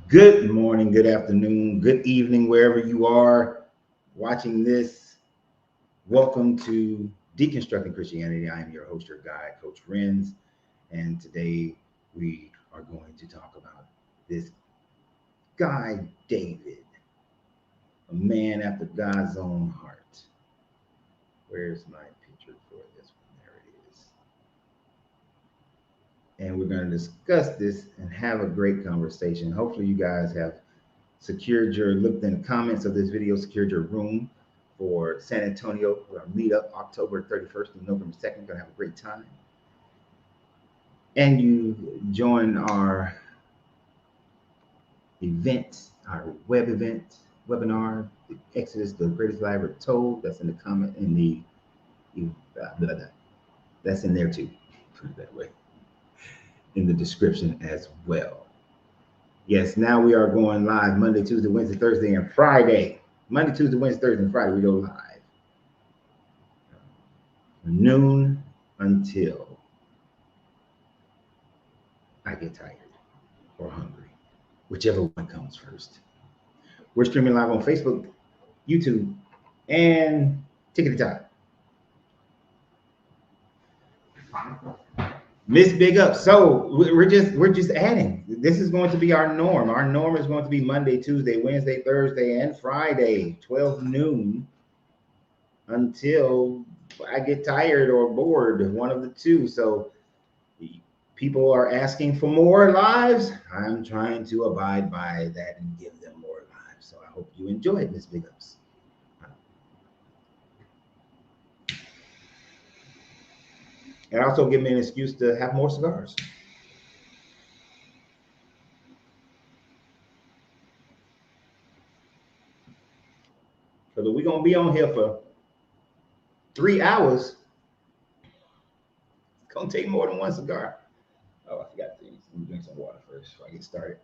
Good morning, good afternoon, good evening, wherever you are watching this. Welcome to Deconstructing Christianity. I am your host, your guide, Coach Renz, and today we are going to talk about this guy, David, a man after God's own heart. Where's my picture for this one? There it is. And we're going to discuss this and have a great conversation. Hopefully, you guys have looked in the comments of this video, secured your room for San Antonio for our meetup October 31st and November 2nd. Gonna have a great time. And you join our event, our webinar, Exodus, the greatest lie ever told. That's in the comment that's in there too. Put it that way. In the description as well. Yes, now we are going live Monday, Tuesday, Wednesday, Thursday, and Friday. Monday, Tuesday, Wednesday, Thursday, and Friday, we go live. Noon until I get tired or hungry, whichever one comes first. We're streaming live on Facebook, YouTube, and TikTok. Miss Big Up. So we're just adding. This is going to be our norm. Our norm is going to be Monday, Tuesday, Wednesday, Thursday, and Friday, 12 noon until I get tired or bored, one of the two. So people are asking for more lives. I'm trying to abide by that and give them more lives. So I hope you enjoy it, Miss Big Ups. And also give me an excuse to have more cigars. Because we're going to be on here for 3 hours. It's going to take more than one cigar. Oh, I forgot to drink some water first before I get started.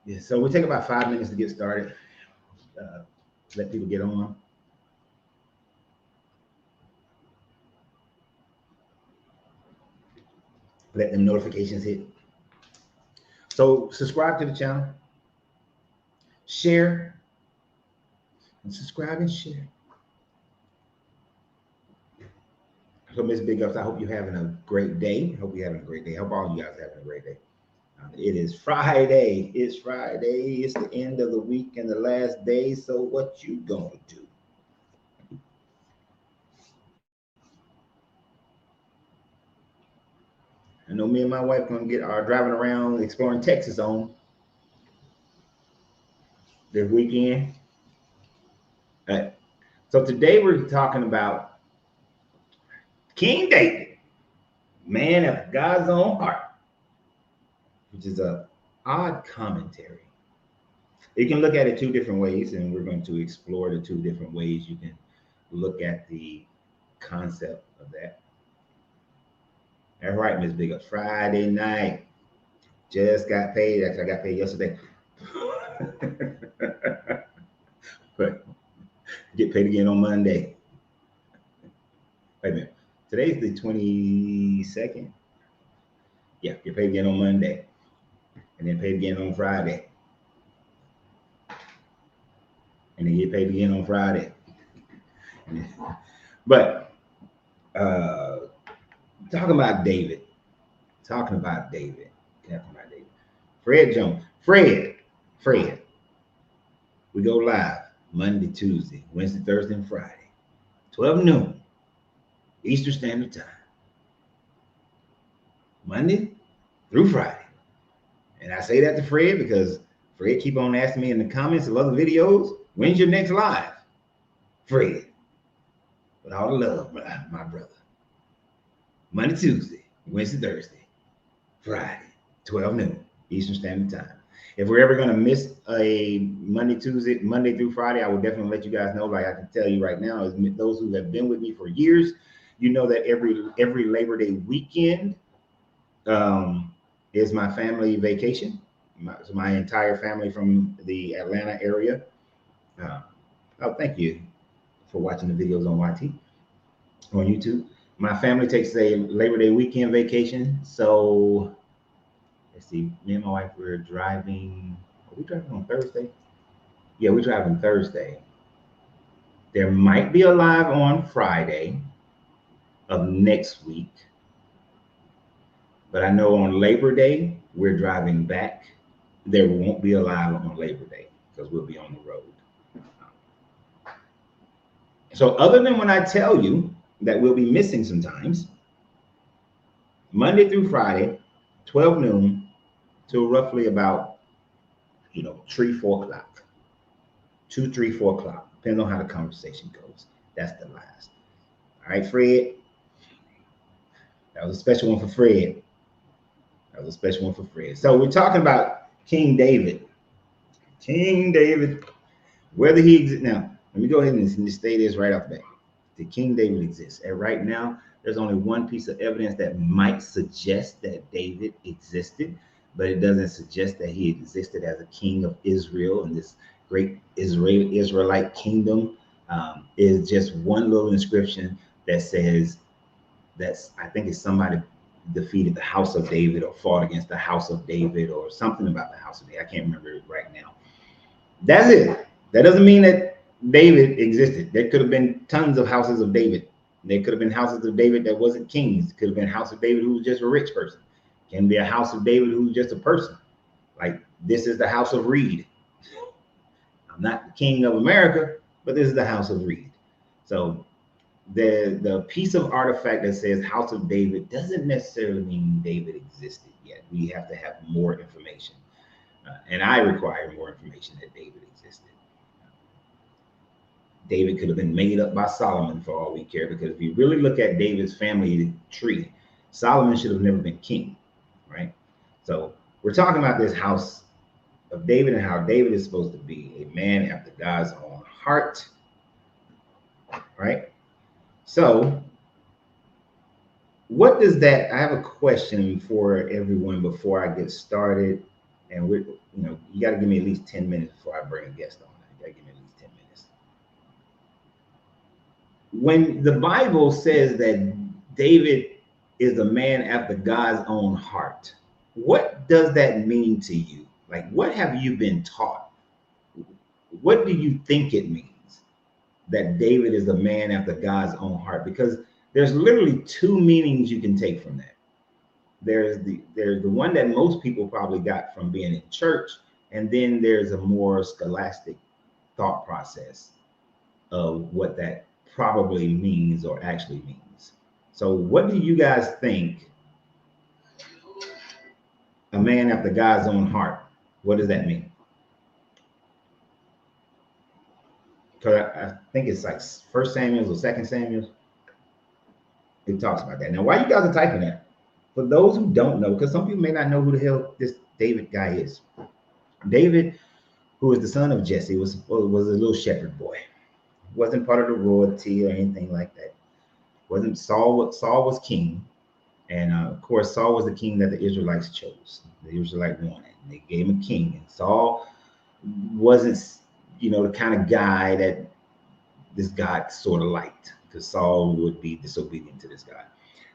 Yeah, so we'll take about 5 minutes to get started. Let people get on. Let them notifications hit. So subscribe to the channel. Share. And subscribe and share. So Miss Big Ups, I hope you're having a great day. I hope you're having a great day. I hope all you guys are having a great day. It is Friday. It's Friday. It's the end of the week and the last day. So what you gonna do? I know me and my wife gonna get our driving around exploring Texas on this weekend. All right. So today we're talking about King David, man after God's own heart, which is a odd commentary. You can look at it two different ways, and we're going to explore the two different ways you can look at the concept of that. All right, Miss Big Up. Friday night, just got paid. Actually, I got paid yesterday. But get paid again on Monday. Wait a minute. Today's the 22nd. Yeah, get paid again on Monday. And then paid again on Friday. And then get paid again on Friday. But talking about David. Fred Jones. Fred. We go live Monday, Tuesday, Wednesday, Thursday, and Friday. 12 noon. Eastern Standard Time. Monday through Friday. And I say that to Fred because Fred keep on asking me in the comments of other videos, when's your next live? Fred, with all the love, my brother. Monday, Tuesday, Wednesday, Thursday, Friday, 12 noon, Eastern Standard Time. If we're ever going to miss a Monday through Friday, I will definitely let you guys know. Like I can tell you right now, as those who have been with me for years, you know that every Labor Day weekend is my family vacation. My entire family from the Atlanta area. Oh, thank you for watching the videos on YT, on YouTube. My family takes a Labor Day weekend vacation. So let's see, me and my wife, we're driving. Are we driving on Thursday? Yeah, we're driving Thursday. There might be a live on Friday of next week, but I know on Labor Day, we're driving back. There won't be a live on Labor Day because we'll be on the road. So, other than when I tell you that we'll be missing sometimes, Monday through Friday, 12 noon till roughly about 3, 4 o'clock, 2, 3, 4 o'clock, depending on how the conversation goes. That's the last. All right, Fred. That was a special one for Fred. That was a special one for Fred. So we're talking about King David. King David, whether he exists now. Let me go ahead and just say this right off the bat. The King David exists. And right now, there's only one piece of evidence that might suggest that David existed, but it doesn't suggest that he existed as a king of Israel and this great Israelite kingdom. Is just one little inscription that says I think it's somebody defeated the house of David or fought against the house of David or something about the house of David. I can't remember it right now. That's it. That doesn't mean that David existed. There could have been tons of houses of David. There could have been houses of David that wasn't kings. It could have been a house of David who was just a rich person. It can be a house of David who's just a person. Like this is the house of Reed. I'm not the king of America, but this is the house of Reed. So the piece of artifact that says House of David doesn't necessarily mean David existed yet. We have to have more information. And I require more information that David existed. David could have been made up by Solomon for all we care, because if you really look at David's family tree, Solomon should have never been king, right? So we're talking about this house of David and how David is supposed to be a man after God's own heart, right? So what does that, I have a question for everyone before I get started. And you got to give me at least 10 minutes before I bring a guest on. You got to give me at least 10 minutes. When the Bible says that David is a man after God's own heart, what does that mean to you? Like, what have you been taught? What do you think it means that David is a man after God's own heart? Because there's literally two meanings you can take from that. There's the one that most people probably got from being in church, and then there's a more scholastic thought process of what that probably means or actually means. So what do you guys think a man after God's own heart, what does that mean? Because I think it's like 1 Samuel or 2 Samuel. It talks about that. Now, why you guys are typing that? For those who don't know, because some people may not know who the hell this David guy is. David, who is the son of Jesse, was a little shepherd boy. Wasn't part of the royalty or anything like that. Wasn't Saul? Saul was king, and of course, Saul was the king that the Israelites chose. The Israelites wanted. They gave him a king, and Saul wasn't, the kind of guy that this God sort of liked, because Saul would be disobedient to this God.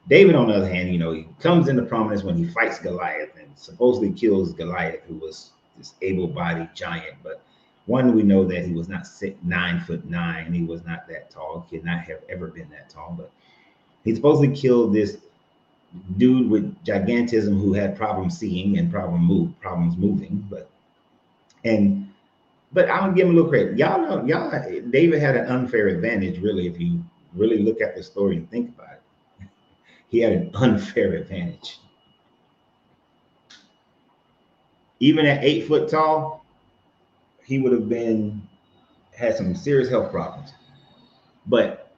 David, on the other hand, he comes into prominence when he fights Goliath and supposedly kills Goliath, who was this able-bodied giant. But one, we know that he was not 9'9". He was not that tall. He could not have ever been that tall. But he supposedly killed this dude with gigantism who had problems seeing and problems moving. But I'm gonna give him a little credit. David had an unfair advantage, really, if you really look at the story and think about it. He had an unfair advantage. Even at 8 foot tall, he would have had some serious health problems. But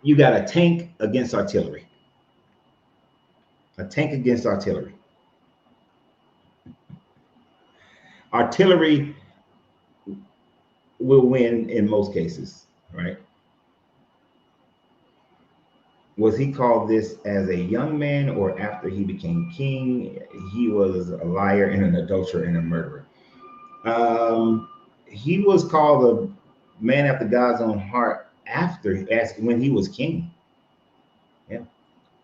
you got a tank against artillery. A tank against artillery. Artillery will win in most cases, right? Was he called this as a young man or after he became king? He was a liar and an adulterer and a murderer. He was called a man after God's own heart when he was king. Yeah,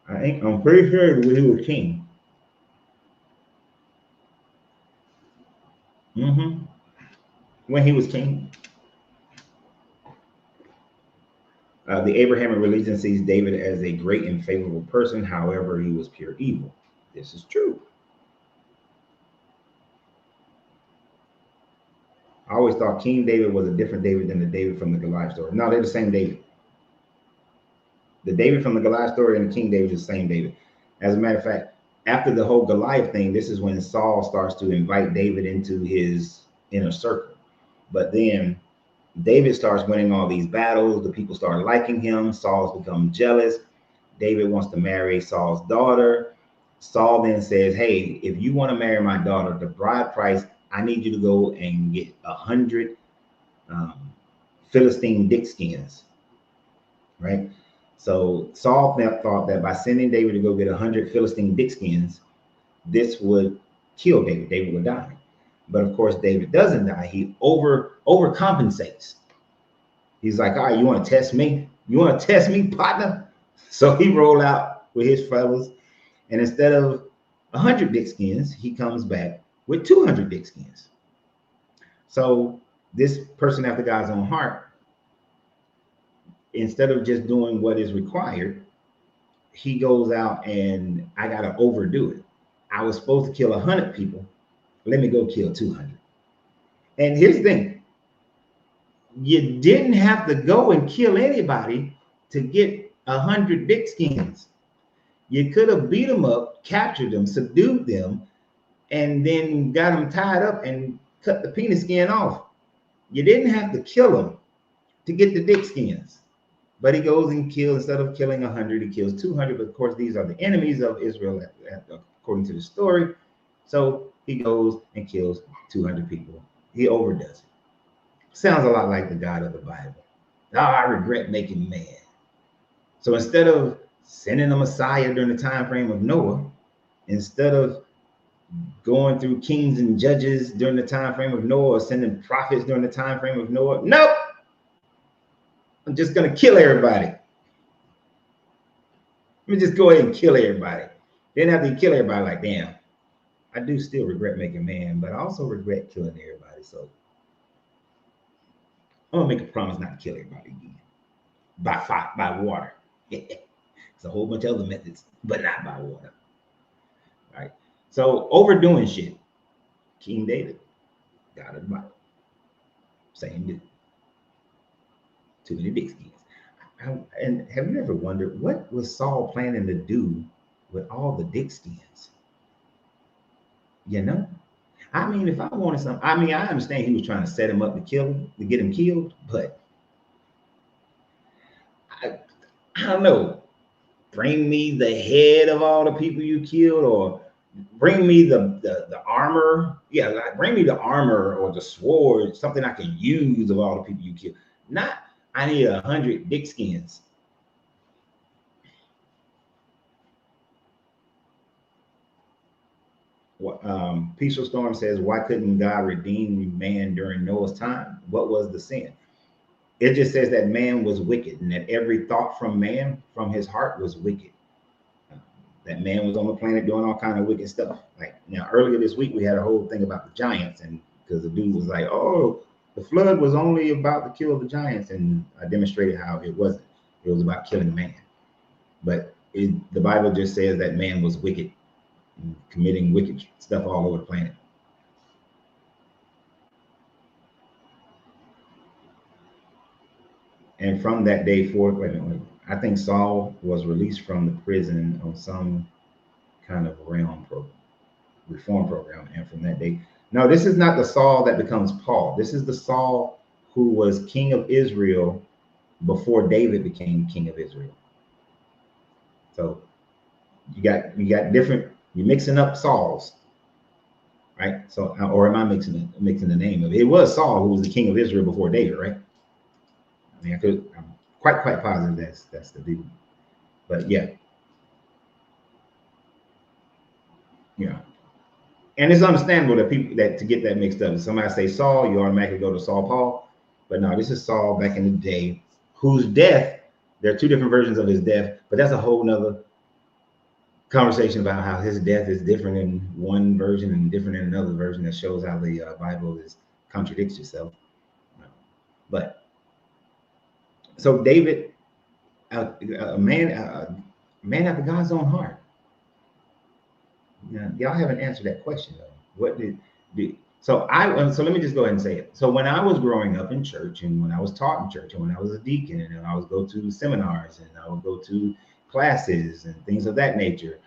I'm pretty sure when he was king. When he was king. The Abrahamic religion sees David as a great and favorable person. However, he was pure evil. This is true. I always thought King David was a different David than the David from the Goliath story. No, they're the same David. The David from the Goliath story and the King David is the same David. As a matter of fact, after the whole Goliath thing, this is when Saul starts to invite David into his inner circle. But then David starts winning all these battles. The people start liking him. Saul's become jealous. David wants to marry Saul's daughter. Saul then says, hey, if you want to marry my daughter, the bride price, I need you to go and get 100 Philistine dick skins, right? So Saul thought that by sending David to go get 100 Philistine dick skins, this would kill David. David would die. But of course, David doesn't die. He overcompensates. He's like, all right, you want to test me? You want to test me, partner? So he rolled out with his fellas. And instead of 100 dick skins, he comes back with 200 dick skins. So this person after God's own heart, instead of just doing what is required, he goes out and I got to overdo it. I was supposed to kill 100 people. Let me go kill 200. And here's the thing. You didn't have to go and kill anybody to get 100 dick skins. You could have beat them up, captured them, subdued them, and then got them tied up and cut the penis skin off. You didn't have to kill them to get the dick skins. But he goes and kills, instead of killing 100, he kills 200. But of course, these are the enemies of Israel, according to the story. So he goes and kills 200 people. He overdoes it. Sounds a lot like the God of the Bible. Oh, I regret making man. So instead of sending a Messiah during the time frame of Noah, instead of going through kings and judges during the time frame of Noah, or sending prophets during the time frame of Noah, nope. I'm just going to kill everybody. Let me just go ahead and kill everybody. Then after you kill everybody, like, damn, I do still regret making man, but I also regret killing everybody. So I'm going to make a promise not to kill everybody again. By fire, by water. It's a whole bunch of other methods, but not by water. All right. So overdoing shit. King David, God of the Bible. Same dude. Too many dick skins. And have you ever wondered what was Saul planning to do with all the dick skins? You know? I mean, if I wanted some, I mean, I understand he was trying to set him up to kill him, to get him killed, but I don't know. Bring me the head of all the people you killed, or bring me the armor. Yeah, like bring me the armor or the sword, something I can use of all the people you killed. Not, I need 100 dick skins. Peaceful Storm says, why couldn't God redeem man during Noah's time? What was the sin? It just says that man was wicked, and that every thought from man, from his heart, was wicked. That man was on the planet doing all kind of wicked stuff. Like now, earlier this week, we had a whole thing about the giants, and because the dude was like, oh, the flood was only about to kill the giants, and I demonstrated how it wasn't. It was about killing man. But the Bible just says that man was wicked, and committing wicked stuff all over the planet. And from that day forth, I think Saul was released from the prison on some kind of reform program. And from that day, no, this is not the Saul that becomes Paul. This is the Saul who was king of Israel before David became king of Israel. So you got different, you're mixing up Sauls, right? So, or am I mixing the name of it? It was Saul who was the king of Israel before David, right? I mean, I'm quite positive that's the dude. But yeah. Yeah. And it's understandable that people that to get that mixed up. If somebody say Saul, you automatically go to Saul Paul. But no, this is Saul back in the day, whose death, there are two different versions of his death, but that's a whole nother conversation about how his death is different in one version and different in another version. That shows how the Bible is contradicts itself. But so David, a man after God's own heart. Now, y'all haven't answered that question though. What did so let me just go ahead and say it. So when I was growing up in church, and when I was taught in church, and when I was a deacon, and I would go to seminars, and I would go to classes and things of that nature,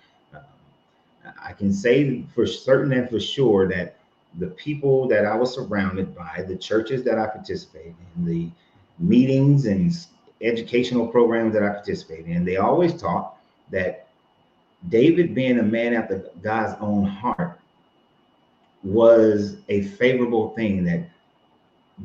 I can say for certain and for sure that the people that I was surrounded by, the churches that I participated in, the meetings and educational programs that I participated in, they always taught that David, being a man after God's own heart, was a favorable thing, that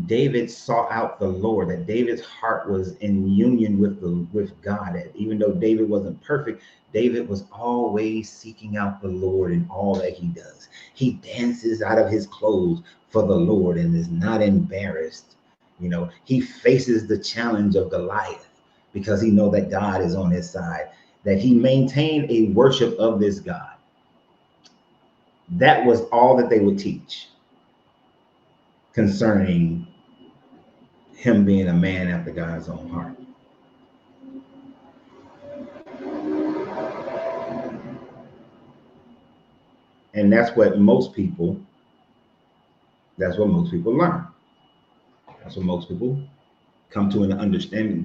David sought out the Lord, that David's heart was in union with God. That even though David wasn't perfect, David was always seeking out the Lord in all that he does. He dances out of his clothes for the Lord and is not embarrassed. You know, he faces the challenge of Goliath because he knows that God is on his side, that he maintained a worship of this God. That was all that they would teach concerning him being a man after God's own heart. And that's what most people learn. That's what most people come to an understanding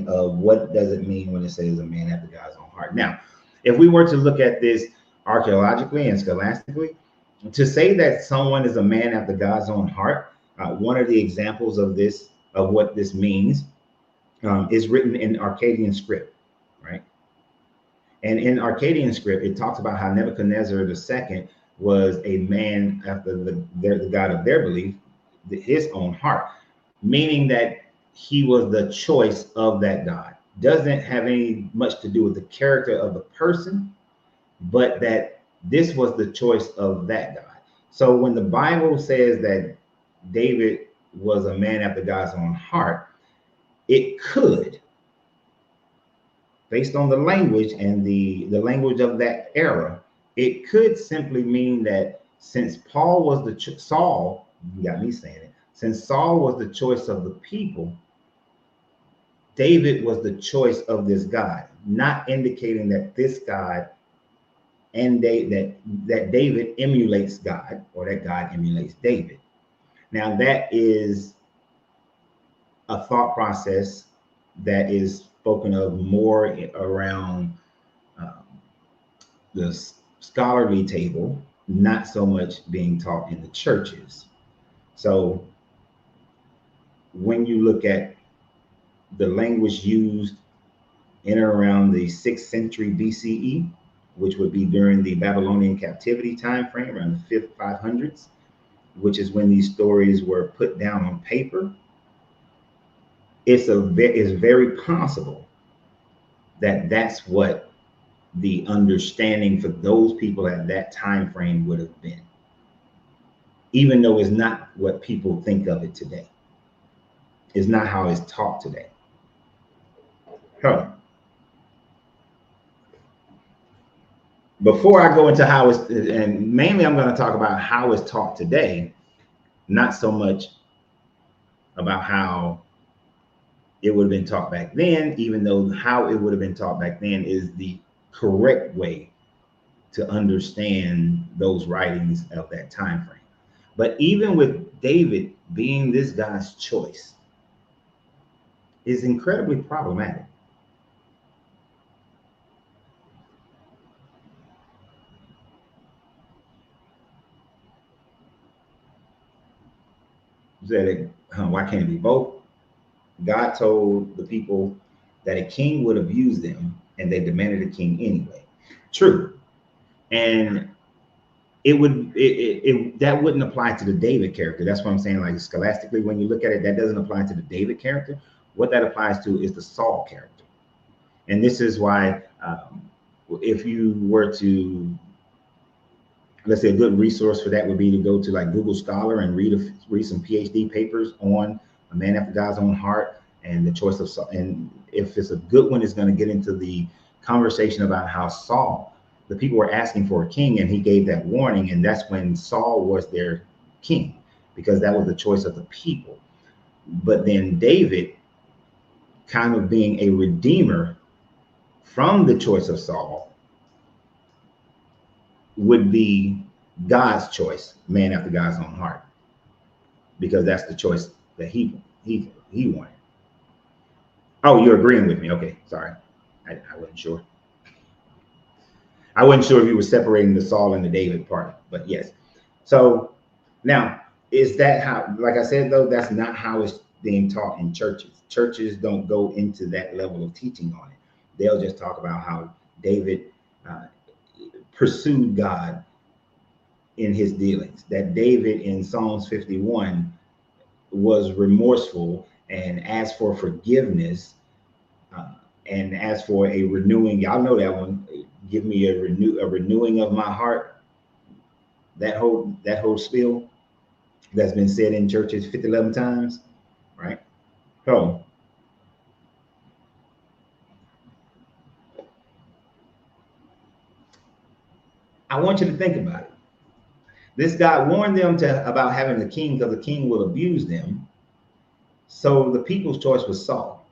of what does it mean when it says a man after God's own heart. Now, if we were to look at this archaeologically and scholastically, to say that someone is a man after God's own heart, one of the examples of this, of what this means, is written in Akkadian script, right? And in Akkadian script, it talks about how Nebuchadnezzar II was a man after the God of their belief, his own heart, meaning that he was the choice of that God. Doesn't have any much to do with the character of the person, but that this was the choice of that God. So when the Bible says that David was a man after God's own heart, it could, based on the language and the language of that era, it could simply mean that since Paul was Saul, you got me saying it, since Saul was the choice of the people, David was the choice of this God, not indicating that this God and that David emulates God, or that God emulates David. Now that is a thought process that is spoken of more around the scholarly table, not so much being taught in the churches. So when you look at the language used in or around the 6th century BCE, which would be during the Babylonian captivity time frame, around the 500s, which is when these stories were put down on paper, it's very possible that that's what the understanding for those people at that time frame would have been, even though it's not what people think of it today. It's not how it's taught today. Before I go into how it's, and mainly I'm going to talk about how it's taught today, not so much about how it would have been taught back then, even though how it would have been taught back then is the correct way to understand those writings of that time frame. But even with David being this guy's choice is incredibly problematic. Said, why can't it be both? God told the people that a king would abuse them, and they demanded a king anyway. True. And that wouldn't apply to the David character. That's what I'm saying. Like scholastically, when you look at it, that doesn't apply to the David character. What that applies to is the Saul character. And this is why, if you were to, let's say, a good resource for that would be to go to like Google Scholar and read some PhD papers on a man after God's own heart and the choice of Saul. And if it's a good one, it's going to get into the conversation about how Saul, the people were asking for a king, and he gave that warning, and that's when Saul was their king, because that was the choice of the people. But then David, kind of being a redeemer from the choice of Saul, would be God's choice, man after God's own heart, because that's the choice that he wanted. Oh, you're agreeing with me? Okay, sorry, I wasn't sure. I wasn't sure if you were separating the Saul and the David part, but yes. So now, is that how? Like I said, though, that's not how it's being taught in churches. Churches don't go into that level of teaching on it. They'll just talk about how David pursued God in his dealings. That David in Psalms 51 was remorseful and asked for forgiveness, and asked for a renewing. Y'all know that one. Give me a renewing of my heart. That whole spiel that's been said in churches 11 times, right? So I want you to think about it. This God warned them about having a king because the king will abuse them. So the people's choice was Saul.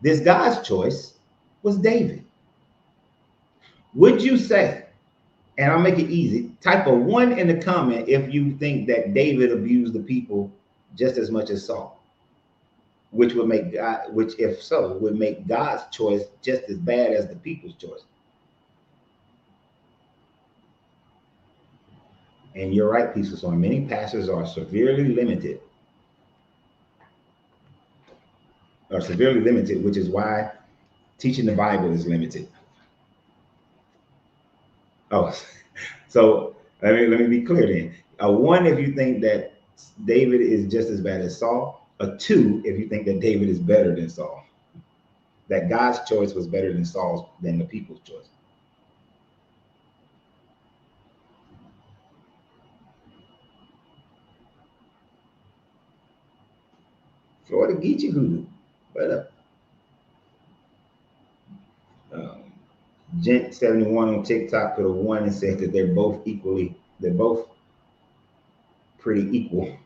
This God's choice was David. Would you say, and I'll make it easy, type a 1 in the comment if you think that David abused the people just as much as Saul, which if so, would make God's choice just as bad as the people's choice. And you're right, Peace on. Many pastors are severely limited, which is why teaching the Bible is limited. Oh, so let me be clear then. A 1 if you think that David is just as bad as Saul. A 2 if you think that David is better than Saul. That God's choice was better than Saul's, than the people's choice. Florida Geechee Hoodoo. What up? Gent 71 on TikTok put a 1 and said that they're both pretty equal.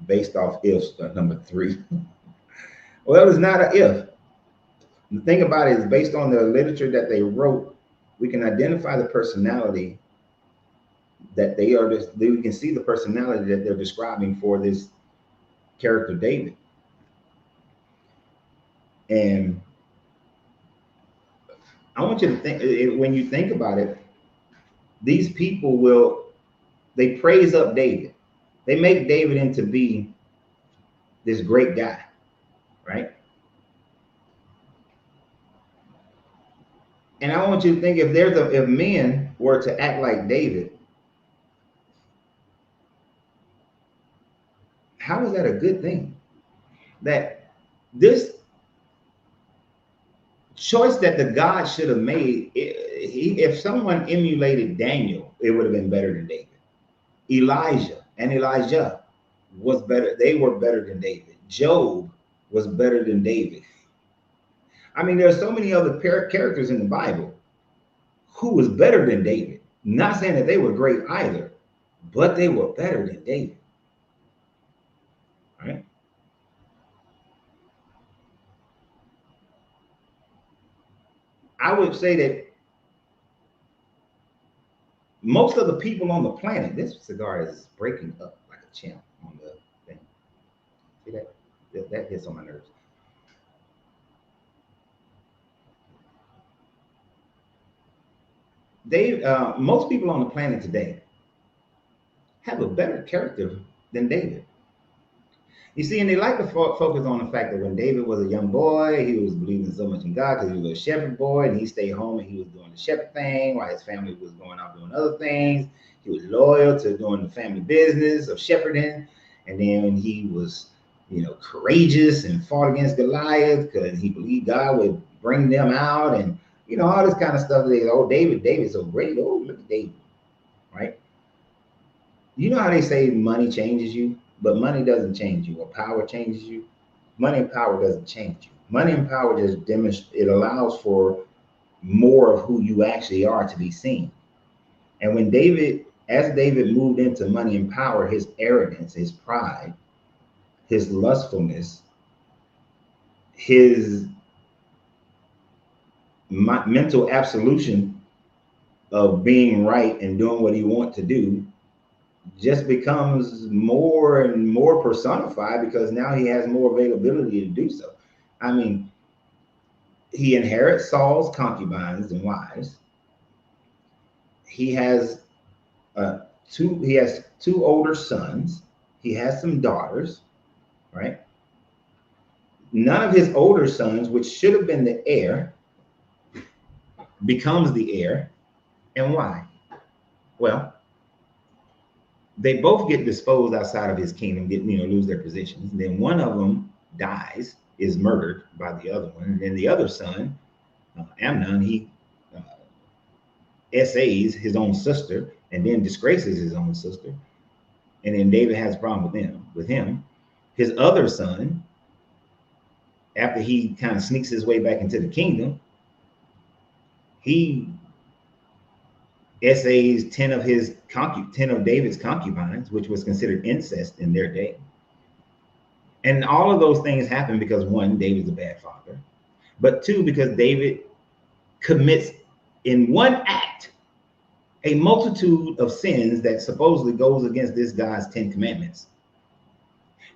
Based off ifs, number 3. Well, it's not an if. The thing about it is, based on the literature that they wrote, we can identify the personality that we can see the personality that they're describing for this character David. And I want you to think, when you think about it, these people they praise up David. They make David into be this great guy, right? And I want you to think, if men were to act like David, how is that a good thing? That this choice that the God should have made, if someone emulated Daniel, it would have been better than David. Elijah was better. They were better than David. Job was better than David. I mean, there are so many other characters in the Bible who was better than David. Not saying that they were great either, but they were better than David. Right? I would say that most of the people on the planet, this cigar is breaking up like a champ on the thing. See that? That gets on my nerves. Most people on the planet today have a better character than David. You see, and they like to focus on the fact that when David was a young boy, he was believing so much in God because he was a shepherd boy, and he stayed home and he was doing the shepherd thing while his family was going out doing other things. He was loyal to doing the family business of shepherding, and then he was, courageous and fought against Goliath because he believed God would bring them out, and all this kind of stuff. David's so great. Oh, look at David, right? You know how they say money changes you, but money doesn't change you, or power changes you. Money and power doesn't change you. Money and power just demonstrate. It allows for more of who you actually are to be seen. And when as David moved into money and power, his arrogance, his pride, his lustfulness, his mental absolution of being right and doing what he wants to do just becomes more and more personified because now he has more availability to do so. I mean, he inherits Saul's concubines and wives. He has two older sons. He has some daughters, right? None of his older sons, which should have been the heir, becomes the heir. And why? Well, they both get disposed outside of his kingdom, lose their positions. And then one of them dies, is murdered by the other one. And then the other son, Amnon, he essays his own sister and then disgraces his own sister. And then David has a problem with him. His other son, after he kind of sneaks his way back into the kingdom, he essays 10 of David's concubines, which was considered incest in their day. And all of those things happen because one, David's a bad father, but two, because David commits in one act a multitude of sins that supposedly goes against this guy's 10 commandments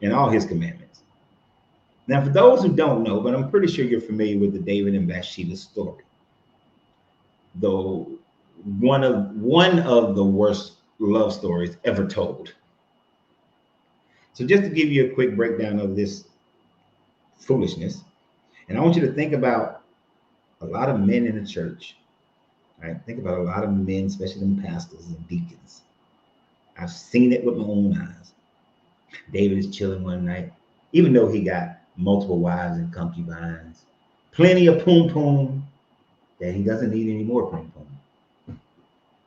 and all his commandments. Now, for those who don't know, but I'm pretty sure you're familiar with the David and Bathsheba story, though one of the worst love stories ever told. So just to give you a quick breakdown of this foolishness, and I want you to think about a lot of men in the church. Right? Think about a lot of men, especially them pastors and deacons. I've seen it with my own eyes. David is chilling one night, even though he got multiple wives and concubines, plenty of poom poom, that he doesn't need any more poom poom.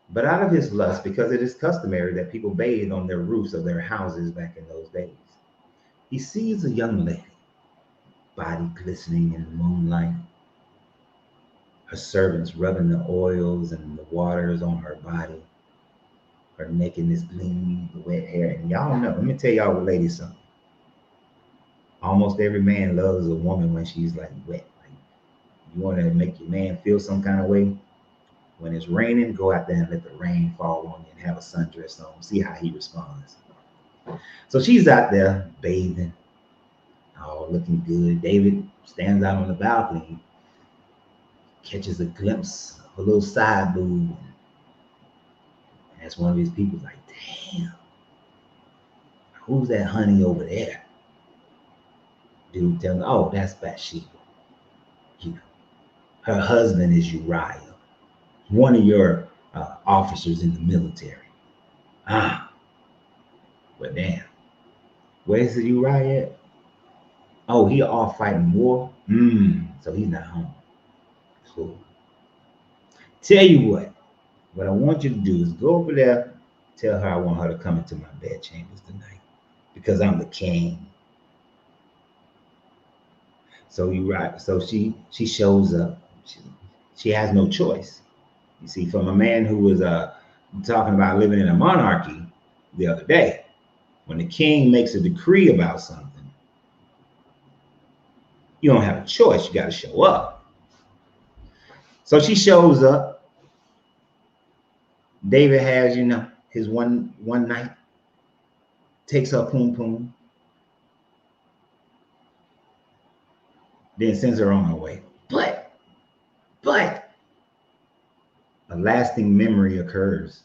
But out of his lust, because it is customary that people bathe on their roofs of their houses back in those days, he sees a young lady, body glistening in the moonlight, her servants rubbing the oils and the waters on her body, her nakedness gleaming, the wet hair. And y'all know, let me tell y'all ladies something. Almost every man loves a woman when she's like wet. Like, you want to make your man feel some kind of way? When it's raining, go out there and let the rain fall on you and have a sundress on. See how he responds. So she's out there bathing, all looking good. David stands out on the balcony, catches a glimpse of a little side boob. And that's one of his people like, damn, who's that honey over there? Dude tells me, oh, that's Bathsheba. You know, her husband is Uriah, one of your officers in the military. But damn, where's the Uriah at? Oh, he off fighting war? So he's not home. Cool. Tell you what I want you to do is go over there, tell her I want her to come into my bed chambers tonight because I'm the king. So she shows up. She has no choice. You see, from a man who was talking about living in a monarchy the other day, when the king makes a decree about something, you don't have a choice. You got to show up. So she shows up. David has, his one night, takes her poom poom, then sends her on her way. But a lasting memory occurs.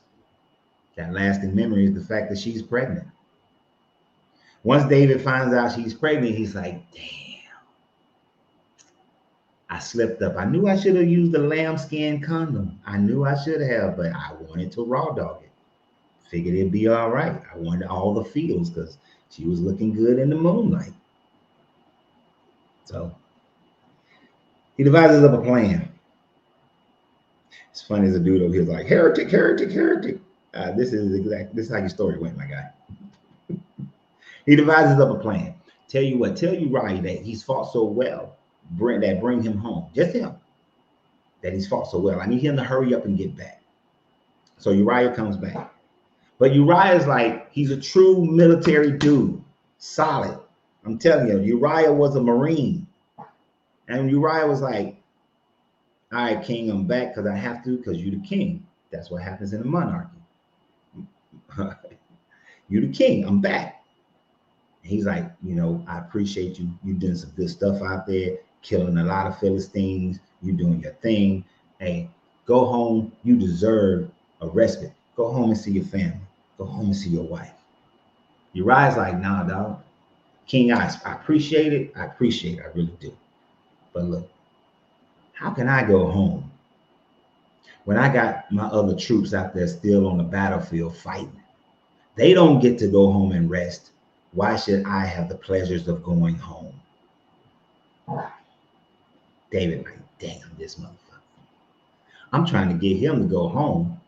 That lasting memory is the fact that she's pregnant. Once David finds out she's pregnant, he's like, damn, I slipped up. I knew I should have used the lambskin condom. I knew I should have, but I wanted to raw dog it. Figured it'd be all right. I wanted all the feels because she was looking good in the moonlight. So he devises up a plan. It's funny as a dude over here like, heretic. This is how your story went, my guy. He devises up a plan. Tell you what, tell Uriah that he's fought so well, bring him home. Just him. That he's fought so well. I need him to hurry up and get back. So Uriah comes back. But Uriah's like, he's a true military dude. Solid. I'm telling you, Uriah was a Marine. And Uriah was like, all right, king, I'm back because I have to, because you're the king. That's what happens in a monarchy. You're the king. I'm back. And he's like, you know, I appreciate you. You're doing some good stuff out there, killing a lot of Philistines. You're doing your thing. Hey, go home. You deserve a respite. Go home and see your family. Go home and see your wife. Uriah's like, nah, dog. King, I appreciate it. I appreciate it. I really do. But look, how can I go home when I got my other troops out there still on the battlefield fighting? They don't get to go home and rest. Why should I have the pleasures of going home? David, like, damn, this motherfucker. I'm trying to get him to go home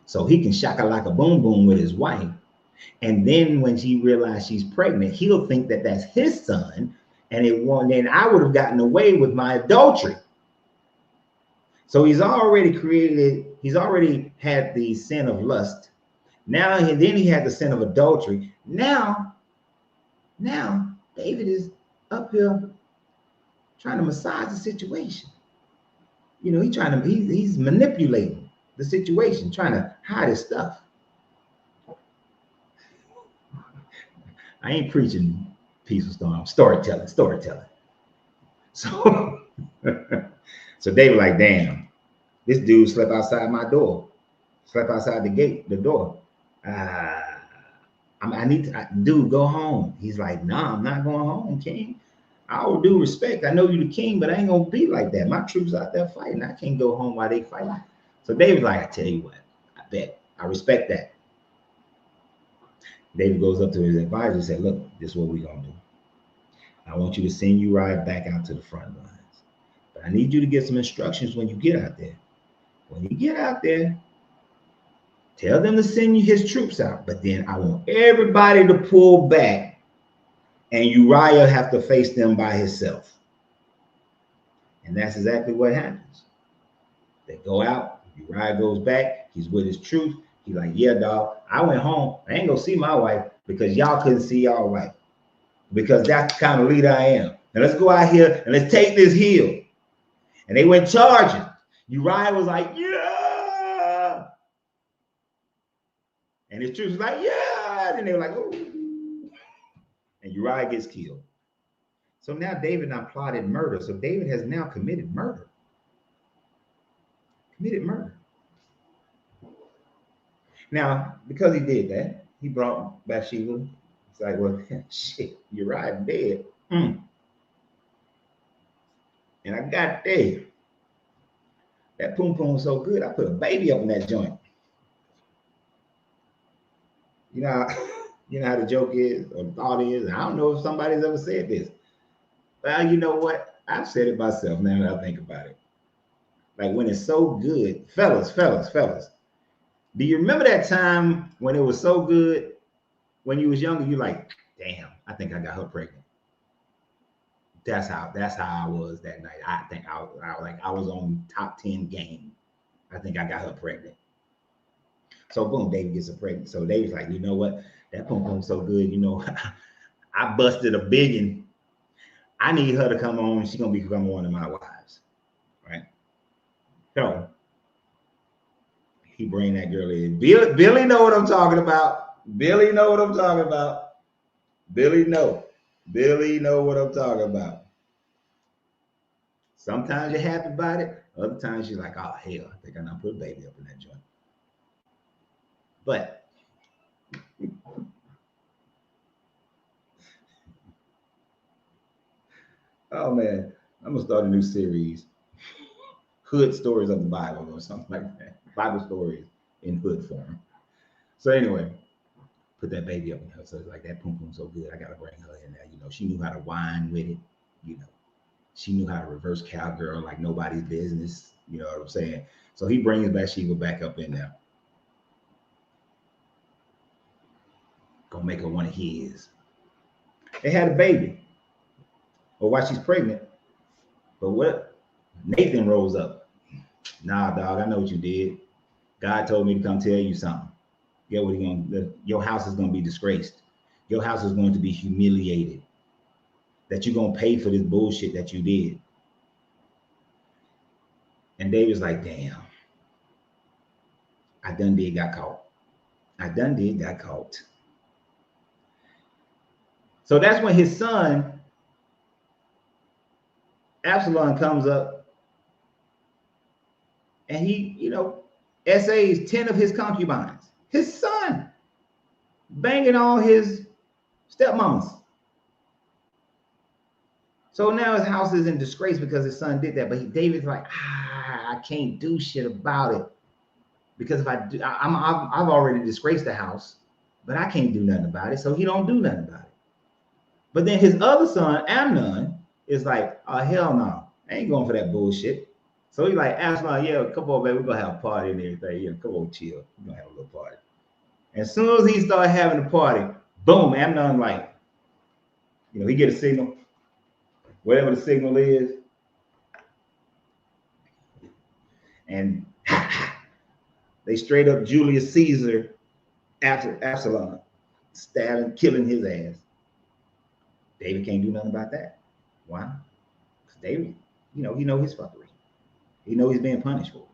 so he can shaka like a boom boom with his wife. And then when she realizes she's pregnant, he'll think that that's his son. And it won't, then I would have gotten away with my adultery. So he's already had the sin of lust. Now, and then he had the sin of adultery. Now David is up here trying to massage the situation. You know, he's manipulating the situation, trying to hide his stuff. I ain't preaching peaceful storm, storytelling. So, so David like, damn, this dude slept outside my door, slept outside the door. I need to, dude, go home. He's like, nah, I'm not going home, king. I will do respect. I know you're the king, but I ain't gonna be like that. My troops out there fighting. I can't go home while they fight. So David's like, I tell you what, I bet. I respect that. David goes up to his advisor and said, look, this is what we're gonna do. I want you to send Uriah back out to the front lines. But I need you to get some instructions when you get out there. When you get out there, tell them to send you his troops out. But then I want everybody to pull back and Uriah have to face them by himself. And that's exactly what happens. They go out, Uriah goes back, he's with his troops. He's like, yeah, dog, I went home. I ain't gonna see my wife because y'all couldn't see y'all wife. Because that's the kind of leader I am. Now let's go out here and let's take this hill. And they went charging. Uriah was like, yeah. And his troops was like, yeah. And they were like, oh. And Uriah gets killed. So now David now plotted murder. So David has now committed murder. Now, because he did that, he brought Bathsheba. It's like, well, shit, Uriah dead. And I got there. That poom poom was so good, I put a baby up in that joint. You know how the joke is, or the thought is. I don't know if somebody's ever said this. Well, you know what? I've said it myself now that I think about it. Like when it's so good, fellas. Do you remember that time when it was so good? When you was younger, you like, damn, I think I got her pregnant. That's how I was that night. I think I was on top 10 game. I think I got her pregnant. So boom, David gets her pregnant. So David's like, you know what? That pum pum's so good. You know, I busted a biggin. I need her to come on. She's gonna become one of my wives, right? So he bring that girl in. Billy know what I'm talking about. Billy know what I'm talking about. Billy know what I'm talking about. Sometimes you're happy about it. Other times you're like, oh, hell, I think I now put a baby up in that joint. But oh, man, I'm going to start a new series. Hood Stories of the Bible or something like that. Bible stories in hood form. So anyway, put that baby up in her. So it's like that pum pum so good. I got to bring her in there. You know, she knew how to whine with it. You know, she knew how to reverse cowgirl like nobody's business. You know what I'm saying? So he brings Bathsheba back up in there. gonna make her one of his. They had a baby. Or while she's pregnant. But what? Nathan rose up. Nah, dog, I know what you did. God told me to come tell you something. Get what he gonna? Your house is gonna be disgraced. Your house is going to be humiliated. That you're gonna pay for this bullshit that you did. And David's like, damn, I done did got caught. I done did got caught. So that's when his son, Absalom, comes up and he, essays 10 of his concubines. His son, banging all his stepmamas. So now his house is in disgrace because his son did that. But David's like, I can't do shit about it. Because if I do, I've already disgraced the house, but I can't do nothing about it. So he don't do nothing about it. But then his other son, Amnon, is like, oh, hell no. I ain't going for that bullshit. So he's like, Absalom, yeah, come on, man. We're going to have a party and everything. Yeah, come on, chill. We're going to have a little party. As soon as he started having a party, boom, Amnon, like, he get a signal. Whatever the signal is. And they straight up Julius Caesar after Absalom, stabbing, killing his ass. David can't do nothing about that. Why? Because David, he know his fuckery. He know he's being punished for it.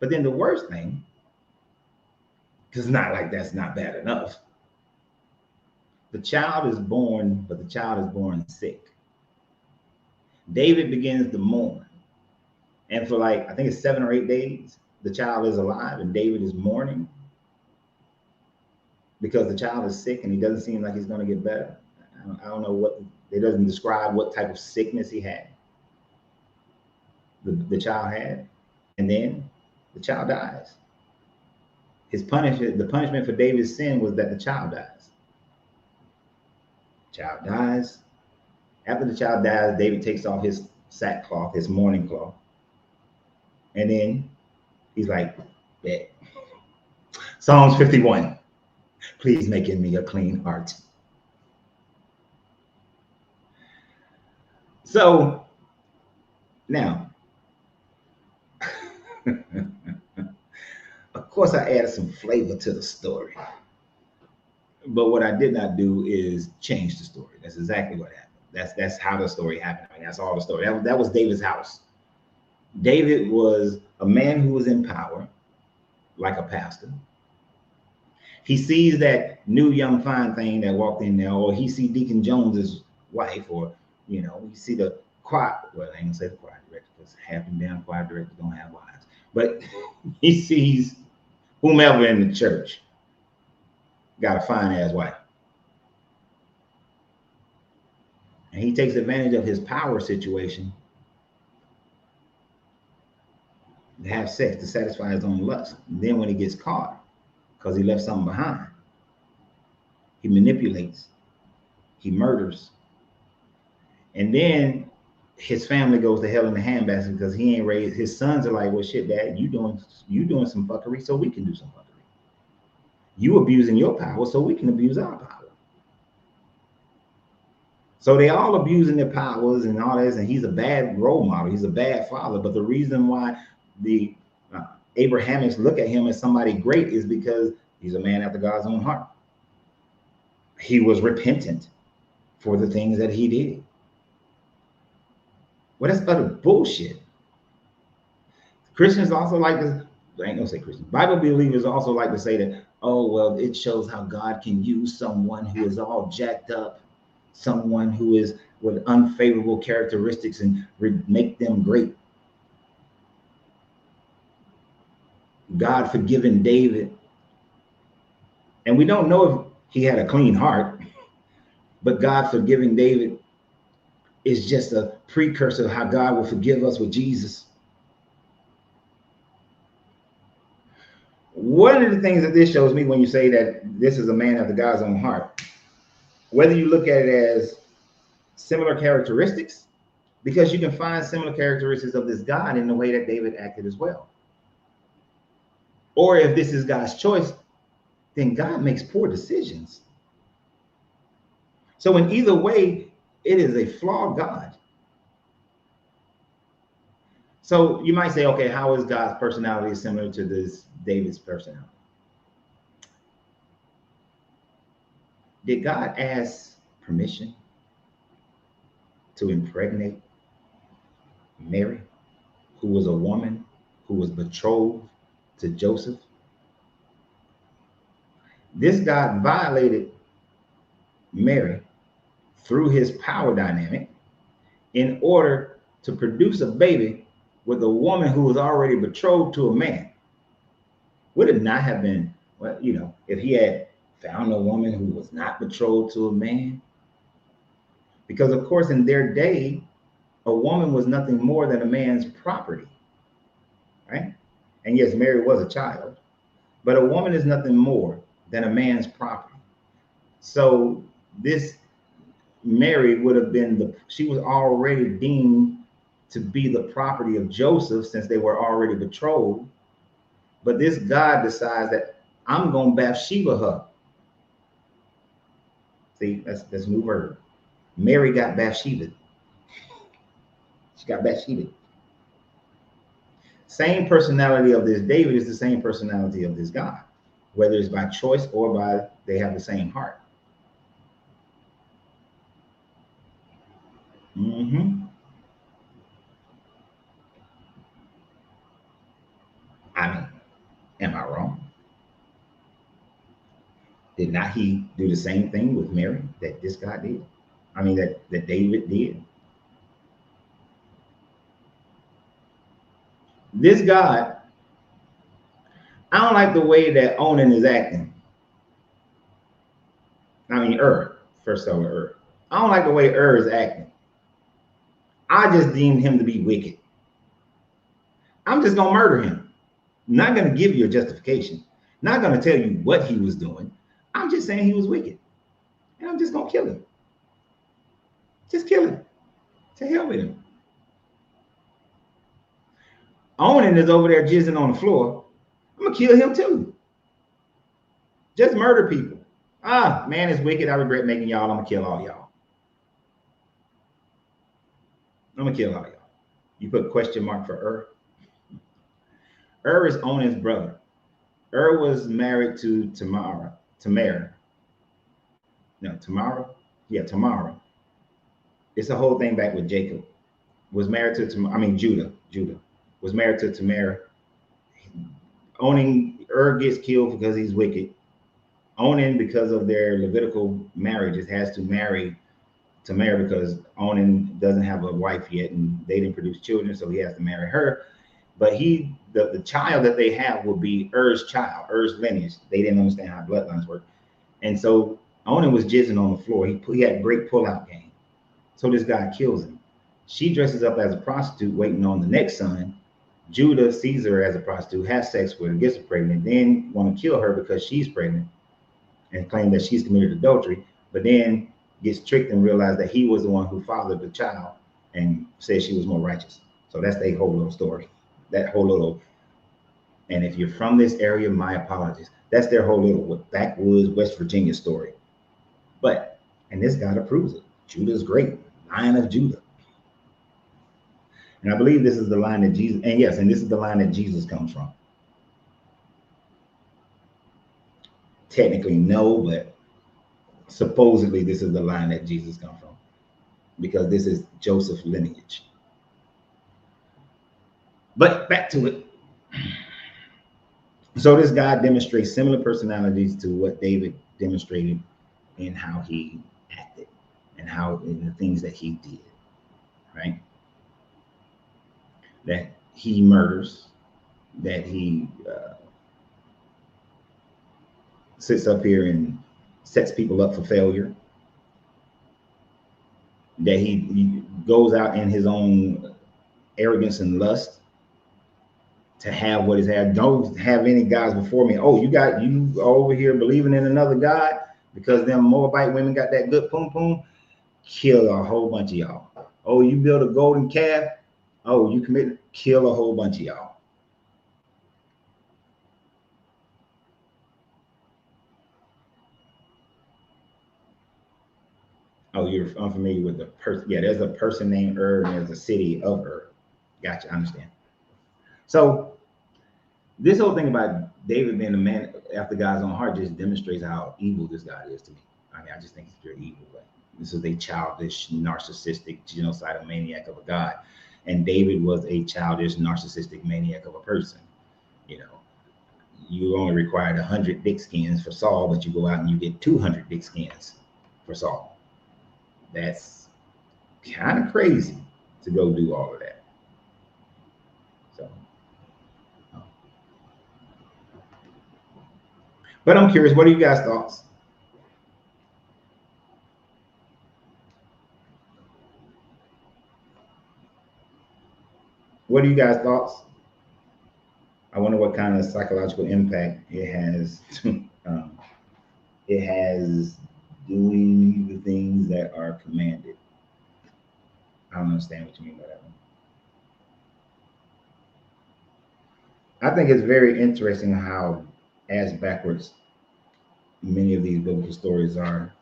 But then the worst thing, because it's not like that's not bad enough. The child is born, but the child is born sick. David begins to mourn. And for I think it's 7 or 8 days, the child is alive and David is mourning because the child is sick and he doesn't seem like he's going to get better. I don't know what, it doesn't describe what type of sickness he had. The child had, and then the child dies. The punishment for David's sin was that the child dies. Child dies. After the child dies, David takes off his sackcloth, his mourning cloth. And then he's like, bet. Psalms 51. Please make in me a clean heart. So now, of course, I added some flavor to the story. But what I did not do is change the story. That's exactly what happened. That's how the story happened. I mean, that's all the story. That was David's house. David was a man who was in power, like a pastor. He sees that new young fine thing that walked in there, or he see Deacon Jones's wife, or he see the choir. Well, I ain't gonna say the choir director because half them damn choir directors don't have wives. But he sees whomever in the church got a fine ass wife, and he takes advantage of his power situation to have sex to satisfy his own lust. And then when he gets caught, because he left something behind, he manipulates, he murders, and then his family goes to hell in the handbasket because he ain't raised. His sons are like, well, shit, Dad, you doing some fuckery, so we can do some fuckery. You abusing your power, so we can abuse our power. So they all abusing their powers and all this, and he's a bad role model. He's a bad father. But the reason why the Abrahamics look at him as somebody great is because he's a man after God's own heart. He was repentant for the things that he did. Well, that's utter bullshit. Christians also like to, I ain't gonna say Christians, Bible believers also like to say that, oh, well, it shows how God can use someone who is all jacked up, someone who is with unfavorable characteristics and make them great. God forgiving David. And we don't know if he had a clean heart, but God forgiving David is just a precursor of how God will forgive us with Jesus. One of the things that this shows me when you say that this is a man after God's own heart, whether you look at it as similar characteristics, because you can find similar characteristics of this God in the way that David acted as well. Or if this is God's choice, then God makes poor decisions. So in either way, it is a flawed God. So you might say, okay, how is God's personality similar to this David's personality? Did God ask permission to impregnate Mary, who was a woman who was betrothed to Joseph? This God violated Mary through his power dynamic in order to produce a baby with a woman who was already betrothed to a man. Would it not have been, well, if he had found a woman who was not betrothed to a man? Because, of course, in their day, a woman was nothing more than a man's property, right? And yes, Mary was a child, but a woman is nothing more than a man's property. So this Mary would have been she was already deemed to be the property of Joseph since they were already betrothed. But this God decides that I'm going to Bathsheba her. See, that's a new word. Mary got Bathsheba. She got Bathsheba. Same personality of this David is the same personality of this God, whether it's by choice or by they have the same heart. I mean, am I wrong? Did not he do the same thing with Mary that this God did? I mean, that David did. This God, I don't like the way that Onan is acting. I mean, first of all, I don't like the way is acting. I just deemed him to be wicked. I'm just gonna murder him. Not gonna give you a justification. Not gonna tell you what he was doing. I'm just saying he was wicked, and I'm just gonna kill him. Just kill him. To hell with him. Onan is over there jizzing on the floor. I'm gonna kill him too. Just murder people. Man is wicked. I regret making y'all. I'm gonna kill all y'all. I'm gonna kill all y'all. You put question mark for is Onan's brother. Was married to Tamara. No, Tamara. Yeah, Tamara. It's a whole thing back with Jacob. Was married to Judah. Judah was married to Tamara. Gets killed because he's wicked. Onan, because of their Levitical marriages, has to marry Tamar because Onan doesn't have a wife yet and they didn't produce children, so he has to marry her. But the child that they have will be child, lineage. They didn't understand how bloodlines work. And so Onan was jizzing on the floor. He had great pullout game. So this guy kills him. She dresses up as a prostitute waiting on the next son. Judah sees her as a prostitute, has sex with her, gets her pregnant, then want to kill her because she's pregnant and claim that she's committed adultery, but then gets tricked and realized that he was the one who fathered the child and said she was more righteous. So that's their whole little story. And if you're from this area, my apologies. That's their whole little backwoods West Virginia story. And this God approves it. Judah's great, Lion of Judah. And I believe this is the line that Jesus, and this is the line that Jesus comes from. Technically, no, but supposedly this is the line that Jesus comes from because this is Joseph's lineage. But back to it. So this God demonstrates similar personalities to what David demonstrated in how he acted and in the things that he did, right? That he murders, that he sits up here and sets people up for failure, that he goes out in his own arrogance and lust to have what is had. Don't have any gods before me. Oh, you over here believing in another God because them Moabite women got that good pum pum. Kill a whole bunch of y'all. Oh, you build a golden calf. Oh, you commit. Kill a whole bunch of y'all. Oh, you're unfamiliar with the person. Yeah, there's a person named and there's a city of Gotcha, I understand. So this whole thing about David being a man after God's own heart just demonstrates how evil this God is to me. I mean, I just think he's very evil. Like, this is a childish, narcissistic, genocidal maniac of a God. And David was a childish, narcissistic maniac of a person. You know, you only required 100 dick skins for Saul, but you go out and you get 200 dick skins for Saul. That's kind of crazy to go do all of that. So, but I'm curious, what are you guys' thoughts? What are you guys' thoughts? I wonder what kind of psychological impact it has. It has doing the things that are commanded. I don't understand what you mean by that one. I think it's very interesting how ass backwards many of these biblical stories are,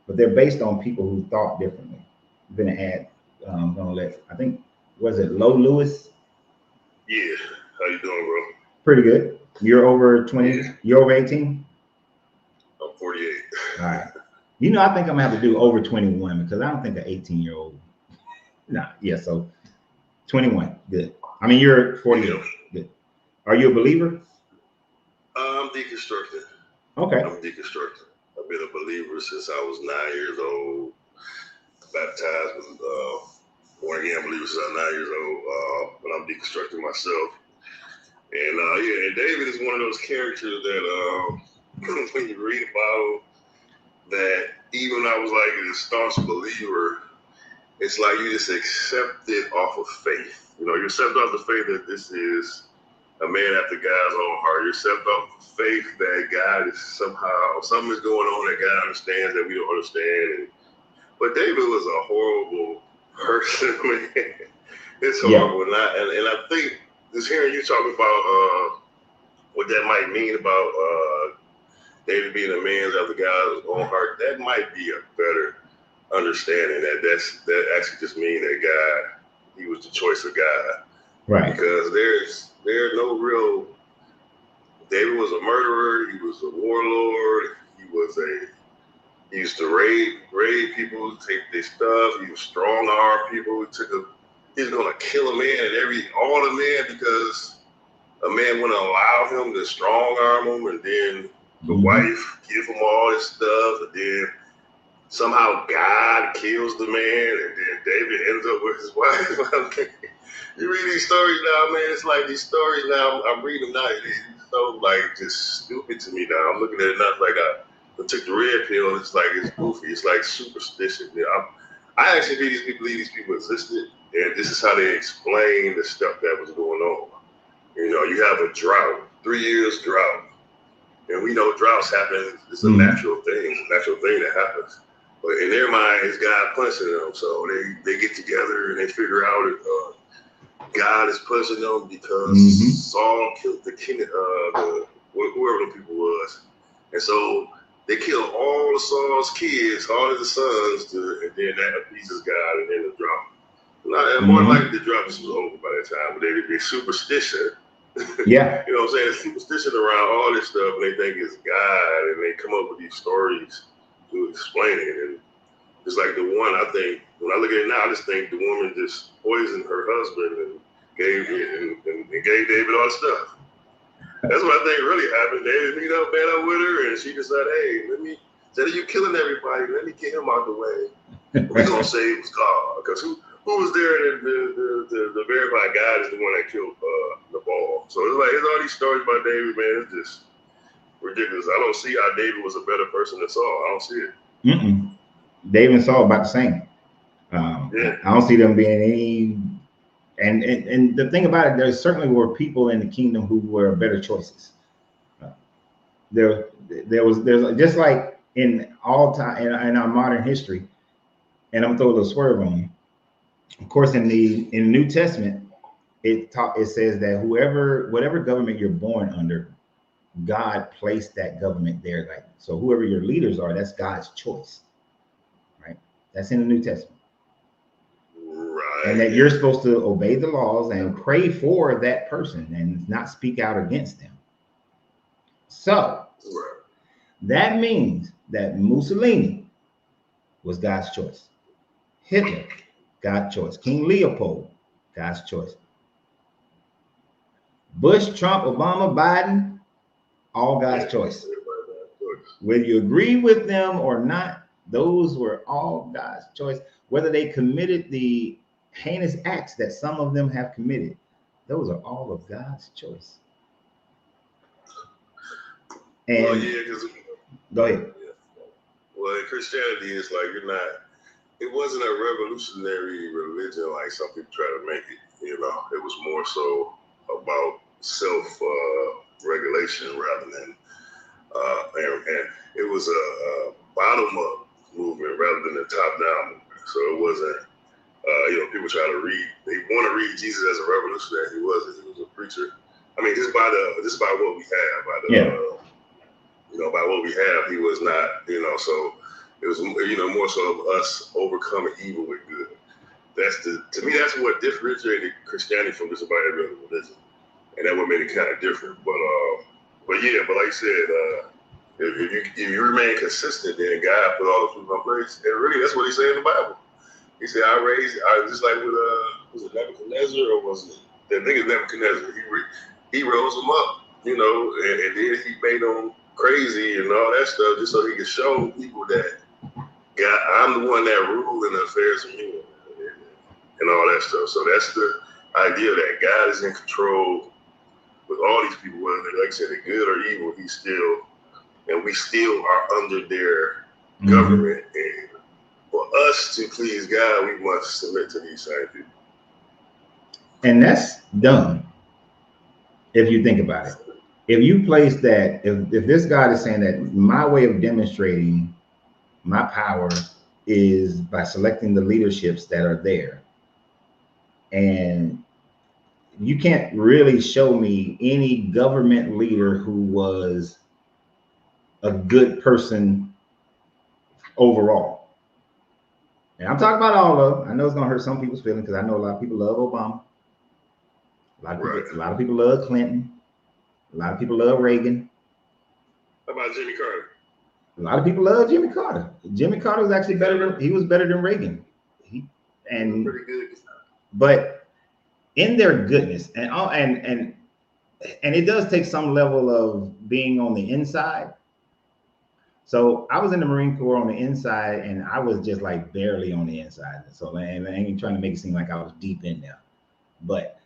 but they're based on people who thought differently. I'm gonna add, gonna let, I think, was it Low Lewis? Yeah, how you doing, bro? Pretty good. You're over 20, yeah. You're over 18? I'm 48. All right. You know, I think I'm gonna have to do over 21 because I don't think an 18-year-old. Nah, yeah, so 21, good. I mean, you're 48, yeah. Good. Are you a believer? I'm deconstructed. Okay. I'm deconstructed. I've been a believer since I was 9 years old. Baptized with born again believer since I was 9 years old. But I'm deconstructing myself. And yeah, and David is one of those characters that when you read about that, even I was like a staunch believer, it's like you just accept it off of faith. You know, you accept off the faith that this is a man after God's own heart. You accept off the faith that God is somehow, something is going on that God understands that we don't understand. But David was a horrible person, man. It's horrible. Yeah. And I think just hearing you talk about what that might mean about David being a man after God's own heart, that might be a better understanding that actually just means that God, he was the choice of God. Right. Because there's no real, David was a murderer, he was a warlord, he used to raid people, take their stuff, he was strong-arm people, he was gonna kill a man all the men because a man wouldn't allow him to strong-arm him, and then the wife give him all this stuff, and then somehow God kills the man, and then David ends up with his wife. You read these stories now, man, it's like these stories now, I'm reading them now, it's so like just stupid to me now. I'm looking at it now, like I took the red pill, it's like it's goofy, it's like superstition. You know, I actually believe these people existed, and this is how they explain the stuff that was going on. You know, you have a drought, 3 years drought, and we know droughts happen, it's a natural thing that happens. But in their mind, it's God punishing them, so they get together and they figure out God is punishing them because Saul killed the king, whoever the people was. And so they kill all of Saul's kids, all of his sons, and then that appeases God, and then the drought. And more likely the drought just was over by that time, but they superstition. Yeah. You know what I'm saying? Superstition around all this stuff, and they think it's God, and they come up with these stories to explain it. And it's like the one, I think, when I look at it now, I just think the woman just poisoned her husband and gave David all the stuff. That's what I think really happened. David meet up, met up with her, and she decided, hey, instead of you killing everybody, let me get him out the way. We're going to say it was God. Because who was there to verify God is the one that killed Nabal? So it's like, there's all these stories about David, man. It's just ridiculous. I don't see how David was a better person than Saul. I don't see it. David and Saul about the same. Yeah. I don't see them being any. And the thing about it, there certainly were people in the kingdom who were better choices. There's just like in all time in our modern history, and I'm throwing a little swerve on you. Of course, in the New Testament, it says that whatever government you're born under, God placed that government there. Like, so whoever your leaders are, that's God's choice, right? That's in the New Testament. Right. And that you're supposed to obey the laws and pray for that person and not speak out against them. So that means that Mussolini was God's choice. Hitler, God's choice. King Leopold, God's choice. Bush, Trump, Obama, Biden, all God's choice. Whether you agree with them or not, those were all God's choice. Whether they committed the heinous acts that some of them have committed, those are all of God's choice. And well, yeah, because go ahead. Well, in Christianity, it's like it wasn't a revolutionary religion like some people try to make it. You know, it was more so about self-regulation rather than, and it was a bottom-up movement rather than a top-down movement. So it wasn't, people try to they want to read Jesus as a revolutionary. He wasn't. He was a preacher. I mean, just by what we have, by what we have, he was not, so it was, more so of us overcoming evil with good. To me, that's what differentiated Christianity from just about every other religion. And that what made it kind of different. But like you said, if you remain consistent, then God put all the fruit in place. And really, that's what he said in the Bible. He said, just like with, was it Nebuchadnezzar or was it, I think it's Nebuchadnezzar. He rose them up, and then he made them crazy and all that stuff just so he could show people that God, I'm the one that rule in the affairs of human and all that stuff. So that's the idea that God is in control with all these people, whether they, like I said, they're good or evil, we still are under their government. And for us to please God, we must submit to these same people. And that's dumb if you think about it. If you place that, if this God is saying that my way of demonstrating my power is by selecting the leaderships that are there, and you can't really show me any government leader who was a good person overall. And I'm talking about all of them. I know it's gonna hurt some people's feelings because I know a lot of people love Obama. A lot of people love Clinton. A lot of people love Reagan. How about Jimmy Carter? A lot of people love Jimmy Carter. Jimmy Carter was actually better than Reagan. Pretty good. But in their goodness, and it does take some level of being on the inside. So I was in the Marine Corps on the inside, and I was just like barely on the inside. So and I ain't trying to make it seem like I was deep in there, but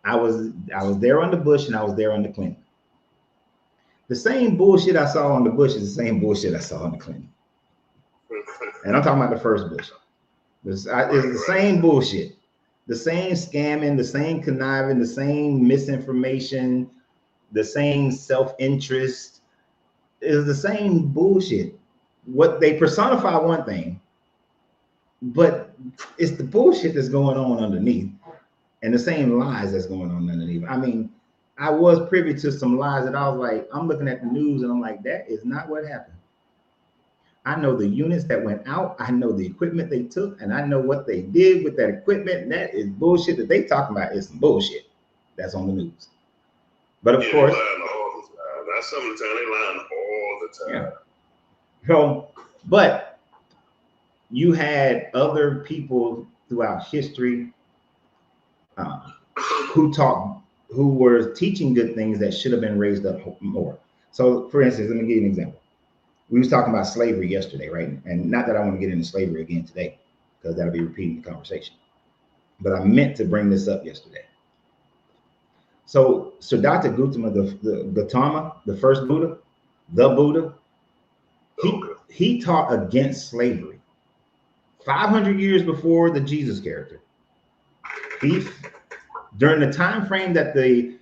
I was there under Bush and I was there under Clinton. The same bullshit I saw on the Bush is the same bullshit I saw on the Clinton. And I'm talking about the first Bush. It's the same bullshit. The same scamming, the same conniving, the same misinformation, the same self-interest. Is the same bullshit. What they personify one thing, but it's the bullshit that's going on underneath and the same lies that's going on underneath. I mean, I was privy to some lies that I was like, I'm looking at the news and I'm like, that is not what happened. I know the units that went out. I know the equipment they took, and I know what they did with that equipment. And that is bullshit that they talking about is some bullshit that's on the news. But of course, they lying all the time. Not some of the time, they lying all the time. Yeah. So, but you had other people throughout history who were teaching good things that should have been raised up more. So, for instance, let me give you an example. We was talking about slavery yesterday, right? And not that I want to get into slavery again today, because that'll be repeating the conversation. But I meant to bring this up yesterday. So Siddhartha Gautama, the Gautama, the first Buddha, the Buddha, he taught against slavery 500 years before the Jesus character. During the time frame that the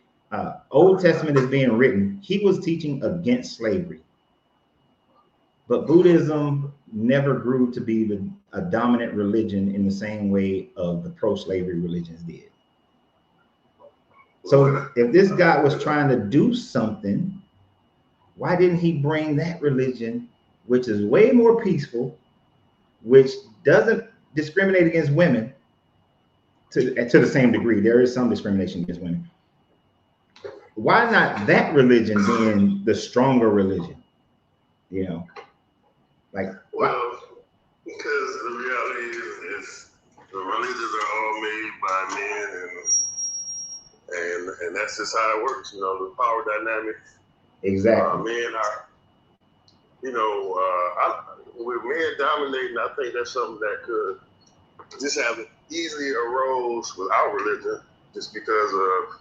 Old Testament is being written, he was teaching against slavery. But Buddhism never grew to be a dominant religion in the same way of the pro-slavery religions did. So if this guy was trying to do something, why didn't he bring that religion, which is way more peaceful, which doesn't discriminate against women to the same degree. There is some discrimination against women. Why not that religion being the stronger religion? You know, like, well, because the reality is the religions are all made by men, and that's just how it works. You know, the power dynamic. Exactly. Men are, you know, with men dominating, I think that's something that could just have easily arose without religion, just because of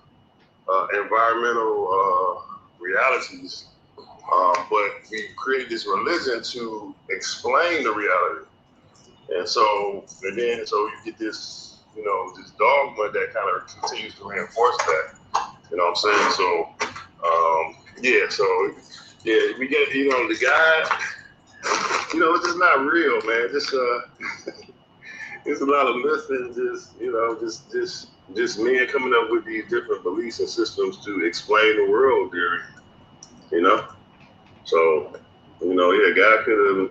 environmental realities. But we created this religion to explain the reality, and so you get this, you know, this dogma that kind of continues to reinforce that. You know what I'm saying? So we get, you know, the guy, you know, it's just not real, man. Just it's a lot of myth and just, you know, just men coming up with these different beliefs and systems to explain the world, Gary. You know? So, you know, yeah, God could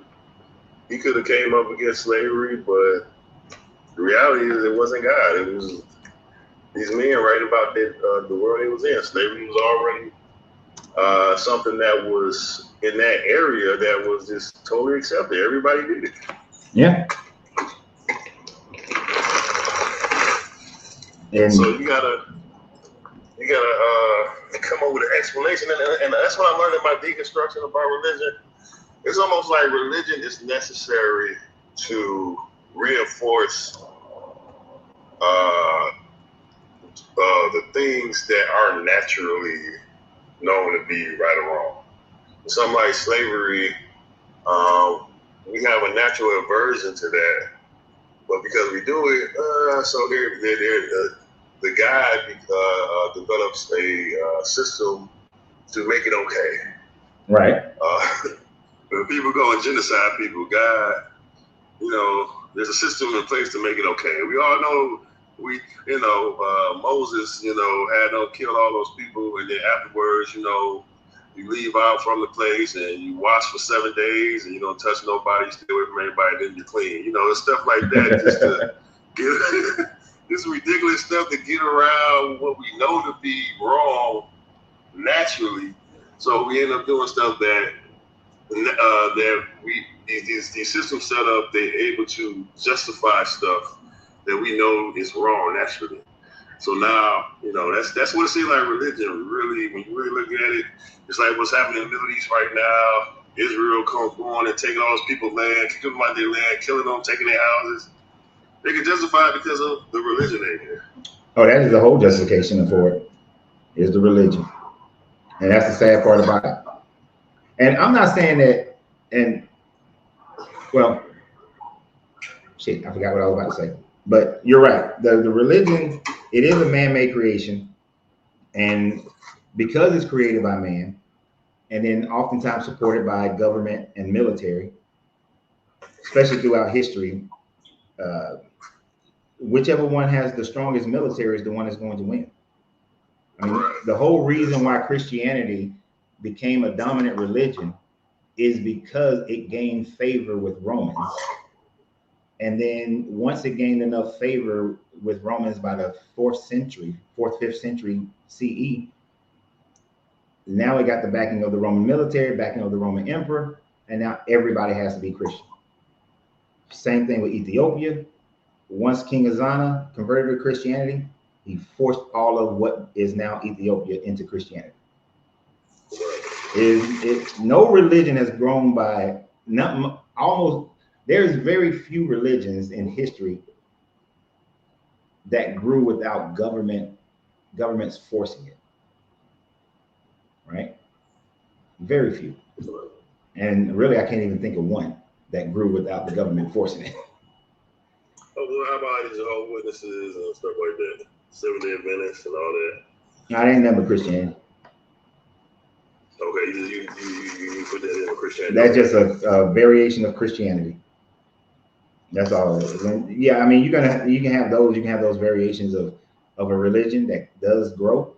have came up against slavery, but the reality is it wasn't God. It was these men writing about the world they was in. Slavery was already something that was in that area that was just totally accepted. Everybody did it. Yeah. And so you gotta come up with an explanation, and that's what I learned in my deconstruction about religion. It's almost like religion is necessary to reinforce the things that are naturally known to be right or wrong. Something like slavery, we have a natural aversion to that, but because we do it, so the guy develops a system to make it okay. Right. When people go and genocide people, God, you know, there's a system in place to make it okay. We all know, Moses, you know, killed all those people, and then afterwards, you know, you leave out from the place and you wash for 7 days and you don't touch nobody, stay away from everybody, then you're clean. You know, stuff like that, just to get this ridiculous stuff to get around what we know to be wrong naturally. So we end up doing stuff that these systems set up, they're able to justify stuff that we know is wrong naturally. So now, you know, that's what it seems like religion, really, when you really look at it, it's like what's happening in the Middle East right now. Israel comes going and taking all those people's land, kicking them out their land, killing them, taking their houses. They can justify it because of the religion they have. Oh, that is the whole justification for it, is the religion. And that's the sad part about it. And I'm not saying that, well, shit, I forgot what I was about to say. But you're right. The religion, it is a man-made creation. And because it's created by man, and then oftentimes supported by government and military, especially throughout history, whichever one has the strongest military is the one that's going to win. I mean, the whole reason why Christianity became a dominant religion is because it gained favor with Romans. And then once it gained enough favor with Romans by the 5th century CE, now it got the backing of the Roman military, backing of the Roman emperor, and now everybody has to be Christian. Same thing with Ethiopia. Once King Azana converted to Christianity, he forced all of what is now Ethiopia into Christianity. No religion has grown by almost. There's very few religions in history that grew without governments forcing it. Right? Very few. And really, I can't even think of one that grew without the government forcing it. Oh, well, how about these Jehovah's Witnesses and stuff like that? Seventh-day Adventists and all that? I ain't never Christianity. Okay, you put that in Christianity. That's just a variation of Christianity. That's all it is. And yeah, I mean, you can have those variations of a religion that does grow.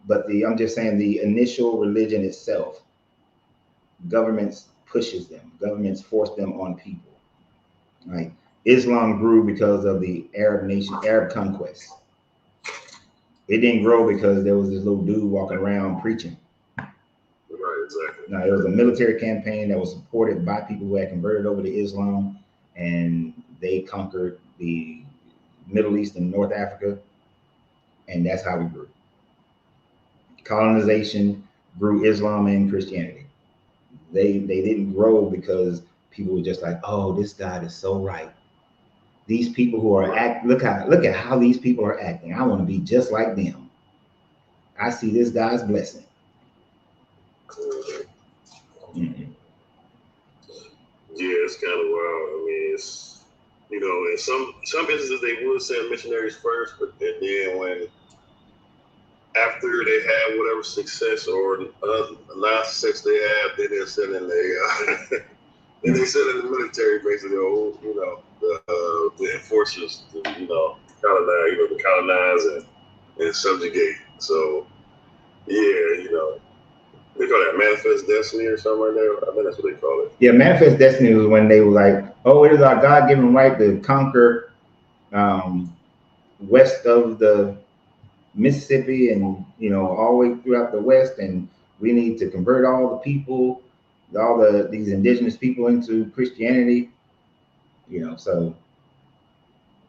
But I'm just saying the initial religion itself, governments pushes them, governments force them on people. Like Islam grew because of the Arab conquest. It didn't grow because there was this little dude walking around preaching. Right, exactly. No, it was a military campaign that was supported by people who had converted over to Islam, and they conquered the Middle East and North Africa, and that's how we grew. Colonization grew Islam and Christianity. They didn't grow because people were just like, oh, this God is so right. These people who are look at how these people are acting. I want to be just like them. I see this God's blessing. Mm-hmm. Yeah, it's kind of wild. I mean, it's, you know, in some instances they would send missionaries first, but then when after they have whatever success or non-success they have, then they're sending then they send in the military basically, you know, the enforcers to, you know, colonize and subjugate. So yeah, you know, they call that manifest destiny or something like that. I think that's what they call it. Yeah, manifest destiny was when they were like, oh, it is our God-given right to conquer west of the Mississippi and, you know, all the way throughout the West, and we need to convert all the people, these indigenous people into Christianity, you know. So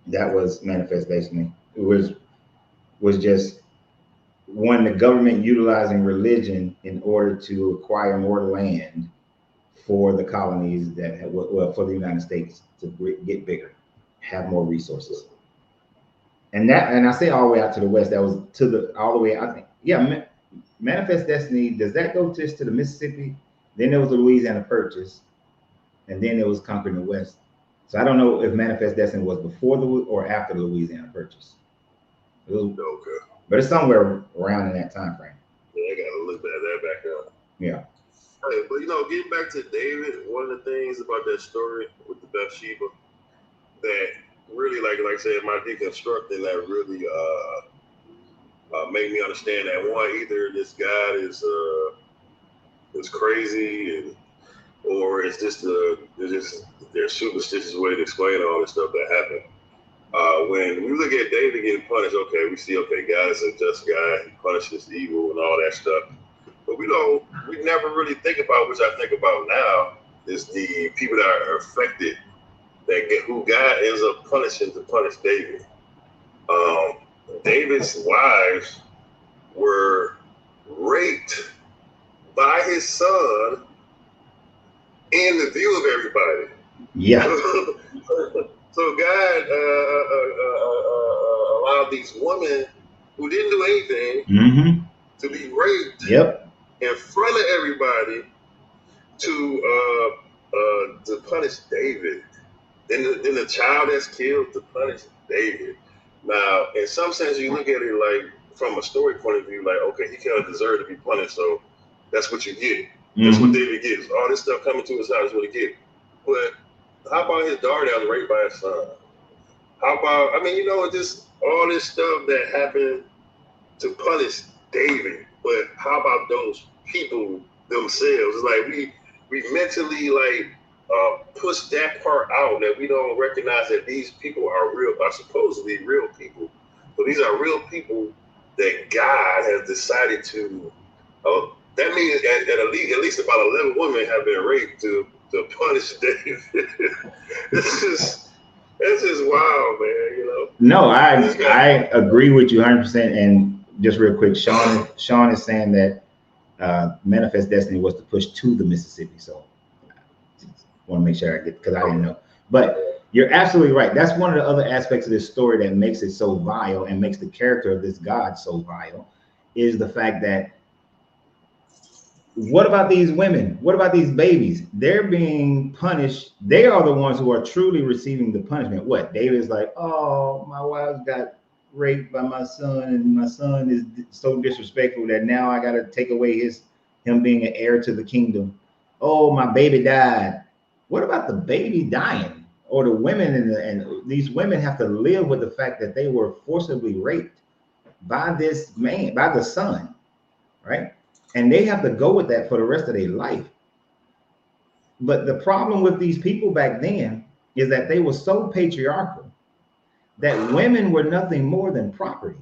that was manifest destiny. It was just one, the government utilizing religion in order to acquire more land for the colonies well, for the United States to get bigger, have more resources. And I say all the way out to the West, that was all the way, I think, yeah, Manifest Destiny, does that go just to the Mississippi? Then there was the Louisiana Purchase, and then there was Conquering the West. So I don't know if Manifest Destiny was before or after the Louisiana Purchase. Okay. But it's somewhere around in that time frame. Yeah, I gotta look at that back up. Yeah. Hey, but you know, getting back to David, one of the things about that story with the Bathsheba that really, like I said, my deconstructing that really made me understand that one, either this God is crazy, or it's just their superstitious way to explain all this stuff that happened. When we look at David getting punished, okay, we see, okay, God is a just guy, he punishes evil and all that stuff. But we never really think about, which I think about now, is the people that are affected, who God ends up punishing to punish David. David's wives were raped by his son in the view of everybody. Yeah. So God allowed these women who didn't do anything to be raped in front of everybody to punish David. Then the child that's killed to punish David. Now, in some sense, you look at it like from a story point of view, like, okay, he kind of deserved to be punished, so that's what you get. That's what David gets. All this stuff coming to his house is what he gets. But how about his daughter that was raped by his son? How about, I mean, you know, just all this stuff that happened to punish David. But how about those people themselves? It's like we mentally like push that part out, that we don't recognize that these people are supposedly real people. So these are real people that God has decided to. That means at least about 11 women have been raped to punish David. It's just wild, man. You know. No, I agree with you 100%. And just real quick, Sean is saying that Manifest Destiny was to push to the Mississippi. So I want to make sure I get, because I didn't know. But you're absolutely right. That's one of the other aspects of this story that makes it so vile and makes the character of this God so vile, is the fact that, what about these women? What about these babies? They're being punished. They are the ones who are truly receiving the punishment. What? David's like, oh, my wife got raped by my son, and my son is so disrespectful that now I got to take away him being an heir to the kingdom. Oh, my baby died. What about the baby dying? Or the women and these women have to live with the fact that they were forcibly raped by this man, by the son, right? And they have to go with that for the rest of their life. But the problem with these people back then, is that they were so patriarchal that women were nothing more than property.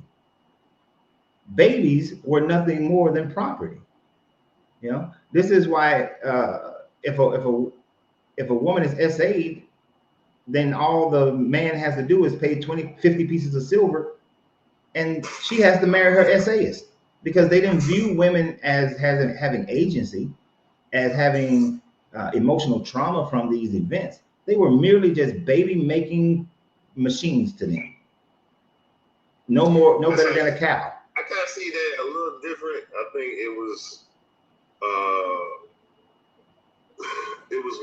Babies were nothing more than property. You know, this is why if a woman is SA'd, then all the man has to do is pay 50 pieces of silver, and she has to marry her essayist, because they didn't view women as having agency, as having emotional trauma from these events. They were merely just baby making machines to them. No more, no better than a cow. I kind of see that a little different. I think it was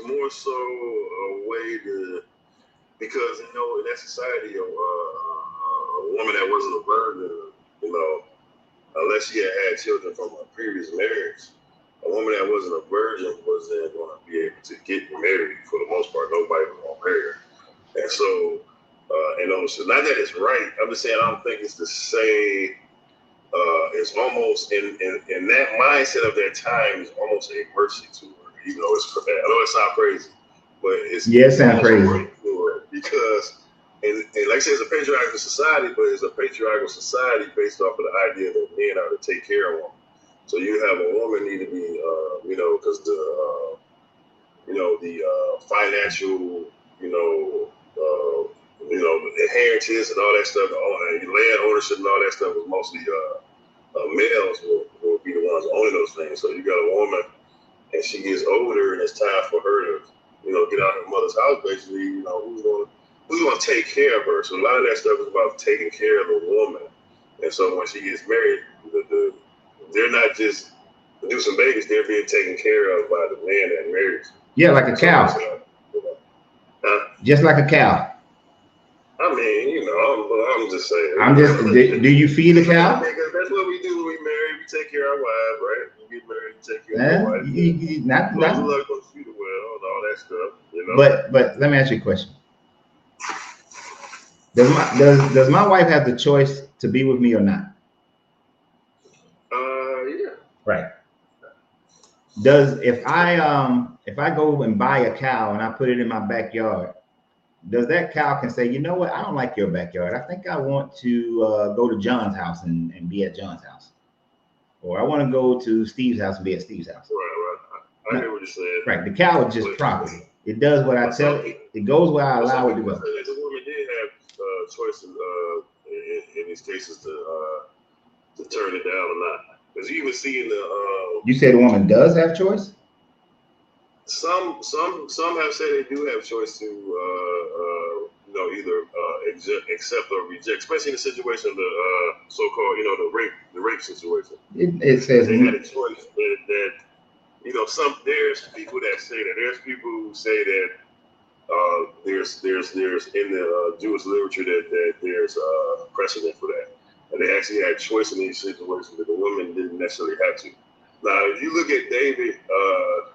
more so a way to, because in that society, a woman that wasn't a virgin, unless she had children from a previous marriage, a woman that wasn't a virgin wasn't going to be able to get married for the most part. Nobody was going to marry her. And so, so not that it's right. I'm just saying I don't think it's the same. It's almost in that mindset of that time is almost a mercy to her. Even though I know it sounds crazy, but it sounds crazy because and like I said, it's a patriarchal society, but it's a patriarchal society based off of the idea that men are to take care of women. So you have a woman need to be, because the financial, inheritance and all that stuff, and land ownership and all that stuff was mostly males will be the ones owning those things. So you got a woman, and she gets older, and it's time for her to, get out of her mother's house. Basically, who's going to take care of her? So a lot of that stuff is about taking care of the woman. And so when she gets married, they're not just producing babies; they're being taken care of by the man that marries. Yeah, like a cow. Just like a cow. I mean, I'm just saying. Do you feed a cow? Because that's what we do when we marry. We take care of our wives, right? We get married, we take care of our wives. Not luck on feed well and all that stuff, But let me ask you a question. Does my wife have the choice to be with me or not? Yeah. Right. If I go and buy a cow and I put it in my backyard, does that cow can say, you know what, I don't like your backyard. I think I want to go to John's house and be at John's house. Or I want to go to Steve's house and be at Steve's house. Right. I hear what you're saying. Right. The cow is just property. It does what I tell it. It goes where I allow it to go. The woman did have choices in these cases to turn it down or not. Because you even see in the you said a woman does have choice? Some have said they do have choice to either accept or reject, especially in the situation of the so-called the rape situation. It says they had a choice that there's people that say that. There's people who say that there's in the Jewish literature that there's precedent for that, and they actually had choice in these situations that the women didn't necessarily have to. Now, if you look at David,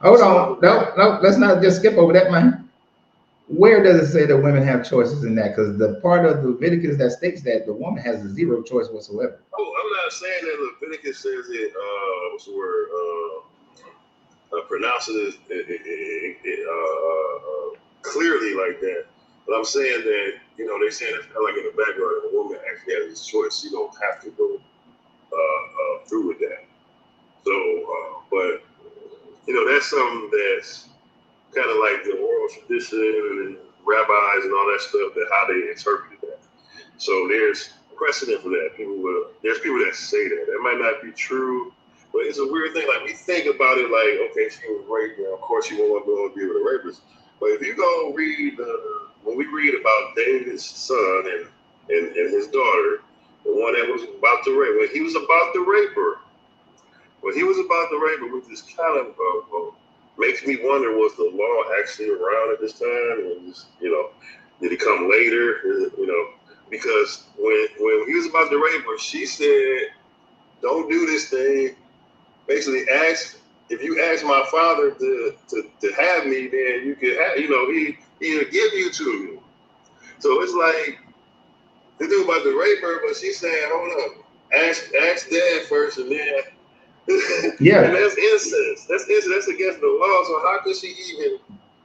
hold on, no, let's not just skip over that, man. Where does it say that women have choices in that? Because the part of Leviticus that states that the woman has zero choice whatsoever. Oh, I'm not saying that Leviticus says it. What's the word? Pronounces it clearly like that. But I'm saying that they're saying it's kind of like in the background, the woman actually has a choice. She don't have to go through with that. So, but that's something that's kind of like the oral tradition and rabbis and all that stuff, that how they interpreted that. So there's precedent for that. There's people that say that. That might not be true, but it's a weird thing. Like, we think about it like, okay, she was raped, and of course she won't go and be with a rapist. But if you go read, when we read about David's son and his daughter, the one that was about to rape, when he was about to rape her, which is kind of makes me wonder, was the law actually around at this time? And did it come later? Because when he was about to rape her, she said, "Don't do this thing." Basically, if you ask my father to have me, then you can have, he'll give you to me. So it's like the dude about to rape her, but she's saying, "Hold up, ask dad first, and then." Yeah. And that's incest. That's against the law. So how could she even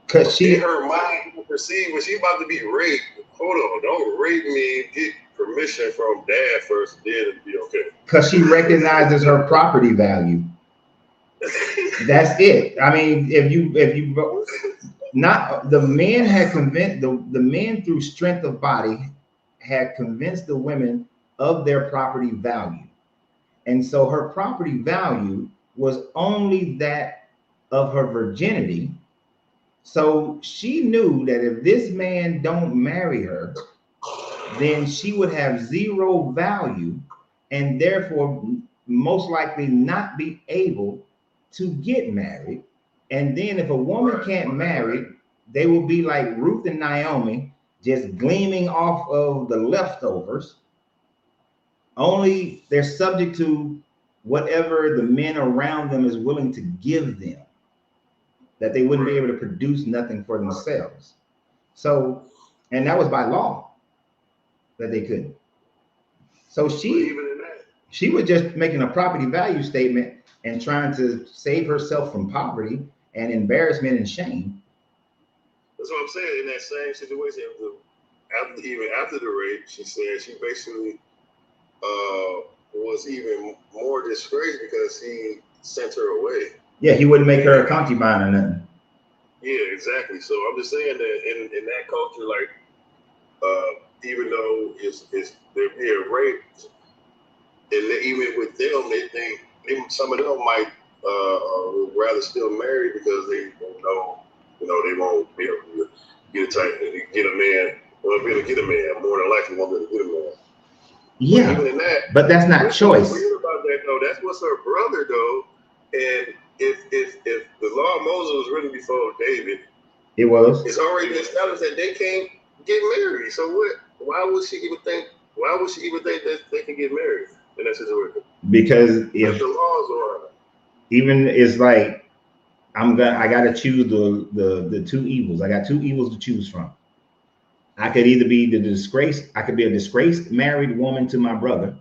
Cause she in her mind perceived when she about to be raped. Hold on, don't rape me. Get permission from dad first, then it'll be okay. Cause she recognizes her property value. That's it. I mean, if you not the men had convinced the men through strength of body had convinced the women of their property value. And so her property value was only that of her virginity. So she knew that if this man don't marry her, then she would have zero value and therefore most likely not be able to get married. And then if a woman can't marry, they will be like Ruth and Naomi, just gleaming off of the leftovers. Only they're subject to whatever the men around them is willing to give them, that they wouldn't be able to produce nothing for themselves. So, and that was by law that they couldn't. So she was just making a property value statement and trying to save herself from poverty and embarrassment and shame. That's what I'm saying. In that same situation, even after the rape, she said she basically was even more disgraced because he sent her away. Yeah, he wouldn't make her a concubine or nothing. Yeah, exactly. So I'm just saying that in that culture, like, even though they're being raped, and even with them, they think some of them might rather still marry because they know, they won't be able to get a man. Won't be able to get a man. More than likely, won't be able to get a man. Yeah, but even in that, but that's not choice. Weird about that though. That's what's her brother though. And if the law of Moses was written before David, it was. It's already established that they can't get married. So what? Why would she even think that they can get married in that situation? Because if the laws are even it's like I gotta choose the two evils. I got two evils to choose from. I could either be I could be a disgraced married woman to my brother,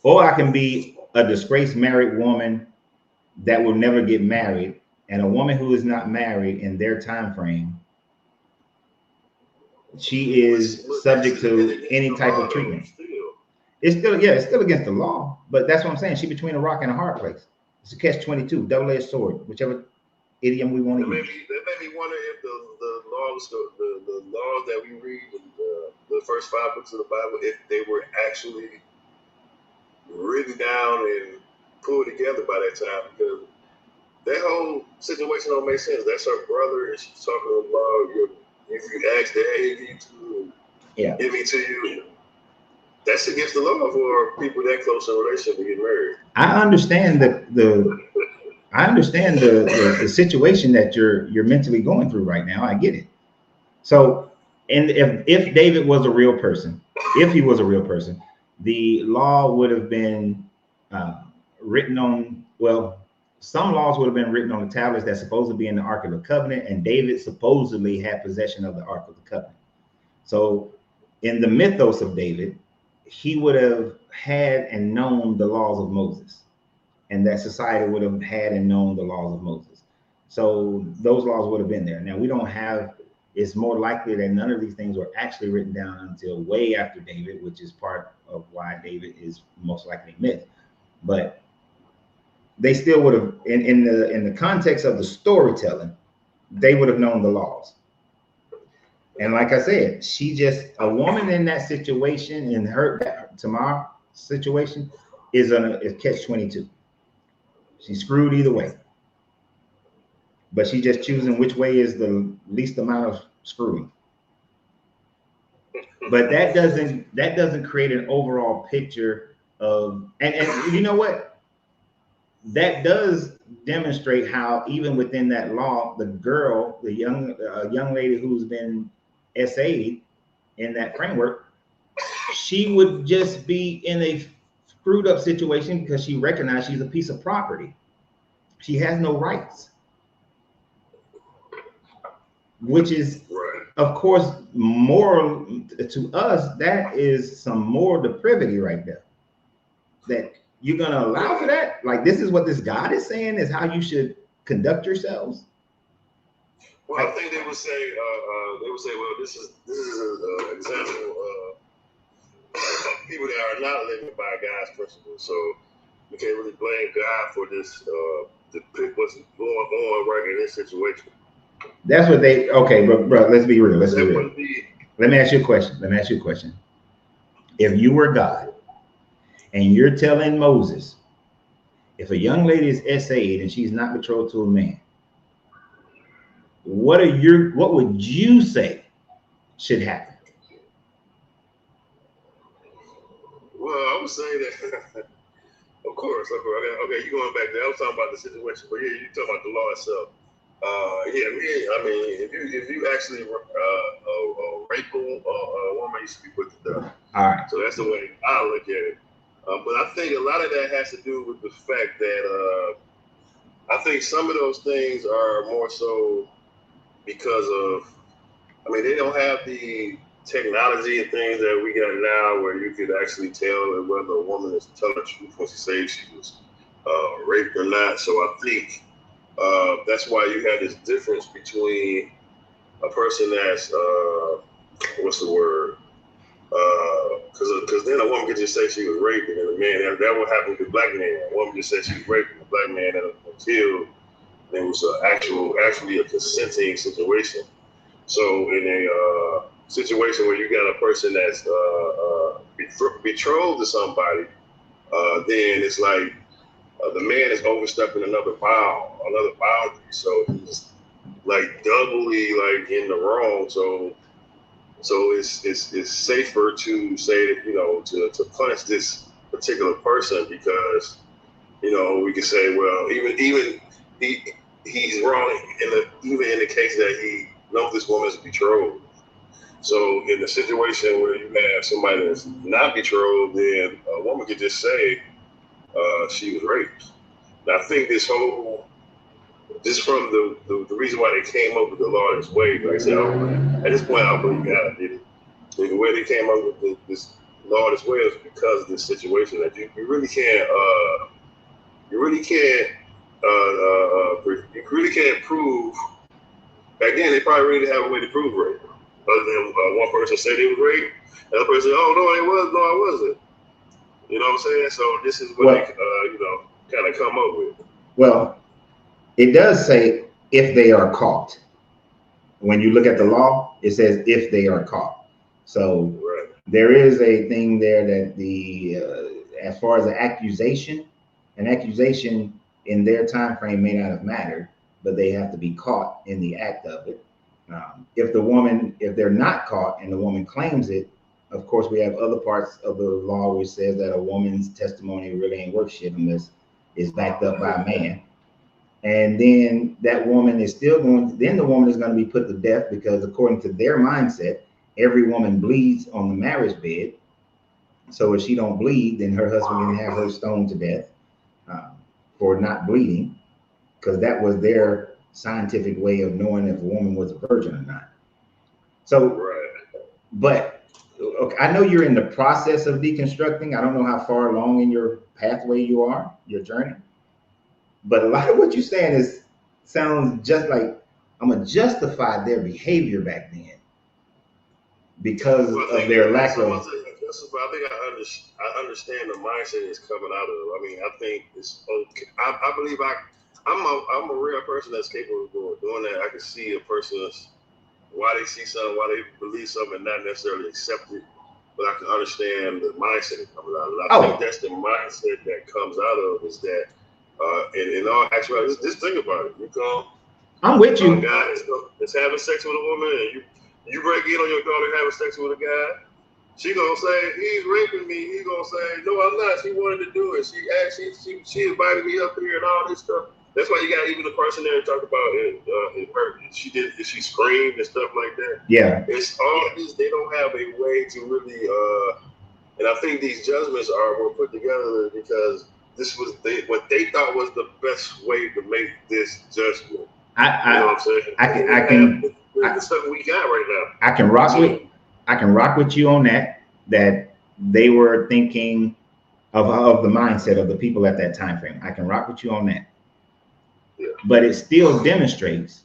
or I can be a disgraced married woman that will never get married, and a woman who is not married in their time frame, she is subject to any type of treatment. It's still against the law, but that's what I'm saying. She's between a rock and a hard place. It's a catch-22, double-edged sword, whichever idiom we want to use. That made me wonder if the laws, the laws that we read in the first 5 books of the Bible, if they were actually written down and pulled together by that time, because that whole situation don't make sense. That's her brother, and she's talking about if you ask Dad, give me to you. That's against the law for people that close in a relationship to get married. I understand the situation that you're mentally going through right now. I get it. So, and if David was a real person, if he was a real person, the law would have been written on, well, some laws would have been written on the tablets that's supposed to be in the Ark of the Covenant, and David supposedly had possession of the Ark of the Covenant. So in the mythos of David, he would have had and known the laws of Moses, and that society would have had and known the laws of Moses. So those laws would have been there. Now we don't have, it's more likely that none of these things were actually written down until way after David, which is part of why David is most likely myth. But they still would have, in the context of the storytelling, they would have known the laws. And like I said, a woman in that situation, in her Tamar situation, is catch-22. She's screwed either way. But she's just choosing which way is the least amount of screwing. But that doesn't create an overall picture of, and you know what? That does demonstrate how even within that law, the young lady who's been SA'd in that framework, she would just be in a screwed up situation because she recognized she's a piece of property. She has no rights, which is, of course, moral to us. That is some moral depravity right there. That you're going to allow for that? Like, this is what this God is saying is how you should conduct yourselves? Well, I think they would say, well, this is an example of people that are not living by God's principles. So you can't really blame God for this, what's going on right in this situation. That's what they, okay, bro, let's be real. Let's be real. Would be, Let me ask you a question. If you were God and you're telling Moses, if a young lady is SA'd and she's not betrothed to a man, what would you say should happen? well, I would say that, of course. Okay, you're going back there. I was talking about the situation, but yeah, you're talking about the law itself. I mean, if you actually rape a woman, you should be put to death. All right. So that's the way I look at it. But I think a lot of that has to do with the fact that I think some of those things are more so because of, I mean, they don't have the technology and things that we got now where you could actually tell whether a woman is telling the truth when she says she was raped or not. So I think that's why you have this difference between a person that's, what's the word? Because then a woman could just say she was raped, and then a man, that would happen with a black man. A woman just said she was raped, and a black man that was killed. And it was actually a consenting situation. So in a situation where you got a person that's betrothed to somebody, then it's like the man is overstepping another boundary. So he's like doubly like in the wrong. So it's safer to say that, you know, to punish this particular person because, you know, we can say, well, even he's wrong even in the case that he knows this woman is betrothed. So in the situation where you have somebody that's not betrothed, then a woman could just say she was raped. And I think this from the reason why they came up with the law this way, like I said, at this point, I don't believe God did it. The way they came up with this law this way is because of this situation that you really can't prove. Back then, they probably really didn't have a way to prove rape. Other than one person said he was raped, another person said, "Oh no, I wasn't." You know what I'm saying? So this is what they kind of come up with. Well, it does say if they are caught. When you look at the law, it says if they are caught. So right. There is a thing there that as far as an accusation in their time frame may not have mattered, but they have to be caught in the act of it. If they're not caught and the woman claims it, of course, we have other parts of the law which says that a woman's testimony really ain't worth shit unless it's backed up by a man. And then that woman is the woman is going to be put to death because according to their mindset, every woman bleeds on the marriage bed. So if she don't bleed, then her husband can have her stoned to death for not bleeding, because that was their scientific way of knowing if a woman was a virgin or not. So, right. But okay, I know you're in the process of deconstructing. I don't know how far along in your pathway you are, your journey. But a lot of what you're saying sounds just like I'm gonna justify their behavior back then because of their lack of. I think I understand the mindset it's coming out of. I mean, I think it's okay. I believe I'm a real person that's capable of doing that. I can see a person's why they see something, why they believe something, and not necessarily accept it. But I can understand the mindset coming out of it. I think that's the mindset that comes out of is that. In all actuality, just think about it. You come, I'm with you. A guy is having sex with a woman, and you break in on your daughter having sex with a guy. She gonna say he's raping me. He gonna say no, I'm not. She wanted to do it. She invited me up here and all this stuff. That's why you got even the person there to talk about it. She screamed and stuff like that. Yeah, it's all this. They don't have a way to really. And I think these judgments were put together because. This was what they thought was the best way to make this judgment. You know what I'm saying? I can. That's something we got right now. I can rock with you on that. That they were thinking of the mindset of the people at that time frame. I can rock with you on that. Yeah. But it still demonstrates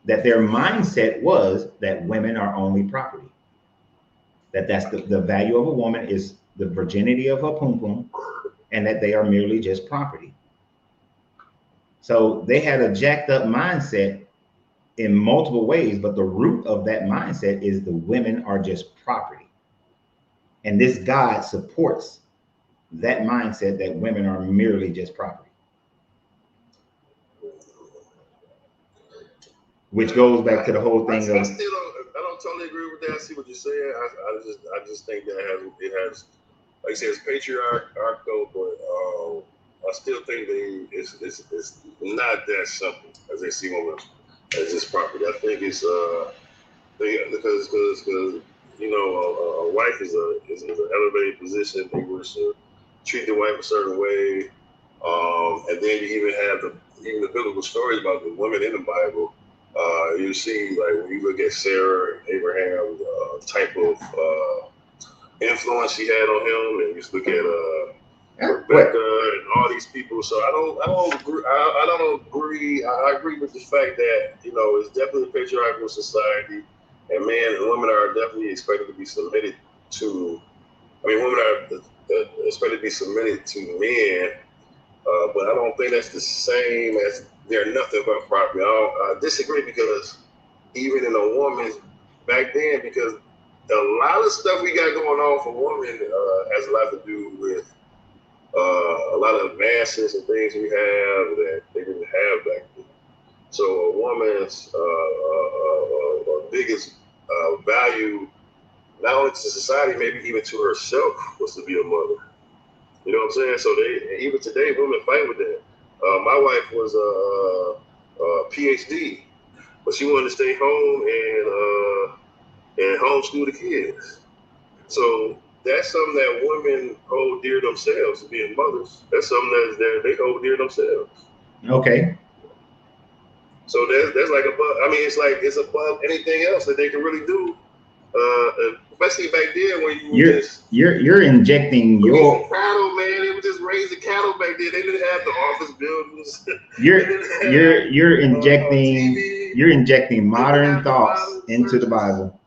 that their mindset was that women are only property. That's the value of a woman is the virginity of her pum pum, and that they are merely just property. So they had a jacked up mindset in multiple ways, but the root of that mindset is the women are just property. And this God supports that mindset that women are merely just property. Which goes back to the whole thing of. I don't totally agree with that. I see what you're saying. I just think that it has, like I said, it's patriarchal, but I still think that it's not that simple as they see women as just property. I think it's because you know a wife is an elevated position. They wish to treat the wife a certain way, and then you even have the biblical stories about the women in the Bible. You see, like when you look at Sarah and Abraham, type of influence she had on him, and you just look at Rebecca and all these people. So I don't agree. I agree with the fact that you know it's definitely a patriarchal society, and men and women are definitely expected to be submitted to. I mean, women are expected to be submitted to men, but I don't think that's the same as they're nothing but property. I disagree because even in a woman's back then, because a lot of stuff we got going on for women has a lot to do with a lot of advances and things we have that they didn't have back then. So a woman's biggest value, not only to society, maybe even to herself, was to be a mother. You know what I'm saying? So even today, women fight with that. My wife was a PhD, but she wanted to stay home and homeschool the kids. So that's something that women hold dear themselves, being mothers. That's something that they hold dear themselves. Okay. So that's like above. I mean, it's above anything else that they can really do. Especially back then when you're injecting your cattle, man. They were just raising cattle back then. They didn't have the office buildings. You're injecting modern thoughts into the Bible.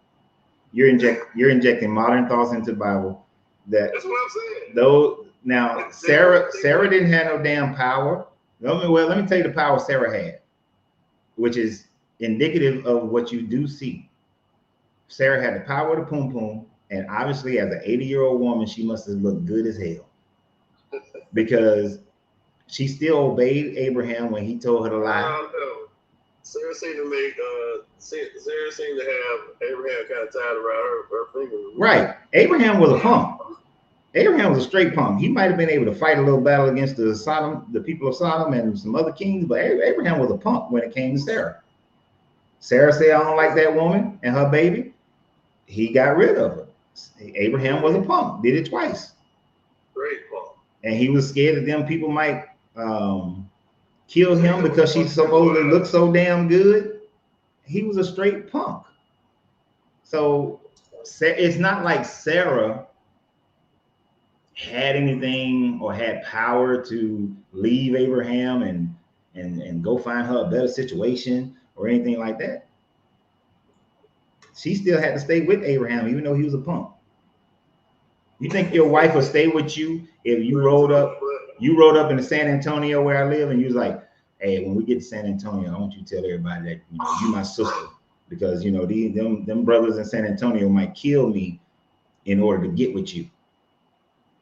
You're injecting modern thoughts into the Bible. That's what I'm saying. Though now Sarah didn't have no damn power. Let me tell you the power Sarah had, which is indicative of what you do see. Sarah had the power of the pum pum, and obviously, as an 80-year-old woman, she must have looked good as hell because she still obeyed Abraham when he told her to lie. No. Sarah seemed to have Abraham kind of tied around her finger. Right. Abraham was a punk. Abraham was a straight punk. He might have been able to fight a little battle against the people of Sodom and some other kings, but Abraham was a punk when it came to Sarah. Sarah said, I don't like that woman and her baby. He got rid of her. Abraham was a punk, did it twice. Great punk. And he was scared that them people might kill him because she supposedly looked so damn good. He was a straight punk. So it's not like Sarah had anything or had power to leave Abraham and go find her a better situation or anything like that. She still had to stay with Abraham, even though he was a punk. You think your wife would stay with you if you rode up in San Antonio where I live and you was like, hey, when we get to San Antonio, I want you to tell everybody that you my sister, because them brothers in San Antonio might kill me in order to get with you.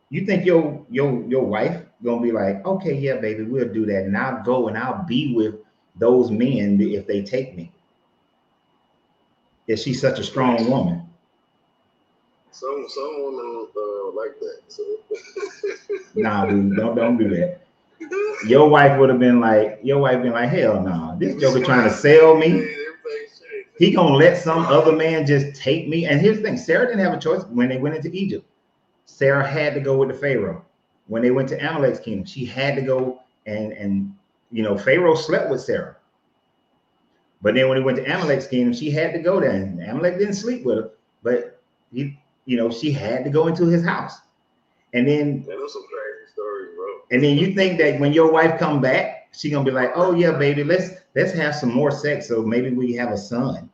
You think your wife gonna be like, okay, yeah, baby, we'll do that, and I'll go and I'll be with those men if they take me? Is she such a strong woman? Some women like that. So. Nah, dude, don't do that. Your wife would have been like, hell no, this joker trying to sell me. He gonna let some other man just take me. And here's the thing, Sarah didn't have a choice when they went into Egypt. Sarah had to go with the Pharaoh. When they went to Amalek's kingdom, she had to go and Pharaoh slept with Sarah. But then when he went to Amalek's kingdom, she had to go there. And Amalek didn't sleep with her, but she had to go into his house. And then those some crazy stories, bro. And then you think that when your wife come back, she gonna be like, oh yeah, baby, let's have some more sex so maybe we have a son.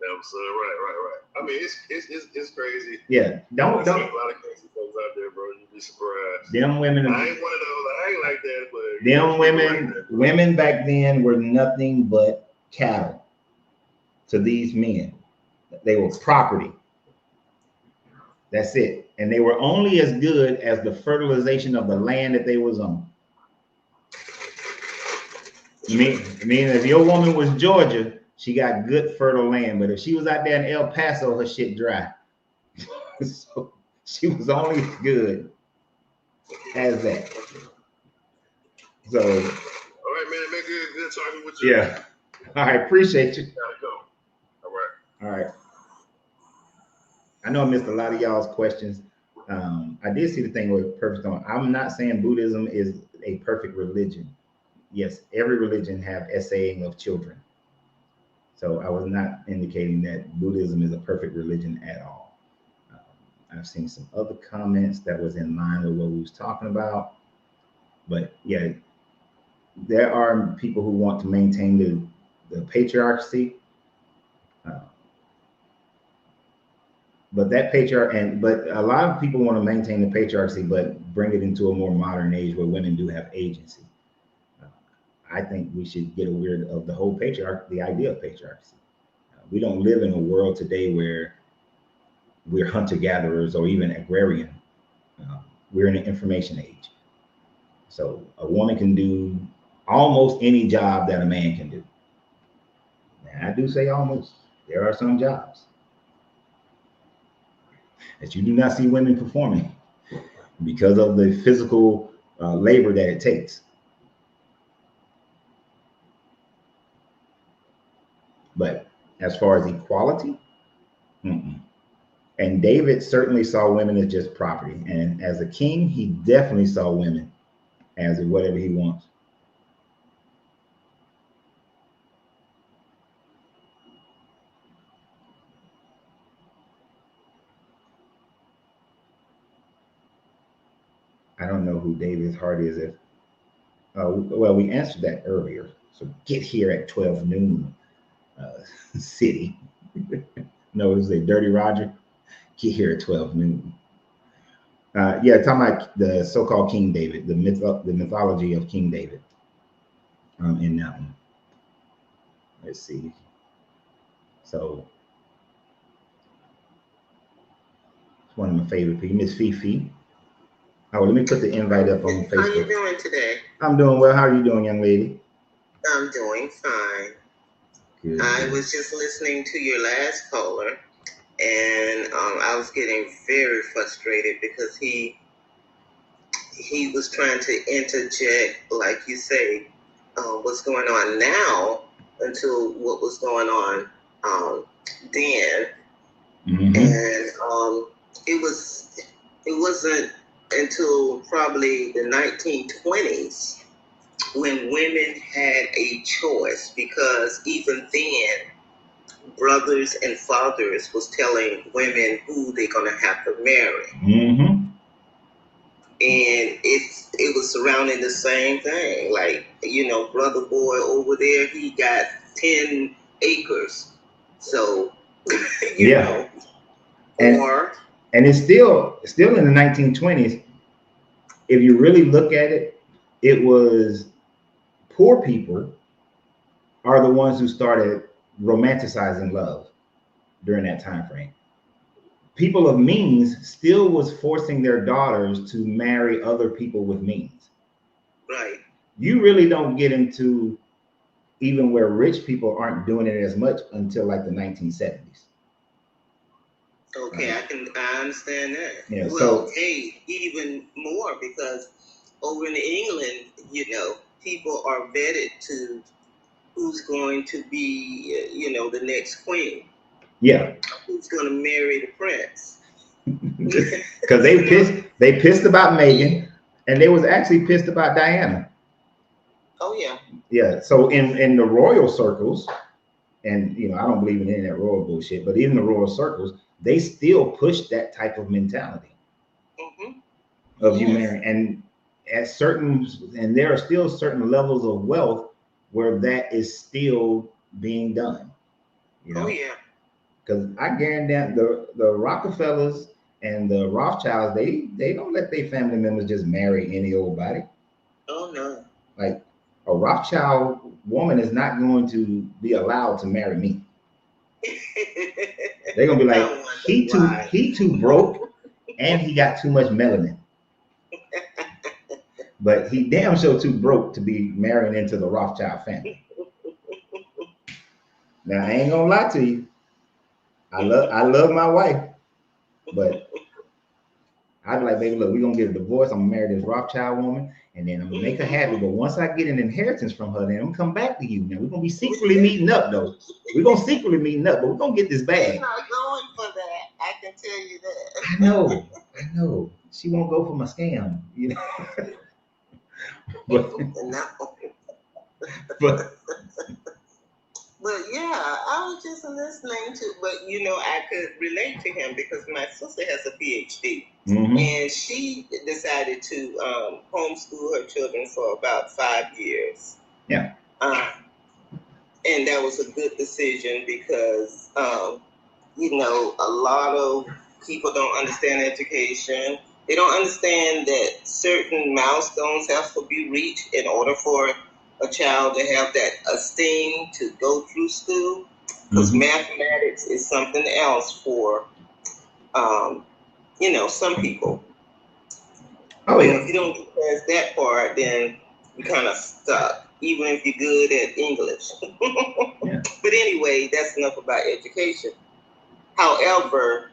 Right. I mean, it's crazy. Yeah, don't. A lot of crazy folks out there, bro. You'd be surprised. Them women. I ain't one of those. I ain't like that, but them women, like that, women back then were nothing but cattle to these men. They were property. That's it, and they were only as good as the fertilization of the land that they was on. Meaning, if your woman was Georgia, she got good fertile land, but if she was out there in El Paso, her shit dry. So she was only as good as that. So, all right, man, make good talking with you. Yeah. All right, appreciate you. Gotta go. All right. I know I missed a lot of y'all's questions. I did see the thing with perfect storm. I'm not saying Buddhism is a perfect religion. Yes, every religion have essaying of children. So I was not indicating that Buddhism is a perfect religion at all. I've seen some other comments that was in line with what we was talking about. But yeah, there are people who want to maintain the patriarchy. But that but a lot of people want to maintain the patriarchy, but bring it into a more modern age where women do have agency. I think we should get rid of the whole the idea of patriarchy. We don't live in a world today where we're hunter-gatherers or even agrarian. We're in an information age. So a woman can do almost any job that a man can do. And I do say almost. There are some jobs that you do not see women performing because of the physical labor that it takes. But as far as equality, and David certainly saw women as just property. And as a king, he definitely saw women as whatever he wants. I don't know who David's heart is. Well, we answered that earlier. So get here at 12 noon, city. No, it was a Dirty Roger. Get here at 12 noon. Yeah, talking about the so-called King David, the mythology of King David. In that one. Let's see. So it's one of my favorite people, Miss Fifi. Oh, let me put the invite up on Facebook. How are you doing today? I'm doing well. How are you doing, young lady? I'm doing fine. Good. I was just listening to your last caller, and I was getting very frustrated because he was trying to interject, like you say, what's going on now into what was going on then, and it wasn't until probably the 1920s when women had a choice, because even then brothers and fathers was telling women who they're gonna have to marry. And it was surrounding the same thing. Like, brother boy over there, he got 10 acres. So, you know. And it's still in the 1920s. If you really look at it, it was poor people are the ones who started romanticizing love during that time frame. People of means still was forcing their daughters to marry other people with means. Right. You really don't get into even where rich people aren't doing it as much until like the 1970s. Okay, I understand that. Yeah, well, hey, even more, because over in England, people are vetted to who's going to be, the next queen. Yeah. Who's going to marry the prince? Because they pissed about Meghan, and they was actually pissed about Diana. Oh yeah. Yeah. So in the royal circles, and I don't believe in any of that royal bullshit, but even the royal circles, they still push that type of mentality of you marrying. And at certain, and there are still certain levels of wealth where that is still being done. You know? Oh yeah. Because I guarantee the Rockefellers and the Rothschilds, they don't let their family members just marry any old body. Oh no. Like a Rothschild woman is not going to be allowed to marry me. They're gonna be like, he too broke and he got too much melanin. But he damn sure too broke to be marrying into the Rothschild family. Now I ain't gonna lie to you. I love my wife, but I'd be like, baby, look, we're gonna get a divorce. I'm gonna marry this Rothschild woman, and then I'm gonna make her happy. But once I get an inheritance from her, then I'm gonna come back to you. Now we're gonna be secretly meeting up though. We're gonna secretly meeting up, but we're gonna get this bag. She's not going for that. I can tell you that. I know. She won't go for my scam, you know. But yeah, I was just listening to, but you know, I could relate to him because my sister has a PhD, and she decided to homeschool her children for about 5 years. Yeah. And that was a good decision because, you know, a lot of people don't understand education. They don't understand that certain milestones have to be reached in order for a child to have that esteem to go through school. Because mathematics is something else for, you know, some people. Oh, yeah. And if you don't get past that part, then you're kind of stuck, even if you're good at English. Yeah. But anyway, that's enough about education. However,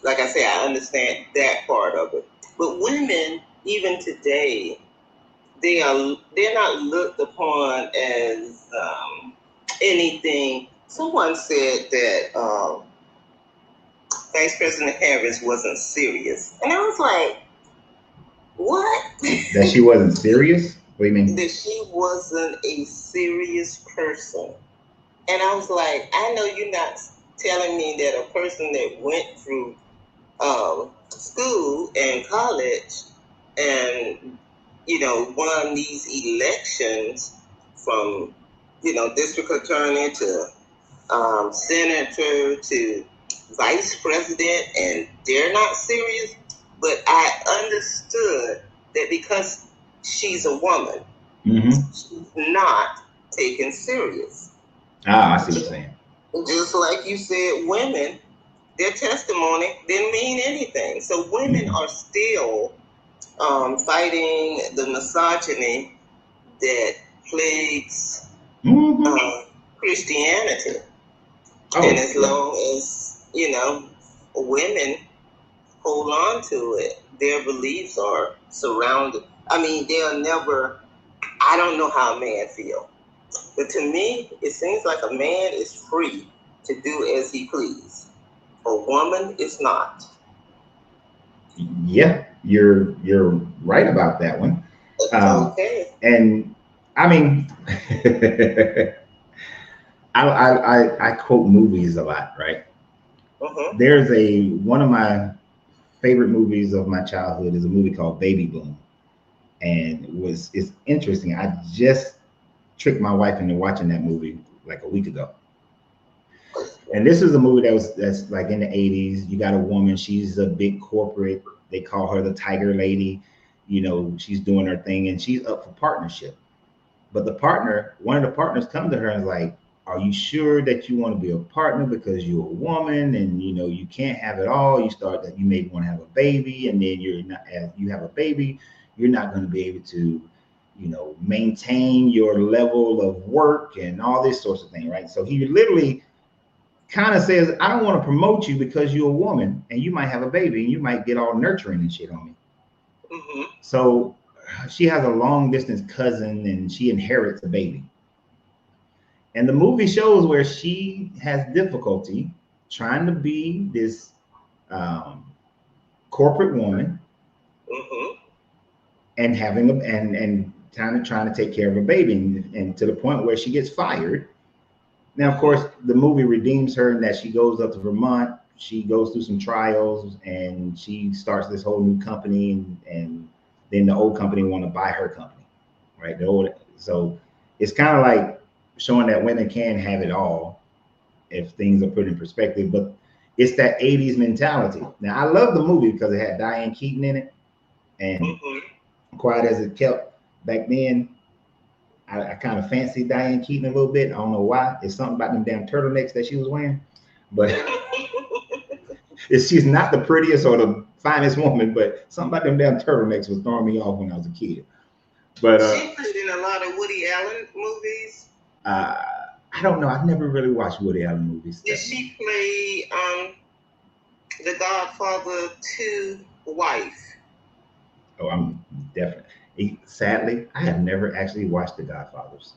like I say, I understand that part of it. But women, even today, they're not looked upon as anything. Someone said that Vice President Harris wasn't serious, and I was like, "What?" That she wasn't serious? What do you mean? That she wasn't a serious person, and I was like, "I know you're not telling me that a person that went through school and college and, you know, won these elections from, you know, district attorney to senator to vice president, and they're not serious." But I understood that because she's a woman, she's not taken serious. Ah, I see what you're saying. Just like you said, women, their testimony didn't mean anything. So women are still fighting the misogyny that plagues Christianity. And as long as, you know, women hold on to it, their beliefs are surrounded. I mean, they'll never, I don't know how a man feels. But to me, it seems like a man is free to do as he please. A woman is not. Yeah, you're right about that one. Okay. And I mean, I quote movies a lot, right? There's one of my favorite movies of my childhood is a movie called Baby Boom, and it's interesting. I just tricked my wife into watching that movie like a week ago. And this is a movie that's like in the 80s. You got a woman, she's a big corporate. They call her the Tiger Lady. You know, she's doing her thing and she's up for partnership. But one of the partners comes to her and is like, "Are you sure that you want to be a partner because you're a woman and you know you can't have it all? You may want to have a baby, and then as you have a baby, you're not going to be able to, you know, maintain your level of work and all this sorts of thing, right?" So he literally kind of says, "I don't want to promote you because you're a woman and you might have a baby and you might get all nurturing and shit on me." So she has a long distance cousin and she inherits a baby. And the movie shows where she has difficulty trying to be this corporate woman and having and trying to take care of a baby, and to the point where she gets fired. Now, of course, the movie redeems her in that she goes up to Vermont. She goes through some trials and she starts this whole new company, and then the old company want to buy her company, right? So it's kind of like showing that women can have it all if things are put in perspective, but it's that 80s mentality. Now, I love the movie because it had Diane Keaton in it, and Quiet as It Kept. Back then, I kind of fancied Diane Keaton a little bit. I don't know why. It's something about them damn turtlenecks that she was wearing, but she's not the prettiest or the finest woman, but something about them damn turtlenecks was throwing me off when I was a kid. But she played in a lot of Woody Allen movies. I don't know. I've never really watched Woody Allen movies. Did she play The Godfather 2 wife? Oh, I'm definitely. Sadly, I have never actually watched The Godfathers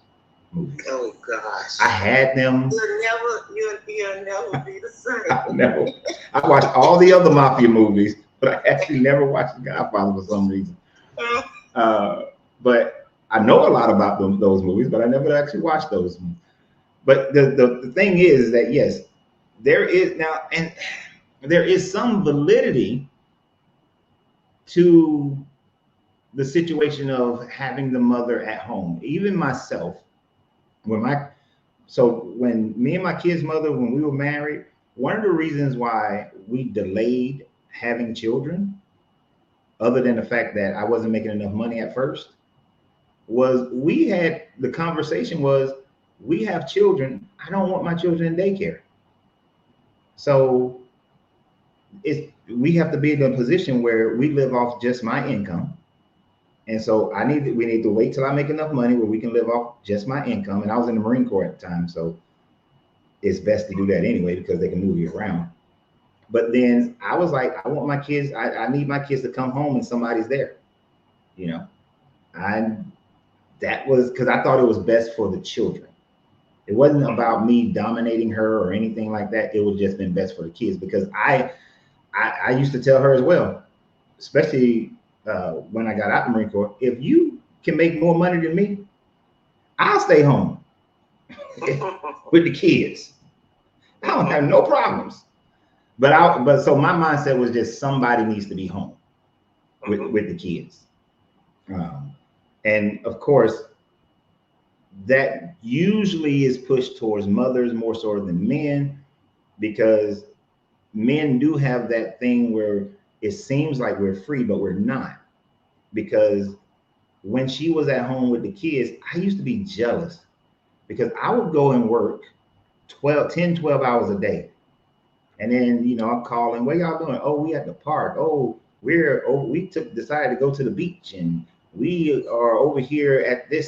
movies. Oh gosh. I had them. You'll never be the same. No. I watched all the other mafia movies, but I actually never watched The Godfather for some reason. But I know a lot about those movies, but I never actually watched those. But the thing is that yes, there is now, and there is some validity to the situation of having the mother at home. Even myself, when me and my kid's mother, when we were married, one of the reasons why we delayed having children, other than the fact that I wasn't making enough money at first, was we had the conversation was, we have children. I don't want my children in daycare. So we have to be in a position where we live off just my income. And so we need to wait till I make enough money where we can live off just my income. And I was in the Marine Corps at the time, so it's best to do that anyway because they can move you around. But then I was like, I want my kids, I need my kids to come home and somebody's there. You know, that was because I thought it was best for the children. It wasn't about me dominating her or anything like that. It would just been best for the kids because I used to tell her as well, especially when I got out of the Marine Corps, if you can make more money than me, I'll stay home with the kids. I don't have no problems. But so my mindset was just somebody needs to be home with the kids. And of course, that usually is pushed towards mothers more so than men, because men do have that thing where it seems like we're free, but we're not. Because when she was at home with the kids, I used to be jealous because I would go and work 10, 12 hours a day. And then, you know, I'm calling, what y'all doing? Oh, we at the park. Oh, we decided to go to the beach, and we are over here at the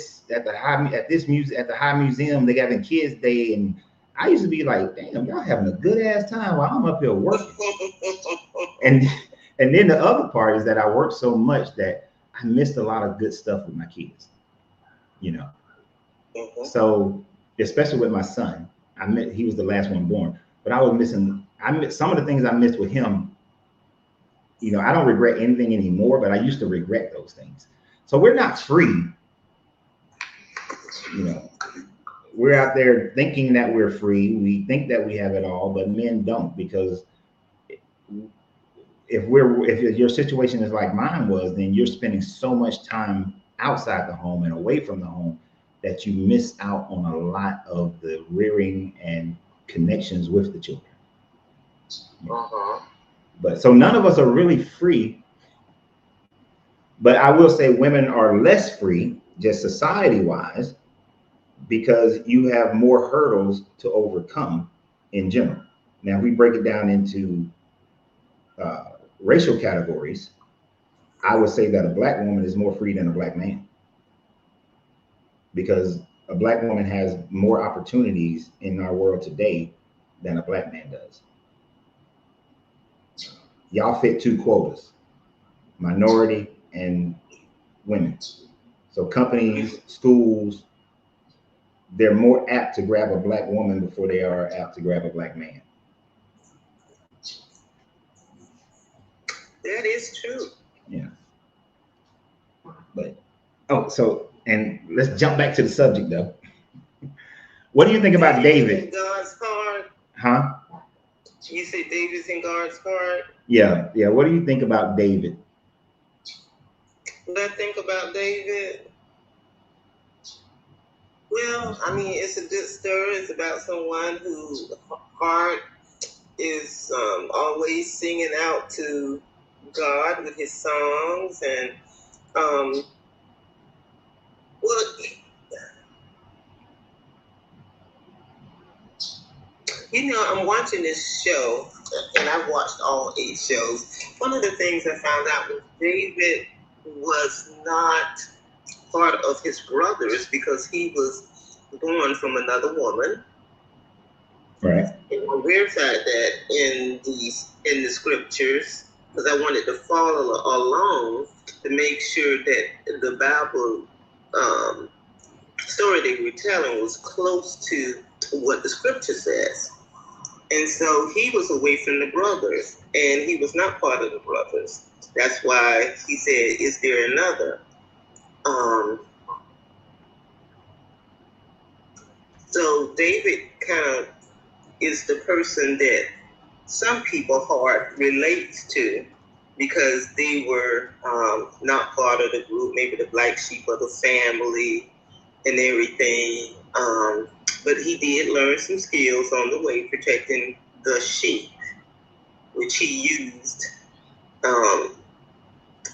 High Museum. They having Kids Day, and I used to be like, damn, y'all having a good ass time while I'm up here working. and then the other part is that I worked so much that I missed a lot of good stuff with my kids. You know, so especially with my son, he was the last one born, but I missed some of the things I missed with him. You know, I don't regret anything anymore, but I used to regret those things. So we're not free. You know, we're out there thinking that we're free. We think that we have it all, but men don't, because if your situation is like mine was, then you're spending so much time outside the home and away from the home that you miss out on a lot of the rearing and connections with the children. But so none of us are really free. But I will say women are less free, just society-wise, because you have more hurdles to overcome in general. Now, if we break it down into racial categories, I would say that a black woman is more free than a black man, because a black woman has more opportunities in our world today than a black man does. Y'all fit 2 quotas, minority and women. So companies, schools, they're more apt to grab a black woman before they are apt to grab a black man. That is true. Yeah. But and let's jump back to the subject though. What do you think about David? In God's card. Huh? You said David's in God's card? Yeah. What do you think about David? What I think about David? Well, I mean, it's a good story. It's about someone whose heart is always singing out to God with his songs, and well, you know, I'm watching this show, and I've watched all 8 shows. One of the things I found out was David was not part of his brothers because he was born from another woman. Right. And I verified that in the scriptures because I wanted to follow along to make sure that the Bible story they were telling was close to what the scripture says. And so he was away from the brothers, and he was not part of the brothers. That's why he said, "Is there another?" So David kind of is the person that some people heart relates to because they were not part of the group, maybe the black sheep of the family and everything. But he did learn some skills on the way protecting the sheep, which he used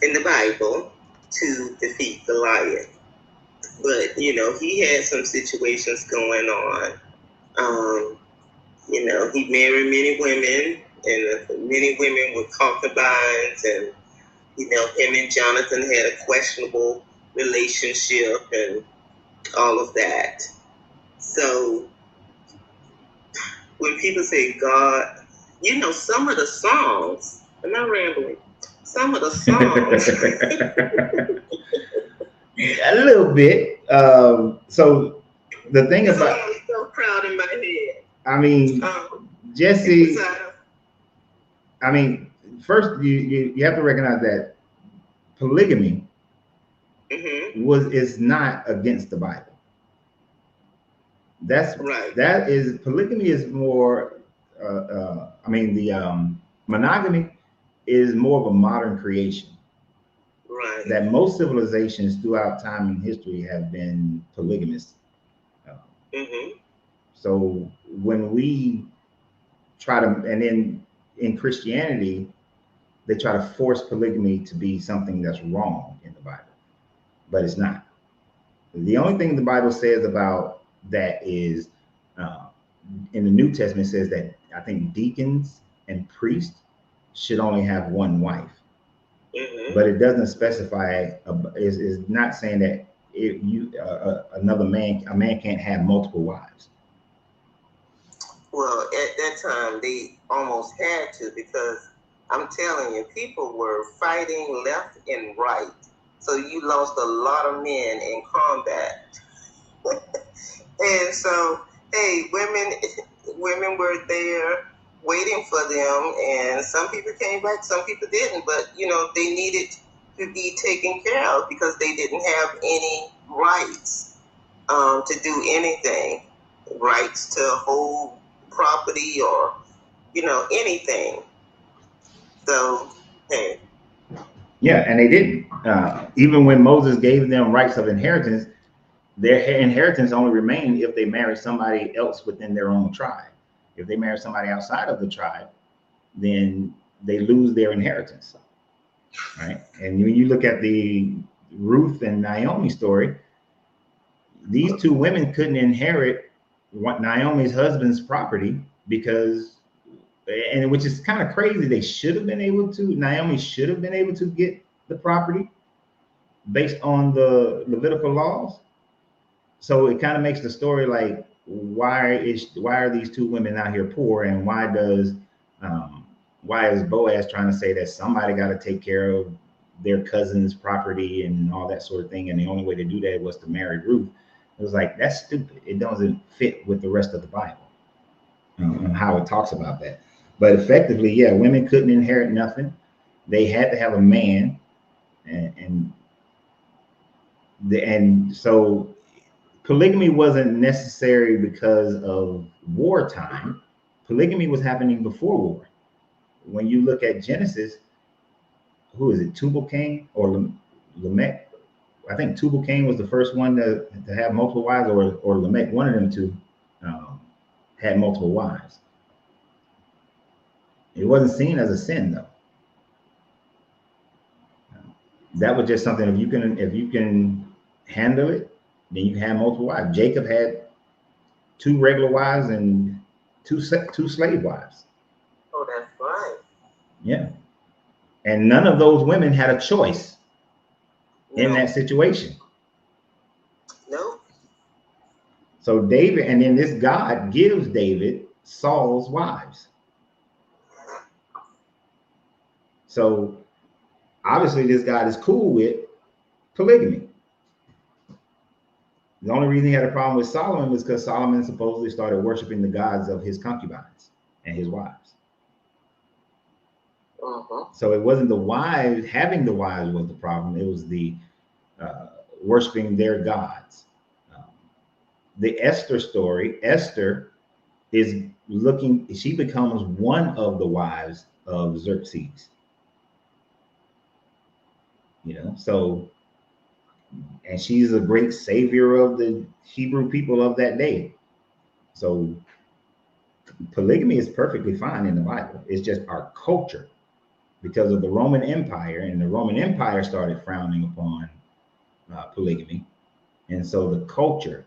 in the Bible to defeat Goliath. But, you know, he had some situations going on. You know, he married many women, and many women were concubines, and, you know, him and Jonathan had a questionable relationship and all of that. So when people say God, you know, some of the songs, am I rambling? Some of the songs. A little bit. So the thing about, I'm so proud in my head. I mean, Jesse, I mean, first you have to recognize that polygamy is not against the Bible. That's right. That is, polygamy is more. I mean, the monogamy is more of a modern creation. Right. That most civilizations throughout time and history have been polygamous. So when we try to, and then in Christianity, they try to force polygamy to be something that's wrong in the Bible, but it's not. The only thing the Bible says about that is in the New Testament says that I think deacons and priests should only have one wife, but it doesn't specify. Is not saying that if you a man can't have multiple wives. Well, at that time they almost had to, because I'm telling you, people were fighting left and right. So you lost a lot of men in combat. And so, hey, women were there waiting for them, and some people came back, some people didn't, but you know, they needed to be taken care of because they didn't have any rights to do anything, rights to hold property or, you know, anything. So, hey. Yeah, and they didn't. Even when Moses gave them rights of inheritance, their inheritance only remained if they married somebody else within their own tribe. If they marry somebody outside of the tribe, then they lose their inheritance, right? And when you look at the Ruth and Naomi story, these two women couldn't inherit Naomi's husband's property because, and which is kind of crazy, they should have been able to, Naomi should have been able to get the property based on the Levitical laws. So it kind of makes the story like, why are these two women out here poor, and why is Boaz trying to say that somebody got to take care of their cousin's property and all that sort of thing, and the only way to do that was to marry Ruth? It was like, that's stupid. It doesn't fit with the rest of the Bible and how it talks about that. But effectively, yeah, women couldn't inherit nothing. They had to have a man, and so polygamy wasn't necessary because of wartime. Polygamy was happening before war. When you look at Genesis, who is it, Tubal Cain or Lamech, I think Tubal-Cain was the first one to have multiple wives, or Lamech, one of them two, had multiple wives. It wasn't seen as a sin though. That was just something, if you can handle it, then you can have multiple wives. Jacob had 2 regular wives and two slave wives. Oh, that's right. Yeah. And none of those women had a choice in No. that situation. No. So David, and then this God gives David Saul's wives. So obviously this God is cool with polygamy. The only reason he had a problem with Solomon was because Solomon supposedly started worshiping the gods of his concubines and his wives. So it wasn't the wives, having the wives was the problem. It was the worshiping their gods. The Esther story, Esther is looking, she becomes one of the wives of Xerxes. You know, so, and she's a great savior of the Hebrew people of that day. So polygamy is perfectly fine in the Bible. It's just our culture, because of the Roman Empire, and the Roman Empire started frowning upon polygamy. And so the culture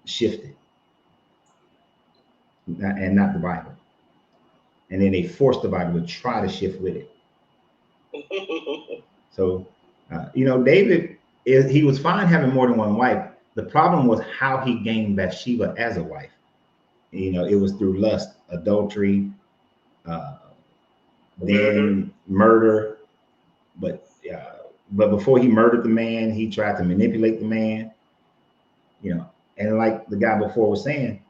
shifted, and not the Bible. And then they forced the Bible to try to shift with it. So, you know, David, he was fine having more than one wife. The problem was how he gained Bathsheba as a wife. You know, it was through lust, adultery, then murder. But before he murdered the man, he tried to manipulate the man. You know, and like the guy before was saying,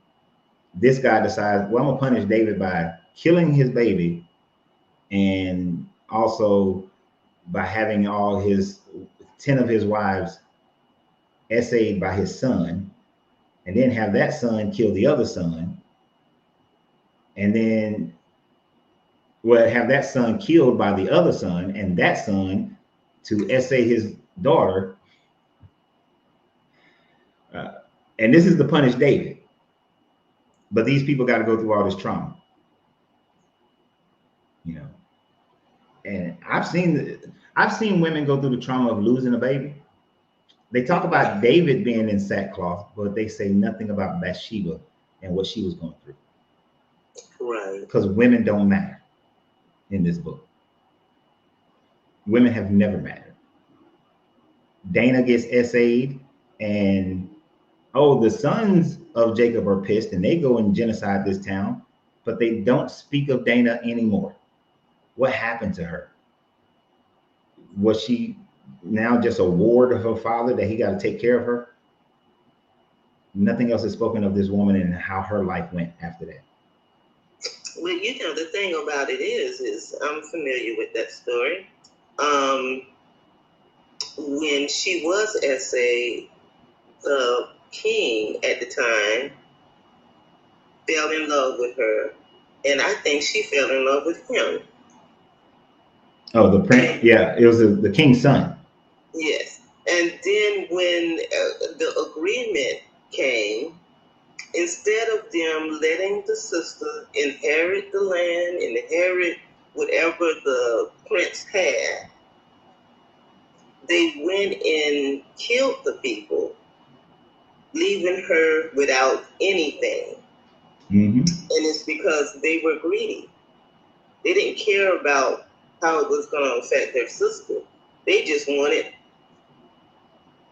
this guy decides, well, I'm gonna punish David by killing his baby, and also by having all 10 of his wives essayed by his son, and then have that son kill the other son, and then have that son killed by the other son, and that son to essay his daughter. And this is to punish David. But these people got to go through all this trauma. You know, and I've seen women go through the trauma of losing a baby. They talk about David being in sackcloth, but they say nothing about Bathsheba and what she was going through. Right. Because women don't matter in this book. Women have never mattered. Dana gets essayed, and the sons of Jacob are pissed, and they go and genocide this town, but they don't speak of Dana anymore. What happened to her? Was she now just a ward of her father that he got to take care of her? Nothing else is spoken of this woman and how her life went after that. Well, you know, the thing about it is I'm familiar with that story. When she was essayed, the king at the time fell in love with her, and I think she fell in love with him. Oh, the prince. Yeah, it was the king's son. Yes. And then when the agreement came, instead of them letting the sister inherit the land, inherit whatever the prince had, they went and killed the people, leaving her without anything. Mm-hmm. And it's because they were greedy. They didn't care about how it was going to affect their sister. They just wanted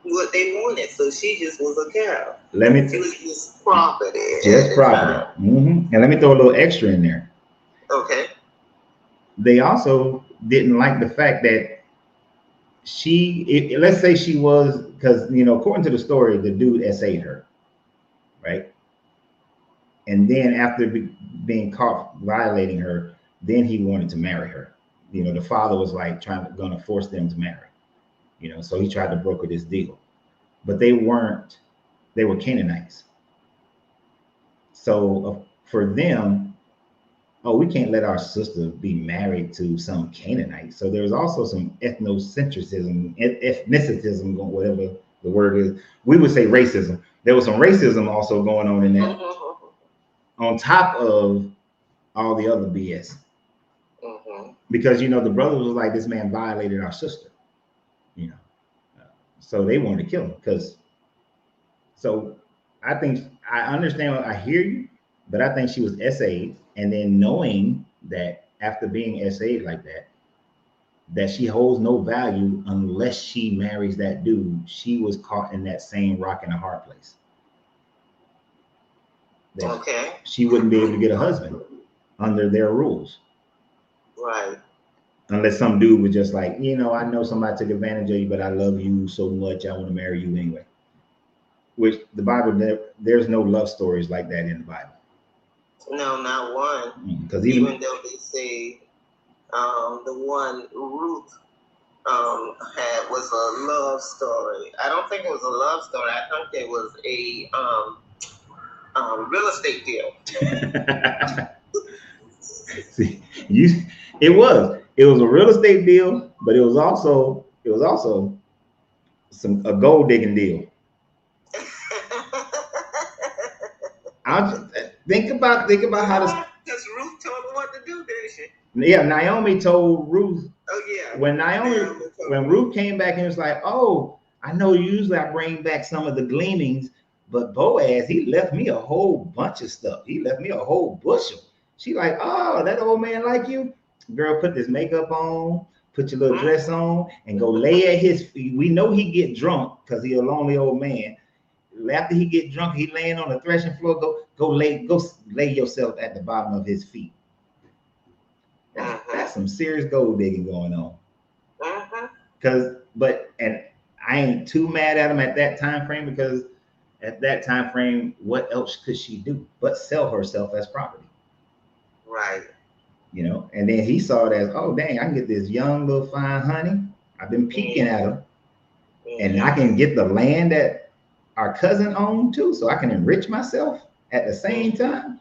what they wanted. So she just was a cow. It was just property. Just property. Mm-hmm. And let me throw a little extra in there. Okay. They also didn't like the fact that let's say she was, because, you know, according to the story, the dude essayed her, right? And then after being caught violating her, then he wanted to marry her. You know, the father was like gonna force them to marry, you know, so he tried to broker this deal. But they were Canaanites. So for them, oh, we can't let our sister be married to some Canaanite. So there was also some ethnocentrism, ethnicism, whatever the word is. We would say racism. There was some racism also going on in that, on top of all the other BS. Because, you know, the brother was like, this man violated our sister, you know. So they wanted to kill him because, so I think, I understand, I hear you, but I think she was SA'd, and then knowing that after being SA'd like that, that she holds no value unless she marries that dude, she was caught in that same rock and a hard place. That she wouldn't be able to get a husband under their rules. Right. Unless some dude was just like, you know, I know somebody took advantage of you, but I love you so much, I want to marry you anyway. Which the Bible, there's no love stories like that in the Bible. No, not one. Because even though they say the one Ruth had was a love story. I don't think it was a love story. I think it was a real estate deal. See, it was a real estate deal, but it was also a gold digging deal. Think about how this. Because Ruth told her what to do, didn't she? Yeah, Naomi told Ruth. Oh yeah. When Ruth came back and was like, "Oh, I know usually I bring back some of the gleanings, but Boaz, he left me a whole bunch of stuff. He left me a whole bushel." She like, "Oh, that old man like you? Girl, put this makeup on, put your little dress on, and go lay at his feet. We know he get drunk because he a lonely old man. After he get drunk, he laying on the threshing floor. Go lay yourself at the bottom of his feet." That's some serious gold digging going on. And I ain't too mad at him at that time frame, because at that time frame, what else could she do but sell herself as property? Right. You know, and then he saw it as, oh dang, I can get this young little fine honey. I've been peeking at her, and I can get the land that our cousin owned too, so I can enrich myself at the same time.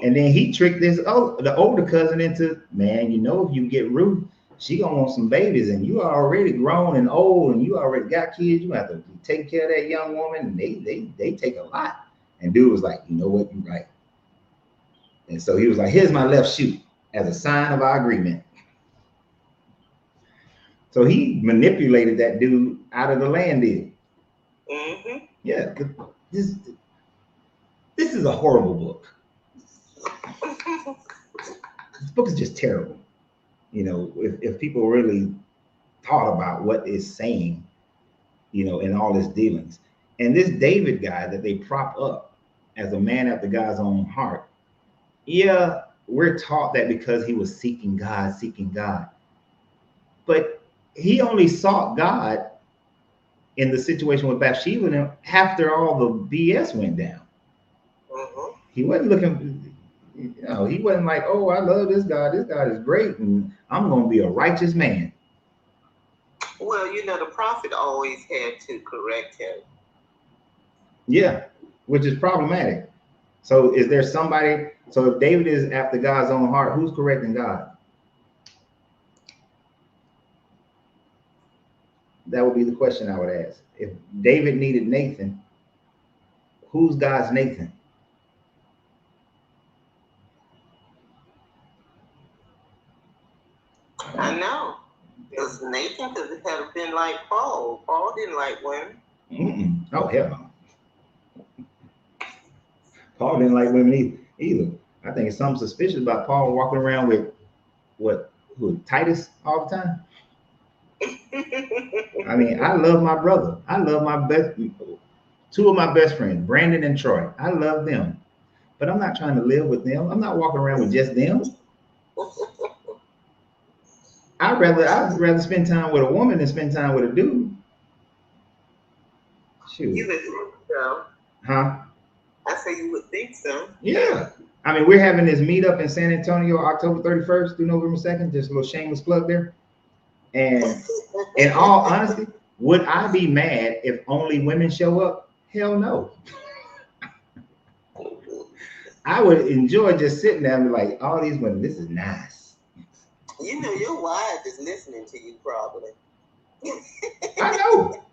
And then he tricked the older cousin into, man, you know, if you get Ruth, she gonna want some babies, and you are already grown and old, and you already got kids. You have to take care of that young woman, and they take a lot. And dude was like, you know what, you're right. And so he was like, here's my left shoe as a sign of our agreement. So he manipulated that dude out of the land deal. Yeah, this is a horrible book. This book is just terrible. You know, if people really thought about what it's saying, you know, in all his dealings. And this David guy that they prop up as a man after God's own heart, yeah, we're taught that because he was seeking God. But he only sought God in the situation with Bathsheba after all the BS went down. He wasn't looking, you know, he wasn't like, oh, I love this God. This God is great, and I'm going to be a righteous man. Well, you know, the prophet always had to correct him. Yeah, which is problematic. So is there somebody, so if David is after God's own heart, who's correcting God? That would be the question I would ask. If David needed Nathan, who's God's Nathan? I know. Because Nathan could have been like Paul. Paul didn't like women. Oh, hell no. Paul didn't like women either. I think it's something suspicious about Paul walking around with Titus all the time. I mean, I love my brother. I love my two of my best friends, Brandon and Troy. I love them. But I'm not trying to live with them. I'm not walking around with just them. I'd rather spend time with a woman than spend time with a dude. Shoot. You would think so. Huh? I say you would think so. Yeah. I mean, we're having this meetup in San Antonio, October 31st through November 2nd. Just a little shameless plug there. And in all honesty, would I be mad if only women show up? Hell no. I would enjoy just sitting there and be like, all these women, this is nice. You know, your wife is listening to you probably. I know.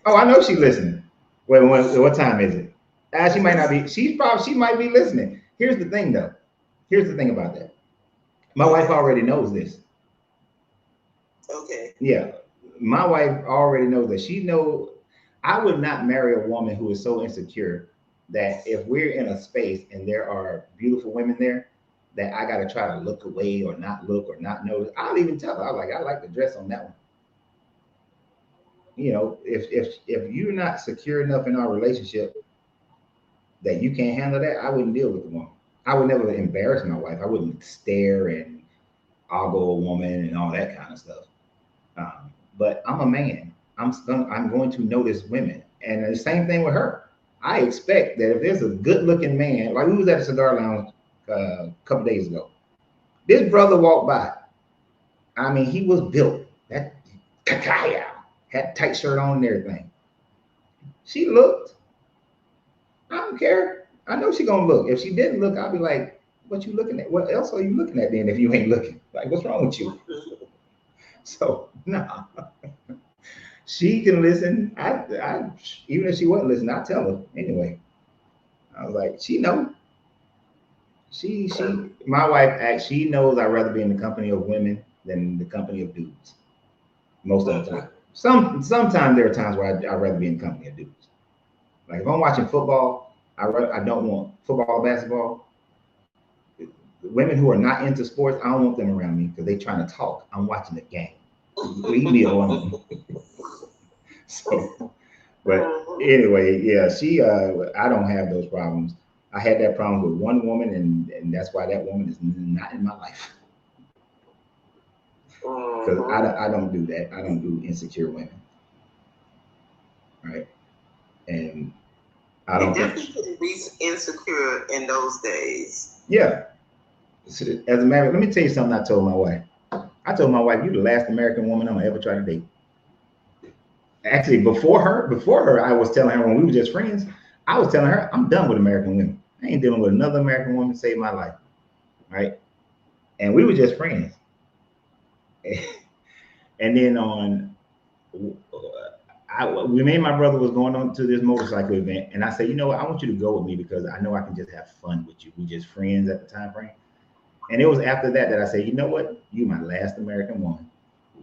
Oh, I know she's listening. Wait, what time is it? She might not be. She might be listening. Here's the thing, though. Here's the thing about that. My wife already knows this. Okay. Yeah, my wife already knows that. She knows I would not marry a woman who is so insecure that if we're in a space and there are beautiful women there, that I got to try to look away or not look or not notice. I'll even tell her, I like the dress on that one. You know, if you're not secure enough in our relationship that you can't handle that, I wouldn't deal with the woman. I would never embarrass my wife. I wouldn't stare and ogle a woman and all that kind of stuff. But I'm a man. I'm going to notice women, and the same thing with her. I expect that if there's a good-looking man, like we was at a cigar lounge a couple days ago, this brother walked by. I mean, he was built. That kakaya had tight shirt on and everything. She looked. I don't care. I know she gonna look. If she didn't look, I'll be like, "What you looking at? What else are you looking at then? If you ain't looking, like, what's wrong with you?" So no, she can listen. I even if she wasn't listening, I tell her anyway. I was like, she know. My wife, she knows I'd rather be in the company of women than the company of dudes. Most of the time. Sometimes there are times where I'd rather be in the company of dudes. Like if I'm watching football, I don't want football, basketball. Women who are not into sports, I don't want them around me because they trying to talk. I'm watching the game. Leave me alone. So, but anyway, yeah, I don't have those problems. I had that problem with one woman, and that's why that woman is not in my life. Because I don't do that. I don't do insecure women, right? And I don't definitely couldn't be insecure in those days. Yeah. As a matter, let me tell you something. I told my wife. I told my wife, "You the last American woman I'm gonna ever try to date." Actually, before her, I was telling her when we were just friends. I was telling her, "I'm done with American women. I ain't dealing with another American woman to save my life." Right? And we were just friends. And then me and my brother was going on to this motorcycle event, and I said, "You know what? I want you to go with me because I know I can just have fun with you. We just friends at the time frame." And it was after that I said, "You know what? You my last American woman.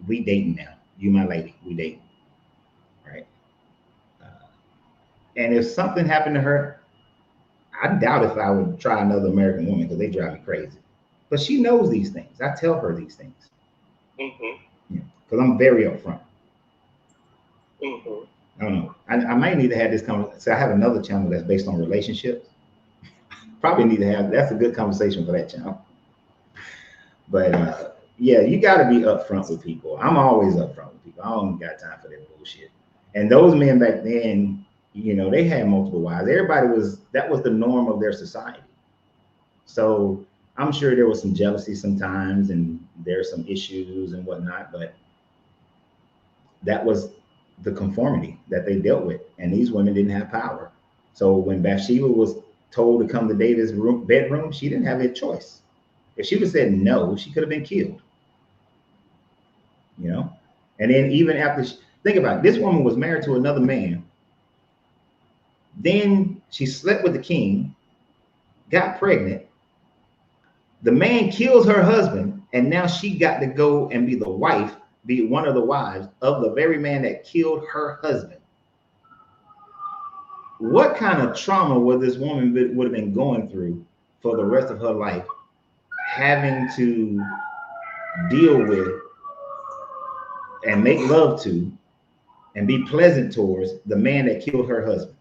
We dating now. You my lady. We dating." Right? And if something happened to her, I doubt if I would try another American woman because they drive me crazy. But she knows these things. I tell her these things. Because I'm very upfront. I don't know. I might need to have this conversation. So I have another channel that's based on relationships. Probably need to have. That's a good conversation for that channel. But yeah, you got to be upfront with people. I'm always upfront with people. I don't got time for that bullshit. And those men back then, you know, they had multiple wives. That was the norm of their society. So I'm sure there was some jealousy sometimes, and there's some issues and whatnot. But that was the conformity that they dealt with, and these women didn't have power. So when Bathsheba was told to come to David's bedroom, she didn't have a choice. If she would have said no, she could have been killed. You know, and then even after, think about it, this woman was married to another man. Then she slept with the king, got pregnant. The man kills her husband, and now she got to go and be the wife, be one of the wives of the very man that killed her husband. What kind of trauma would this woman would have been going through for the rest of her life, having to deal with and make love to and be pleasant towards the man that killed her husband?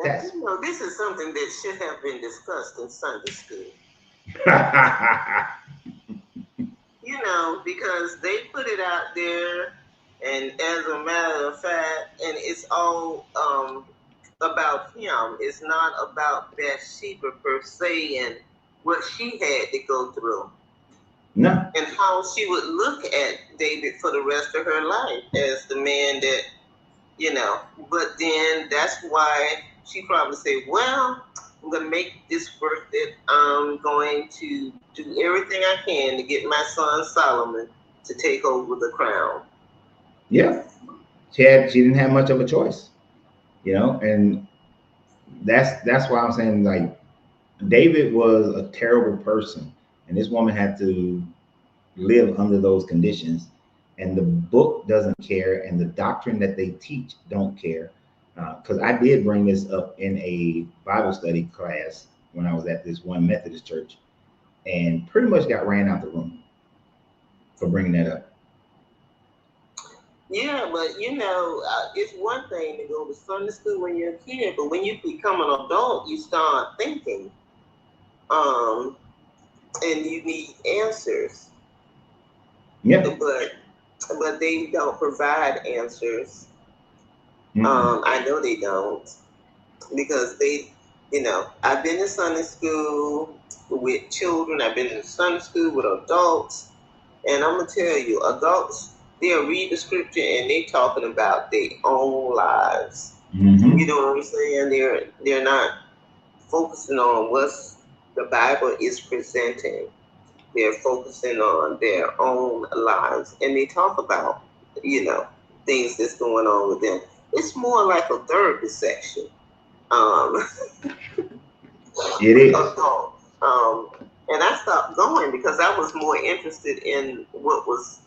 That's you know, this is something that should have been discussed in Sunday school. You know, because they put it out there, and as a matter of fact, and it's all about him. It's not about Bathsheba per se and what she had to go through. No. And how she would look at David for the rest of her life as the man that you know. But then that's why she probably said, well, I'm going to make this work that I'm going to do everything I can to get my son Solomon to take over the crown. Yeah. She didn't have much of a choice, you know, and that's why I'm saying, like, David was a terrible person, and this woman had to live under those conditions, and the book doesn't care, and the doctrine that they teach don't care. Because I did bring this up in a Bible study class when I was at this one Methodist church, and pretty much got ran out the room for bringing that up. Yeah, but you know, it's one thing to go to Sunday school when you're a kid, but when you become an adult, you start thinking, and you need answers. Yeah. But they don't provide answers. Mm-hmm. I know they don't, because they, you know, I've been to Sunday school with children. I've been in Sunday school with adults, and I'm gonna tell you, adults, they'll read the scripture and they talking about their own lives. Mm-hmm. You know what I'm saying? They're not focusing on what the Bible is presenting. They're focusing on their own lives, and they talk about, you know, things that's going on with them. It's more like a therapy section. It is. Adults. And I stopped going because I was more interested in what was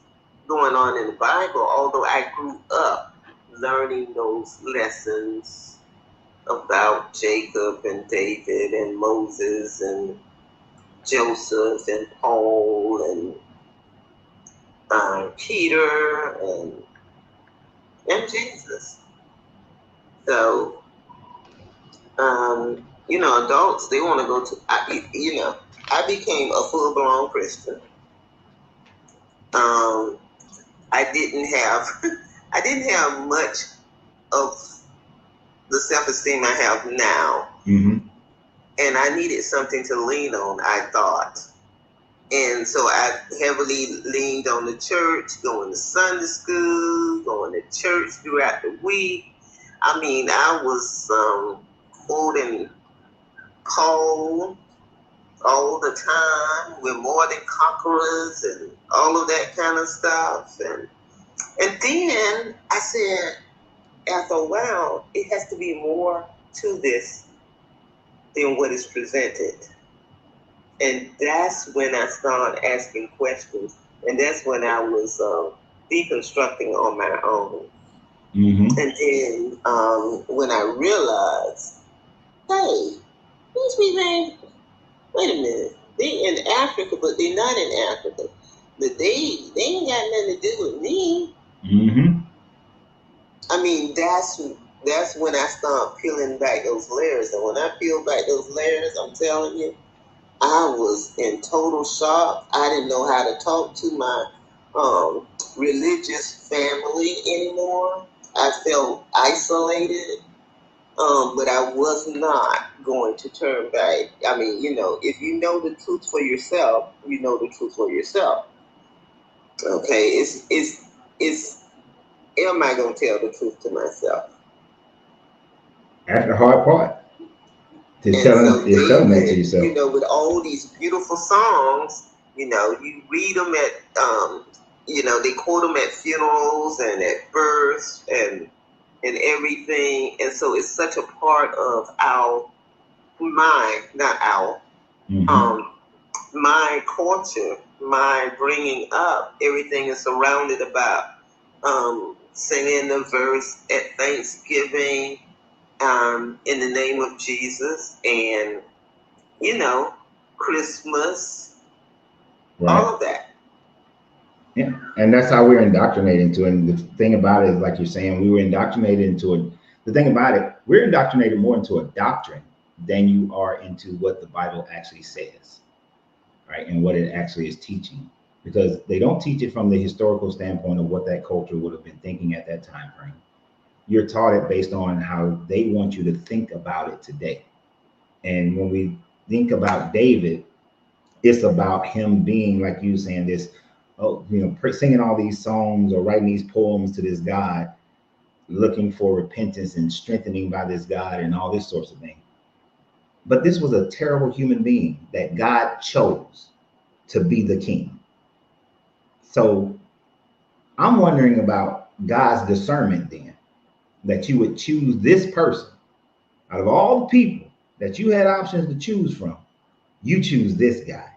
going on in the Bible, although I grew up learning those lessons about Jacob and David and Moses and Joseph and Paul and Peter and Jesus. So, you know, adults, they want to go to, you know, I became a full-blown Christian. I didn't have, I didn't have much of the self-esteem I have now. Mm-hmm. And I needed something to lean on, I thought. And so I heavily leaned on the church, going to Sunday school, going to church throughout the week. I mean, I was quoting Paul all the time. We're more than conquerors and all of that kind of stuff. And then I said, after a while, it has to be more to this than what is presented. And that's when I started asking questions. And that's when I was deconstructing on my own. Mm-hmm. And then when I realized, hey, these people, wait a minute, they in Africa, but they're not in Africa. But they ain't got nothing to do with me. Mm-hmm. I mean, that's when I start peeling back those layers. And when I peel back those layers, I'm telling you, I was in total shock. I didn't know how to talk to my religious family anymore. I felt isolated, but I was not going to turn back. I mean, you know, if you know the truth for yourself, you know the truth for yourself. Okay, it's am I going to tell the truth to myself? That's the hard part. And so Telling that to David, yourself. you know, with all these beautiful songs, you know, you read them at, you know, they quote them at funerals and at births and everything. And so it's such a part of our mind, not our, Mm-hmm. my culture, my bringing up. Everything is surrounded about singing the verse at Thanksgiving. In the name of Jesus, and you know, Christmas, Right. all of that. Yeah, and that's how we're indoctrinated into it. And the thing about it is, like you're saying, we were indoctrinated into it. The thing about it, we're indoctrinated more into a doctrine than you are into what the Bible actually says, right? And what it actually is teaching, because they don't teach it from the historical standpoint of what that culture would have been thinking at that time frame. You're taught it based on how they want you to think about it today. And when we think about David, it's about him being, like you saying, this, oh, you know, singing all these songs or writing these poems to this God, looking for repentance and strengthening by this God and all this sorts of thing. But this was a terrible human being that God chose to be the king. So I'm wondering about God's discernment then, that you would choose this person out of all the people that you had options to choose from. You choose this guy.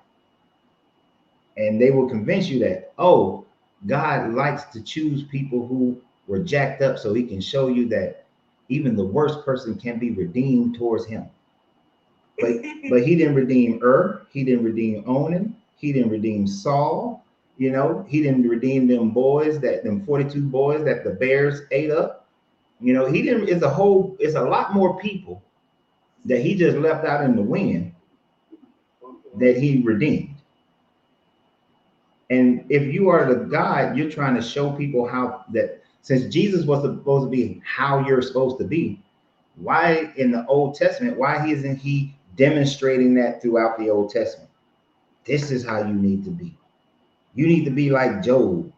And they will convince you that, oh, God likes to choose people who were jacked up so he can show you that even the worst person can be redeemed towards him. But he didn't redeem he didn't redeem Onan, he didn't redeem Saul, he didn't redeem them 42 boys that the bears ate up. He didn't, it's a lot more people that he just left out in the wind that he redeemed. And if you are the God, you're trying to show people how that since Jesus was supposed to be how you're supposed to be, why in the Old Testament, why isn't he demonstrating that throughout the Old Testament? This is how you need to be. You need to be like Job.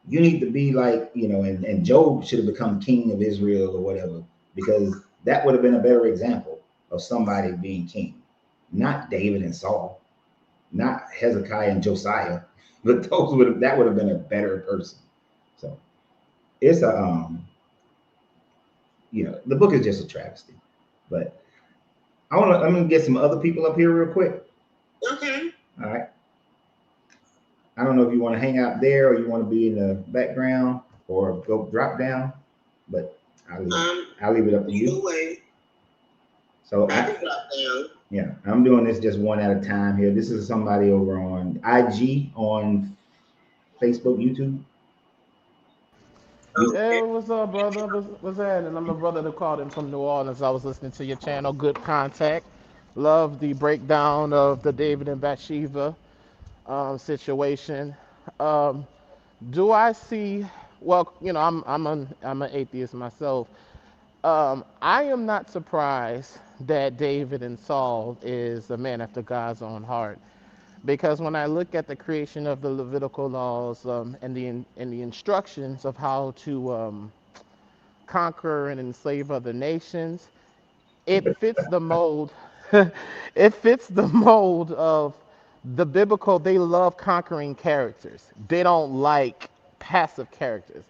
You need to be like, and Job should have become king of Israel or whatever, because that would have been a better example of somebody being king. Not David and Saul, not Hezekiah and Josiah, but that would have been a better person. So it's the book is just a travesty. But I'm gonna get some other people up here real quick. Okay. All right. I don't know if you want to hang out there or you want to be in the background or go drop down, but I'll leave it up to you. Way. So I can drop down. Yeah, I'm doing this just one at a time here. This is somebody over on IG, on Facebook, YouTube. Hey, what's up, brother? What's happening? I'm the brother that called in from New Orleans. I was listening to your channel, Good Contact. Love the breakdown of the David and Bathsheba situation. Um, do I see? Well, I'm an atheist myself. I am not surprised that David and Saul is a man after God's own heart, because when I look at the creation of the Levitical laws and the instructions of how to conquer and enslave other nations, it fits the mold. It fits the mold of the biblical. They love conquering characters. They don't like passive characters.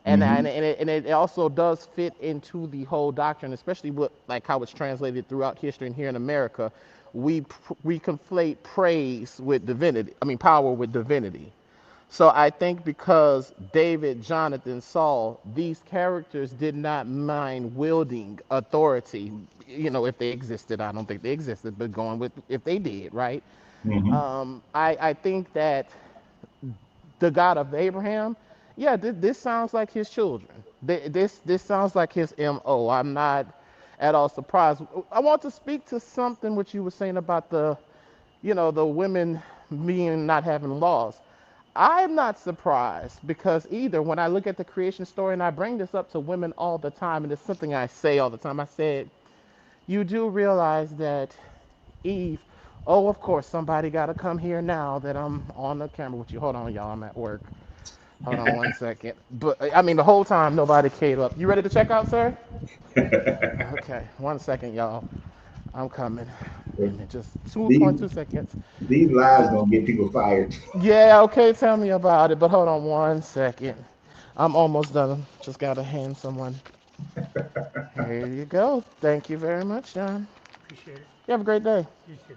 And it also does fit into the whole doctrine, especially with like how it's translated throughout history and here in America. We conflate praise with divinity. I mean, power with divinity. So I think because David, Jonathan, Saul, these characters did not mind wielding authority, if they existed. I don't think they existed, but going with if they did, right? Mm-hmm. I think that the God of Abraham, yeah, this sounds like his children. This sounds like his MO. I'm not at all surprised. I want to speak to something which you were saying about the women being not having laws. I'm not surprised because either when I look at the creation story, and I bring this up to women all the time, and it's something I say all the time. I said, you do realize that Eve, oh, of course, somebody got to come here now that I'm on the camera with you. Hold on, y'all, I'm at work. Hold on one second. But I mean, the whole time nobody came up. You ready to check out, sir? Okay, 1 second, y'all. I'm coming. Wait a minute, just these 2.2 seconds. these lives gonna get people fired. Yeah, okay, tell me about it. But hold on 1 second. I'm almost done. Just gotta hand someone. Here you go. Thank you very much, John. Appreciate it. You have a great day. You too.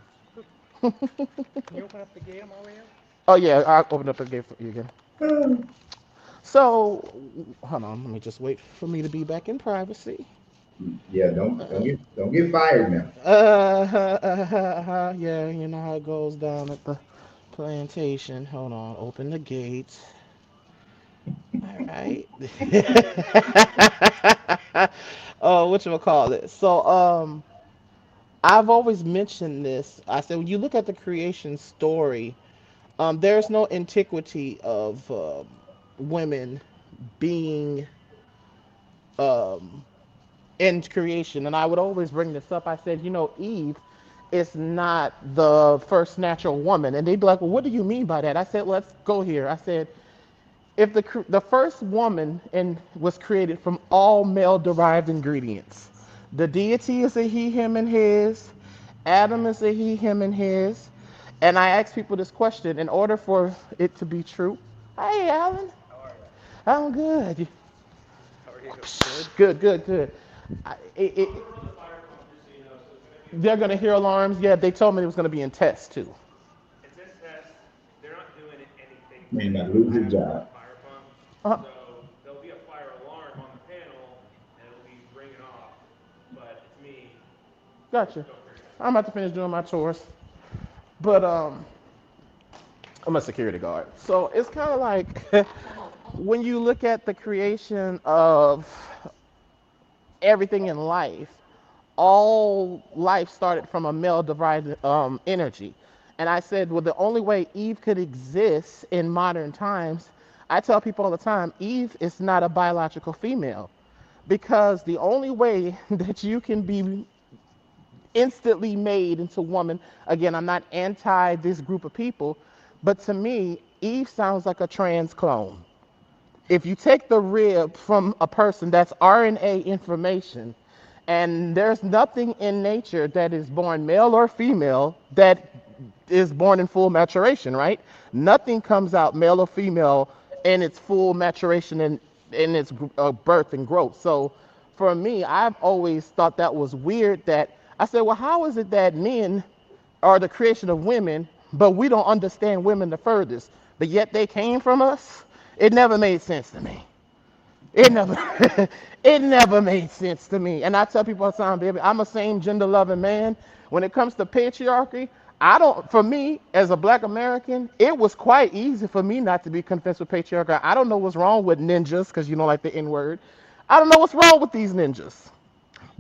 Can you open up the gate on my way out? Oh yeah, I'll open up the gate for you again. So, hold on. Let me just wait for me to be back in privacy. Yeah, don't get fired now. Yeah, you know how it goes down at the plantation. Hold on. Open the gates. All right. Oh, what you call it? So, I've always mentioned this. I said when you look at the creation story, there's no antiquity of women being um, in creation. And I would always bring this up. I said, Eve is not the first natural woman. And they'd be like, well, what do you mean by that? I said, let's go here. I said, If the first woman and was created from all male derived ingredients, the deity is a he, him, and his. Adam is a he, him, and his. And I ask people this question in order for it to be true. Hey, Alan. How are you? I'm good. How are you? Good. Good, good, good. They're gonna hear alarms. Yeah, they told me it was gonna be in test too. It's in test. They're not doing anything Man, about today. to lose I his have to run job. a fire pump, Uh, so there'll be a fire alarm on the panel, and it'll be ringing off. But it's me, so gotcha. don't hear that. I'm about to finish doing my chores, but I'm a security guard, so it's kind of like when you look at the creation of everything in life, all life started from a male divided energy. And I said, well, the only way Eve could exist in modern times, I tell people all the time, Eve is not a biological female because the only way that you can be instantly made into woman, again, I'm not anti this group of people, but to me, Eve sounds like a trans clone. If you take the rib from a person that's RNA information, and there's nothing in nature that is born male or female that is born in full maturation, right? Nothing comes out male or female in its full maturation and in its birth and growth. So for me, I've always thought that was weird that I said, well, how is it that men are the creation of women, but we don't understand women the furthest, but yet they came from us? It never made sense to me. It never, it never made sense to me. And I tell people all the time, baby, I'm a same gender loving man. When it comes to patriarchy, I don't. For me, as a Black American, it was quite easy for me not to be convinced with patriarchy. I don't know what's wrong with ninjas, because you know, like the N word. I don't know what's wrong with these ninjas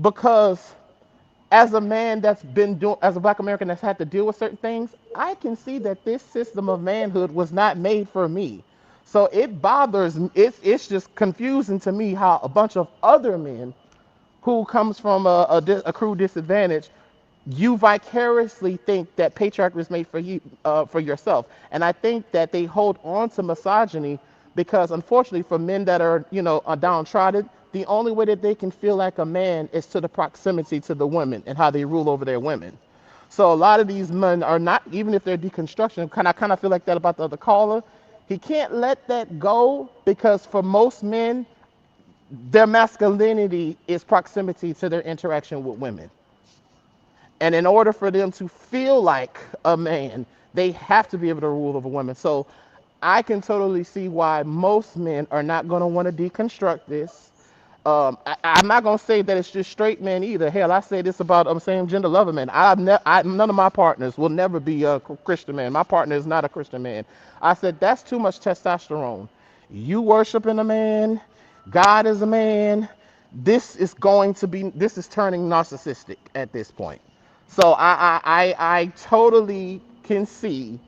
because as a man that's been doing, as a Black American that's had to deal with certain things, I can see that this system of manhood was not made for me. So it bothers me. It's just confusing to me how a bunch of other men who comes from a crude disadvantage, you vicariously think that patriarchy was made for you, for yourself. And I think that they hold on to misogyny because, unfortunately, for men that are, downtrodden, the only way that they can feel like a man is to the proximity to the women and how they rule over their women. So a lot of these men are not, even if they're deconstruction, kind of feel like that about the other caller. He can't let that go because for most men, their masculinity is proximity to their interaction with women. And in order for them to feel like a man, they have to be able to rule over women. So I can totally see why most men are not going to want to deconstruct this. I'm not gonna say that it's just straight men either. Hell, I say this about same gender loving men. None of my partners will never be a Christian man. My partner is not a Christian man. I said that's too much testosterone. You worshiping a man, God is a man. This is turning narcissistic at this point. So I totally can see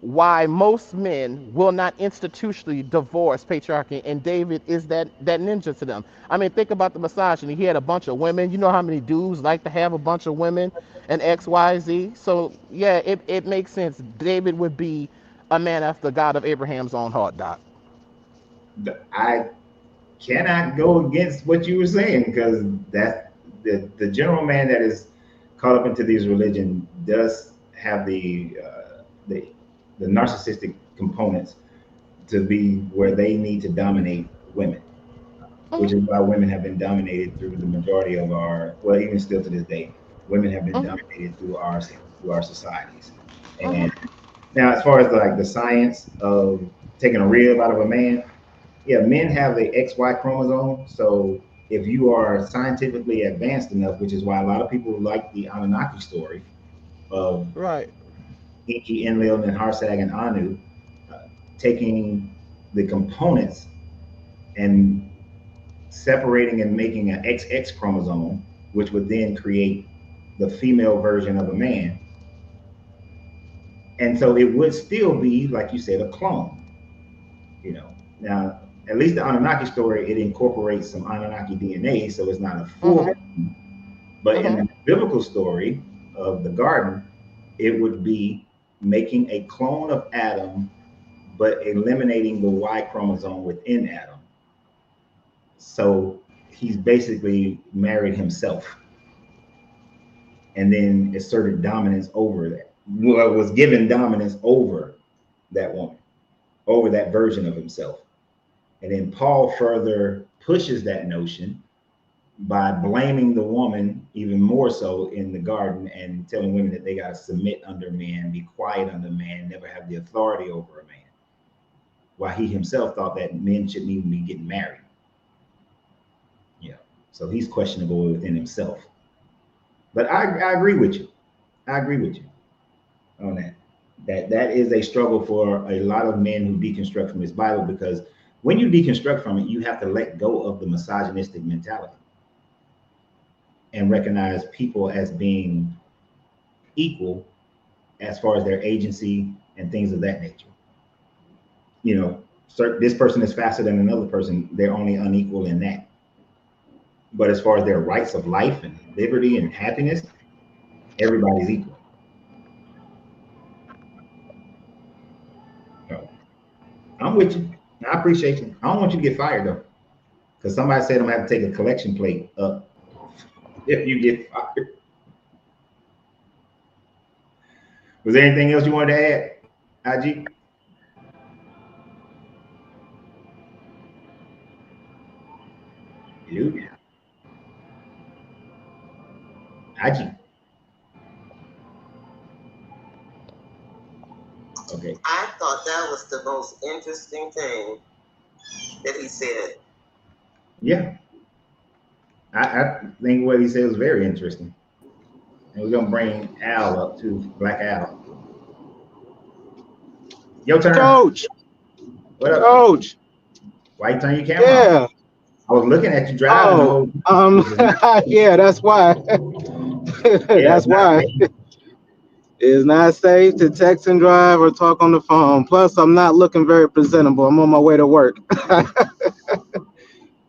why most men will not institutionally divorce patriarchy, and David is that ninja to them. I mean, think about the misogyny. He had a bunch of women. You know how many dudes like to have a bunch of women and XYZ. So yeah, it makes sense. David would be a man after God of Abraham's own heart, Doc. I cannot go against what you were saying because that the general man that is caught up into these religion does have the narcissistic components to be where they need to dominate women, which Mhm, is why women have been dominated through the majority of our, well, even still to this day, women have been mhm, dominated through our societies. mhm, And now, as far as like the science of taking a rib out of a man, yeah, men have the XY chromosome. So if you are scientifically advanced enough, which is why a lot of people like the Anunnaki story of right. Enki, Enlil, and Harsag and Anu, uh, taking the components and separating and making an XX chromosome, which would then create the female version of a man. And so it would still be, like you said, a clone, you know. Now, at least the Anunnaki story, it incorporates some Anunnaki DNA, so it's not a full Mhm, clone. But in mhm, the biblical story of the garden, it would be making a clone of Adam but eliminating the Y chromosome within Adam. So he's basically married himself and then asserted dominance over that. Well, was given dominance over that woman, over that version of himself. And then Paul further pushes that notion by blaming the woman even more so in the garden and telling women that they got to submit under man, be quiet under man, never have the authority over a man. While he himself thought that men shouldn't even be getting married. Yeah. So he's questionable within himself. But I agree with you. I agree with you on that. That is a struggle for a lot of men who deconstruct from this Bible, because when you deconstruct from it, you have to let go of the misogynistic mentality and recognize people as being equal as far as their agency and things of that nature. You know, this person is faster than another person. They're only unequal in that. But as far as their rights of life and liberty and happiness, everybody's equal. So I'm with you. I appreciate you. I don't want you to get fired though, because somebody said I'm gonna have to take a collection plate up if you get fired. Was there anything else you wanted to add, IG? You, IG. Okay. I thought that was the most interesting thing that he said. Yeah. I think what he said was very interesting. And we're gonna bring Al up too, Black Al. Your turn. Coach, What up? Coach. Why you turn your camera Yeah. off? I was looking at you driving the Oh, whole yeah, that's why. yeah, That's why. It's not safe to text and drive or talk on the phone. Plus, I'm not looking very presentable. I'm on my way to work.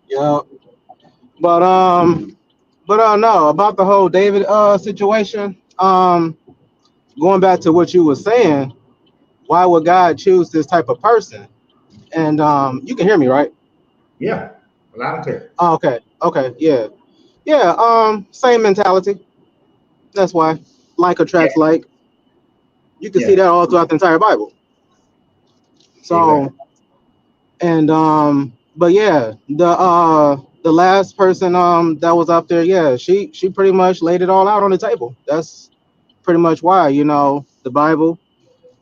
Yeah. But no, about the whole David situation. Going back to what you were saying, why would God choose this type of person? And you can hear me, right? yeah, loud and clear. Oh, okay, yeah. Yeah, same mentality. That's why. Like Yeah, attracts like. You can see yeah, that all throughout the entire Bible. exactly. So, and but yeah, the last person that was up there, yeah, she pretty much laid it all out on the table. That's pretty much why, the Bible,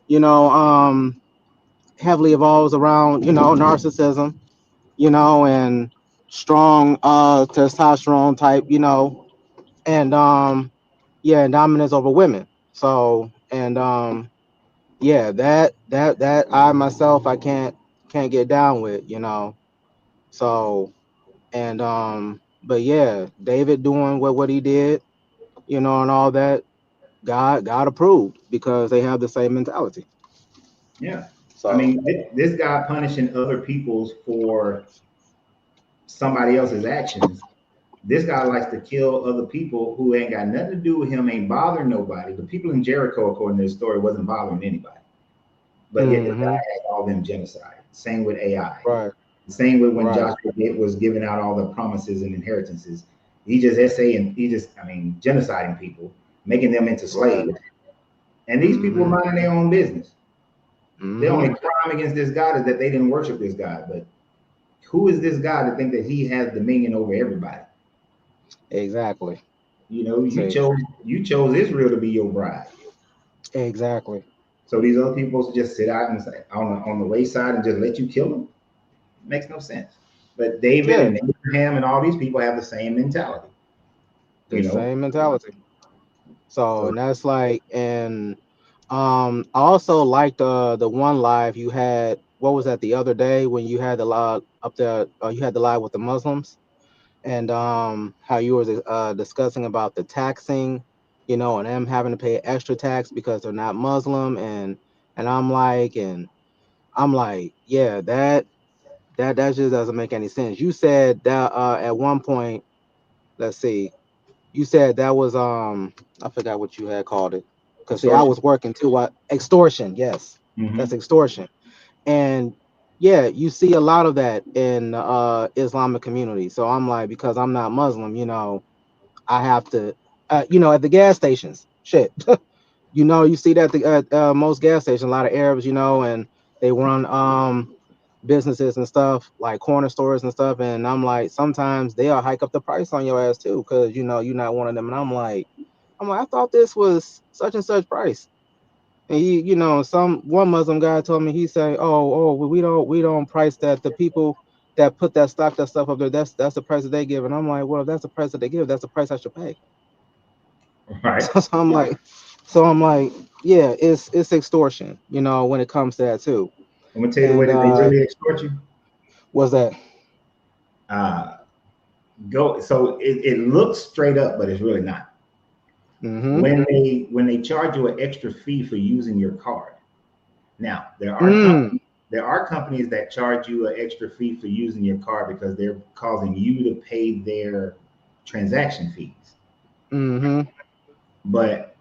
you know, heavily evolves around, narcissism, and strong testosterone type, and yeah, and dominance over women. So, and yeah, that I myself I can't get down with, So, and but yeah, David doing what he did, and all that, God approved because they have the same mentality. Yeah. I So, mean, this guy punishing other people's for somebody else's actions. This guy likes to kill other people who ain't got nothing to do with him, ain't bothering nobody. The people in Jericho, according to the story, wasn't bothering anybody. But yet this guy hmm had all them genocide. Same with AI. right, The same with when right, Joshua was giving out all the promises and inheritances. He just and I mean, genociding people, making them into right. slaves. And these people were hmm minding their own business. The hmm only crime against this God is that they didn't worship this God. But who is this God to think that he has dominion over everybody? Exactly. You know, See, you chose Israel to be your bride. exactly. So these other people supposed to just sit out and say on the wayside and just let you kill them? It makes no sense. But David Yeah, and Abraham and all these people have the same mentality. You the know, same mentality. So, so and that's like, and I also liked the one live you had. What was that the other day when you had the live up there? You had the live with the Muslims, and how you were discussing about the taxing, and them having to pay extra tax because they're not Muslim, and I'm like, yeah, that just doesn't make any sense. You said that at one point, let's see, you said that was I forgot what you had called it. Cause see, I extortion. was working too. Extortion, yes, Mm-hmm. that's extortion. And yeah, you see a lot of that in Islamic community. So I'm like, because I'm not Muslim, I have to, at the gas stations, shit. You see that at most gas stations, a lot of Arabs, and they run businesses and stuff like corner stores and stuff. And I'm like, sometimes they'll hike up the price on your ass too, because you're not one of them. And I'm like, I thought this was such and such price. And some one Muslim guy told me, he said, oh, we don't price that. The people that put that stuff up there, that's the price that they give. And I'm like, well, if that's the price that they give, that's the price I should pay. Right. So I'm like, yeah, it's extortion, when it comes to that too. I'm gonna tell you the way And that they really extort you. was that? Uh, Go. So it looks straight up, but it's really not. Mm-hmm. When they charge you an extra fee for using your card. Now there are companies that charge you an extra fee for using your card because they're causing you to pay their transaction fees. Mm-hmm. But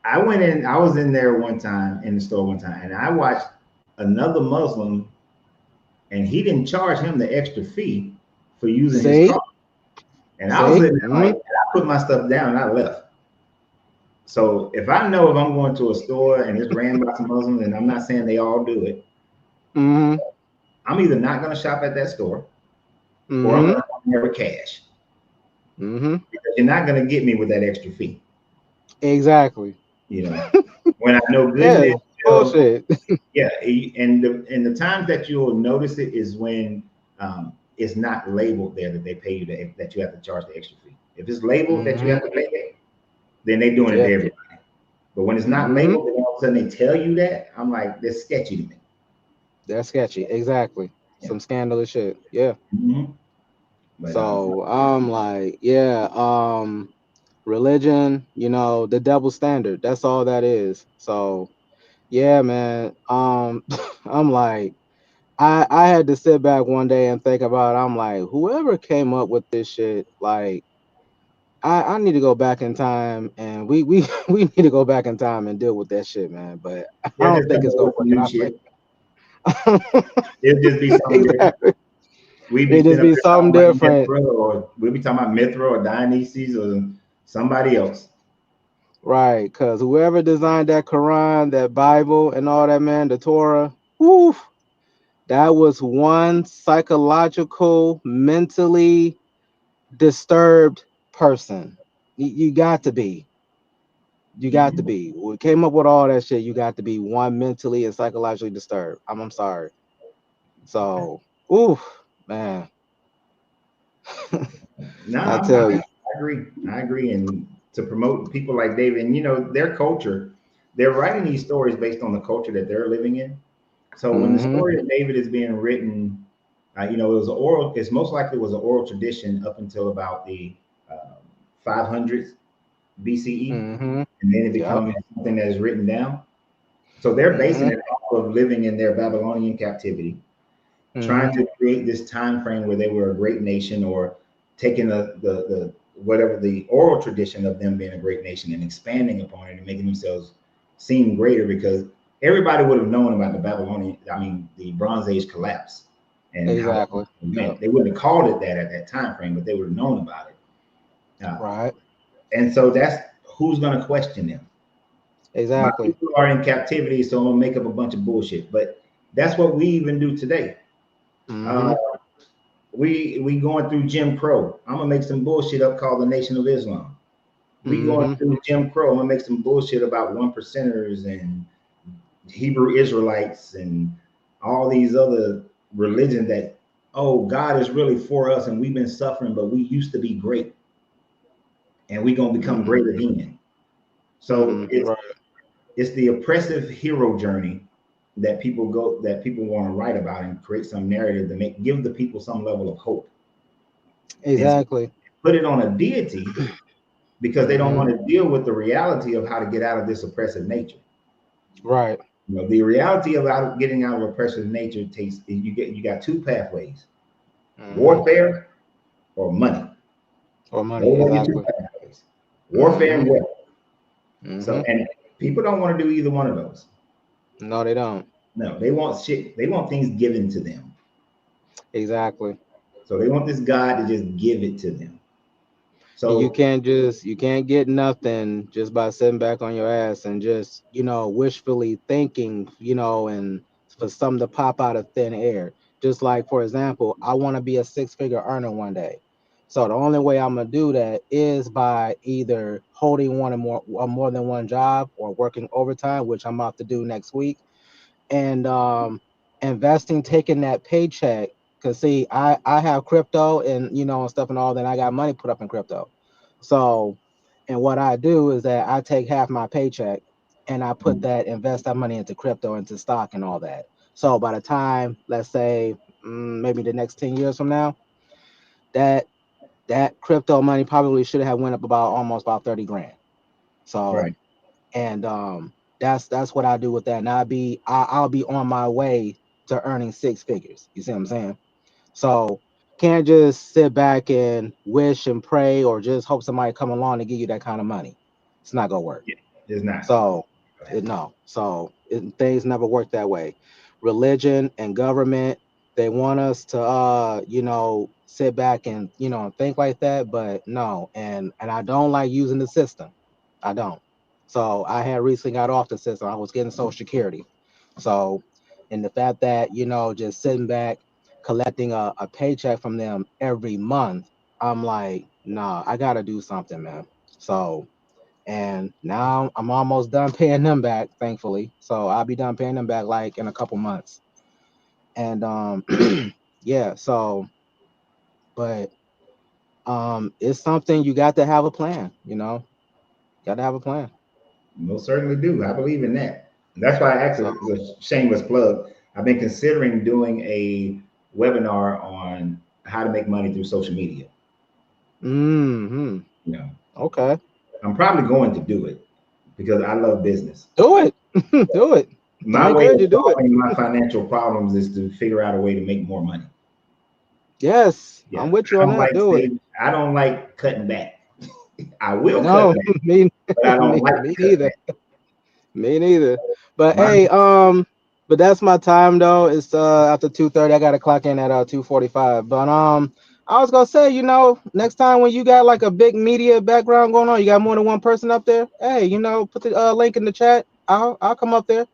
I was in there one time in the store one time, and I watched another Muslim, and he didn't charge him the extra fee for using his See, card. And I was see. sitting there like, and I put my stuff down and I left. So if I know if I'm going to a store and it's ran by some Muslims, and I'm not saying they all do it, Mm-hmm. I'm either not going to shop at that store or I'm Mm-hmm. going to come there with cash Mm-hmm. because you're not going to get me with that extra fee. Exactly. You know, when I know Yeah, goodness, bullshit. yeah, and the times that you'll notice it is when it's not labeled there that they pay you that you have to charge the extra fee. If it's labeled that you Mm-hmm. have to pay that, then they're doing it to Yeah. everybody. But when it's not Mm-hmm. labeled, then all of a sudden they tell you that, I'm like, that's sketchy to me. That's sketchy. Exactly. Yeah. Some scandalous shit. Yeah. hmm But So I'm like, yeah, religion, the double standard. That's all that is. So yeah, man. I'm like, I had to sit back one day and think about it. I'm like, whoever came up with this shit, like, I need to go back in time, and we we need to go back in time and deal with that shit, man. But I they'll don't just think come it's up gonna with work some new out like shit. It'll just be something different. exactly. We be It sitting just up be here talking something about different, Mithra, or we'll be talking about Mithra or Dionysus or somebody else. right? Because whoever designed that Quran, that Bible, and all that, man, the Torah, whew, that was one psychological, mentally disturbed person. You got to be. You got to Mhm. be. We came up with all that shit. You got to be one mentally and psychologically disturbed. I'm sorry. So, oof, man, No, I I'm, tell I, you. I agree. I agree. And to promote people like David, and their culture, they're writing these stories based on the culture that they're living in. So when the Mm-hmm. story of David is being written, it was an oral. It's most likely was an oral tradition up until about the 500s BCE, Mm-hmm. and then it Yep. becomes something that is written down. So they're basing Mm-hmm. it off of living in their Babylonian captivity, trying Mm-hmm. to create this time frame where they were a great nation, or taking the whatever the oral tradition of them being a great nation and expanding upon it and making themselves seem greater, because everybody would have known about the Bronze Age collapse and how that Exactly. Yep. went. They wouldn't have called it that at that time frame, but they would have known about it. Right. And so that's who's going to question them. My Exactly. people are in captivity, so I'm gonna make up a bunch of bullshit. But that's what we even do today. Uh, Mm-hmm. we going through Jim Crow. I'm gonna make some bullshit up called the Nation of Islam. We going Mm-hmm. through Jim Crow. I'm gonna make some bullshit about one percenters and Hebrew Israelites and all these other religions that, oh, God is really for us and we've been suffering, but we used to be great and we gonna become Mm-hmm. great again. So Mm-hmm. Right. it's the oppressive hero journey that people want to write about and create some narrative to give the people some level of hope, and so Exactly. put it on a deity because they don't Mm-hmm. want to deal with the reality of how to get out of this oppressive nature. Right. The reality of getting out of oppressive nature takes you got two pathways: Mm-hmm. warfare or money. Or money. Those are your two Exactly. pathways: warfare Mm-hmm. and wealth. So Mm-hmm. and people don't want to do either one of those. No, they don't. No, they want shit. They want things given to them. Exactly. So they want this God to just give it to them. And So you can't get nothing just by sitting back on your ass and just, wishfully thinking, and for something to pop out of thin air. Just like, for example, I want to be a six-figure earner one day. So the only way I'm gonna do that is by either holding more than one job or working overtime, which I'm about to do next week, and investing, taking that paycheck. Cause see, I have crypto and and stuff and all that. I got money put up in crypto. So, and what I do is that I take half my paycheck and I invest that money into crypto, into stock and all that. So by the time, let's say, maybe the next 10 years from now, that that crypto money probably should have went up about almost about 30 grand. So, right, and that's what I do with that. And I'll be on my way to earning six figures. You see what I'm saying? So can't just sit back and wish and pray or just hope somebody come along to give you that kind of money. It's not gonna work. yeah, it's not. So no. So things never work that way. Religion and government, they want us to sit back and think like that, but no. And I don't like using the system. I don't. So I had recently got off the system. I was getting Social Security. So, and the fact that just sitting back collecting a paycheck from them every month, I'm like, nah, I gotta do something, man. So, and now I'm almost done paying them back, thankfully. So I'll be done paying them back like in a couple months. And yeah, so but it's something you got to have a plan, got to have a plan. Most certainly do. I believe in that. That's why I So actually, it's a shameless plug. I've been considering doing a webinar on how to make money through social media. hmm You know, okay. I'm probably going to do it because I love business. Do it. Do it. I My way encourage of you to do it. solving my financial problems is to figure out a way to make more money. Yes, Yeah, I'm with you I on don't that. like Do it. saving. I don't like cutting back. I will cut No, back, me, but I don't like me to cut neither. back. Me neither. But My hey, but that's my time though. It's after 2:30. I gotta clock in at 2:45. But I was gonna say, next time when you got like a big media background going on, you got more than one person up there. Hey, put the link in the chat. I'll come up there.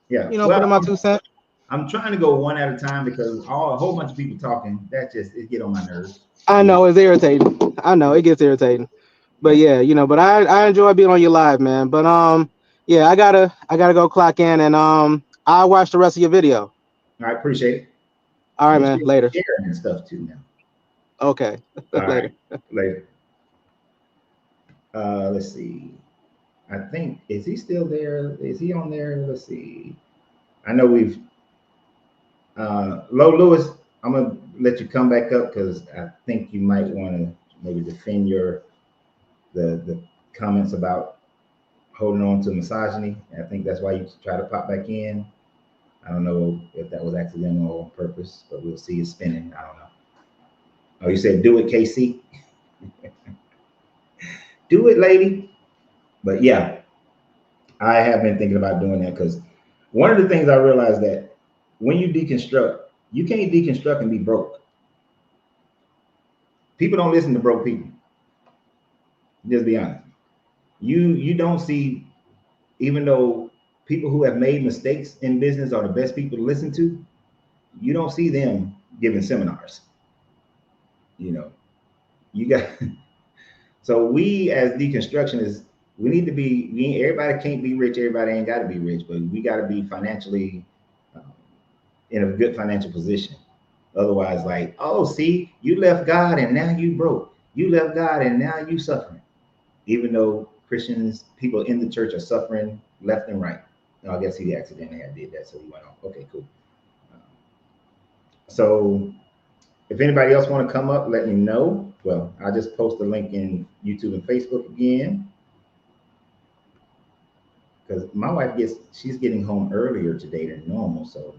yeah. Put Well, in my 2 cents. I'm trying to go one at a time because a whole bunch of people talking. That just it get on my nerves. I You know. know it's irritating. I know it gets irritating. But Yeah. yeah, but I enjoy being on your live, man. But yeah, I gotta go clock in and I'll watch the rest of your video. I appreciate it. All right, Make man. sure Later. you're sharing and stuff too now. Okay. All right. Later. Later. Let's see. I think is he still there? Is he on there? Let's see. I know we've Lo Lewis, I'm gonna let you come back up because I think you might want to maybe defend the comments about holding on to misogyny. I think that's why you try to pop back in. I don't know if that was accidental or on purpose, but we'll see you spinning. I don't know. Oh, you said do it, KC. Do it, lady. But yeah, I have been thinking about doing that because one of the things I realized that when you deconstruct, you can't deconstruct and be broke. People don't listen to broke people. Just be honest. You don't see, even though people who have made mistakes in business are the best people to listen to, you don't see them giving seminars. You know, you got so we as deconstructionists, we need to be everybody can't be rich, everybody ain't got to be rich, but we got to be financially um, in a good financial position. Otherwise, like, oh, see, you left God and now you broke. You left God and now you suffering. Even though Christians, people in the church are suffering left and right. No, I guess he accidentally had did that, so he went off. Okay, cool. So if anybody else want to come up, let me know. Well, I'll just post the link in YouTube and Facebook again. Because my wife she's getting home earlier today than normal, so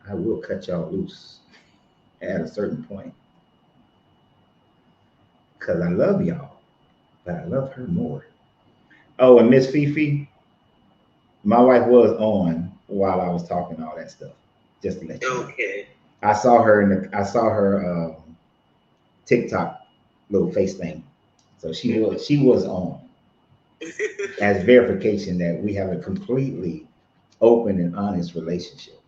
I will cut y'all loose at a certain point. Because I love y'all, but I love her more. Oh, and Miss Fifi, my wife was on while I was talking all that stuff. Just to let you know. Okay. I saw her TikTok little face thing. So she was on as verification that we have a completely open and honest relationship.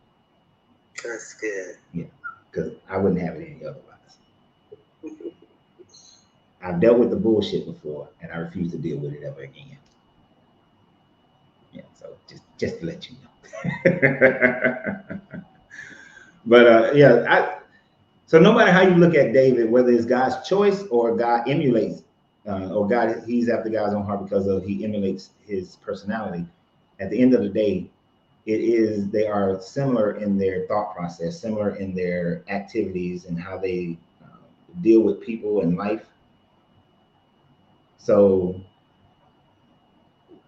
That's good. Yeah, because I wouldn't have it any otherwise. I've dealt with the bullshit before, and I refuse to deal with it ever again. Yeah, so just to let you know. But so no matter how you look at David, whether it's God's choice or God emulates, or God, he's after God's own heart because he emulates his personality. At the end of the day, they are similar in their thought process, similar in their activities and how they deal with people in life. So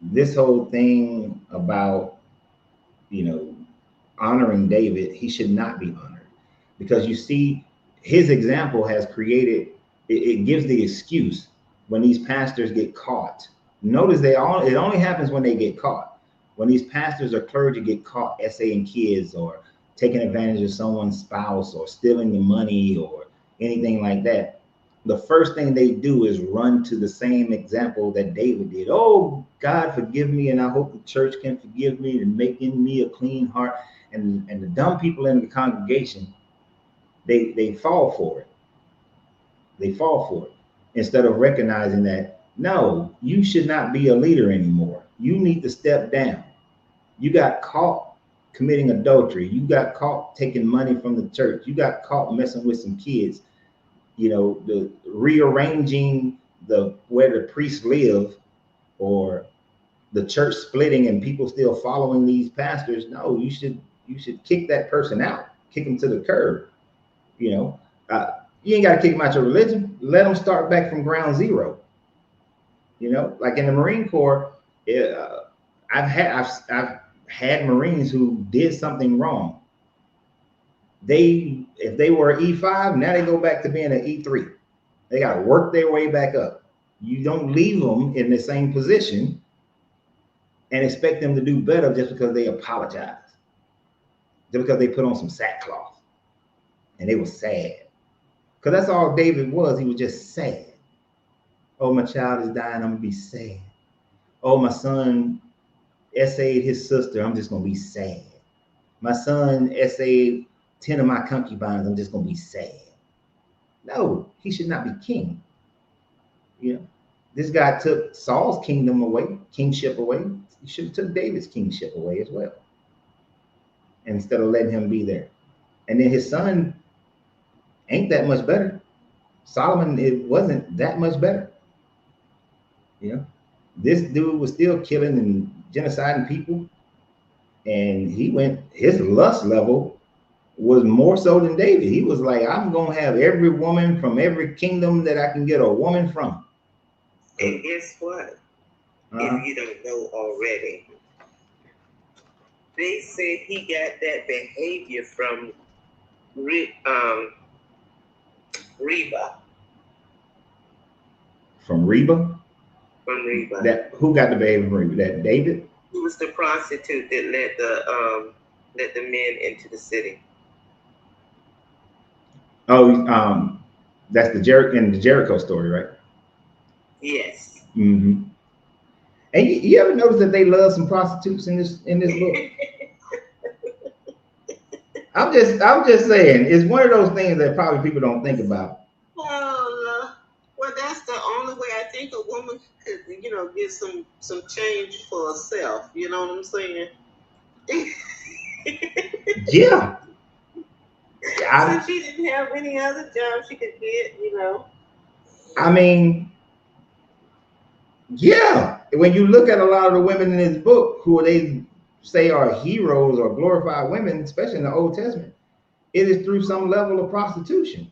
this whole thing about, honoring David, he should not be honored because you see, his example has created, it gives the excuse when these pastors get caught. Notice it only happens when they get caught. When these pastors or clergy get caught essaying kids or taking advantage of someone's spouse or stealing the money or anything like that, the first thing they do is run to the same example that David did. Oh, God, forgive me, and I hope the church can forgive me and make in me a clean heart. And the dumb people in the congregation, they fall for it. They fall for it instead of recognizing that, no, you should not be a leader anymore. You need to step down. You got caught committing adultery. You got caught taking money from the church. You got caught messing with some kids. The rearranging where the priests live, or the church splitting and people still following these pastors. No, you should kick that person out, kick them to the curb. You ain't got to kick them out your religion. Let them start back from ground zero. Like in the Marine Corps, I've had Marines who did something wrong. If they were E5, now they go back to being an E3. They got to work their way back up. You don't leave them in the same position and expect them to do better just because they apologize, just because they put on some sackcloth and they were sad. Because that's all David was. He was just sad. Oh, my child is dying. I'm going to be sad. Oh, my son essayed his sister. I'm just going to be sad. My son essayed 10 of my concubines. I'm just going to be sad. No, he should not be king. This guy took Saul's kingship away. He should have took David's kingship away as well, instead of letting him be there. And then his son ain't that much better. Solomon, it wasn't that much better. This dude was still killing and genociding people, and his lust level was more so than David. He was like, I'm gonna have every woman from every kingdom that I can get a woman from. And guess what? If you don't know already, they said he got that behavior from Reba. From Reba? From Reba. Who got the behavior from Reba? That David? He was the prostitute that let the men into the city. Oh, that's in the Jericho story, right? Yes. Mm-hmm. And you ever notice that they love some prostitutes in this book? I'm just saying, it's one of those things that probably people don't think about. Well, that's the only way I think a woman could, get some change for herself. You know what I'm saying? Yeah. Since she didn't have any other job she could get, I mean, yeah. When you look at a lot of the women in this book who they say are heroes or glorified women, especially in the Old Testament, it is through some level of prostitution.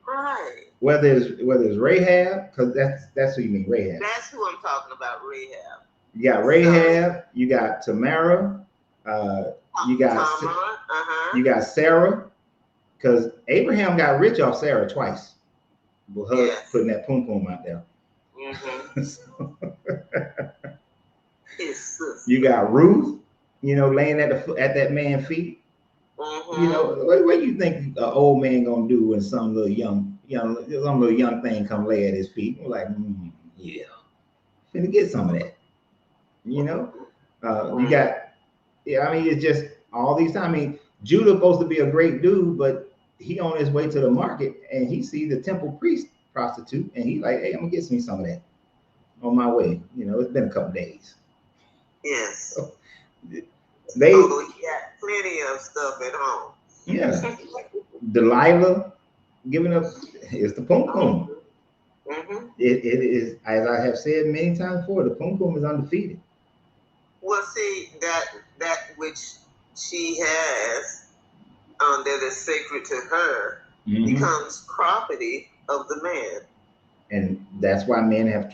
Right. Whether it's Rahab, because that's who you mean, Rahab. That's who I'm talking about, Rahab. You got Rahab, you got Tamara, you got you got Sarah, because Abraham got rich off Sarah twice. With her putting that pum pum out there. Mm-hmm. You got Ruth, laying at that man's feet. Mm-hmm. What do you think an old man gonna do when some little young thing come lay at his feet? We're like, yeah, finna get some of that. You got, yeah. I mean, it's just all these times. I mean, Judah supposed to be a great dude, but he on his way to the market and he sees the temple priest prostitute, and he like, hey, I'm gonna get me some of that on my way. It's been a couple days. Yes. They, although he got plenty of stuff at home. yeah. Delilah giving up, it's the pum pum. Mm-hmm. It is, as I have said many times before, the pum pum is undefeated. Well, see, that which she has that is sacred to her becomes property of the man. And that's why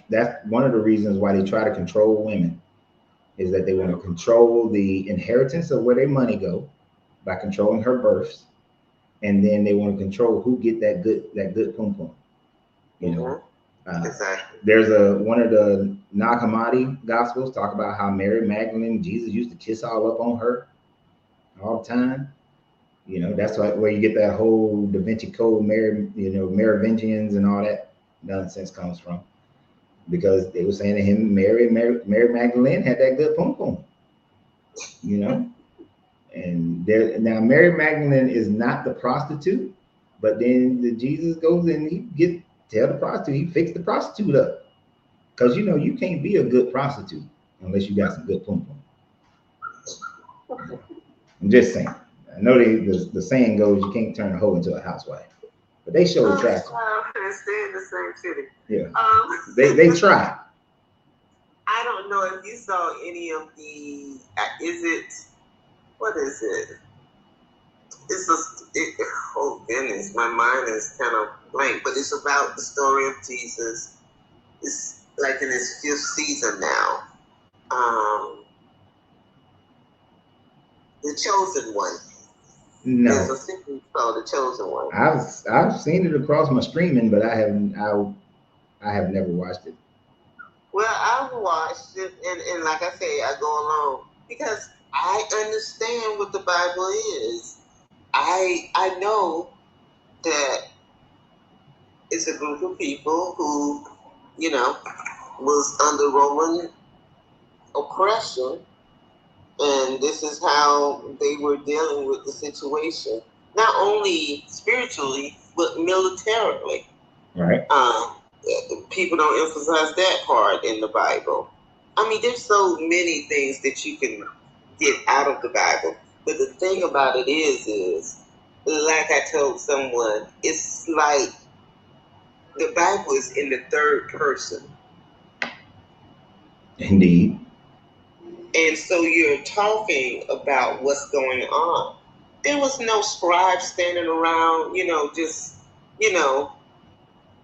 that's one of the reasons why they try to control women, is that they want to control the inheritance of where their money go by controlling her births, and then they want to control who get that good pum pum. Exactly. There's one of the Nag Hammadi gospels talk about how Mary Magdalene, Jesus used to kiss all up on her all the time. That's where you get that whole Da Vinci Code, Merovingians and all that nonsense comes from, because they were saying to him, Mary Magdalene had that good pum pum. And now Mary Magdalene is not the prostitute, but then Jesus goes and he tell the prostitute, he fixed the prostitute up, because you can't be a good prostitute unless you got some good pum pum. I'm just saying. I know the saying goes, you can't turn a hoe into a housewife, but they show attraction. Stay in the same city. Yeah. They try. I don't know if you saw any of the. What is it? Oh goodness, my mind is kind of blank. But it's about the story of Jesus. It's like in his 5th season now. The Chosen One. No. There's a series called The Chosen One. I've seen it across my streaming, but I have never watched it. Well, I've watched it, and like I say, I go along because I understand what the Bible is. I know that it's a group of people who, was under Roman oppression, and this is how they were dealing with the situation, not only spiritually but militarily. Right. People don't emphasize that part in the Bible. I mean, there's so many things that you can get out of the Bible, but the thing about it is like I told someone, it's like the Bible is in the 3rd person. Indeed. And so you're talking about what's going on. There was no scribe standing around, just,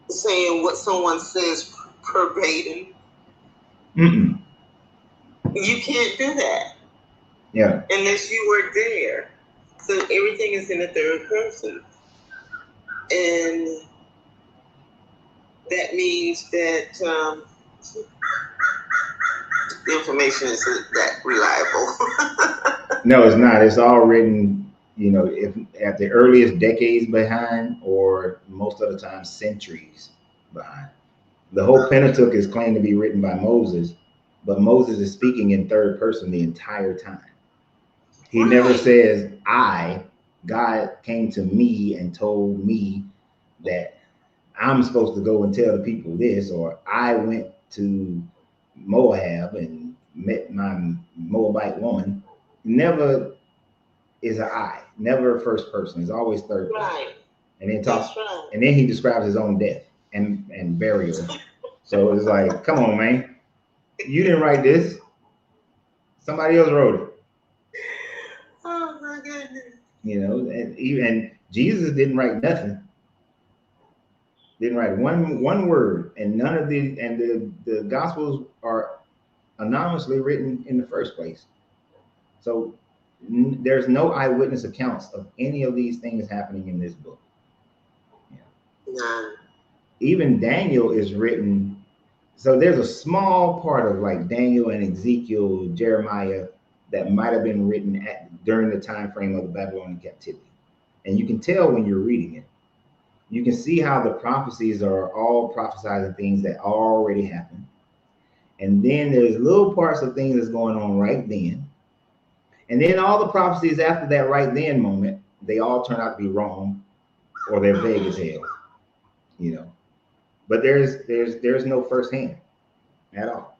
saying what someone says verbatim. Mm-mm. You can't do that. Yeah. Unless you were there. So everything is in the 3rd person. And that means that the information isn't that reliable. No, it's not. It's all written, if at the earliest decades behind, or most of the time centuries behind. The whole Pentateuch is claimed to be written by Moses, but Moses is speaking in 3rd person the entire time. He never says, God came to me and told me that I'm supposed to go and tell the people this, or I went to Moab and met my Moabite woman. Never is an I, never 1st person. It's always 3rd person. Right. And then and then he describes his own death and burial. So it's like, come on, man. You didn't write this. Somebody else wrote it. Oh my goodness. And Jesus didn't write nothing. Didn't write one word, and none of the Gospels are anonymously written in the first place. So there's no eyewitness accounts of any of these things happening in this book. No. Even Daniel is written. So there's a small part of like Daniel and Ezekiel, Jeremiah, that might have been written during the time frame of the Babylonian captivity. And you can tell when you're reading it. You can see how the prophecies are all prophesizing things that already happened. And then there's little parts of things that's going on right then. And then all the prophecies after that right then moment, they all turn out to be wrong or they're vague as hell, you know. But there's no firsthand at all,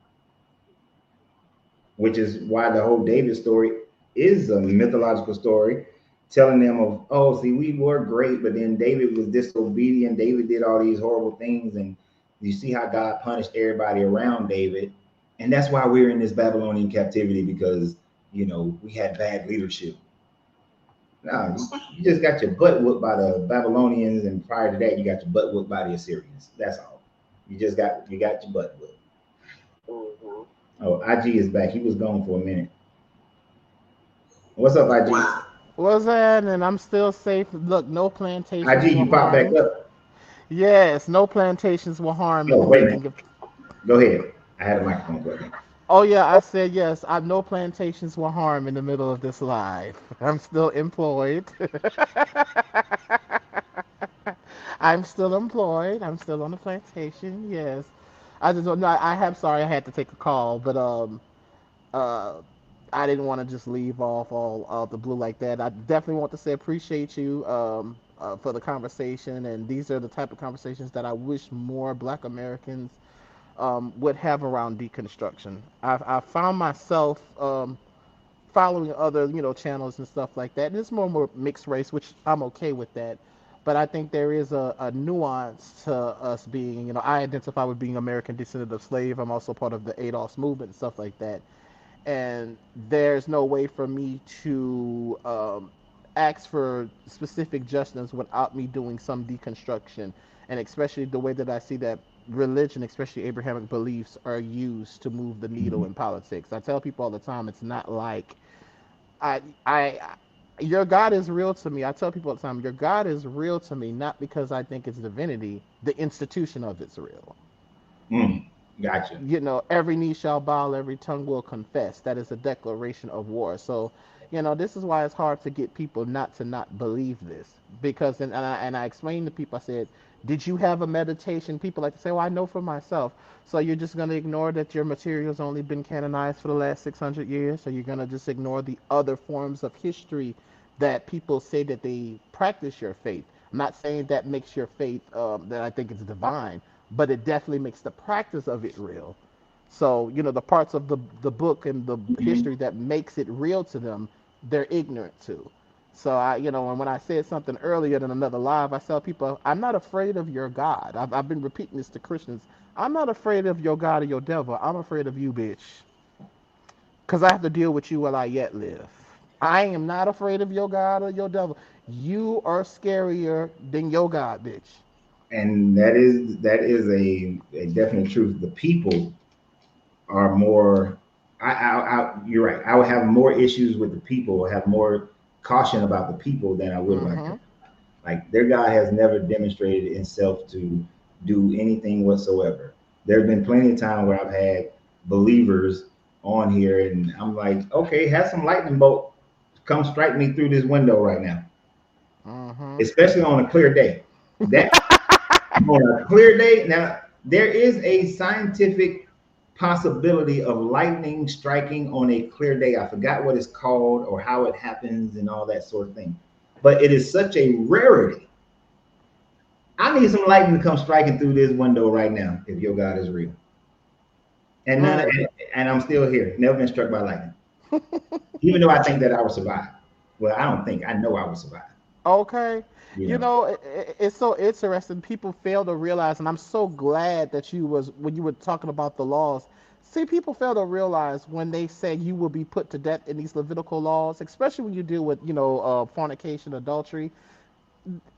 which is why the whole David story is a mythological story, telling them of, oh, see, we were great, but then David was disobedient. David did all these horrible things, and you see how God punished everybody around David, and that's why we're in this Babylonian captivity because we had bad leadership. No, you just got your butt whooped by the Babylonians, and prior to that, you got your butt whooped by the Assyrians. That's all. You got your butt whooped. Mm-hmm. Oh, IG is back. He was gone for a minute. What's up, IG? Wow. What's that? And I'm still safe. Look, no plantations IG, were you pop back harmed. up. Yes, no plantations were harmed in Oh, the wait a minute. making of. Go ahead. I had a microphone button. Oh yeah, I said yes. No plantations were harmed in the middle of this live. I'm still employed. I'm still employed. I'm still on the plantation. Yes. I just don't know. I'm sorry. I had to take a call, but uh, I didn't want to just leave off all out the blue like that. I definitely want to say appreciate you for the conversation, and these are the type of conversations that I wish more Black Americans would have around deconstruction. I found myself following other channels and stuff like that, and it's more mixed race, which I'm okay with that. But I think there is a nuance to us being, I identify with being American descendant of slave. I'm also part of the ADOS movement and stuff like that, and there's no way for me to ask for specific justice without me doing some deconstruction, and especially the way that I see that religion, especially Abrahamic beliefs, are used to move the needle Mhm. in politics. I tell people all the time, it's not like I your God is real to me. I tell people all the time, your God is real to me, not because I think it's divinity. The institution of it's real. Gotcha. Every knee shall bow, every tongue will confess. That is a declaration of war. So, this is why it's hard to get people not believe this. Because, and I explained to people, I said, did you have a meditation? People like to say, well, I know for myself. So you're just going to ignore that your material's only been canonized for the last 600 years? So you're going to just ignore the other forms of history that people say that they practice your faith? I'm not saying that makes your faith, that I think it's divine, but it definitely makes the practice of it real. So, the parts of the book and the Mhm. history that makes it real to them, they're ignorant to. So and when I said something earlier in another live, I tell people, I'm not afraid of your God. I've been repeating this to Christians. I'm not afraid of your God or your devil. I'm afraid of you, bitch. Because I have to deal with you while I yet live. I am not afraid of your God or your devil. You are scarier than your God, bitch. And that is a definite truth. The people are more. You're right. I would have more issues with the people. Have more caution about the people than I would about Mm-hmm. God. Like their God has never demonstrated himself to do anything whatsoever. There have been plenty of times where I've had believers on here, and I'm like, okay, have some lightning bolt come strike me through this window right now, Mm-hmm. especially on a clear day. That on a clear day. Now there is a scientific possibility of lightning striking on a clear day. I forgot what it's called or how it happens and all that sort of thing, but it is such a rarity. I need some lightning to come striking through this window right now if your God is real. And none of, Mm. and I'm still here, never been struck by lightning, even though I think that I would survive. Well, I don't think I know I would survive. Okay. You know, It's so interesting. People fail to realize, and I'm so glad that when you were talking about the laws. See, people fail to realize when they say you will be put to death in these Levitical laws, especially when you deal with, fornication, adultery.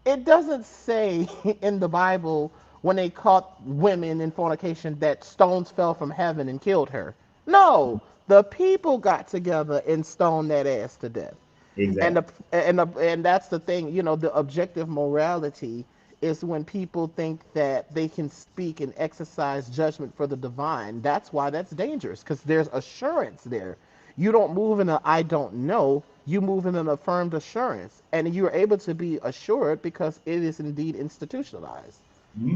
It doesn't say in the Bible when they caught women in fornication that stones fell from heaven and killed her. No, the people got together and stoned that ass to death. and exactly. the, and that's the thing, the objective morality is when people think that they can speak and exercise judgment for the divine. That's why that's dangerous, because there's assurance there. You don't move in a I don't know. You move in an affirmed assurance, and you're able to be assured because it is indeed institutionalized.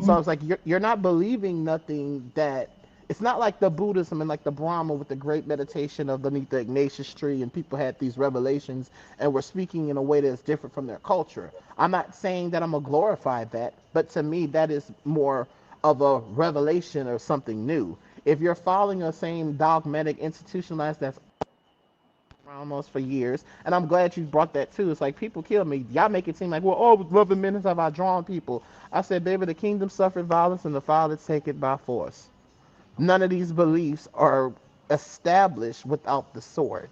So Mhm. it's like you're not believing nothing that it's not like the Buddhism and like the Brahma with the great meditation of beneath the Ignatius tree and people had these revelations and were speaking in a way that's different from their culture. I'm not saying that I'm gonna glorify that, but to me that is more of a revelation or something new. If you're following the same dogmatic institutionalized that's around us for years, and I'm glad you brought that too. It's like people kill me. Y'all make it seem like, well, oh, with loving minutes have I drawn people. I said, baby, the kingdom suffered violence and the violence take it by force. None of these beliefs are established without the sword.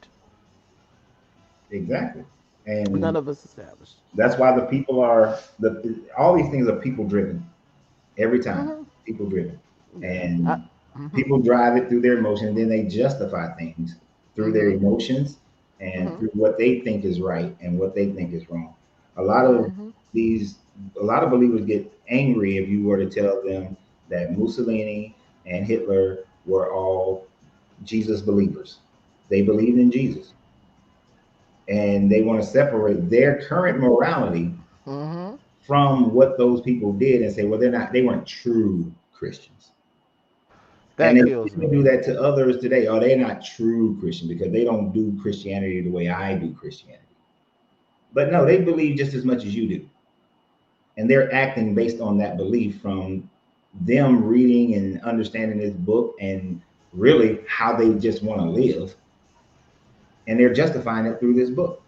Exactly. None And of us established. that's why the people are all these things are people driven every time. Hmm. People driven. Yeah. And Hmm. people drive it through their emotions, then they justify things through their Hmm. emotions and Hmm. through what they think is right and what they think is wrong. A lot of Hmm. these a lot of believers get angry if you were to tell them that Mussolini and Hitler were all Jesus believers. They believed in Jesus and they want to separate their current morality Hmm. from what those people did and say, well, they weren't true Christians. And That they kills still me. do that to others today. Oh, they're not true Christian because they don't do Christianity the way I do Christianity. But no, they believe just as much as you do. And they're acting based on that belief from them reading and understanding this book and really how they just want to live. And they're justifying it through this book.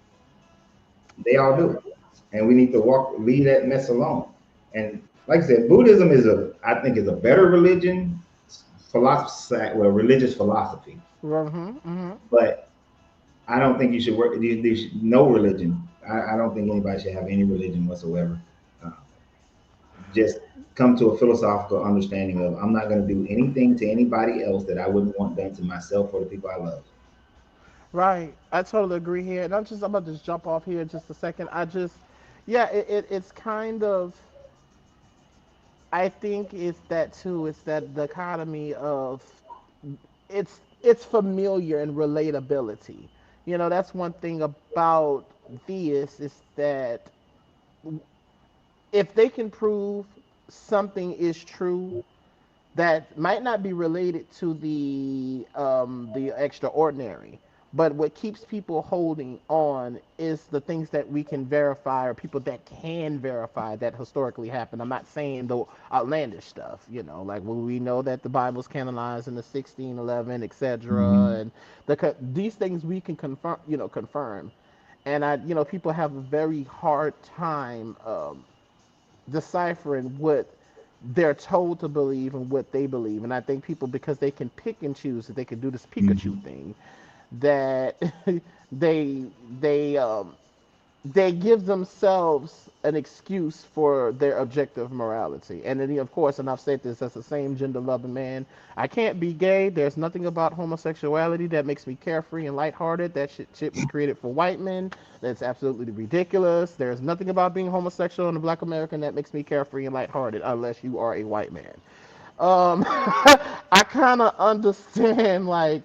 They all Yeah. do it. And we need to leave that mess alone. And like I said, Buddhism I think, is a better religion, philosophy, well, religious philosophy. Hmm. Hmm. But I don't think you should work. No religion. I don't think anybody should have any religion whatsoever. Uh, just come to a philosophical understanding of I'm not going to do anything to anybody else that I wouldn't want done to myself or the people I love. Right. I totally agree here. And I'm about to just jump off here in just a second. Yeah, it's kind of, I think it's that too. It's that dichotomy of it's familiar and relatability. That's one thing about theists is that if they can prove something is true that might not be related to the extraordinary, but what keeps people holding on is the things that we can verify or people that can verify that historically happened. I'm not saying the outlandish stuff, like when we know that the Bible's canonized in the 1611, Mm-hmm. etc., and these things we can confirm. And people have a very hard time deciphering what they're told to believe and what they believe. And I think people, because they can pick and choose, that they can do this Pikachu Mm-hmm. thing, that they they um, they give themselves an excuse for their objective morality. And then, of course, and I've said this as the same gender loving man, I can't be gay. There's nothing about homosexuality that makes me carefree and lighthearted. That shit was created for white men. That's absolutely ridiculous. There's nothing about being homosexual and a black American that makes me carefree and lighthearted unless you are a white man. I kind of understand, like,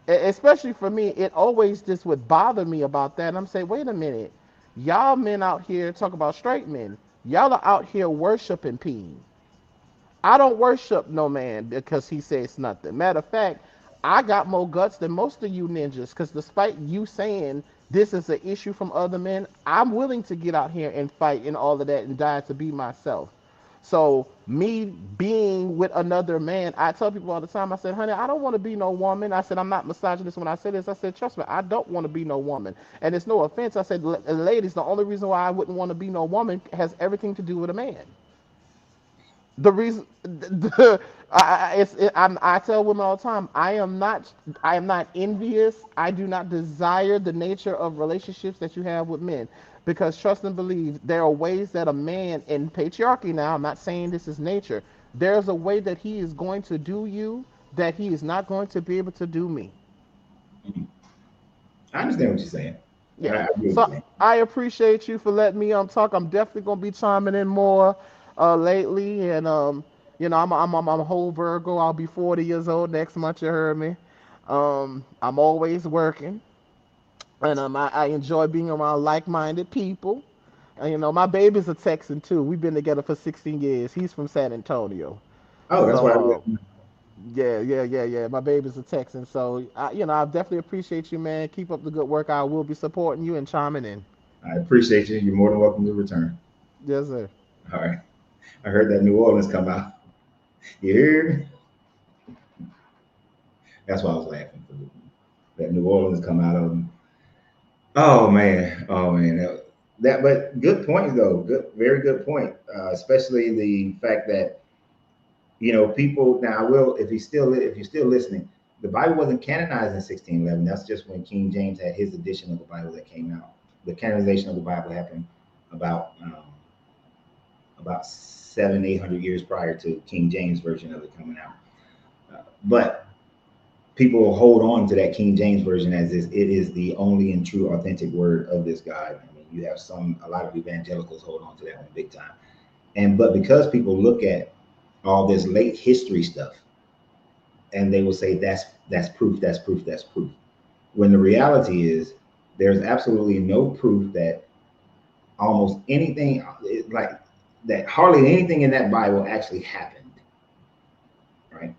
especially for me, it always just would bother me about that. And I'm saying, wait a minute, y'all men out here talk about straight men. Y'all are out here worshiping peen. I don't worship no man because he says nothing. Matter of fact, I got more guts than most of you ninjas because despite you saying this is an issue from other men, I'm willing to get out here and fight and all of that and die to be myself. So me being with another man, I tell people all the time, I said, honey, I don't want to be no woman. I said, I'm not misogynist when I say this. I said, trust me, I don't want to be no woman. And it's no offense. I said, ladies, the only reason why I wouldn't want to be no woman has everything to do with a man. The reason I tell women all the time, I am not envious. I do not desire the nature of relationships that you have with men because trust and believe there are ways that a man in patriarchy, now I'm not saying this is nature, there's a way that he is going to do you that he is not going to be able to do me. I understand what you're saying. Yeah. I agree with So you. I appreciate you for letting me talk. I'm definitely gonna be chiming in more lately, and I'm a whole Virgo. I'll be 40 years old next month. You heard me. I'm always working, and I enjoy being around like-minded people. And, my baby's a Texan too. We've been together for 16 years. He's from San Antonio. Oh, that's why. So, yeah. My baby's a Texan. So, I definitely appreciate you, man. Keep up the good work. I will be supporting you and chiming in. I appreciate you. You're more than welcome to return. Yes, sir. All right. I heard that New Orleans come out. You hear me? That's why I was laughing. That New Orleans come out of them. Oh man. Oh man. But good point though. Good, very good point. Especially the fact that people. Now, I will. If you're still listening, the Bible wasn't canonized in 1611. That's just when King James had his edition of the Bible that came out. The canonization of the Bible happened about about 700-800 years prior to King James version of it coming out. But people hold on to that King James version as is it is the only and true authentic word of this God. I mean, you have a lot of evangelicals hold on to that one big time. But because people look at all this late history stuff and they will say that's proof, that's proof, that's proof. When the reality is there's absolutely no proof that almost anything like that hardly anything in that Bible actually happened, right?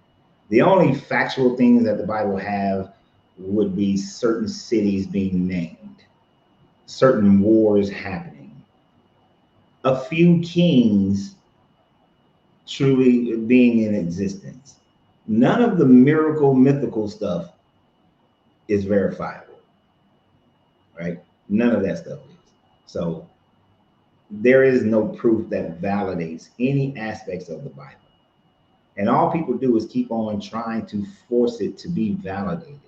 The only factual things that the Bible have would be certain cities being named, certain wars happening, a few kings truly being in existence. None of the miracle mythical stuff is verifiable, right? None of that stuff is. So there is no proof that validates any aspects of the Bible. And all people do is keep on trying to force it to be validated.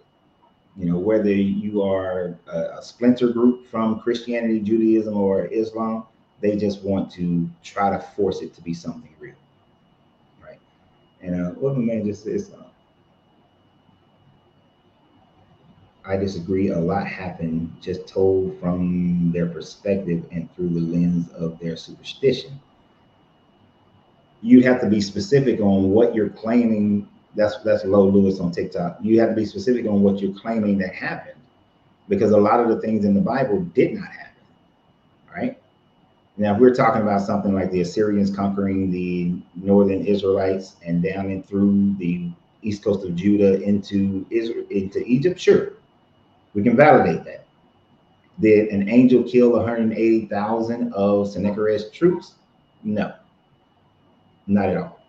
Whether you are a splinter group from Christianity, Judaism, or Islam, they just want to try to force it to be something real, right? And what my man just says, I disagree. A lot happened just told from their perspective and through the lens of their superstition. You'd have to be specific on what you're claiming. That's Low Lewis on TikTok. You have to be specific on what you're claiming that happened, because a lot of the things in the Bible did not happen. Right? Now, if we're talking about something like the Assyrians conquering the northern Israelites and down and through the east coast of Judah into Israel, into Egypt, sure, we can validate that. Did an angel kill 180,000 of Sennacherib's troops? No, not at all.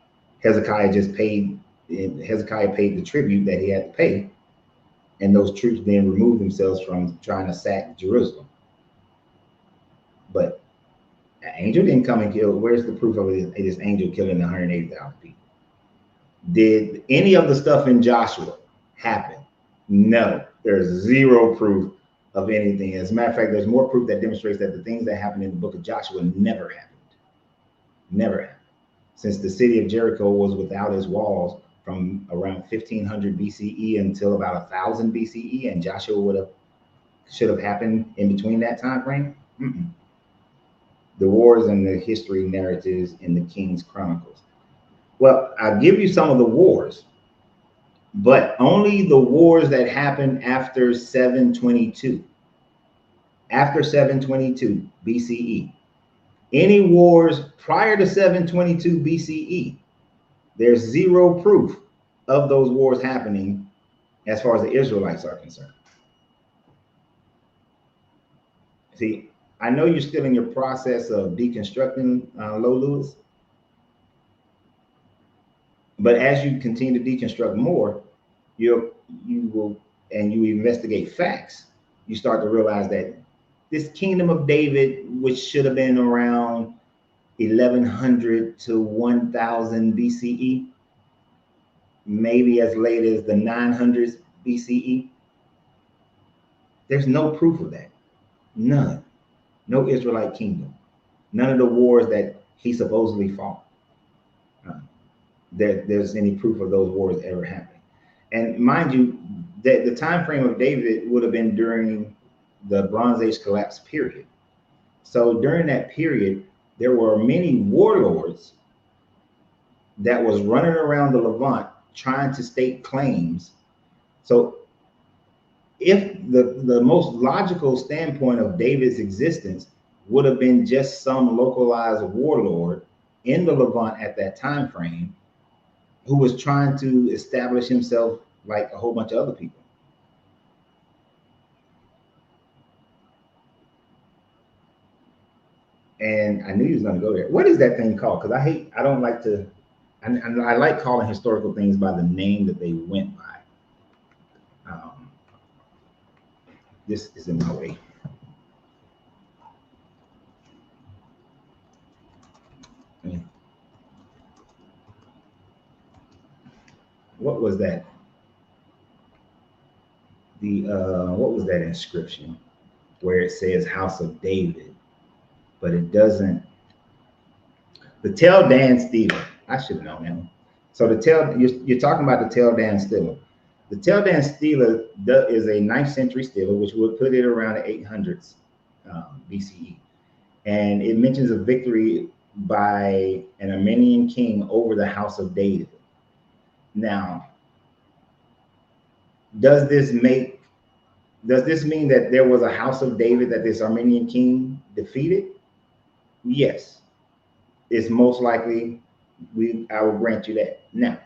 Hezekiah paid the tribute that he had to pay, and those troops then removed themselves from trying to sack Jerusalem. But an angel didn't come and kill. Where's the proof of this angel killing 180,000 people? Did any of the stuff in Joshua happen? No, there's zero proof of anything. As a matter of fact, there's more proof that demonstrates that the things that happened in the book of Joshua never happened. Never happened. Since the city of Jericho was without its walls from around 1500 BCE until about 1000 BCE, and Joshua should have happened in between that time frame. The wars and the history narratives in the King's Chronicles. Well, I'll give you some of the wars, but only the wars that happened after 722. After 722 BCE. Any wars prior to 722 BCE, there's zero proof of those wars happening as far as the Israelites are concerned. See, I know you're still in your process of deconstructing Low Lewis, but as you continue to deconstruct more, you will, and you investigate facts, you start to realize that this kingdom of David, which should have been around 1100 to 1000 BCE, maybe as late as the 900s BCE, there's no proof of that. None. No Israelite kingdom. None of the wars that he supposedly fought. There's any proof of those wars ever happening. And mind you, that the time frame of David would have been during the Bronze Age collapse period. So during that period, there were many warlords that was running around the Levant trying to stake claims. So if the most logical standpoint of David's existence would have been just some localized warlord in the Levant at that time frame who was trying to establish himself like a whole bunch of other people. And I knew he was going to go there. What is that thing called? Because I don't like to, I like calling historical things by the name that they went by. This is in my way. What was that? What was that inscription where it says House of David, but it doesn't. The Tel Dan Stela. I should have known him. So you're talking about the Tel Dan Stela. The Tel Dan Stela is a 9th century stela, which would put it around the 800s BCE, and it mentions a victory by an Armenian king over the House of David. Now, does this mean that there was a House of David that this Armenian king defeated? Yes, it's most likely. I will grant you that. Now,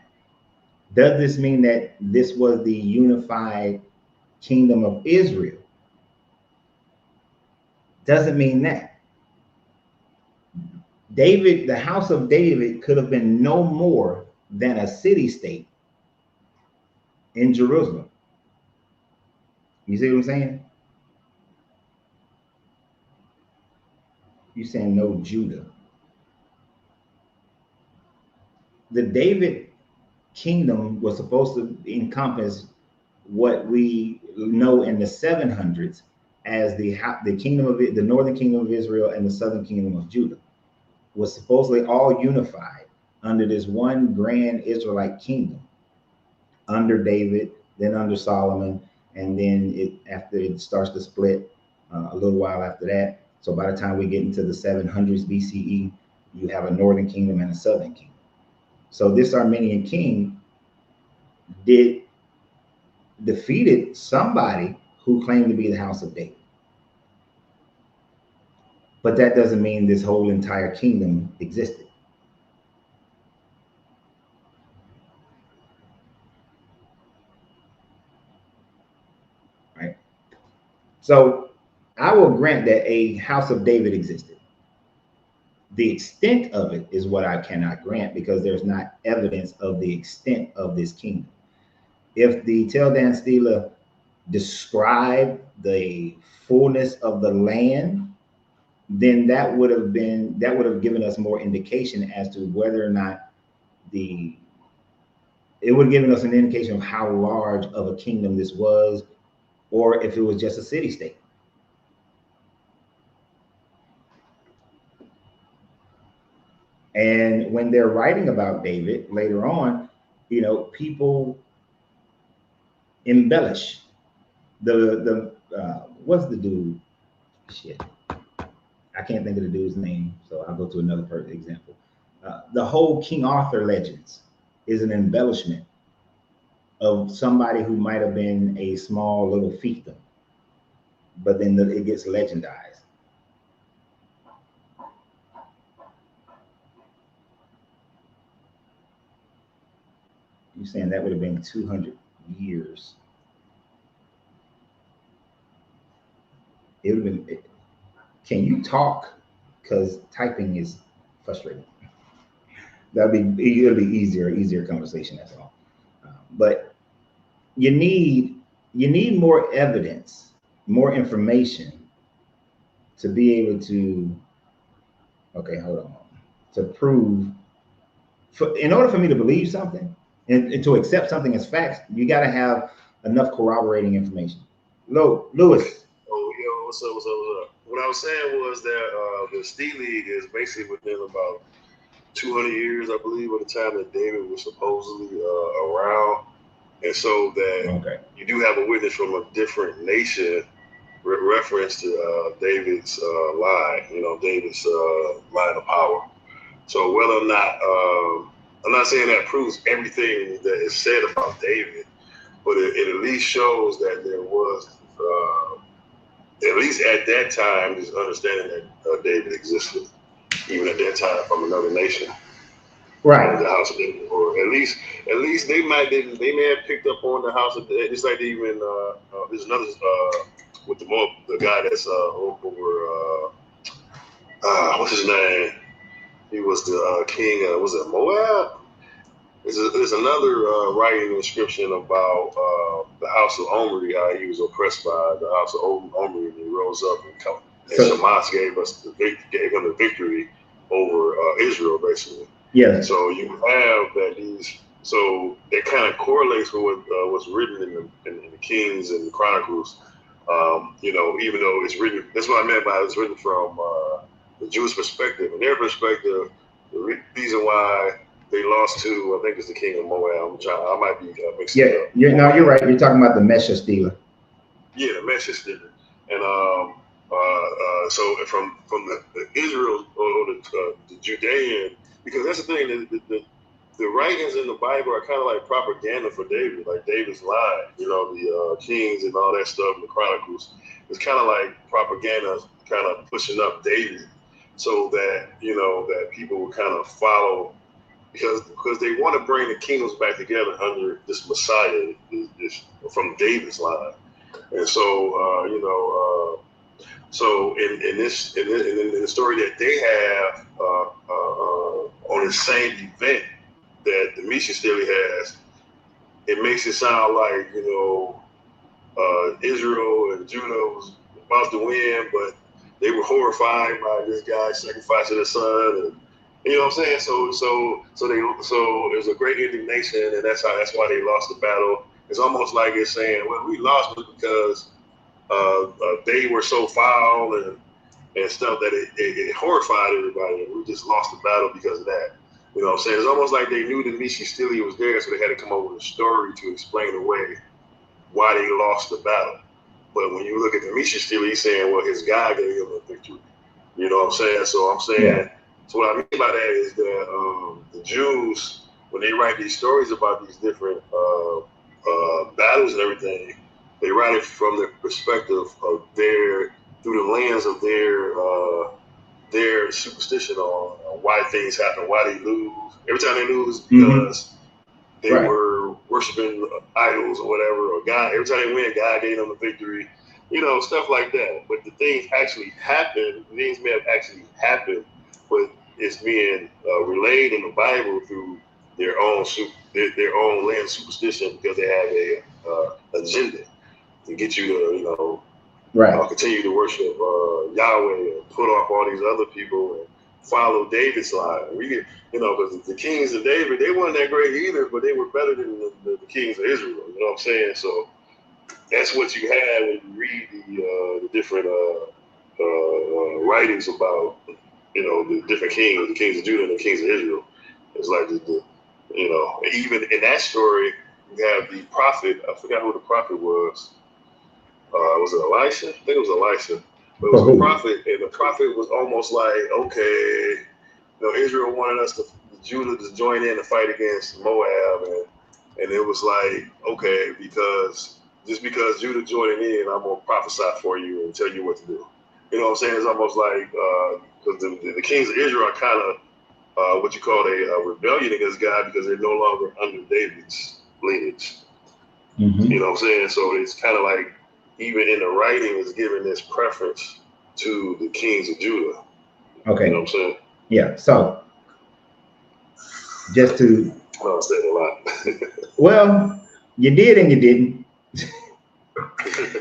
does this mean that this was the unified kingdom of Israel? Doesn't mean that. David, the House of David, could have been no more than a city-state in Jerusalem. You see what I'm saying? You're saying no Judah. The David kingdom was supposed to encompass what we know in the 700s as the kingdom of the northern kingdom of Israel and the southern kingdom of Judah was supposedly all unified under this one grand Israelite kingdom under David, then under Solomon, and then after it starts to split a little while after that. So by the time we get into the 700s BCE, you have a northern kingdom and a southern kingdom. So this Armenian king defeated somebody who claimed to be the House of David. But that doesn't mean this whole entire kingdom existed. Right? So I will grant that a House of David existed. The extent of it is what I cannot grant because there's not evidence of the extent of this kingdom. If the Tel Dan Stela described the fullness of the land, then that would have given us more indication as to whether or not it would have given us an indication of how large of a kingdom this was, or if it was just a city state. And when they're writing about David later on, people embellish what's the dude? Shit, I can't think of the dude's name, so I'll go to another perfect example. The whole King Arthur legends is an embellishment of somebody who might have been a small little fiefdom, but then it gets legendized. You're saying that would have been 200 years. It would have been. Can you talk? Because typing is frustrating. It'll be easier conversation. That's all. But you need more evidence, more information to be able to. Okay, hold on. To prove, in order for me to believe something and to accept something as facts, you got to have enough corroborating information. Lewis. Oh, yo, what's up? What I was saying was that the Stele is basically within about 200 years, I believe, at the time that David was supposedly around. And so that you do have a witness from a different nation reference to David's line, David's line of power. So whether or not, I'm not saying that proves everything that is said about David, but it at least shows that there was, at least at that time, this understanding that David existed, even at that time from another nation. Right. The house of David, or at least they may have picked up on the house of David. Just like even there's another with the guy that's over what's his name? He was the king. Was it Moab? There's another writing inscription about the house of Omri, how he was oppressed by the house of Omri, and he rose up and come. And Shamash gave him the victory over Israel, basically. Yeah. So you have that so it kind of correlates with what was written in the Kings and the Chronicles. You know, even though it's written, that's what I meant by it's written from the Jewish perspective. In their perspective, the reason why they lost to, I think it's the king of Moab. I might be mixing it up. You're right. You're talking about the Mesha stealer. Yeah, the Mesha stealer. And so from the Israel or the Judean, because that's the thing, the writings in the Bible are kind of like propaganda for David, like David's line, you know, the Kings and all that stuff in the Chronicles. It's kind of like propaganda, kind of pushing up David, so that, you know, that people will kind of follow, because they want to bring the kingdoms back together under this Messiah, this from David's line. And so, you know, so in the story that they have on the same event that the Misha Steely has, it makes it sound like, you know, Israel and Judah was about to win, but they were horrified by this guy sacrificing his son, and you know what I'm saying. So there's a great indignation, and that's why they lost the battle. It's almost like it's saying, well, we lost because they were so foul and stuff that it horrified everybody, and we just lost the battle because of that. You know what I'm saying? It's almost like they knew that Mishi Steely was there, so they had to come up with a story to explain away why they lost the battle. But when you look at the Mishi Steely, he's saying, well, his God gave him the victory. You know what I'm saying? So I'm saying, so what I mean by that is that the Jews, when they write these stories about these different battles and everything, they write it from the perspective of through the lens of their superstition on why things happen, why they lose. Every time they lose, because they were worshiping idols or whatever, or God. Every time they win, God gave them the victory. You know, stuff like that. But the things actually happen. Things may have actually happened, but it's being relayed in the Bible through their own lens superstition, because they have a agenda to get you to, you know, continue to worship Yahweh and put off all these other people and follow David's line. We get, you know, because the kings of David, they weren't that great either, but they were better than the kings of Israel. You know what I'm saying? So that's what you had when you read the different writings about, you know, the different kings, the kings of Judah and the kings of Israel. It's like you know, even in that story, you have the prophet. I forgot who the prophet was. Was it Elisha? I think it was Elisha. But it was a prophet, and the prophet was almost like, okay, you know, Israel wanted Judah to join in and fight against Moab, and it was like, okay, because Judah joining in, I'm gonna prophesy for you and tell you what to do. You know what I'm saying? It's almost like because the kings of Israel are kind of what you call a rebellion against God, because they're no longer under David's lineage. You know what I'm saying? So it's kind of like, even in the writing, is giving this preference to the kings of Judah. Okay. You know what I'm saying? Yeah. So just to. I said a lot. Well, you did and you didn't.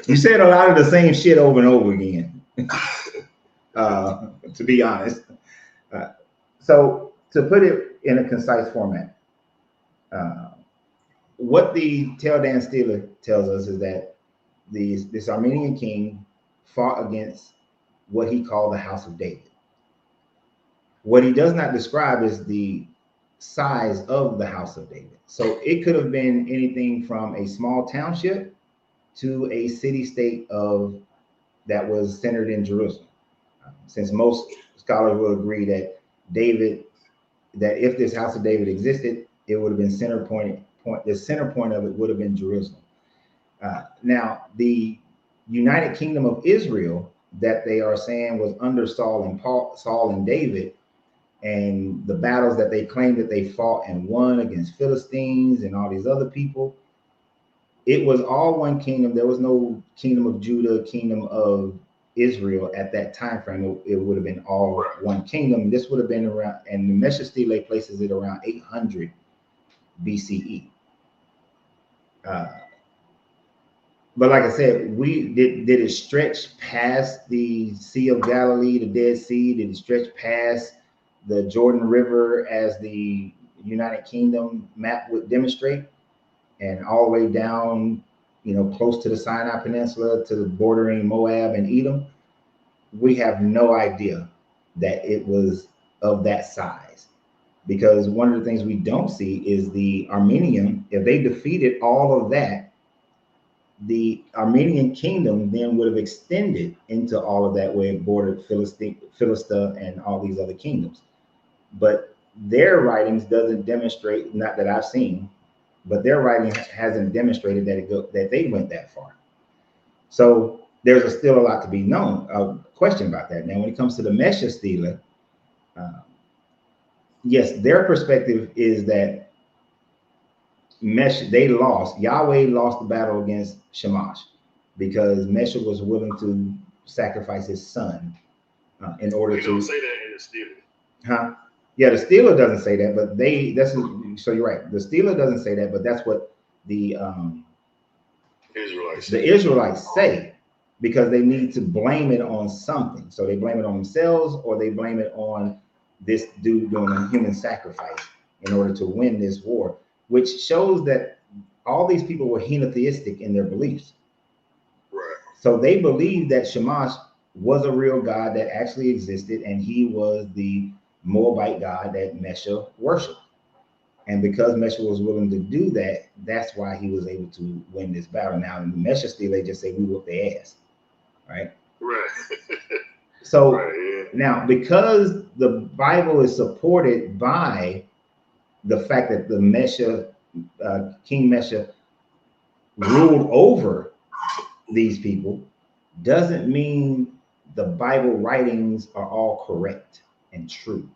You said a lot of the same shit over and over again. To be honest. So to put it in a concise format, what the Tel Dan Steeler tells us is that this Armenian king fought against what he called the House of David. What he does not describe is the size of the House of David. So it could have been anything from a small township to a city-state that was centered in Jerusalem. Since most scholars will agree that if this House of David existed, it would have been the center point of it would have been Jerusalem. Now, the United Kingdom of Israel that they are saying was under Saul and David, and the battles that they claimed that they fought and won against Philistines and all these other people, it was all one kingdom. There was no kingdom of Judah, kingdom of Israel at that time frame. It would have been all one kingdom. This would have been around, and the Mesha Stele places it around 800 BCE. But like I said, we did it stretch past the Sea of Galilee, the Dead Sea? Did it stretch past the Jordan River as the United Kingdom map would demonstrate, and all the way down, close to the Sinai Peninsula to the bordering Moab and Edom? We have no idea that it was of that size, because one of the things we don't see is the Armenian. If they defeated all of that, the Armenian kingdom then would have extended into all of that, where it bordered Philistia and all these other kingdoms. But their writings doesn't demonstrate, not that I've seen, but their writing hasn't demonstrated that they went that far. So there's still a lot to be known. A question about that. Now, when it comes to the Mesha Stele, yes, their perspective is that they lost. Yahweh lost the battle against Shamash because Mesha was willing to sacrifice his son in order to. You don't say that in the Stele. Huh? Yeah, the Stele doesn't say that, but so you're right. The Stele doesn't say that, but that's what the Israelites say, because they need to blame it on something. So they blame it on themselves, or they blame it on this dude doing a human sacrifice in order to win this war, which shows that all these people were henotheistic in their beliefs. Right. So they believed that Shamash was a real God that actually existed, and he was the Moabite God that Mesha worshipped. And because Mesha was willing to do that, that's why he was able to win this battle. Now, in the Mesha Stele, they just say we whooped their ass, right? Right. So right, yeah. Now, because the Bible is supported by the fact that the Mesha, King Mesha, ruled over these people, doesn't mean the Bible writings are all correct and true.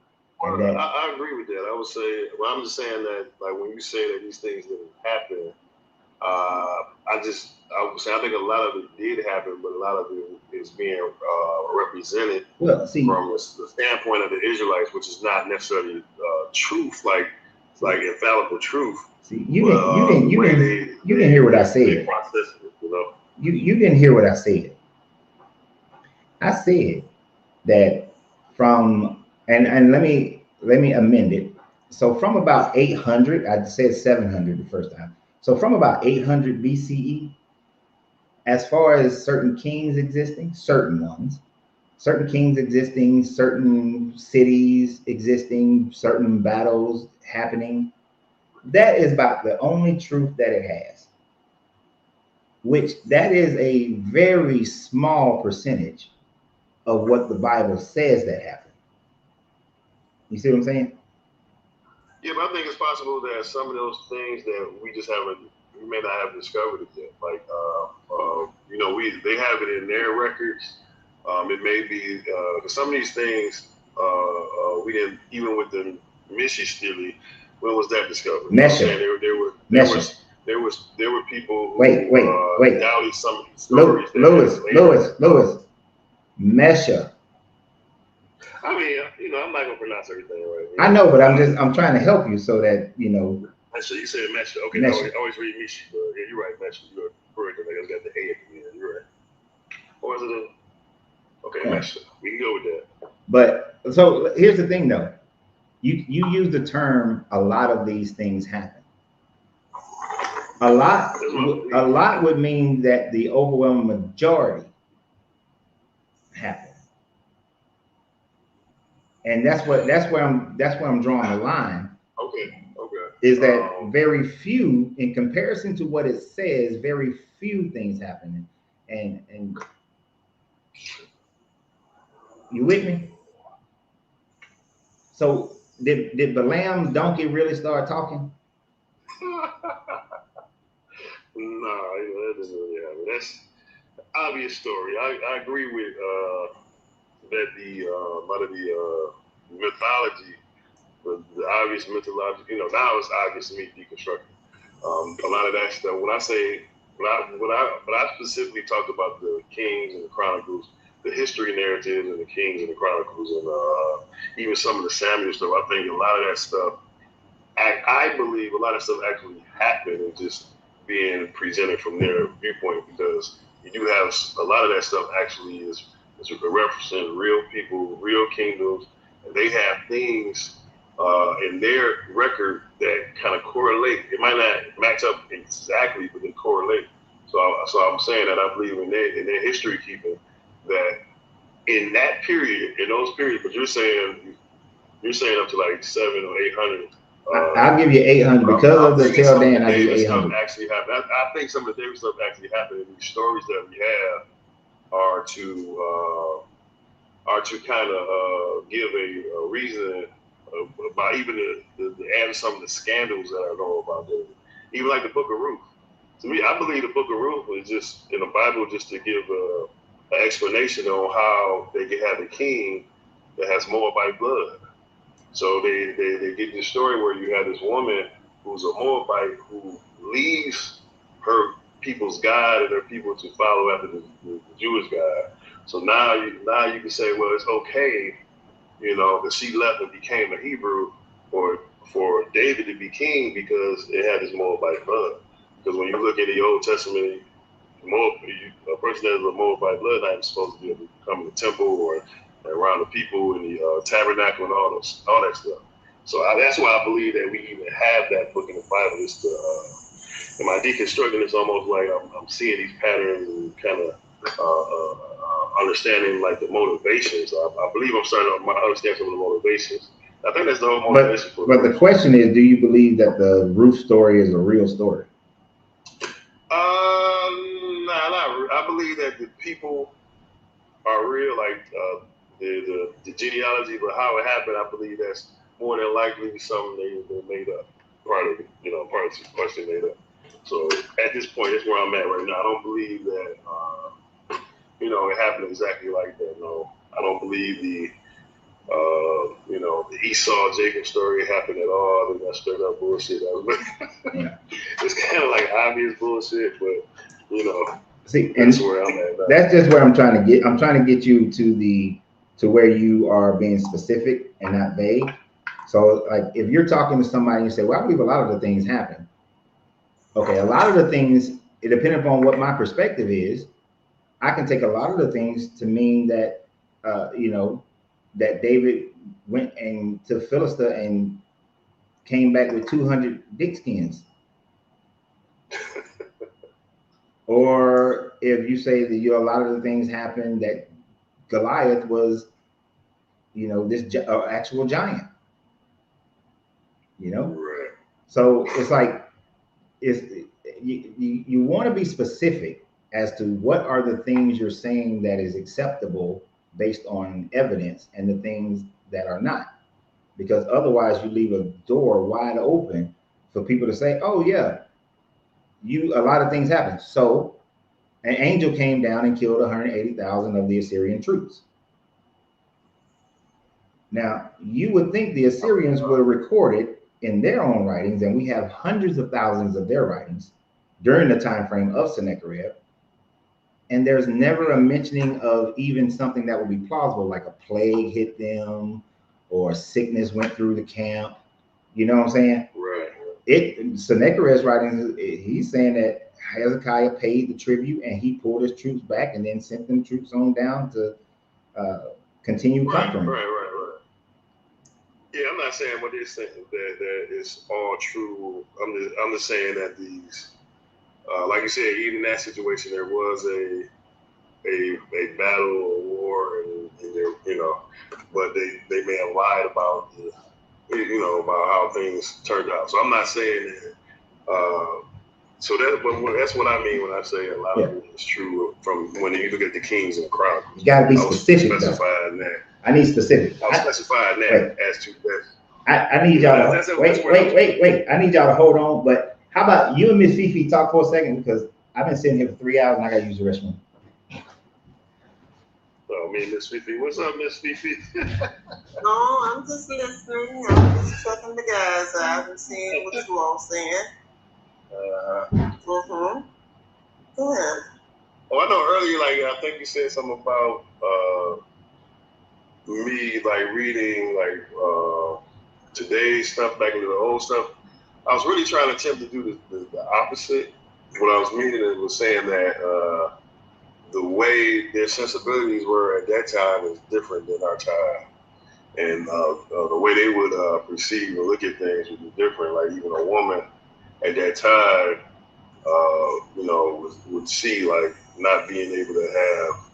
And that, I agree with that. I would say, well, I'm just saying that, like, when you say that these things didn't happen, I would say I think a lot of it did happen, but a lot of it is being represented from the standpoint of the Israelites, which is not necessarily truth, like infallible truth. See, you didn't hear what I said. You didn't hear what I said. I said that from, and let me amend it. So from about 800, I said 700 the first time. So from about 800 BCE, as far as certain kings existing, certain kings existing, certain cities existing, certain battles happening, that is about the only truth that it has. Which that is a very small percentage of what the Bible says that happened. You see what I'm saying? Yeah, but I think it's possible that some of those things that we may not have discovered it yet. Like, they have it in their records. It may be some of these things we didn't, even with the Mesha Stele. When was that discovered? Mesha. There were people who wait. doubted some of these stories. Lewis. Mesha. I mean, I'm not gonna pronounce everything right. I know, but I'm trying to help you so that you know. So you said Mesha. Okay, Mesha. I always read Mesha. Yeah, you're right, Mesha. You're correct. I got the A at the end. You're right. Or is it okay, Mesha? We can go with that. But so here's the thing, though. You use the term "a lot of these things happen." A lot would mean that the overwhelming majority happen. And that's where I'm drawing the line. Okay. Is that very few, in comparison to what it says, very few things happening. And you with me? So did Balaam's donkey really start talking? No, that doesn't really happen. That's an obvious story. I agree with that the a lot of the mythology, the obvious mythology. Now it's obvious to me deconstructed. A lot of that stuff. When I specifically talked about the Kings and the Chronicles, the history narratives and the Kings and the Chronicles, and even some of the Samuel stuff, I think a lot of that stuff, I believe a lot of stuff actually happened and just being presented from their viewpoint, because you do have a lot of that stuff actually is referencing real people, real kingdoms, and they have things in their record that kind of correlate. It might not match up exactly, but they correlate. So I'm saying that I believe in their history keeping, that in that period, in those periods, but you're saying up to like 700 or 800. I'll give you 800 because of the tail Dan. I give you 800. Actually happened. I think some of the David stuff actually happened. And these stories that we have are to kind of give a reason about even the add some of the scandals that are going about David. Even like the Book of Ruth. To me, I believe the Book of Ruth was just in the Bible just to give an explanation on how they could have a king that has Moabite blood. So they get this story where you have this woman who's a Moabite who leaves her people's God and her people to follow after the Jewish God. So now you can say, well, it's okay, that she left and became a Hebrew, or for David to be king because it had this Moabite blood. Because when you look at the Old Testament, a person that has a Moabite bloodline is supposed to be able to come in the temple or around the people in the tabernacle and all that stuff. So that's why I believe that we even have that book in the Bible. It's am I deconstructing? It's almost like I'm seeing these patterns and kind of understanding like the motivations. I believe I'm starting to understand some of the motivations. I think that's the whole motivation. But the question is, do you believe that the Ruth story is a real story? Nah, not real. I believe that the people are real, like the genealogy, but how it happened, I believe that's more than likely something they made up. Part of the question made up. So at this point, that's where I'm at right now. I don't believe that it happened exactly like that. No, I don't believe the Esau Jacob story happened at all. I think that's straight up bullshit. Yeah. It's kind of like obvious bullshit, but see, that's where I'm at now. That's just where I'm trying to get. I'm trying to get you to where you are being specific and not vague. So, like, if you're talking to somebody and you say, "Well, I believe a lot of the things happen." Okay, a lot of the things, it depends upon what my perspective is. I can take a lot of the things to mean that, that David went to Philistia and came back with 200 dick skins. Or if you say that a lot of the things happened that Goliath was, this actual giant. Right. So it's like you want to be specific as to what are the things you're saying that is acceptable based on evidence and the things that are not, because otherwise you leave a door wide open for people to say, "Oh yeah, a lot of things happen." So an angel came down and killed 180,000 of the Assyrian troops. Now, you would think the Assyrians would have recorded in their own writings, and we have hundreds of thousands of their writings during the time frame of Sennacherib, and there's never a mentioning of even something that would be plausible, like a plague hit them or sickness went through the camp. You know what I'm saying? Right. Sennacherib's writings, he's saying that Hezekiah paid the tribute and he pulled his troops back and then sent them troops on down to continue conquering. Right. Yeah, I'm not saying what they're saying that it's all true. I'm just saying that these, like you said, even in that situation, there was a battle or war, and there, but they may have lied about about how things turned out. So I'm not saying that. But that's what I mean when I say a lot of it is true from when you look at the Kings and Chronicles. You gotta be specific. Specifying that. I need specific. I was specifying that as to that. I need y'all to wait. I need y'all to hold on, but How about you and Miss Fifi talk for a second, because I've been sitting here for 3 hours and I gotta use the restroom. Oh, me and Miss Fifi. What's up, Miss Fifi? No, I'm just listening. I'm just checking the guys out and seeing what you all saying. Yeah. Oh, I know earlier, like I think you said something about me like reading like today's stuff back into the old stuff. I was really trying to attempt to do the opposite. What I was meaning it was saying that the way their sensibilities were at that time is different than our time, and the way they would perceive and look at things would be different. Like even a woman at that time, you know, would see like not being able to have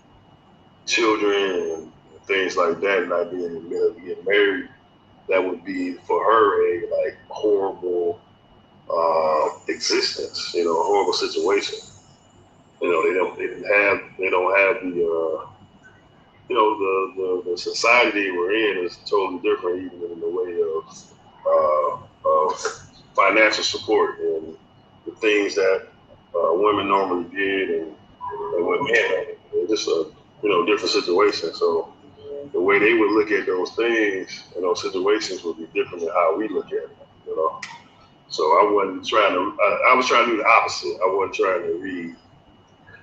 children and things like that, not being able to get married. That would be for her a like horrible existence, you know, a horrible situation. You know, they don't have the you know the society we're in is totally different, even in the way of financial support and the things that women normally did and what men had. It's just a you know different situation. So the way they would look at those things and those situations would be different than how we look at it. You know. So I wasn't trying to. I was trying to do the opposite. I wasn't trying to read.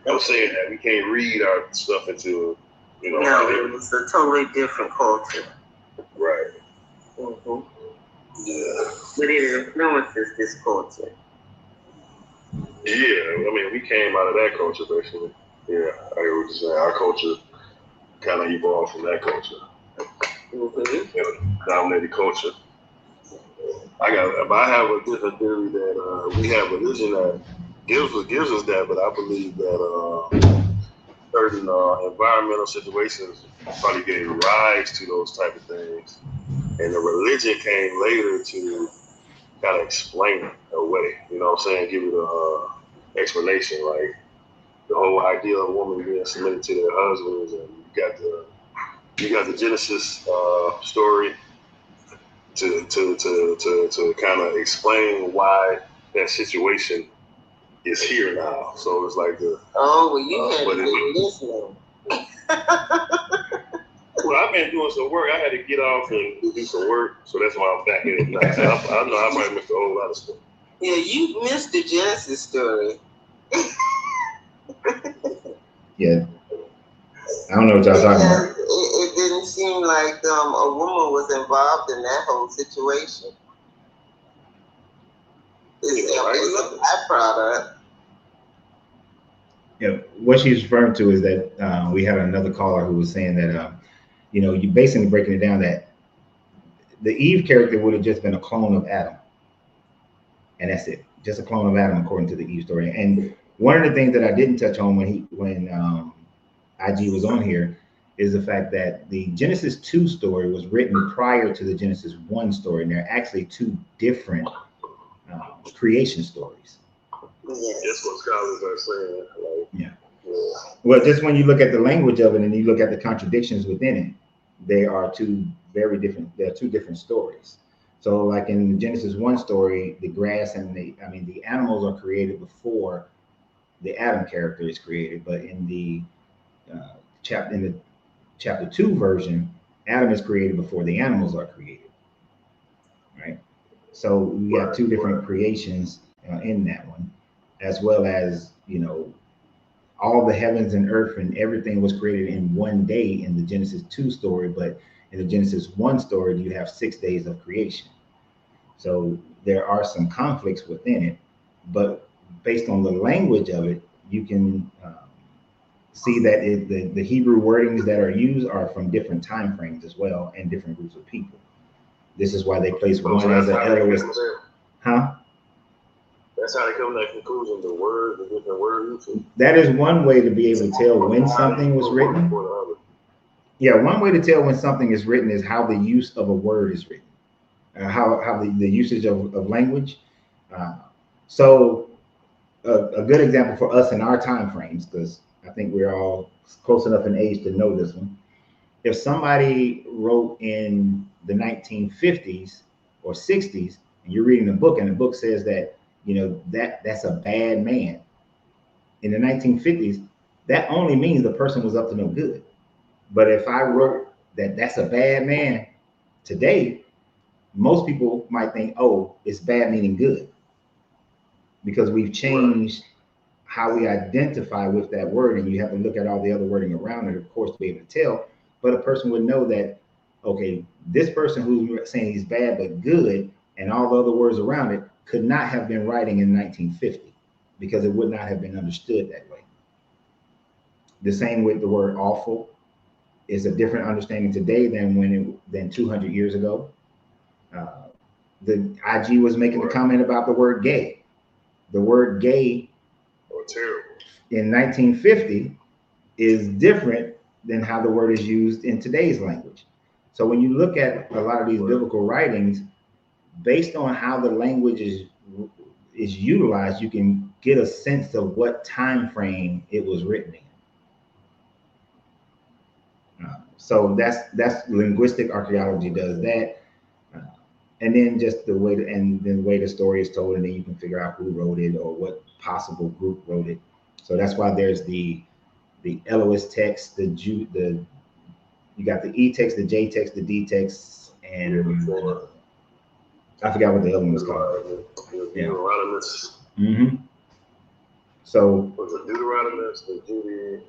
I was saying that we can't read our stuff into, you know. No, it was a totally different culture. Right. Yeah. But it influences this culture. Yeah, I mean, we came out of that culture basically. Yeah, I hear what you're saying. Our culture kind of evolved from that culture. Dominated culture. I have a different theory that we have a religion that gives us that, but I believe that certain environmental situations probably gave rise to those type of things, and the religion came later to kind of explain it away. You know what I'm saying? Give it a explanation, like the whole idea of a woman being submitted to their husbands, and you got the Genesis story to kind of explain why that situation is here now. So it's like the well, you had to be listening. Well, I've been doing some work. I had to get off and do some work, so that's why I'm back in it now. I know I might miss a whole lot of stuff. Yeah, you missed the Genesis story. Yeah. I don't know what y'all talking about. It didn't seem like a woman was involved in that whole situation. It's a byproduct. Yeah, what she's referring to is that we had another caller who was saying that, you know, you basically breaking it down that the Eve character would have just been a clone of Adam. And that's it. Just a clone of Adam, according to the Eve story. And one of the things that I didn't touch on when IG was on here is the fact that the Genesis 2 story was written prior to the Genesis 1 story. And they're actually two different creation stories. Yes. That's what scholars are saying. Like, yeah. Well, just when you look at the language of it and you look at the contradictions within it, they are two very different. They're two different stories. So, like in the Genesis 1 story, the grass and the animals are created before the Adam character is created. But in the chapter 2 version, Adam is created before the animals are created. Right. So we have two different creations in that one, as well as, you know, all the heavens and earth and everything was created in one day in the Genesis 2 story, but in the Genesis 1 story, you have 6 days of creation. So there are some conflicts within it, but based on the language of it, you can see that the Hebrew wordings that are used are from different time frames as well and different groups of people. This is why they place one as an Elohist. Huh? That's how they come to that conclusion, the different word usage. That is one way to be able to tell when something was written. Yeah, one way to tell when something is written is how the use of a word is written, how the usage of language. So a good example for us in our time frames, because I think we're all close enough in age to know this one. If somebody wrote in the 1950s or 60s, and you're reading a book, and the book says that that's a bad man. In the 1950s, that only means the person was up to no good. But if I wrote that that's a bad man today, most people might think, oh, it's bad meaning good, because we've changed how we identify with that word, and you have to look at all the other wording around it, of course, to be able to tell. But a person would know that, okay, this person who's saying he's bad but good, and all the other words around it, could not have been writing in 1950, because it would not have been understood that way. The same with the word awful. Is a different understanding today than 200 years ago. The IG was making a comment about the word gay. The word gay in 1950 is different than how the word is used in today's language. So when you look at a lot of these biblical writings, based on how the language is utilized, you can get a sense of what time frame it was written in. So that's linguistic archaeology does that, and then just the way the way the story is told, and then you can figure out who wrote it or what possible group wrote it. So that's why there's the Eloist text, you got the E text, the J text, the D text, and I forgot what the other one was called. Deuteronomist. Mm-hmm. So was it Deuteronomist, the Judy?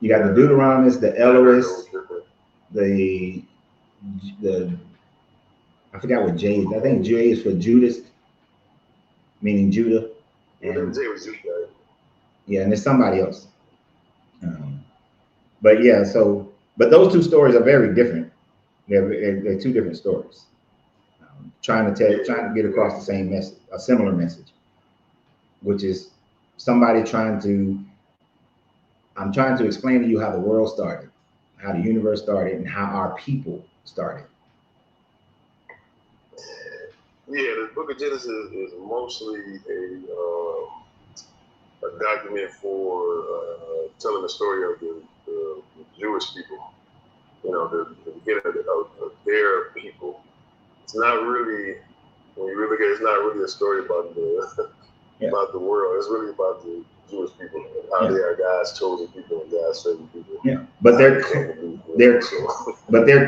You got the Deuteronomist, the Eloist, the I forgot what J is. I think J is for Judas, meaning Judah. And J was Judah. Yeah, and there's somebody else. But yeah, but those two stories are very different. They're two different stories. Trying to get across the same message, a similar message, which is somebody I'm trying to explain to you how the world started, how the universe started, and how our people started. Yeah, the Book of Genesis is mostly a document for telling the story of the Jewish people. The beginning of their people. It's not really, when you really get it, it's not really a story about about the world. It's really about the Jewish people and how they are God's chosen people and God's certain people. Yeah, but they're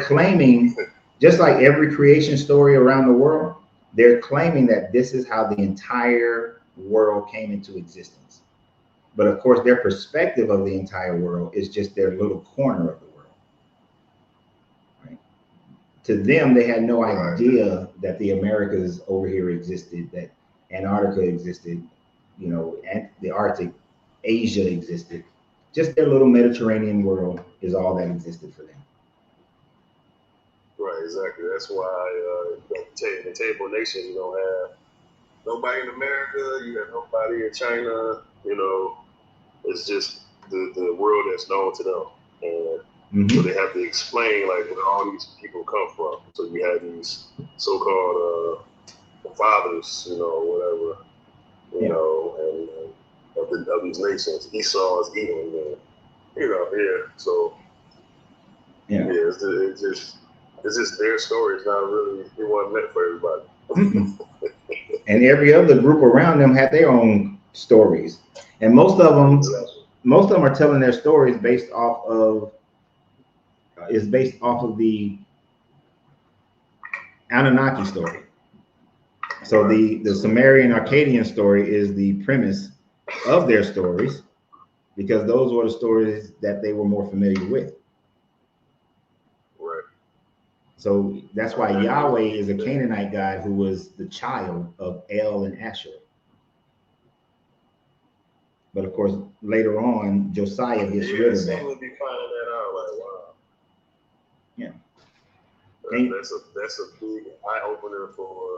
claiming, just like every creation story around the world, they're claiming that this is how the entire world came into existence. But of course, their perspective of the entire world is just their little corner of the world. Right? To them, they had no idea that the Americas over here existed, that Antarctica existed, and the Arctic, Asia existed. Just their little Mediterranean world is all that existed for them. Right, exactly. That's why the table of nations, you don't have nobody in America, you have nobody in China, it's just the world that's known to them. And so they have to explain like where all these people come from. So you have these so-called fathers, whatever, and of these nations. Esau is eating them, So it's just their story. It's not really, it wasn't meant for everybody. And every other group around them had their own stories, and most of them are telling their stories based off of the Anunnaki story. So the Sumerian Akkadian story is the premise of their stories, because those were the stories that they were more familiar with. Right. So that's why Yahweh is a Canaanite god who was the child of El and Asher. But of course, later on, Josiah gets rid of that. We'll be finding that out. Like, wow. Yeah. That's a big eye opener for.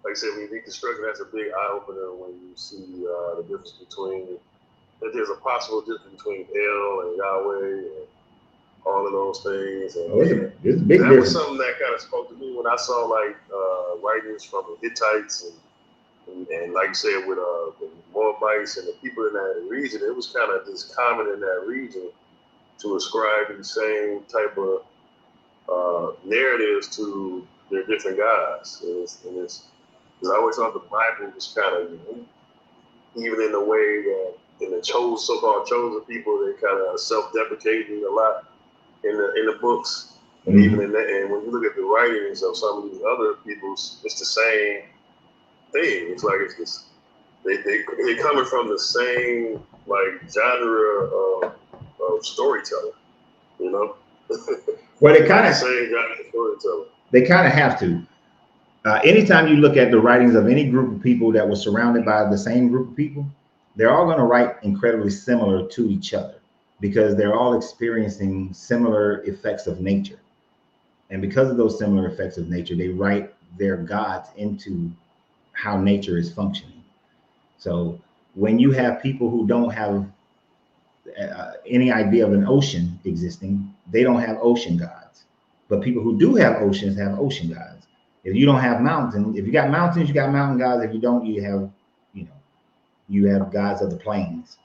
Like I said, when you deconstruct, that's a big eye opener when you see the difference between. That there's a possible difference between El and Yahweh and all of those things. And it's a big that difference. was something that kind of spoke to me when I saw like writings from the Hittites and like you said with the Moabites and the people in that region. It was kind of just common in that region to ascribe the same type of narratives to their different gods. And Because I always thought the Bible was kind of unique, even in the way that in the so-called chosen people, they kind of self-deprecating a lot in the books, and even in that. And when you look at the writings of some of these other people's, it's the same thing. It's like it's just they coming from the same like genre of storytelling, you know. Well, they kind the of same genre of storytelling. They kind of have to. Anytime you look at the writings of any group of people that was surrounded by the same group of people, they're all going to write incredibly similar to each other because they're all experiencing similar effects of nature. And because of those similar effects of nature, they write their gods into how nature is functioning. So when you have people who don't have any idea of an ocean existing, they don't have ocean gods. But people who do have oceans have ocean gods. If you don't have mountains, if you got mountains, you got mountain gods. If you don't, you have gods of the plains.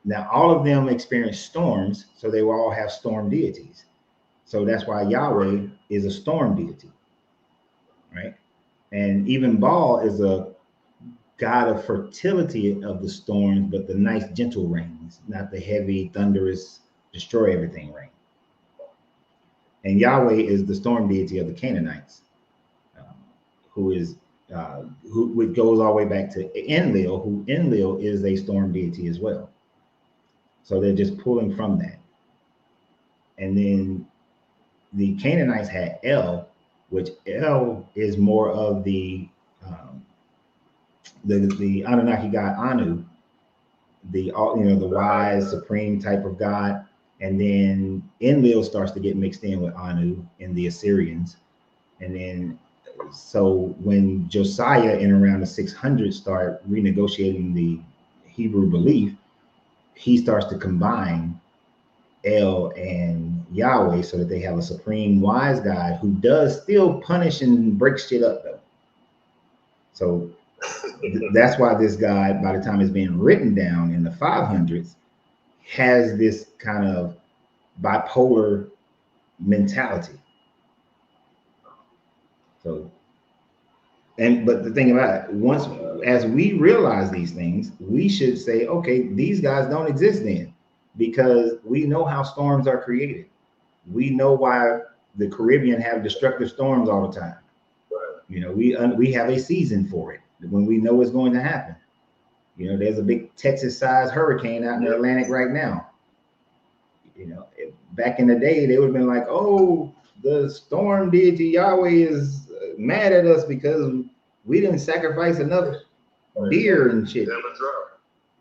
Now, all of them experience storms, so they will all have storm deities. So that's why Yahweh is a storm deity, right? And even Baal is a god of fertility of the storms, but the nice gentle rains, not the heavy, thunderous, destroy everything rain. And Yahweh is the storm deity of the Canaanites, which goes all the way back to Enlil, who Enlil is a storm deity as well. So they're just pulling from that. And then the Canaanites had El, which El is more of the Anunnaki god Anu, the wise supreme type of god. And then Enlil starts to get mixed in with Anu and the Assyrians. And then so when Josiah in around the 600s start renegotiating the Hebrew belief, he starts to combine El and Yahweh so that they have a supreme wise God who does still punish and break shit up though. So that's why this God, by the time it's being written down in the 500s, has this kind of bipolar mentality. So, but the thing about it, as we realize these things, we should say, okay, these guys don't exist then, because we know how storms are created. We know why the Caribbean have destructive storms all the time. We have a season for it when we know it's going to happen. There's a big Texas-sized hurricane out in the Atlantic right now. Back in the day, they would have been like, oh, the storm deity Yahweh is mad at us because we didn't sacrifice enough deer and shit. You have a drought.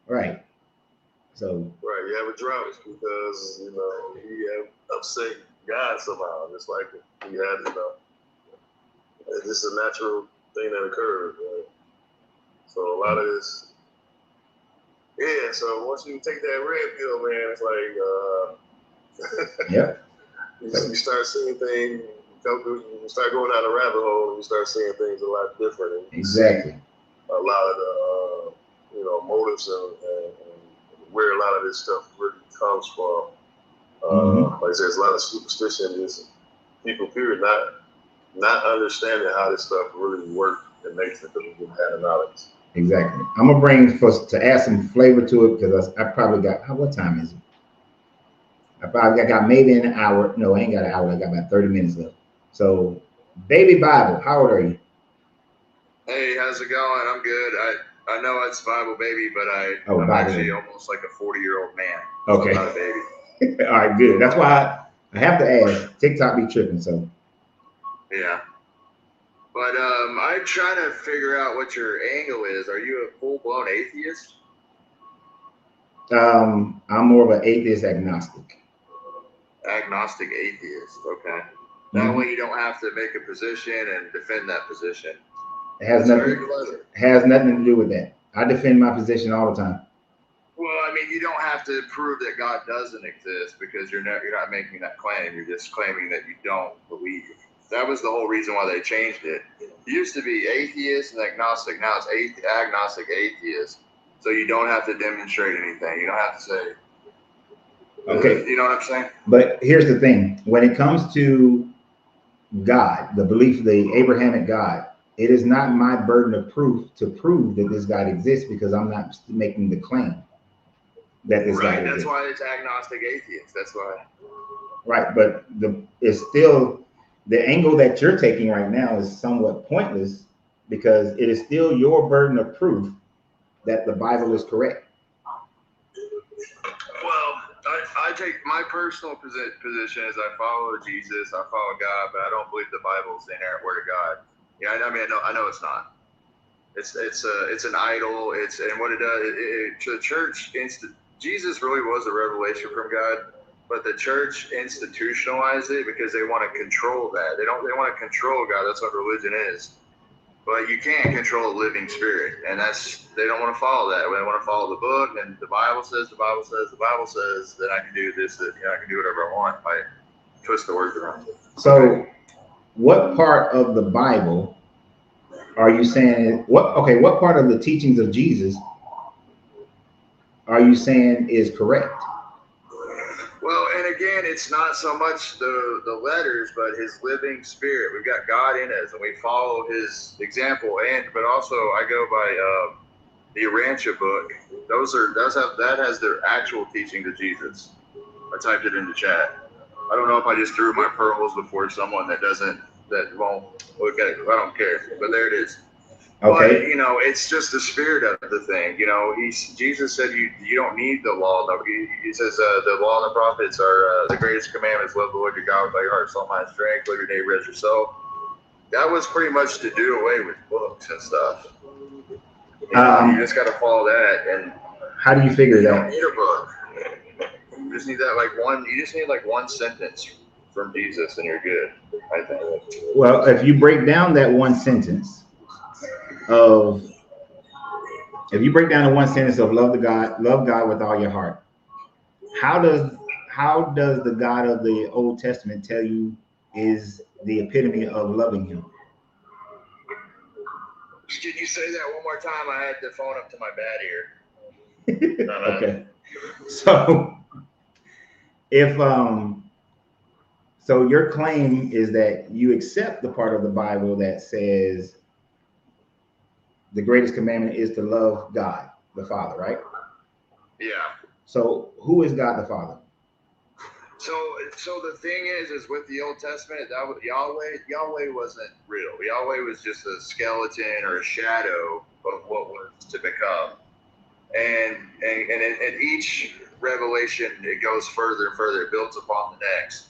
Right. So. Right, you have a drought because, you have upset God somehow. It's like you have, this is a natural thing that occurs, right? So a lot of this, so once you take that red pill, man, it's like, yeah. You start seeing things, you start going down a rabbit hole, and you start seeing things a lot different. Exactly. A lot of the, motives and where a lot of this stuff really comes from. Like I said, there's a lot of superstition, just people, period, not understanding how this stuff really works in nature because we didn't have the knowledge. Exactly. I'm gonna bring to add some flavor to it because I probably got, what time is it? I got maybe an hour. No, I ain't got an hour. I got about 30 minutes left. So, Baby Bible, how old are you? Hey, how's it going? I'm good. I know it's Bible baby, but I'm actually almost like a 40-year-old man. Okay. So I'm not a baby. All right, good. That's why I have to ask. TikTok be tripping, so. Yeah. But I'm trying to figure out what your angle is. Are you a full-blown atheist? I'm more of an atheist agnostic. Agnostic atheist, okay. That way you don't have to make a position and defend that position. It has nothing to do with that. I defend my position all the time. Well, I mean, you don't have to prove that God doesn't exist because you're not making that claim. You're just claiming that you don't believe. That was the whole reason why they changed it. It used to be atheist and agnostic. Now it's agnostic atheist. So you don't have to demonstrate anything. You don't have to say. Okay. You know what I'm saying? But here's the thing. When it comes to God, the belief, the Abrahamic God, it is not my burden of proof to prove that this God exists because I'm not making the claim that this God exists. That's why it's agnostic atheist. That's why. Right, but it's still the angle that you're taking right now is somewhat pointless because it is still your burden of proof that the Bible is correct. Well, I take my personal position is I follow Jesus, I follow God, but I don't believe the Bible is the inerrant word of God. Yeah, I mean, I know it's not. It's an idol. And what it does to the church. Jesus really was a revelation from God, but the church institutionalized it because they want to control that. They want to control God. That's what religion is. But you can't control a living spirit, and they don't want to follow that. They want to follow the book, and the Bible says, then I can do this, I can do whatever I want if I twist the words around. So, what part of the Bible are you saying? What part of the teachings of Jesus are you saying is correct? Well, and again, it's not so much the letters, but his living spirit. We've got God in us, and we follow his example. But also, I go by the Urantia book. That has their actual teaching to Jesus. I typed it into chat. I don't know if I just threw my pearls before someone that won't look at it. I don't care, but there it is. Okay. But it's just the spirit of the thing. Jesus said you don't need the law. No, he says the law and the prophets are the greatest commandments: love the Lord your God with all your heart, soul, mind, strength, love your neighbor as yourself. That was pretty much to do away with books and stuff. You just got to follow that. And how do you figure that? You don't need a book. You just need that You just need one sentence from Jesus, and you're good, I think. Well, if you break down that one sentence of love God with all your heart, how does the God of the Old Testament tell you is the epitome of loving him? Can you say that one more time? I had the phone up to my bad ear. Okay. So if so your claim is that you accept the part of the Bible that says the greatest commandment is to love God the Father, right? Yeah. So who is God the Father? So the thing is with the Old Testament, that was Yahweh wasn't real. Yahweh was just a skeleton or a shadow of what was to become. And in each revelation, it goes further and further. It builds upon the next.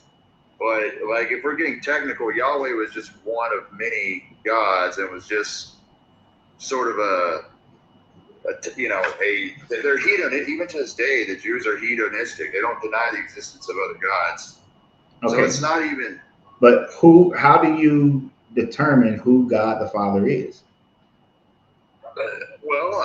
But if we're getting technical, Yahweh was just one of many gods, and was just sort of they're hedonistic. Even to this day, the Jews are hedonistic. They don't deny the existence of other gods. Okay. So it's not even. But how do you determine who God the Father is? Well,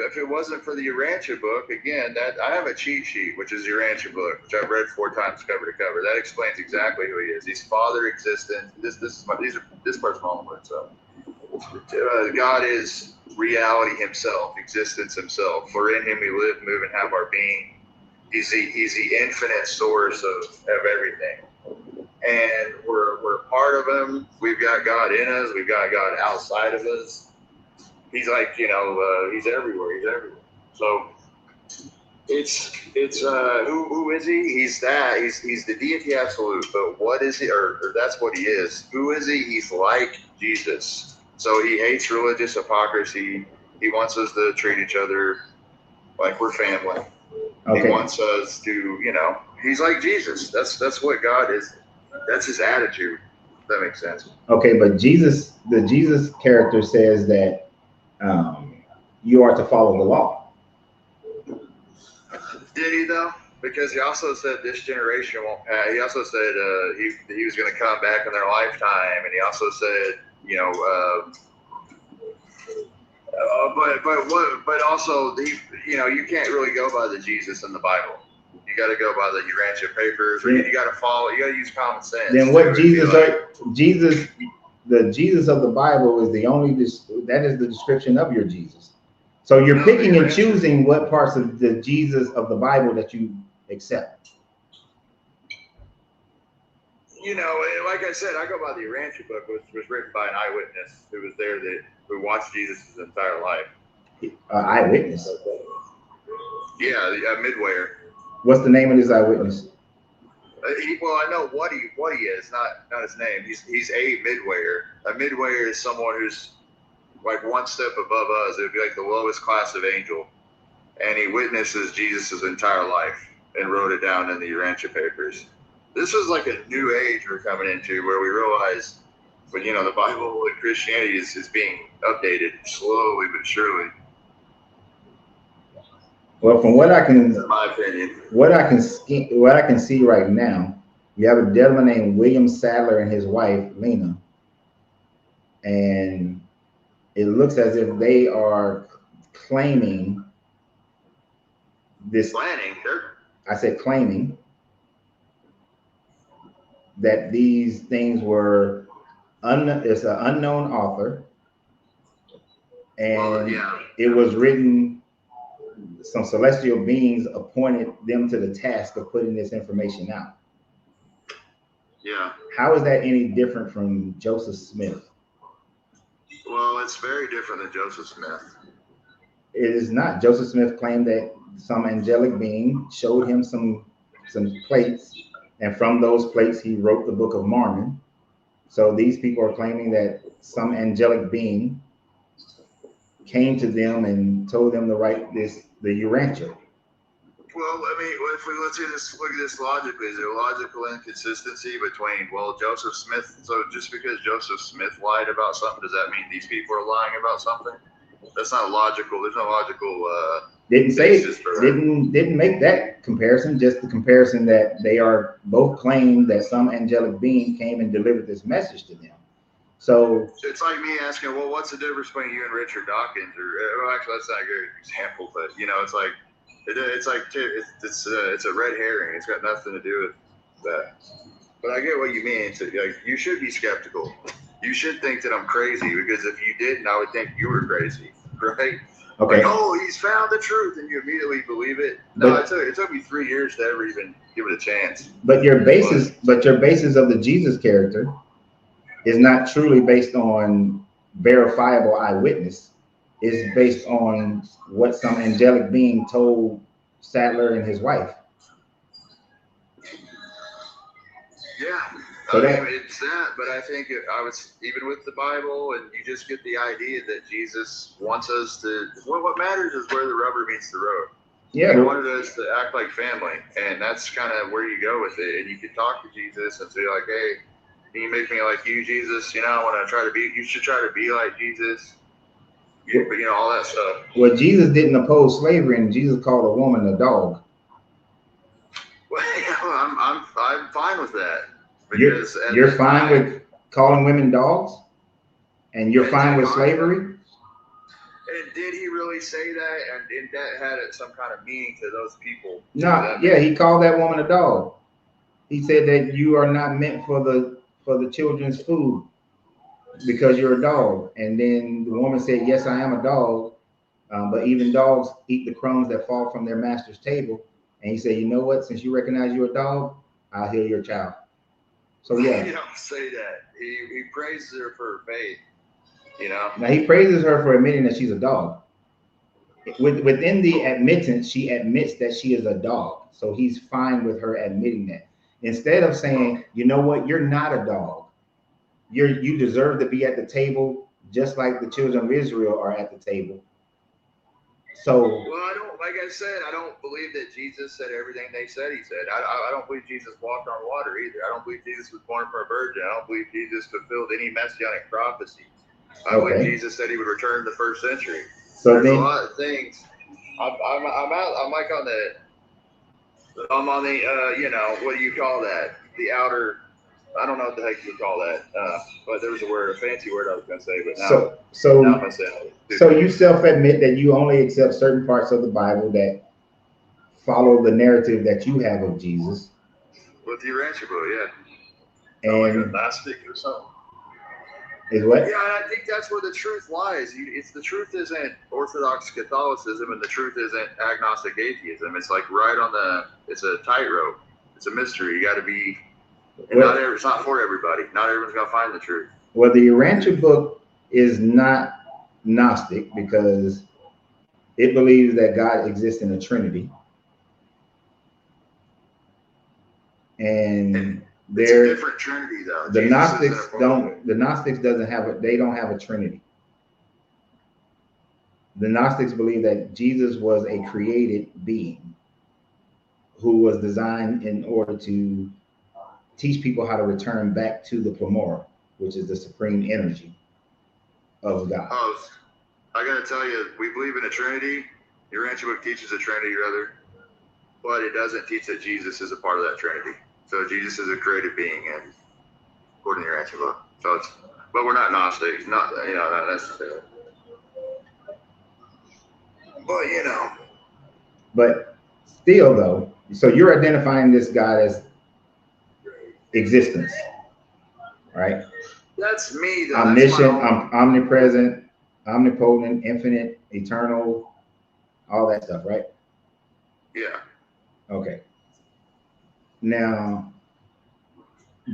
if it wasn't for the Urantia book, again, that I have a cheat sheet, which is the Urantia book, which I've read 4 times cover to cover. That explains exactly who he is. He's Father existence. This part's my own word. So God is reality himself, existence himself. For in him we live, move, and have our being. He's the infinite source of everything. And we're part of him. We've got God in us. We've got God outside of us. He's he's everywhere. He's everywhere. So it's who is he? He's that. He's the deity absolute. But what is he? Or that's what he is. Who is he? He's like Jesus. So he hates religious hypocrisy. He wants us to treat each other like we're family. Okay. He wants us to, he's like Jesus. That's what God is. That's his attitude. If that makes sense. Okay, but the Jesus character says that you are to follow the law. Did he though? Because he also said this generation won't pass. He also said he was going to come back in their lifetime, and he also said, but also you can't really go by the Jesus in the Bible. You got to go by the Urantia papers, or you got to follow. You got to use common sense. Then what the Jesus of the Bible is that is the description of your Jesus. So you're picking and choosing what parts of the Jesus of the Bible that you accept. you know, like I said, I go by the Urantia book, which was written by an eyewitness who was there who watched Jesus his entire life. Eyewitness. Yeah, a midwayer. What's the name of this eyewitness? Well, I know what he is, not his name. He's a midwayer. A midwayer is someone who's like one step above us. It would be like the lowest class of angel, and he witnesses Jesus' entire life and wrote it down in the Urantia papers. This was like a new age we're coming into, where we realize, but you know, the Bible and Christianity is being updated slowly but surely. Well, from what I can, in my opinion, what I can see right now, you have a gentleman named William Sadler and his wife Lena, and it looks as if they are claiming this. Planning, sure. I said claiming that these things were it's an unknown author, and it was written. Some celestial beings appointed them to the task of putting this information out. Yeah. How is that any different from Joseph Smith? Well, it's very different than Joseph Smith. It is not. Joseph Smith claimed that some angelic being showed him some plates, and from those plates he wrote the Book of Mormon. So these people are claiming that some angelic being came to them and told them to write the Urantia. Well, I mean, if we look at this logically, is there a logical inconsistency between, well, Joseph Smith, so just because Joseph Smith lied about something, does that mean these people are lying about something? That's not logical. There's no logical didn't say didn't make that comparison, just the comparison that they are both claiming that some angelic being came and delivered this message to them. So it's like me asking, well, what's the difference between you and Richard Dawkins? Or well, actually, that's not a good example, but you know, it's a red herring. It's got nothing to do with that. But I get what you mean. It's like you should be skeptical. You should think that I'm crazy, because if you didn't, I would think you were crazy, right? Okay. Like, oh, he's found the truth, and you immediately believe it. No, it took me 3 years to ever even give it a chance. But your basis of the Jesus character is not truly based on verifiable eyewitness. It's based on what some angelic being told Sadler and his wife. Yeah, so it's that. But I think even with the Bible, and you just get the idea that Jesus wants us to. What matters is where the rubber meets the road. Yeah, he wanted us to act like family, and that's kind of where you go with it. And you can talk to Jesus and say like, hey, can you make me like you, Jesus? You know, I want to try to be. You should try to be like Jesus. You know, all that stuff. Well, Jesus didn't oppose slavery, and Jesus called a woman a dog. Well, I'm fine with that. Because you're fine with calling women dogs, and you're fine with slavery. And did he really say that? And did that had some kind of meaning to those people? No, yeah, he called that woman a dog. He said that you are not meant for the children's food because you're a dog. And then the woman said, yes, I am a dog, but even dogs eat the crumbs that fall from their master's table. And he said, you know what? Since you recognize you're a dog, I'll heal your child. So yeah. He don't say that. He praises her for her faith. You know. Now he praises her for admitting that she's a dog. Within the admittance, she admits that she is a dog. So he's fine with her admitting that. Instead of saying, you know what, you're not a dog. You deserve to be at the table just like the children of Israel are at the table. So like I said, I don't believe that Jesus said everything they said he said. I don't believe Jesus walked on water either. I don't believe Jesus was born from a virgin. I don't believe Jesus fulfilled any messianic prophecy. I believe Jesus said he would return in the first century. So there's a lot of things. I'm like on the you know, what do you call that? The outer. I don't know what the heck you call that, but there was a fancy word I was going to say, but now I'm going to say it. So you self-admit that you only accept certain parts of the Bible that follow the narrative that you have of Jesus. With the Urantia book, yeah. And like a Gnostic or something. Is what? Yeah, I think that's where the truth lies. The truth isn't Orthodox Catholicism, and the truth isn't agnostic atheism. It's like it's a tightrope. It's a mystery. You got to be And it's not for everybody. Not everyone's gonna find the truth. Well, the Urantia book is not Gnostic because it believes that God exists in a Trinity, and it's a different Trinity though. The Gnostics don't. The Gnostics doesn't have a. They don't have a Trinity. The Gnostics believe that Jesus was a created being who was designed in order to teach people how to return back to the Pleroma, which is the supreme energy of God. Oh, I gotta tell you, we believe in a Trinity. Your Urantia book teaches a Trinity, rather, but it doesn't teach that Jesus is a part of that Trinity. So Jesus is a created being, and according to your Urantia book. So it's, but we're not Gnostics, not not necessarily. But But still, though, so you're identifying this God as existence, right? That's me, though. Omniscient, omnipresent, omnipotent, infinite, eternal, all that stuff, right? Yeah. Okay. Now,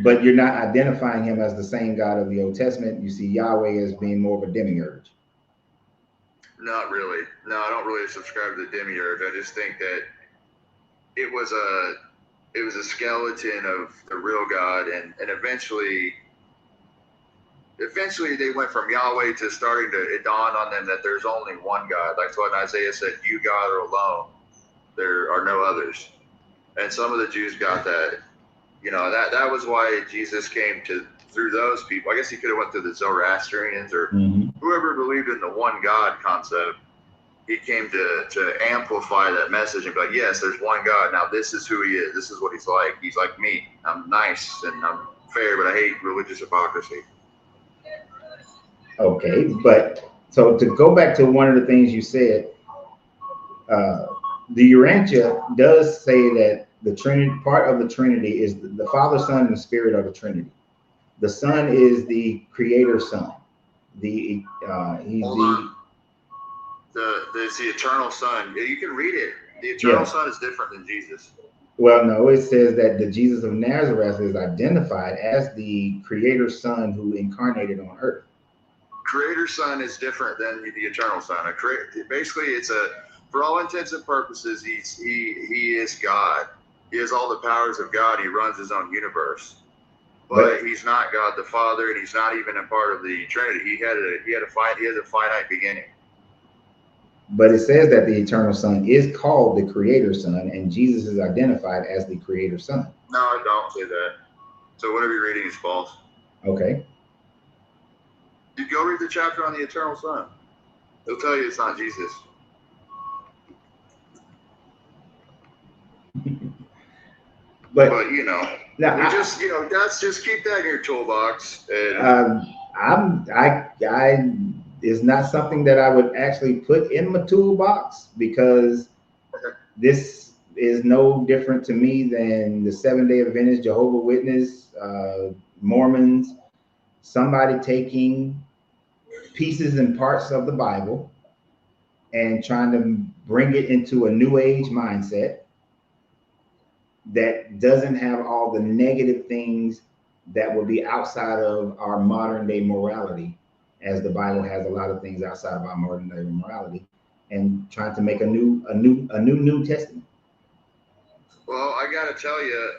but you're not identifying him as the same God of the Old Testament. You see Yahweh as being more of a demiurge. Not really. No, I don't really subscribe to the demiurge. I just think that it was a skeleton of the real God, and eventually they went from Yahweh to starting to it dawned on them that there's only one God. Like what Isaiah said, "You God are alone. There are no others." And some of the Jews got that. That was why Jesus came through those people. I guess he could have went through the Zoroastrians or whoever believed in the one God concept. He came to amplify that message and be like, yes, there's one God. Now this is who he is. This is what he's like. He's like me. I'm nice and I'm fair, but I hate religious hypocrisy. Okay, but so to go back to one of the things you said, the Urantia does say that the Trinity, part of the Trinity is the Father, Son, and the Spirit of the Trinity. The Son is the Creator Son. He's It's the eternal Son. You can read it. The eternal Son is different than Jesus. Well, no, it says that the Jesus of Nazareth is identified as the Creator Son who incarnated on earth. Creator Son is different than the eternal Son. Basically, for all intents and purposes, he is God. He has all the powers of God. He runs his own universe. But he's not God the Father, and he's not even a part of the Trinity. He has a finite beginning. But it says that the eternal Son is called the Creator Son, and Jesus is identified as the Creator Son. No, I don't say that. So whatever you're reading is false. Okay. You go read the chapter on the eternal Son. It'll tell you it's not Jesus. But just keep that in your toolbox. And is not something that I would actually put in my toolbox because this is no different to me than the Seventh-day Adventist, Jehovah's Witness, Mormons, somebody taking pieces and parts of the Bible and trying to bring it into a New Age mindset that doesn't have all the negative things that would be outside of our modern day morality, as the Bible has a lot of things outside of our modern day morality, and trying to make a new Testament. Well, I got to tell you,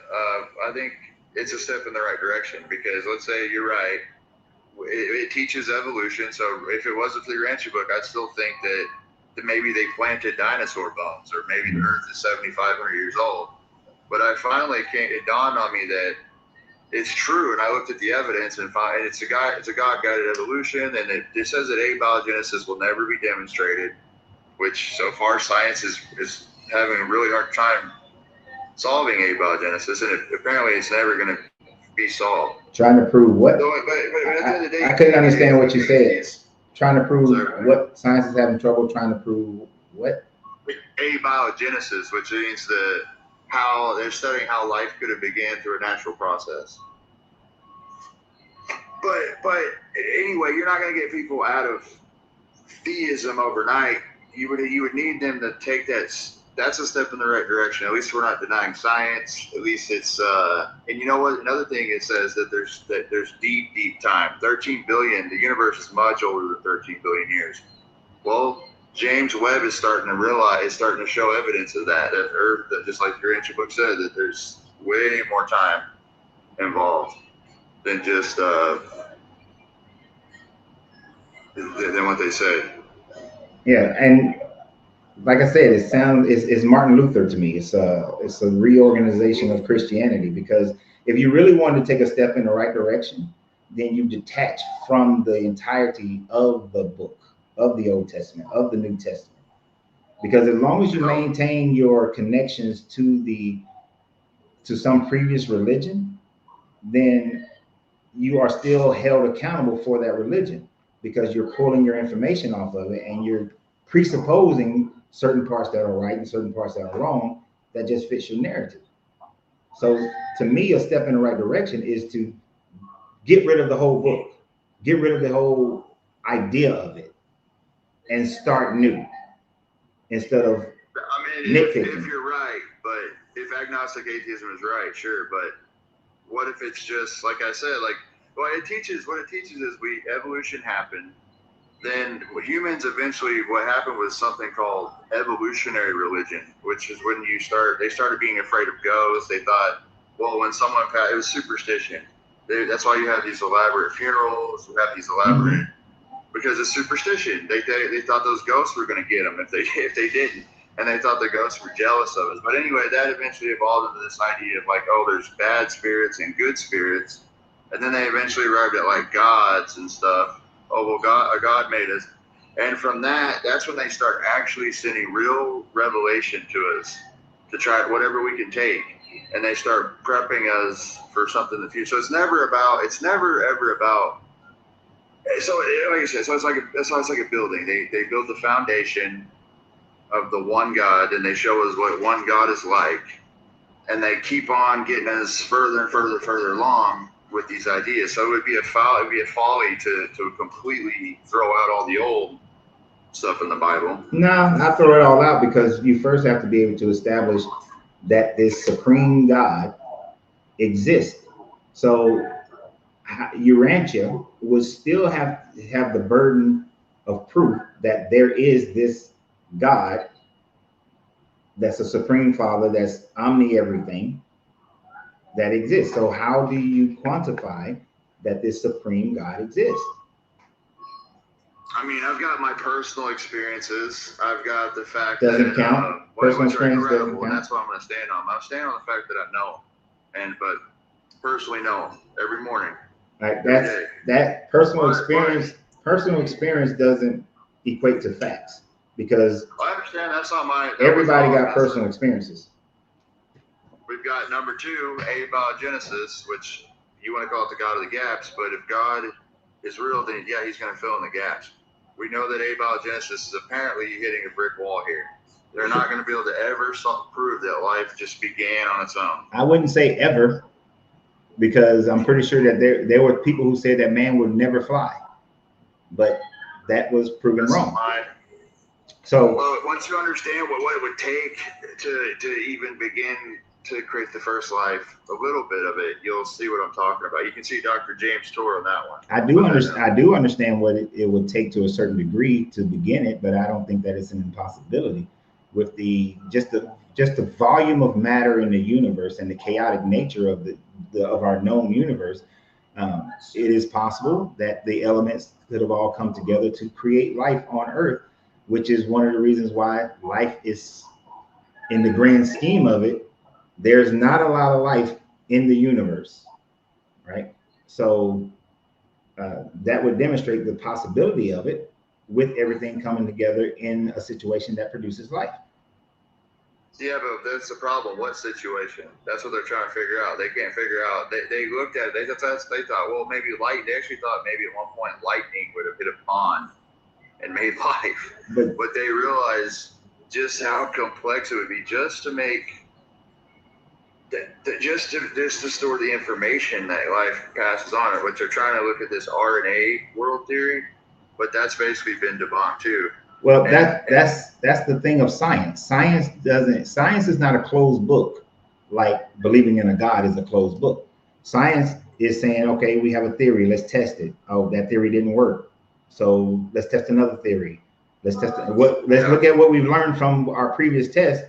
I think it's a step in the right direction because let's say you're right. It teaches evolution. So if it wasn't for the Urantia book, I'd still think that maybe they planted dinosaur bones or maybe the Earth is 7,500 years old. But it dawned on me that it's true, and I looked at the evidence and found it's a God-guided evolution, and it says that abiogenesis will never be demonstrated, which so far science is having a really hard time solving abiogenesis, and apparently it's never going to be solved. Trying to prove what? So, but at the end of the day, I couldn't understand what you said. Trying to prove what? Science is having trouble trying to prove what? Abiogenesis, which means how they're studying how life could have began through a natural process. But anyway, you're not going to get people out of theism overnight. You would need them to take that that's a step in the right direction. At least we're not denying science. At least it's and you know what? Another thing it says that there's deep time. 13 billion. The universe is much older than 13 billion years. Well, James Webb is starting to show evidence of that. That Earth, that just like your ancient book said, that there's way more time involved than just than what they say. Yeah, and like I said, it's Martin Luther to me. It's a reorganization of Christianity, because if you really want to take a step in the right direction, then you detach from the entirety of the book, of the Old Testament, of the New Testament. Because as long as you maintain your connections to some previous religion, then you are still held accountable for that religion, because you're pulling your information off of it and you're presupposing certain parts that are right and certain parts that are wrong that just fits your narrative. So to me, a step in the right direction is to get rid of the whole book, get rid of the whole idea of it, and start new instead of nitpicking. If you're right, but if agnostic atheism is right, sure, but what if it's just like I said, like what it teaches is evolution happened. Then humans eventually, what happened was something called evolutionary religion, which is when they started being afraid of ghosts. They thought, well, when someone passed, it was superstition. That's why you have these elaborate funerals, you have these elaborate, because it's superstition. They thought those ghosts were going to get them if they didn't. And they thought the ghosts were jealous of us. But anyway, that eventually evolved into this idea of like, oh, there's bad spirits and good spirits. And then they eventually arrived at like gods and stuff. Oh, well, God made us. And from that's when they start actually sending real revelation to us to try whatever we can take. And they start prepping us for something in the future. So it's never ever about. So like I said, so it's like a building. They build the foundation of the one God, and they show us what one God is like, and they keep on getting us further and further along with these ideas. So it would be a folly to completely throw out all the old stuff in the Bible. No, not throw it all out, because you first have to be able to establish that this supreme God exists. So Urantia would still have the burden of proof that there is this God that's a supreme father, that's omni everything, that exists. So how do you quantify that this supreme God exists? I mean, I've got my personal experiences. I've got the fact doesn't that count. Personal experience doesn't count. And that's what I'm going to stand on. I'm standing on the fact that I know, but personally know every morning. Like that personal experience. Personal experience doesn't equate to facts, because I understand that's not my. Everybody got personal experiences. We've got number 2, abiogenesis, which you want to call it the God of the gaps, but if God is real, then yeah, he's going to fill in the gaps. We know that abiogenesis is apparently hitting a brick wall here. They're not going to be able to ever prove that life just began on its own. I wouldn't say ever, because I'm pretty sure that there were people who said that man would never fly, but that was proven wrong. So once you understand what it would take to even begin to create the first life, a little bit of it, you'll see what I'm talking about. You can see Dr. James Tour on that one. I do understand what it would take to a certain degree to begin it, but I don't think that it's an impossibility with just the volume of matter in the universe and the chaotic nature of our known universe. It is possible that the elements could have all come together to create life on Earth, which is one of the reasons why life is, in the grand scheme of it, there's not a lot of life in the universe, right? So that would demonstrate the possibility of it, with everything coming together in a situation that produces life. Yeah, but that's the problem. What situation? That's what they're trying to figure out. They can't figure out. They looked at it. They thought, well, maybe light. They actually thought maybe at one point lightning would have hit a pond and made life. But they realized just how complex it would be just to make just to store the information that life passes on. Which they're trying to look at this RNA world theory, but that's basically been debunked too. Well, that's the thing of science. Science is not a closed book, like believing in a God is a closed book. Science is saying, okay, we have a theory, let's test it. Oh, that theory didn't work. So let's test another theory. Let's look at what we've learned from our previous test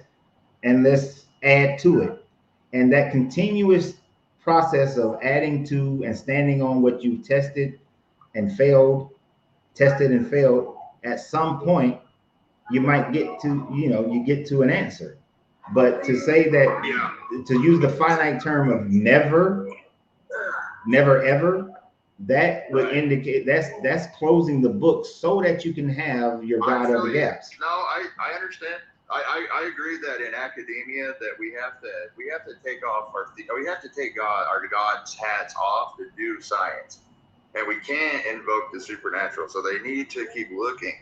and let's add to it. And that continuous process of adding to and standing on what you tested and failed, tested and failed, at some point you might get to, you get to an answer. But to say that, to use the finite term of never ever, that would indicate that's closing the book so that you can have your God of the gaps. No, I understand. I agree that in academia that we have to take off we have to take our God's hats off to do science, and we can't invoke the supernatural. So they need to keep looking.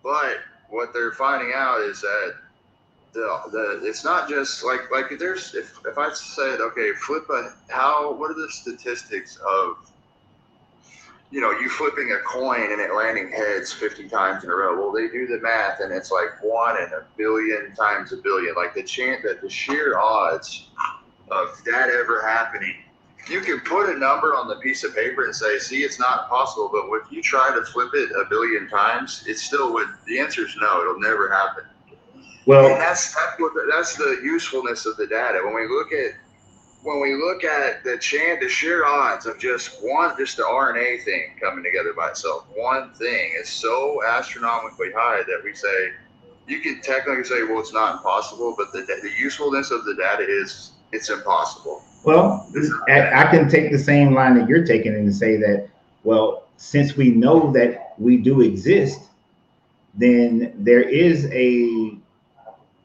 But what they're finding out is that it's not just like if I said, okay, what are the statistics of you flipping a coin and it landing heads 50 times in a row? Well, they do the math and it's like 1 in a billion times a billion. Like the sheer odds of that ever happening. You can put a number on the piece of paper and say, see, it's not possible. But if you try to flip it a billion times, it still would. The answer is no, it'll never happen. Well, and that's the usefulness of the data. When we look at the sheer odds of just the RNA thing coming together by itself, one thing is so astronomically high that we say, you can technically say, well, it's not impossible, but the usefulness of the data is it's impossible. Well, I can take the same line that you're taking and say that, well, since we know that we do exist, then there is a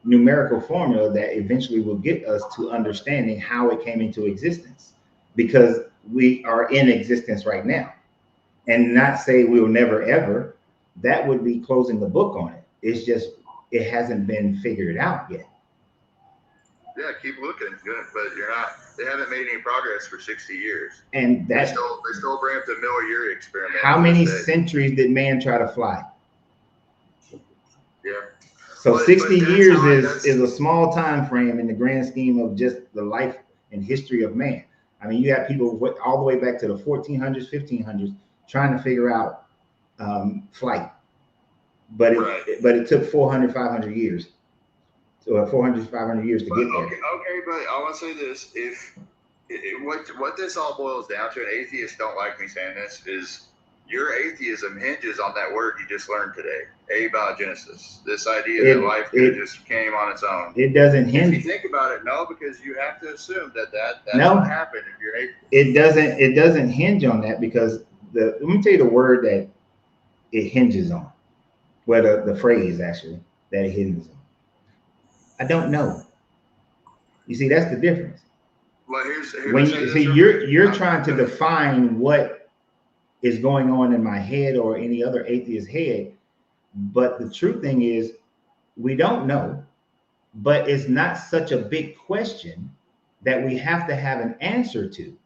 numerical formula that eventually will get us to understanding how it came into existence, because we are in existence right now. And not say we'll never ever, that would be closing the book on it. It's just, it hasn't been figured out yet. Yeah, keep looking, good, but they haven't made any progress for 60 years. And they still bring up the Miller-Urey experiment. How many centuries did man try to fly? Yeah. So 60 years is a small time frame in the grand scheme of just the life and history of man. I mean, you have people all the way back to the 1400s, 1500s trying to figure out flight, but it took 400, 500 years. So 400, 500 years to get there. Okay, but I want to say this: what this all boils down to, and atheists don't like me saying this, is your atheism hinges on that word you just learned today, abiogenesis. This idea that life just came on its own. It doesn't hinge. If you think about it, no, because you have to assume that's what happened if you're atheist. It doesn't hinge on that, because let me tell you the word that it hinges on. Well, the phrase actually that it hinges on. I don't know. You see, that's the difference. Well, you're trying to define what is going on in my head or any other atheist's head, but the true thing is we don't know, but it's not such a big question that we have to have an answer to.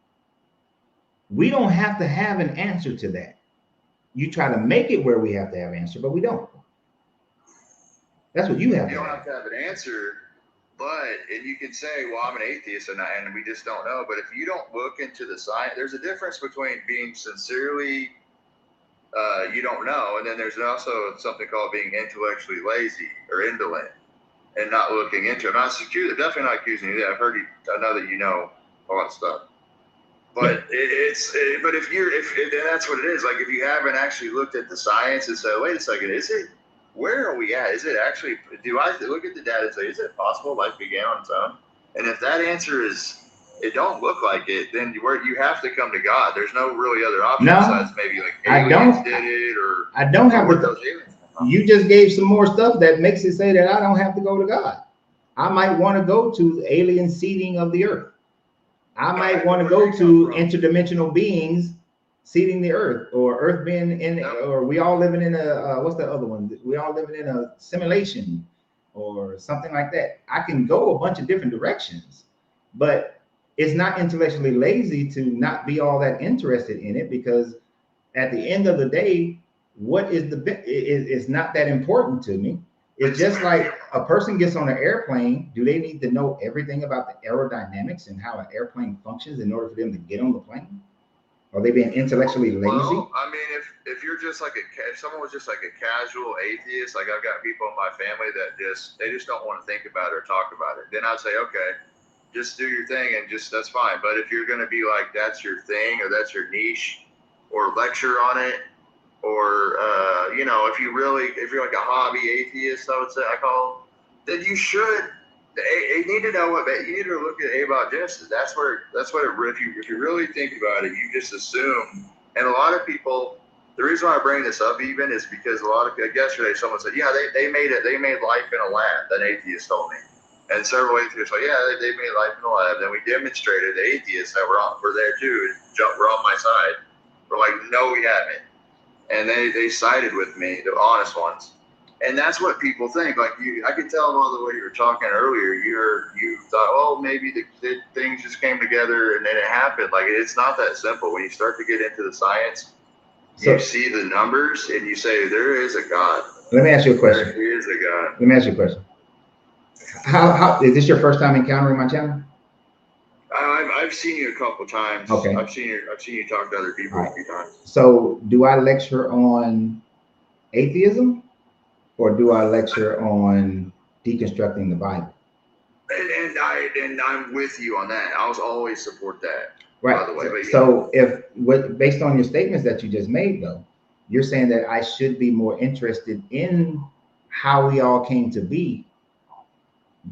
We don't have to have an answer to that. You try to make it where we have to have an answer, but we don't. That's what you have. You don't have to have an answer, and you can say, well, I'm an atheist and we just don't know. But if you don't look into the science, there's a difference between being sincerely, you don't know, and then there's also something called being intellectually lazy or indolent and not looking into it. I'm definitely not accusing you. I know that you know a lot of stuff. But if that's what it is. Like if you haven't actually looked at the science and said, wait a second, where are we at? Is it actually, do I look at the data and say, is it possible life began on its own? And if that answer is, it don't look like it, then you have to come to God. There's no really other option besides maybe like aliens did it, or I don't have those aliens. You just gave some more stuff that makes it say that I don't have to go to God. I might want to go to the alien seeding of the earth. I might want to go to interdimensional beings seeding the earth, or earth being in, or we all living in a, what's the other one? We all living in a simulation or something like that. I can go a bunch of different directions, but it's not intellectually lazy to not be all that interested in it, because at the end of the day, what is it's not that important to me. It's just like a person gets on an airplane. Do they need to know everything about the aerodynamics and how an airplane functions in order for them to get on the plane? Are they being intellectually lazy? Well, I mean, if you're just like if someone was just like a casual atheist, like I've got people in my family that they just don't want to think about it or talk about it, then I'd say, okay, just do your thing and just that's fine. But if you're gonna be like that's your thing or that's your niche, or lecture on it, or you know, if you're like a hobby atheist, I would say I call, then you should. You need to know you need to look at abiogenesis. That's what if you really think about it, you just assume. And a lot of people, the reason why I bring this up even is because like yesterday someone said, yeah, they made life in a lab. That atheist told me, and several atheists were like, yeah, they made life in a lab. Then we demonstrated the atheists that were there too, were on my side. We're like, no, we haven't. And they sided with me, the honest ones. And that's what people think. Like I could tell by the way you were talking earlier, you thought, oh, maybe the things just came together and then it happened. Like it's not that simple. When you start to get into the science, you see the numbers and you say, there is a God. Let me ask you a question. There is a God. Let me ask you a question. How is this your first time encountering my channel? I've seen you a couple times. Okay. I've seen you talk to other people a few times. So do I lecture on atheism? Or do I lecture on deconstructing the Bible? And I'm with you on that. I'll always support that. Right. By the way, but so based on your statements that you just made, though, you're saying that I should be more interested in how we all came to be,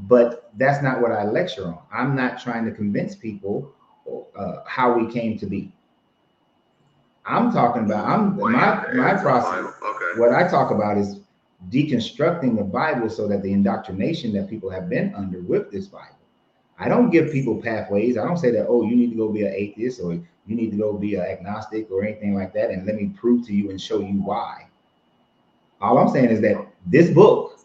but that's not what I lecture on. I'm not trying to convince people how we came to be. I'm talking about my process. Okay. What I talk about is deconstructing the Bible so that the indoctrination that people have been under with this Bible. I don't give people pathways. I don't say that, oh, you need to go be an atheist or you need to go be an agnostic or anything like that. And let me prove to you and show you why. All I'm saying is that this book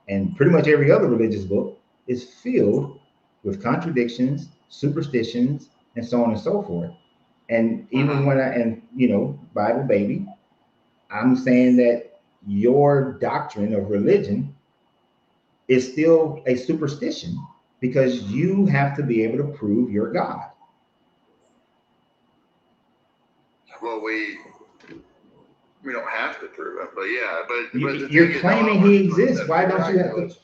and pretty much every other religious book is filled with contradictions, superstitions, and so on and so forth. And even when Bible baby, I'm saying that your doctrine of religion is still a superstition because you have to be able to prove your God. Well, we don't have to prove it, but yeah, You're claiming he exists. Why don't you have to?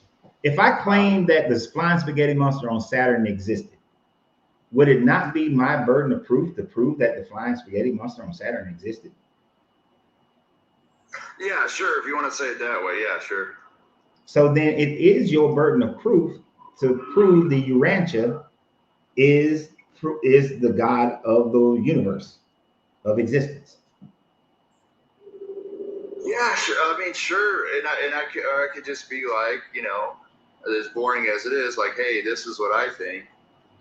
If I claim that the flying spaghetti monster on Saturn existed, would it not be my burden of proof to prove that the flying spaghetti monster on Saturn existed? Yeah, sure. If you want to say it that way, yeah, sure. So then it is your burden of proof to prove the Urantia is the God of the universe, of existence. Yeah, sure. I mean, sure. And I could just be like, as boring as it is, like, hey, this is what I think.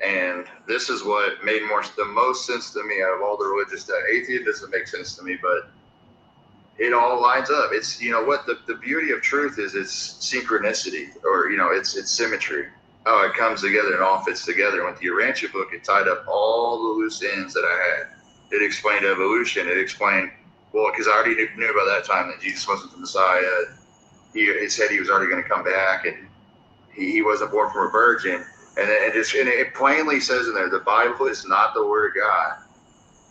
And this is what made the most sense to me out of all the religious stuff. Atheism doesn't make sense to me, but it all lines up. It's, what the beauty of truth is, it's synchronicity, or, it's symmetry. Oh, it comes together and all fits together. With the Urantia book, it tied up all the loose ends that I had. It explained evolution. It explained, well, because I already knew by that time that Jesus wasn't the Messiah. He said he was already going to come back, and he wasn't born from a virgin. And it plainly says in there, the Bible is not the word of God.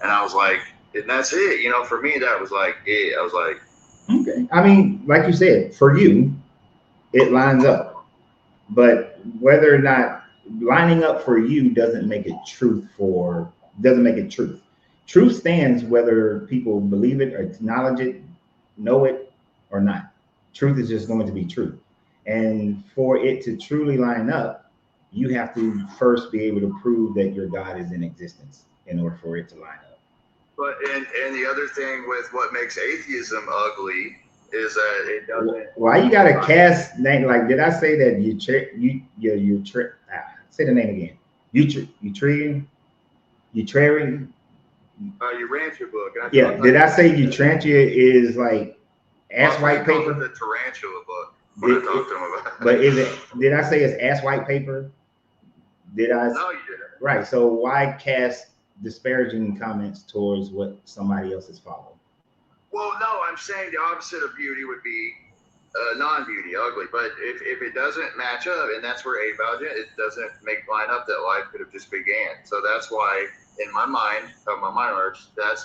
And I was like, and that's it. For me, that was like it. I was like, okay. I mean, like you said, for you, it lines up. But whether or not lining up for you doesn't make it truth. Truth stands whether people believe it or acknowledge it, know it or not. Truth is just going to be truth. And for it to truly line up, you have to first be able to prove that your God is in existence in order for it to line up. But and the other thing with what makes atheism ugly is that it doesn't. Why you got a cast name? Like, did I say that say the name again. Utrarian. You ran your book. Yeah. Did I say Utrantia is like ass white paper? The tarantula book. What I talked to him about. But did I say it's ass white paper? Did I? No, you didn't. Right. So why cast disparaging comments towards what somebody else has followed? Well, no, I'm saying the opposite of beauty would be non-beauty, ugly. But if it doesn't match up, and that's where it doesn't line up that life could have just began. So that's why, in my mind, how my mind works, that's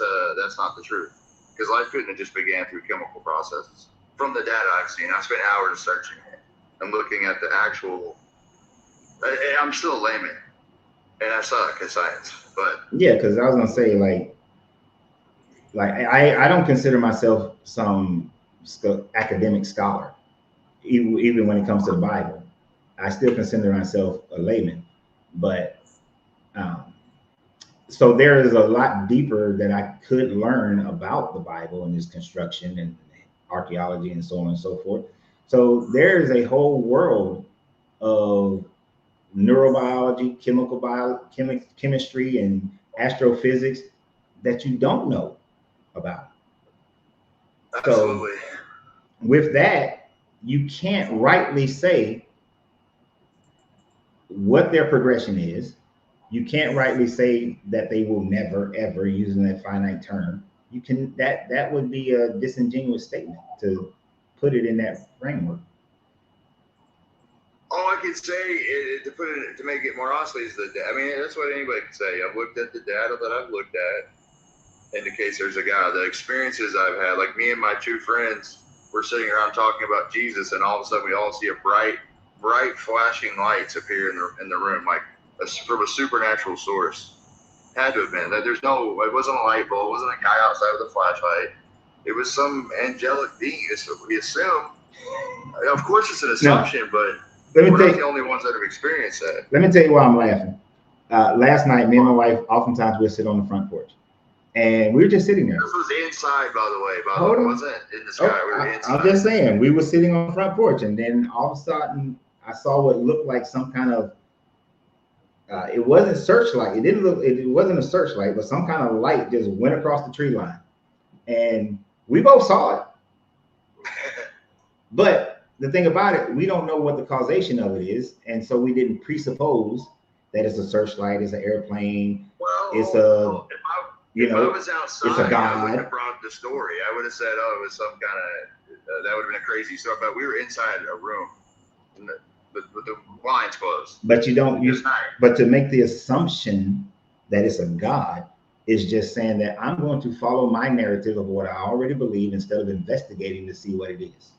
not the truth. Because life couldn't have just began through chemical processes. From the data I've seen, I spent hours searching it and looking at the actual. I'm still a layman, and I suck at science. But yeah, because I was gonna say like I don't consider myself some academic scholar, even when it comes to the Bible. I still consider myself a layman, but um, so there is a lot deeper that I could learn about the Bible and its construction and archaeology and so on and so forth. So there is a whole world of neurobiology, chemistry, and astrophysics that you don't know about. absolutely. So with that, you can't rightly say what their progression is. You can't rightly say that they will never ever, using that finite term. You can that would be a disingenuous statement to put it in that framework. All I can say is, to make it more honestly is I mean, that's what anybody can say. I've looked at the data that I've looked at, indicates there's a God. The experiences I've had, like me and my two friends, we're sitting around talking about Jesus, and all of a sudden we all see a bright flashing lights appear in the room, like from a supernatural source. Had to have been. That it wasn't a light bulb, it wasn't a guy outside with a flashlight. It was some angelic being. So we assume. Of course, it's an assumption, but we're not the only ones that have experienced that. Let me tell you why I'm laughing. Last night, me and my wife, oftentimes we'll sit on the front porch, and we were just sitting there. This was inside, by the way. It wasn't in the sky. We were inside. I'm just saying, we were sitting on the front porch, and then all of a sudden, I saw what looked like some kind of. It wasn't searchlight. It wasn't a searchlight, but some kind of light just went across the tree line, and we both saw it. But the thing about it, we don't know what the causation of it is, and so we didn't presuppose that it's a searchlight, it's an airplane, it's a. If I was outside, it's a God. I would have brought the story. I would have said, "Oh, it was some kind of that would have been a crazy story." But we were inside a room, with the blinds closed. But you don't. But to make the assumption that it's a God is just saying that I'm going to follow my narrative of what I already believe instead of investigating to see what it is.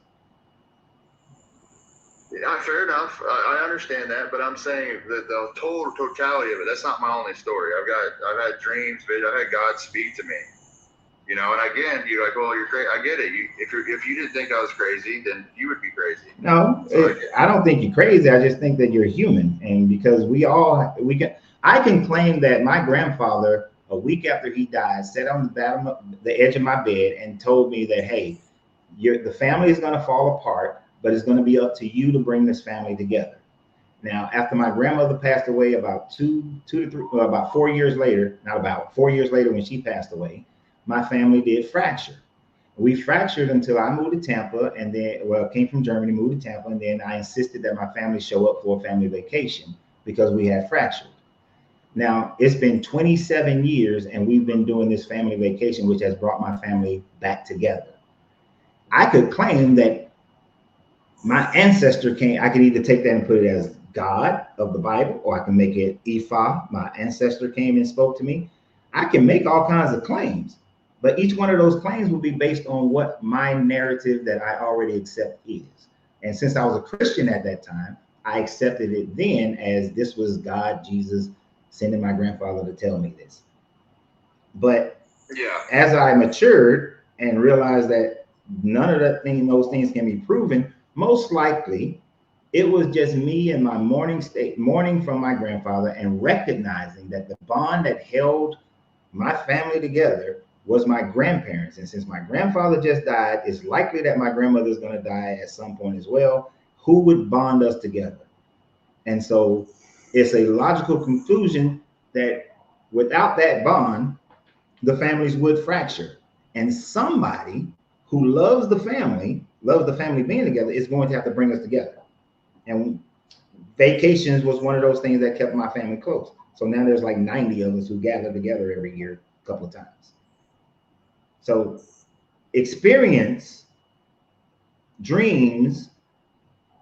Yeah, fair enough. I understand that, but I'm saying that the total totality of it, that's not my only story. I've had dreams, I've had God speak to me, and again, you're like, well, you're crazy. I get it. If you didn't think I was crazy, then you would be crazy. No, I don't think you're crazy. I just think that you're human. And because I can claim that my grandfather, a week after he died, sat on the edge of my bed and told me that, hey, the family is going to fall apart, but it's going to be up to you to bring this family together. Now, after my grandmother passed away about 4 years later, not about 4 years later when she passed away, my family did fracture. We fractured until I moved to Tampa and then, came from Germany, moved to Tampa, and then I insisted that my family show up for a family vacation because we had fractured. Now, it's been 27 years and we've been doing this family vacation, which has brought my family back together. I could claim that my ancestor came. I could either take that and put it as God of the Bible, or I can make it Ifa, my ancestor came and spoke to me. I can make all kinds of claims, but each one of those claims will be based on what my narrative that I already accept is. And since I was a Christian at that time, I accepted it then as this was God, Jesus, sending my grandfather to tell me this. But as I matured and realized that none of those things can be proven, most likely it was just me and my mourning from my grandfather and recognizing that the bond that held my family together was my grandparents. And since my grandfather just died, it's likely that my grandmother is going to die at some point as well. Who would bond us together? And so it's a logical conclusion that without that bond, the families would fracture. And somebody who loves the family being together, is going to have to bring us together. And vacations was one of those things that kept my family close. So now there's like 90 of us who gather together every year a couple of times. So experience, dreams,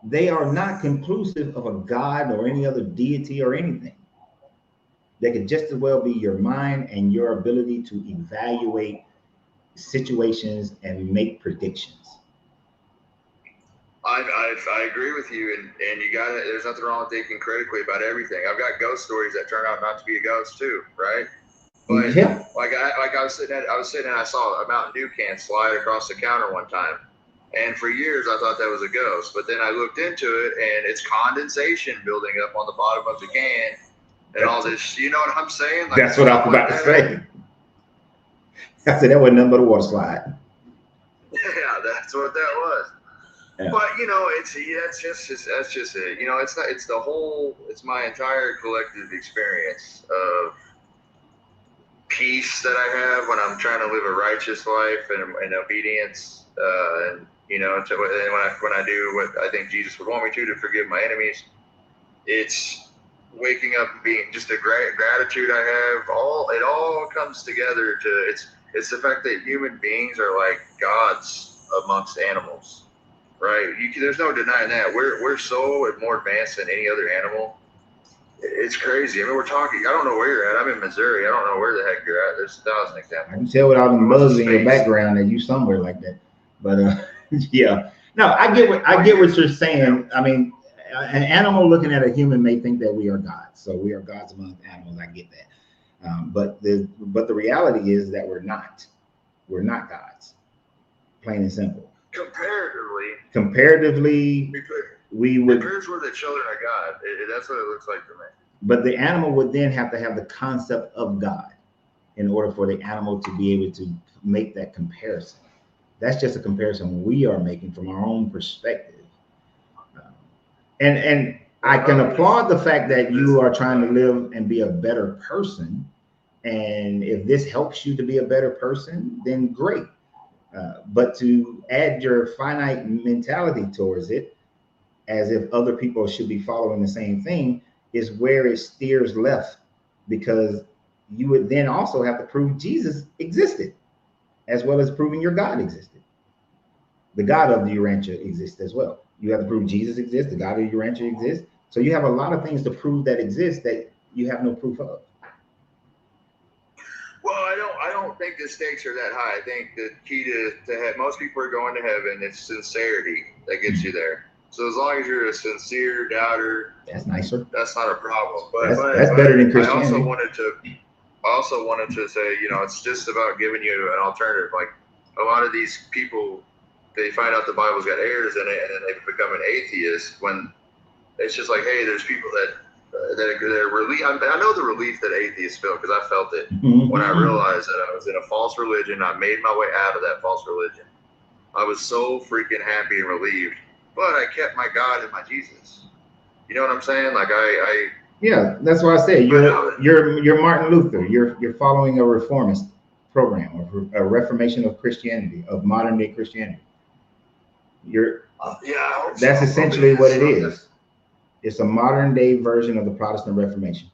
they are not conclusive of a God or any other deity or anything. They could just as well be your mind and your ability to evaluate situations and make predictions. I agree with you, and you got it. There's nothing wrong with thinking critically about everything. I've got ghost stories that turn out not to be a ghost too, right? But Yeah. I was sitting and I saw a Mountain Dew can slide across the counter one time, and for years I thought that was a ghost. But then I looked into it, and it's condensation building up on the bottom of the can, and all this. You know what I'm saying? Like, that's what I was about to say. I said that wasn't nothing but a water slide. Yeah, that's what that was. Yeah. But you know, that's just it. You know, it's my entire collective experience of peace that I have when I'm trying to live a righteous life and obedience, and you know, and when I do what I think Jesus would want me to forgive my enemies. It's waking up and being just a great gratitude I have. It all comes together to it's the fact that human beings are like gods amongst animals. Right, there's no denying that. We're so more advanced than any other animal. It's crazy. I mean, we're talking. I don't know where you're at. I'm in Missouri. I don't know where the heck you're at. There's 1,000 examples. I can tell with all them bugs in your background that you somewhere like that. But yeah, no, I get what you're saying. I mean, an animal looking at a human may think that we are gods. So we are gods among animals. I get that. But the reality is that we're not. We're not gods. Plain and simple. Comparatively, we would. Compared to the children of God, that's what it looks like to me. But the animal would then have to have the concept of God in order for the animal to be able to make that comparison. That's just a comparison we are making from our own perspective. And I can applaud the fact that you are trying to live and be a better person. And if this helps you to be a better person, then great. But to add your finite mentality towards it, as if other people should be following the same thing, is where it steers left, because you would then also have to prove Jesus existed, as well as proving your God existed. The God of the Urantia exists as well. You have to prove Jesus exists, the God of the Urantia exists. So you have a lot of things to prove that exist that you have no proof of. Well, I don't think the stakes are that high. I think the key to most people are going to heaven. It's sincerity that gets you there. So as long as you're a sincere doubter, that's nicer. That's not a problem. But that's better than Christianity. I also wanted to say, you know, it's just about giving you an alternative. Like a lot of these people, they find out the Bible's got errors in it, and then they become an atheist. When it's just like, hey, there's people that they're relief. I know the relief that atheists feel, because I felt it when I realized that I was in a false religion. I made my way out of that false religion. I was so freaking happy and relieved, but I kept my God and my Jesus. You know what I'm saying? Like yeah, that's why I say you're Martin Luther. You're following a reformist program, a reformation of Christianity, of modern day Christianity. That's essentially what it is. It's a modern day version of the Protestant Reformation.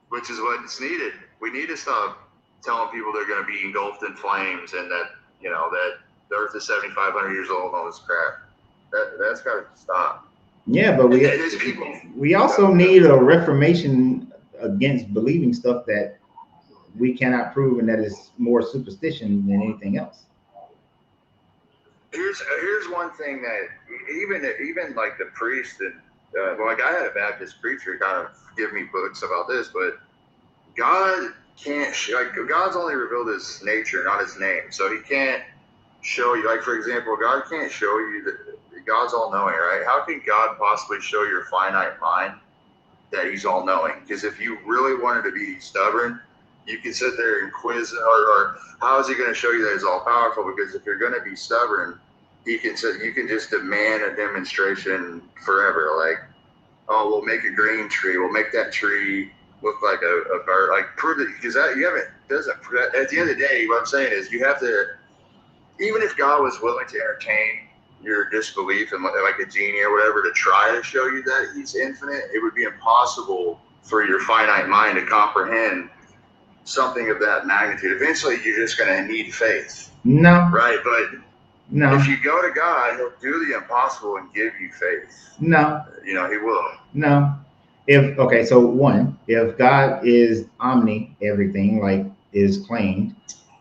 Which is what's needed. We need to stop telling people they're going to be engulfed in flames, and that, you know, that the earth is 7,500 years old and all this crap. That's got to stop. Yeah, but we also need a reformation against believing stuff that we cannot prove, and that is more superstition than anything else. Here's one thing that even like the priest and like I had a Baptist preacher kind of give me books about this, but God can't God's only revealed his nature, not his name. So he can't show you, like, for example, God can't show you that God's all knowing, right? How can God possibly show your finite mind that he's all knowing? Because if you really wanted to be stubborn, you can sit there and quiz, or how is he going to show you that he's all powerful? Because if you're going to be stubborn, you can just demand a demonstration forever. Like, oh, we'll make a green tree. We'll make that tree look like a bird. Like, prove it, because that doesn't. At the end of the day, what I'm saying is, you have to. Even if God was willing to entertain your disbelief in like a genie or whatever to try to show you that he's infinite, it would be impossible for your finite mind to comprehend something of that magnitude. Eventually, you're just going to need faith. No, right? But no, if you go to God, He'll do the impossible and give you faith. no, You know, He will. no. So one, if God is omni everything, like is claimed,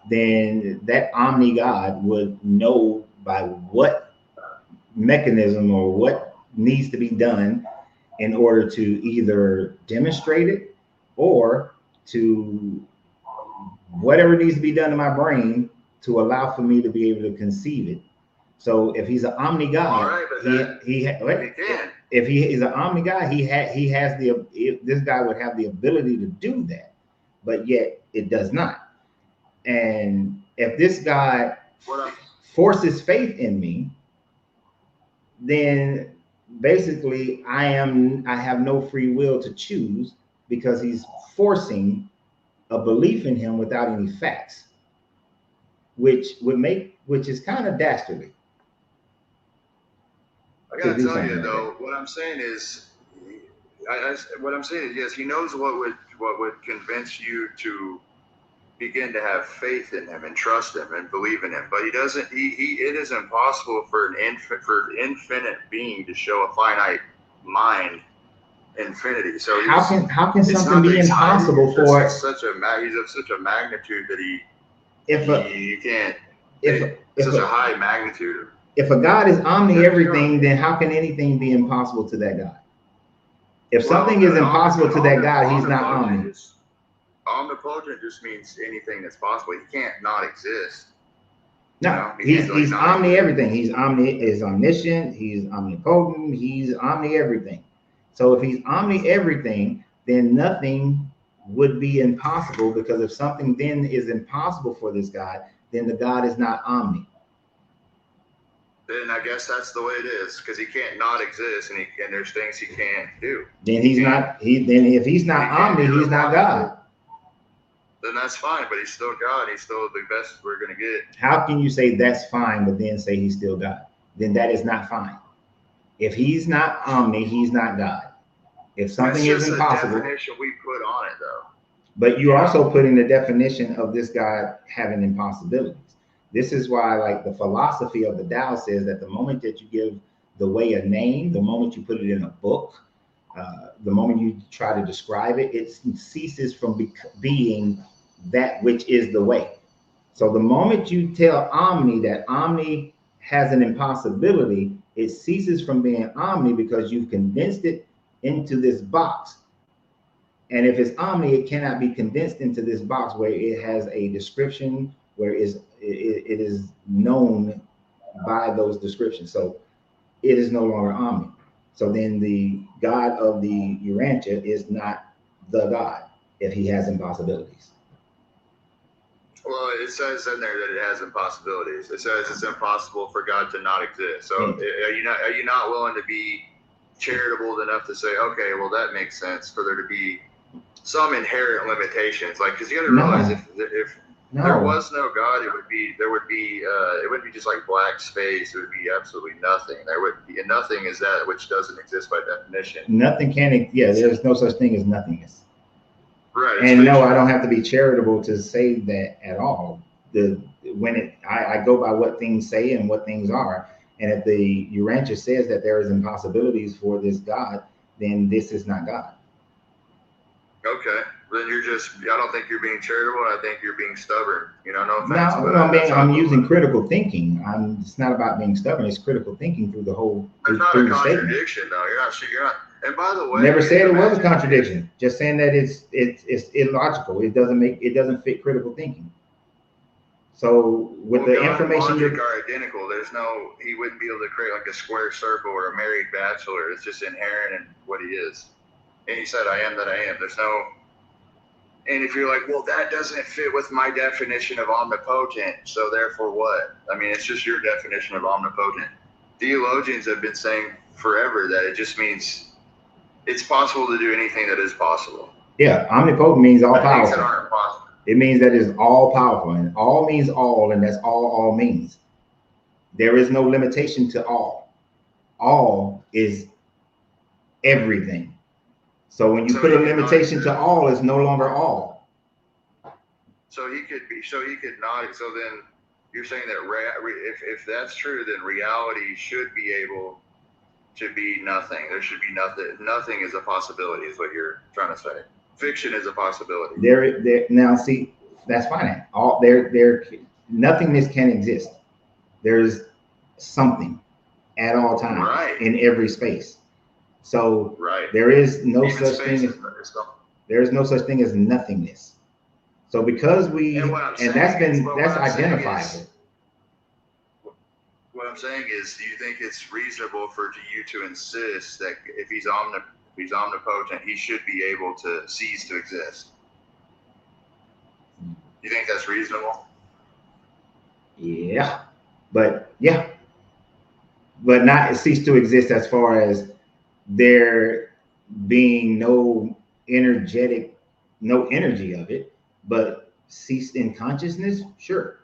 then that omni God would know by what mechanism or what needs to be done in order to either demonstrate it or to whatever needs to be done in my brain to allow for me to be able to conceive it. So if he's an omni All God, right, but then he can. if he is an omni God, he has this guy would have the ability to do that, but yet it does not. And if this guy forces faith in me, then basically I have no free will to choose because he's forcing a belief in him without any facts, which is kind of dastardly. I gotta tell you though, what I'm saying is, yes, He knows what would convince you to begin to have faith in Him and trust Him and believe in Him, but He doesn't. It is impossible for an infinite being to show a finite mind infinity. So how can something be impossible for he's of such a magnitude that you can't. It's such a high magnitude. If a God is omni everything, then how can anything be impossible to that God? If something is impossible to that God, he's not omni. Omnipotent just means anything that's possible. He can't not exist. No, he's omni everything. He's omniscient, he's omnipotent, he's omni everything. So if he's omni everything, then nothing would be impossible, because if something then is impossible for this God, then the God is not omni. Then I guess that's the way it is, because he can't not exist, and there's things he can't do. Then if he's not omni, he's not God. Then that's fine, but he's still God. He's still the best we're gonna get. How can you say that's fine, but then say he's still God? Then that is not fine. If he's not omni, he's not God. If something is impossible, the definition we put on it, though. But you also put in the definition of this God having impossibilities. This is why, like, the philosophy of the Tao says that the moment that you give the way a name, the moment you put it in a book, the moment you try to describe it, it ceases from being that which is the way. So the moment you tell Omni that Omni has an impossibility, it ceases from being Omni because you've condensed it into this box. And if it's omni, it cannot be condensed into this box where it has a description, where it is known by those descriptions. So it is no longer omni. So then the God of the Urantia is not the God if he has impossibilities. Well, it says in there that it has impossibilities. It says it's impossible for God to not exist. So are you not willing to be charitable enough to say, okay, well, that makes sense for there to be some inherent limitations? Like, because you got to realize if there was no God, it would be just like black space. It would be absolutely nothing. There would be, and nothing is that which doesn't exist by definition. Nothing can. Yeah, there's no such thing as nothingness. Right. And no, I don't have to be charitable to say that at all. I go by what things say and what things are. And if the Urantia says that there is impossibilities for this God, then this is not God. Okay, then I don't think you're being charitable. I think you're being stubborn. No offense. I'm using critical thinking. It's not about being stubborn. It's critical thinking through the whole. It's not a contradiction, though. You're not. And by the way, never said it was a contradiction. Just saying that it's illogical. It doesn't fit critical thinking. So with the information and logic are identical. He wouldn't be able to create like a square circle or a married bachelor. It's just inherent in what he is. And he said, I am that I am. And if you're like, well, that doesn't fit with my definition of omnipotent, so therefore what? I mean, it's just your definition of omnipotent. Theologians have been saying forever that it just means it's possible to do anything that is possible. Yeah, omnipotent means all powerful. Things that aren't possible. It means that it's all powerful, and all means all, and that's all means. There is no limitation to all. All is everything. So when you put a limitation to all, it's no longer all. So he could not. So then You're saying that if that's true, then reality should be able to be nothing. There should be nothing. Nothing is a possibility, is what you're trying to say. Fiction is a possibility. There. Now, see, that's fine. Nothingness can exist. There's something at all times Right. in every space. So Right. there is no Even such space thing as is something. there is no such thing as nothingness. So because that's identifiable. What I'm saying is, do you think it's reasonable for you to insist that if he's omnipotent, he should be able to cease to exist? You think that's reasonable? Yeah, but not cease to exist as far as there being no energy of it, but cease in consciousness, sure.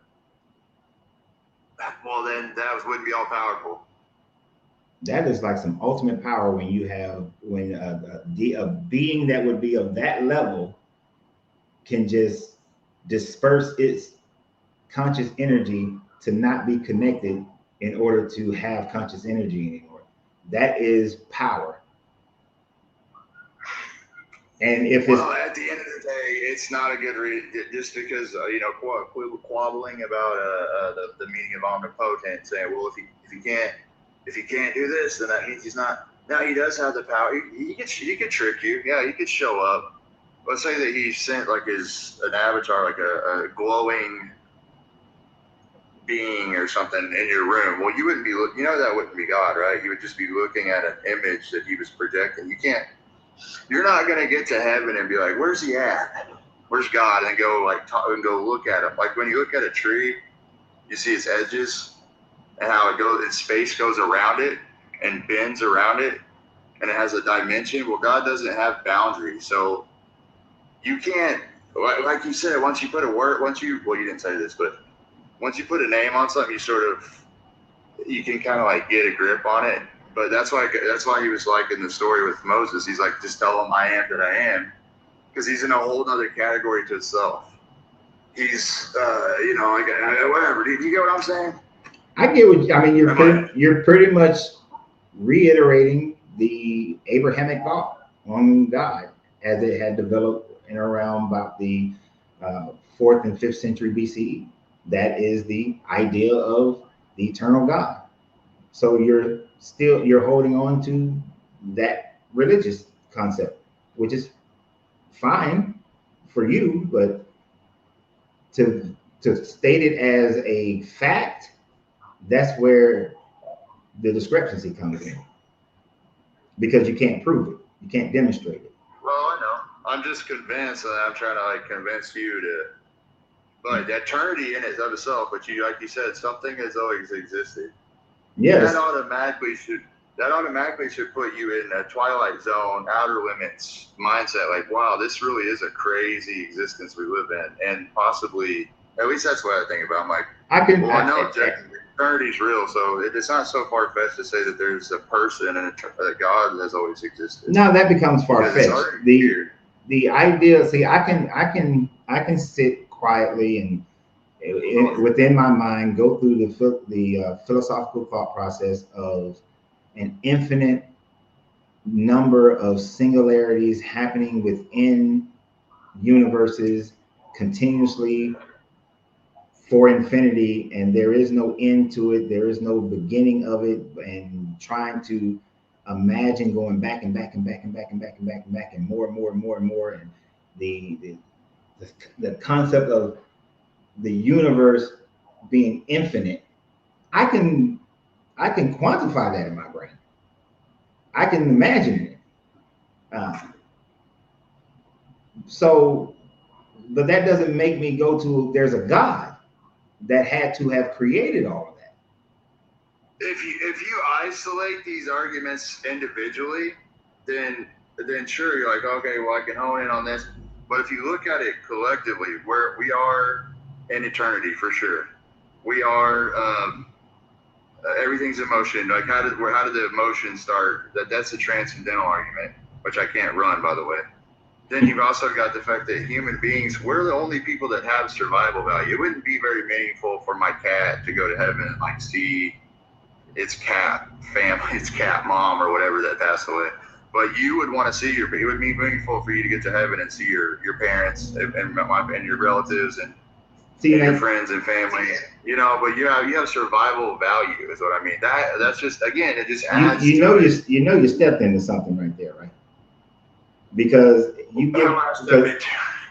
Well, then that wouldn't be all powerful. That is like some ultimate power when a being that would be of that level can just disperse its conscious energy to not be connected in order to have conscious energy anymore. That is power. And if at the end of the day, it's not a good reason. Just because quabbling about the meaning of omnipotent, saying, well, if he can't do this, then that means he's not. Now he does have the power. He could trick you. Yeah, he could show up. Let's say that he sent like an avatar, like a glowing being or something in your room. Well, you wouldn't be that wouldn't be God, right? You would just be looking at an image that he was projecting. You're not gonna get to heaven and be like, where's he at? Where's God? And go go look at him. Like when you look at a tree, you see its edges and how it goes, and space goes around it and bends around it, and it has a dimension. Well, God doesn't have boundaries, so you can't, like you said, once you didn't say this, but once you put a name on something, you can kind of like get a grip on it. But that's why he was like in the story with Moses. He's like, just tell him I am that I am, because he's in a whole other category to himself. He's, whatever. Do you get what I'm saying? I get what I mean. You're pretty much reiterating the Abrahamic law on God as it had developed in around about the 4th and 5th century BCE. That is the idea of the eternal God. So you're holding on to that religious concept, which is fine for you, but to state it as a fact, that's where the discrepancy comes in, because you can't prove it, you can't demonstrate it. Well, I know. I'm just convinced, and I'm trying to convince you to. But eternity in and of itself, but like you said, something has always existed. Yes. That automatically should put you in a Twilight Zone, outer limits mindset. Like, wow, this really is a crazy existence we live in, and possibly, at least that's what I think about. I'm like, I know eternity's real, so it's not so far fetched to say that there's a person and that God has always existed. No, that becomes far fetched. The idea, see, I can sit quietly and within my mind go through the philosophical thought process of an infinite number of singularities happening within universes continuously for infinity, and there is no end to it, there is no beginning of it, and trying to imagine going back and back and back and back and back and back and back and more and more and more and more, and the concept of the universe being infinite, I can quantify that in my brain. I can imagine it. But that doesn't make me go to there's a God that had to have created all of that. If you isolate these arguments individually, then sure, you're like, okay, well, I can hone in on this. But if you look at it collectively, where we are in eternity for sure, we are everything's emotion. Like how did the emotion start? That's a transcendental argument, which I can't run, by the way. then you've also got the fact that human beings, we're the only people that have survival value. It wouldn't be very meaningful for my cat to go to heaven and like see its cat family, its cat mom or whatever that passed away. But you would want to see it would be meaningful for you to get to heaven and see your parents and your relatives and your friends and family, you know. But you have survival value, is what I mean. That's just, again, it just adds. You stepped into something right there, right? Because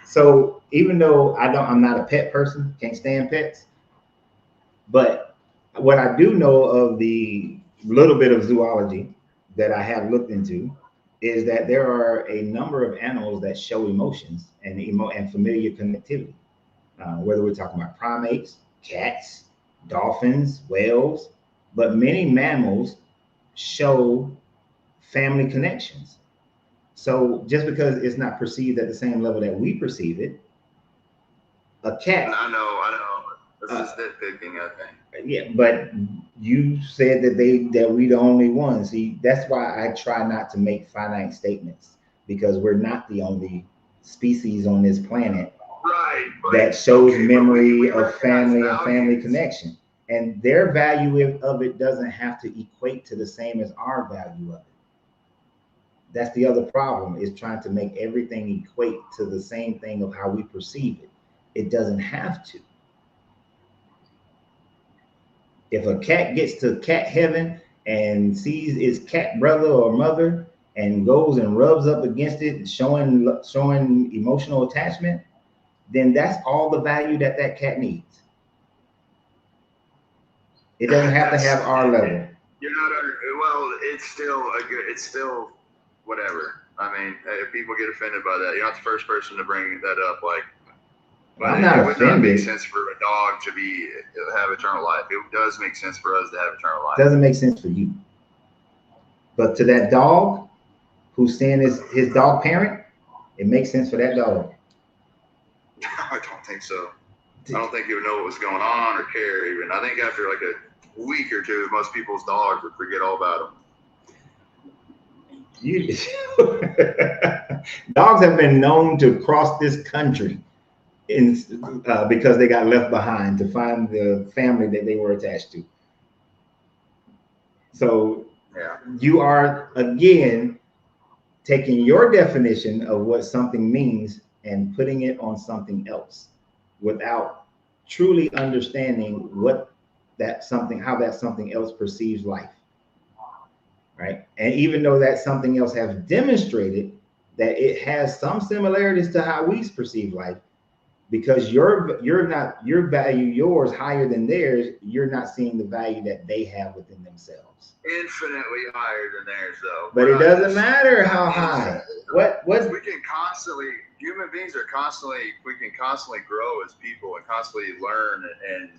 so even though I'm not a pet person, can't stand pets, but what I do know of the little bit of zoology that I have looked into is that there are a number of animals that show emotions and familiar connectivity. Whether we're talking about primates, cats, dolphins, whales, but many mammals show family connections. So just because it's not perceived at the same level that we perceive it, a cat. I know. This is nitpicking, I think. Yeah, but you said that we the only ones. See, that's why I try not to make finite statements, because we're not the only species on this planet that shows memory of family and family connection. And their value of it doesn't have to equate to the same as our value of it. That's the other problem, is trying to make everything equate to the same thing of how we perceive it. It doesn't have to. If a cat gets to cat heaven and sees its cat brother or mother and goes and rubs up against it, showing emotional attachment, then that's all the value that cat needs. It doesn't have to have our level. It's still whatever. I mean, if people get offended by that, you're not the first person to bring that up. But it would not make sense for a dog to have eternal life. It does make sense for us to have eternal life. It doesn't make sense for you. But to that dog who's seeing his dog parent, it makes sense for that dog. I don't think so. I don't think he would know what was going on or care even. I think after like a week or two, most people's dogs would forget all about them. Dogs have been known to cross this country because they got left behind to find the family that they were attached to. So you are, again, taking your definition of what something means and putting it on something else without truly understanding how that something else perceives life. Right? And even though that something else has demonstrated that it has some similarities to how we perceive life, because yours higher than theirs, you're not seeing the value that they have within themselves. Infinitely higher than theirs, though. But it doesn't matter how high. We can constantly, human beings we can constantly grow as people and constantly learn. And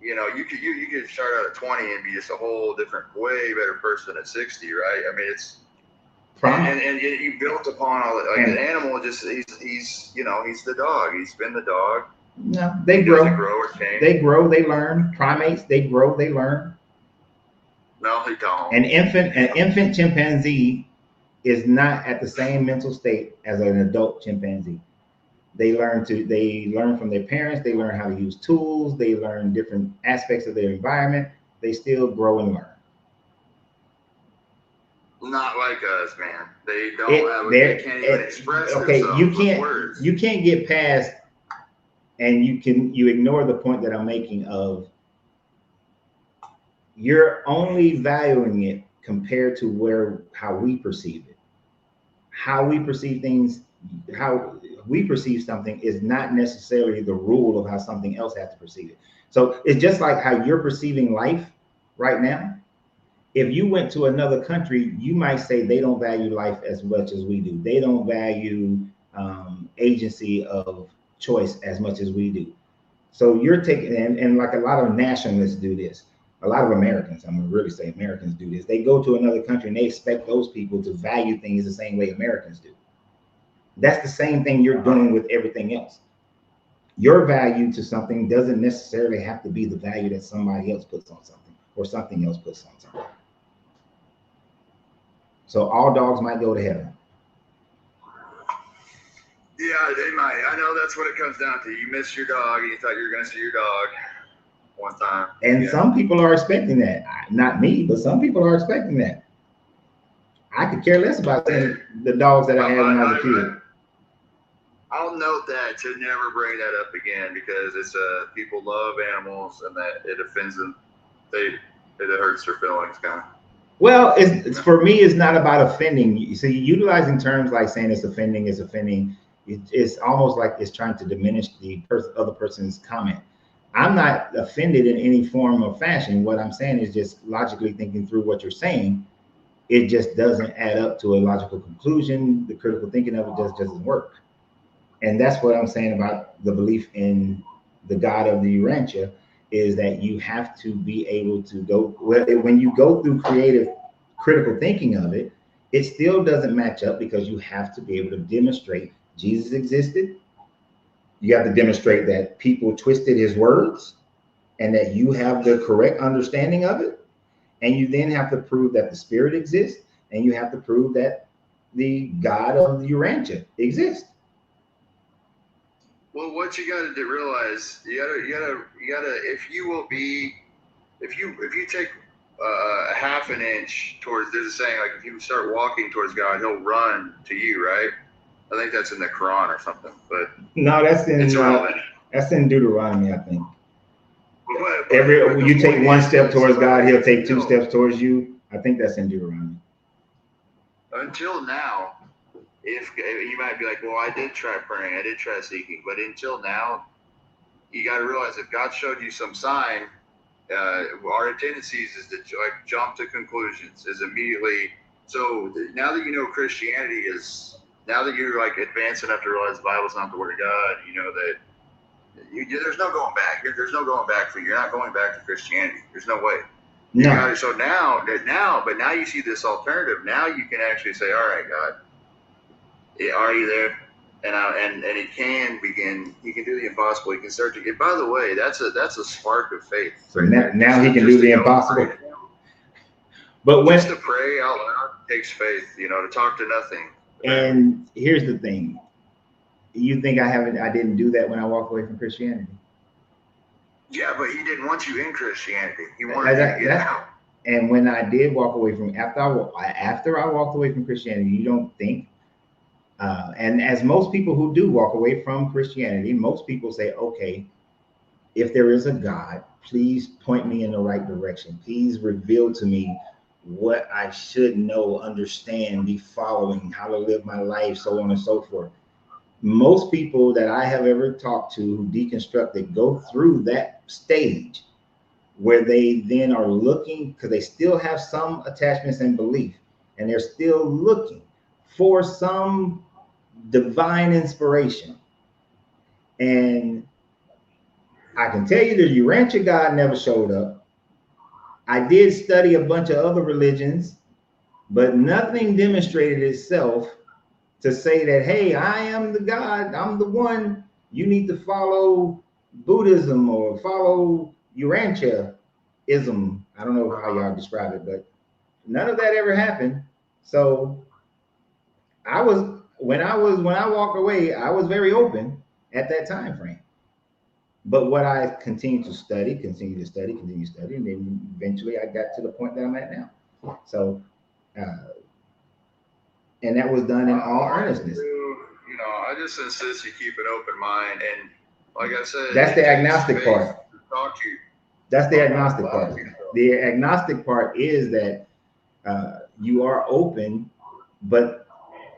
you know, you could start out at 20 and be just a whole different, way better person at 60, right? I mean, it's and you built upon all it. Like an animal, just he's the dog. He's been the dog. No, they grow or change. They grow, they learn. Primates, they grow, they learn. No, they don't. An infant chimpanzee is not at the same mental state as an adult chimpanzee. They learn from their parents. They learn how to use tools. They learn different aspects of their environment. They still grow and learn. Not like us, man. They don't. They can't even express themselves with words. You can't get past, and you ignore the point that I'm making of you're only valuing it compared to how we perceive it. How we perceive things, how we perceive something is not necessarily the rule of how something else has to perceive it. So it's just like how you're perceiving life right now. If you went to another country, you might say they don't value life as much as we do. They don't value agency of choice as much as we do. So you're taking, and like a lot of nationalists do this. A lot of Americans, I'm gonna really say Americans do this. They go to another country and they expect those people to value things the same way Americans do. That's the same thing you're doing with everything else. Your value to something doesn't necessarily have to be the value that somebody else puts on something or something else puts on something. So all dogs might go to heaven. Yeah, they might. I know that's what it comes down to. You missed your dog and you thought you were going to see your dog one time. And some people are expecting that. Not me, but some people are expecting that. I could care less about the dogs that I had when I was a kid. I'll note that to never bring that up again because it's people love animals and that it offends them. It hurts their feelings, kind of. Well, it's for me. It's not about offending. You see, utilizing terms like saying it's offending is offending. It's almost like it's trying to diminish the other person's comment. I'm not offended in any form or fashion. What I'm saying is just logically thinking through what you're saying. It just doesn't add up to a logical conclusion. The critical thinking of it just doesn't work. And that's what I'm saying about the belief in the God of the Urantia, is that you have to be able to go, well, when you go through creative critical thinking of it, it still doesn't match up because you have to be able to demonstrate Jesus existed. You have to demonstrate that people twisted his words and that you have the correct understanding of it. And you then have to prove that the spirit exists, and you have to prove that the God of the Urantia exists. Well, what you got to realize, you gotta, if you take a half an inch towards, there's a saying like if you start walking towards God, he'll run to you, right? I think that's in the Quran or something, but no, that's in Deuteronomy, I think. But you take one step towards God, he'll take two steps towards you. I think that's in Deuteronomy. Until now, if you might be like, well, I did try praying, I did try seeking, but until now, you got to realize if God showed you some sign, our tendencies is to like jump to conclusions, is immediately. So now that you know Christianity is, now that you're like advanced enough to realize the Bible's not the Word of God, you know that there's no going back. There's no going back for you. You're not going back to Christianity. There's no way. No. So now you see this alternative. Now you can actually say, all right, God, are you there? And he can begin. He can do the impossible. He can start to get. By the way, that's a spark of faith. So now he can do the impossible. But just to pray out loud takes faith. You know, to talk to nothing. And here's the thing. You think I didn't do that when I walked away from Christianity? Yeah, but he didn't want you in Christianity. He wanted you to get out. And when I did walk away from, after I walked away from Christianity, you don't think, and as most people who do walk away from Christianity, most people say, okay, if there is a God, please point me in the right direction. Please reveal to me what I should know, understand, be following, how to live my life, so on and so forth. Most people that I have ever talked to who deconstructed go through that stage where they then are looking, because they still have some attachments and belief, and they're still looking for some divine inspiration. And I can tell you the Urantia God never showed up. I did study a bunch of other religions, but nothing demonstrated itself to say that, hey, I am the God, I'm the one, you need to follow Buddhism or follow Urantia-ism. I don't know how y'all describe it, but none of that ever happened. So when I walked away, I was very open at that time frame. But what I continued to study, and then eventually I got to the point that I'm at now. So, and that was done in all earnestness. You know, I just insist you keep an open mind, and like I said, that's the agnostic part. Talk to you. That's the agnostic part. The agnostic part is that you are open, but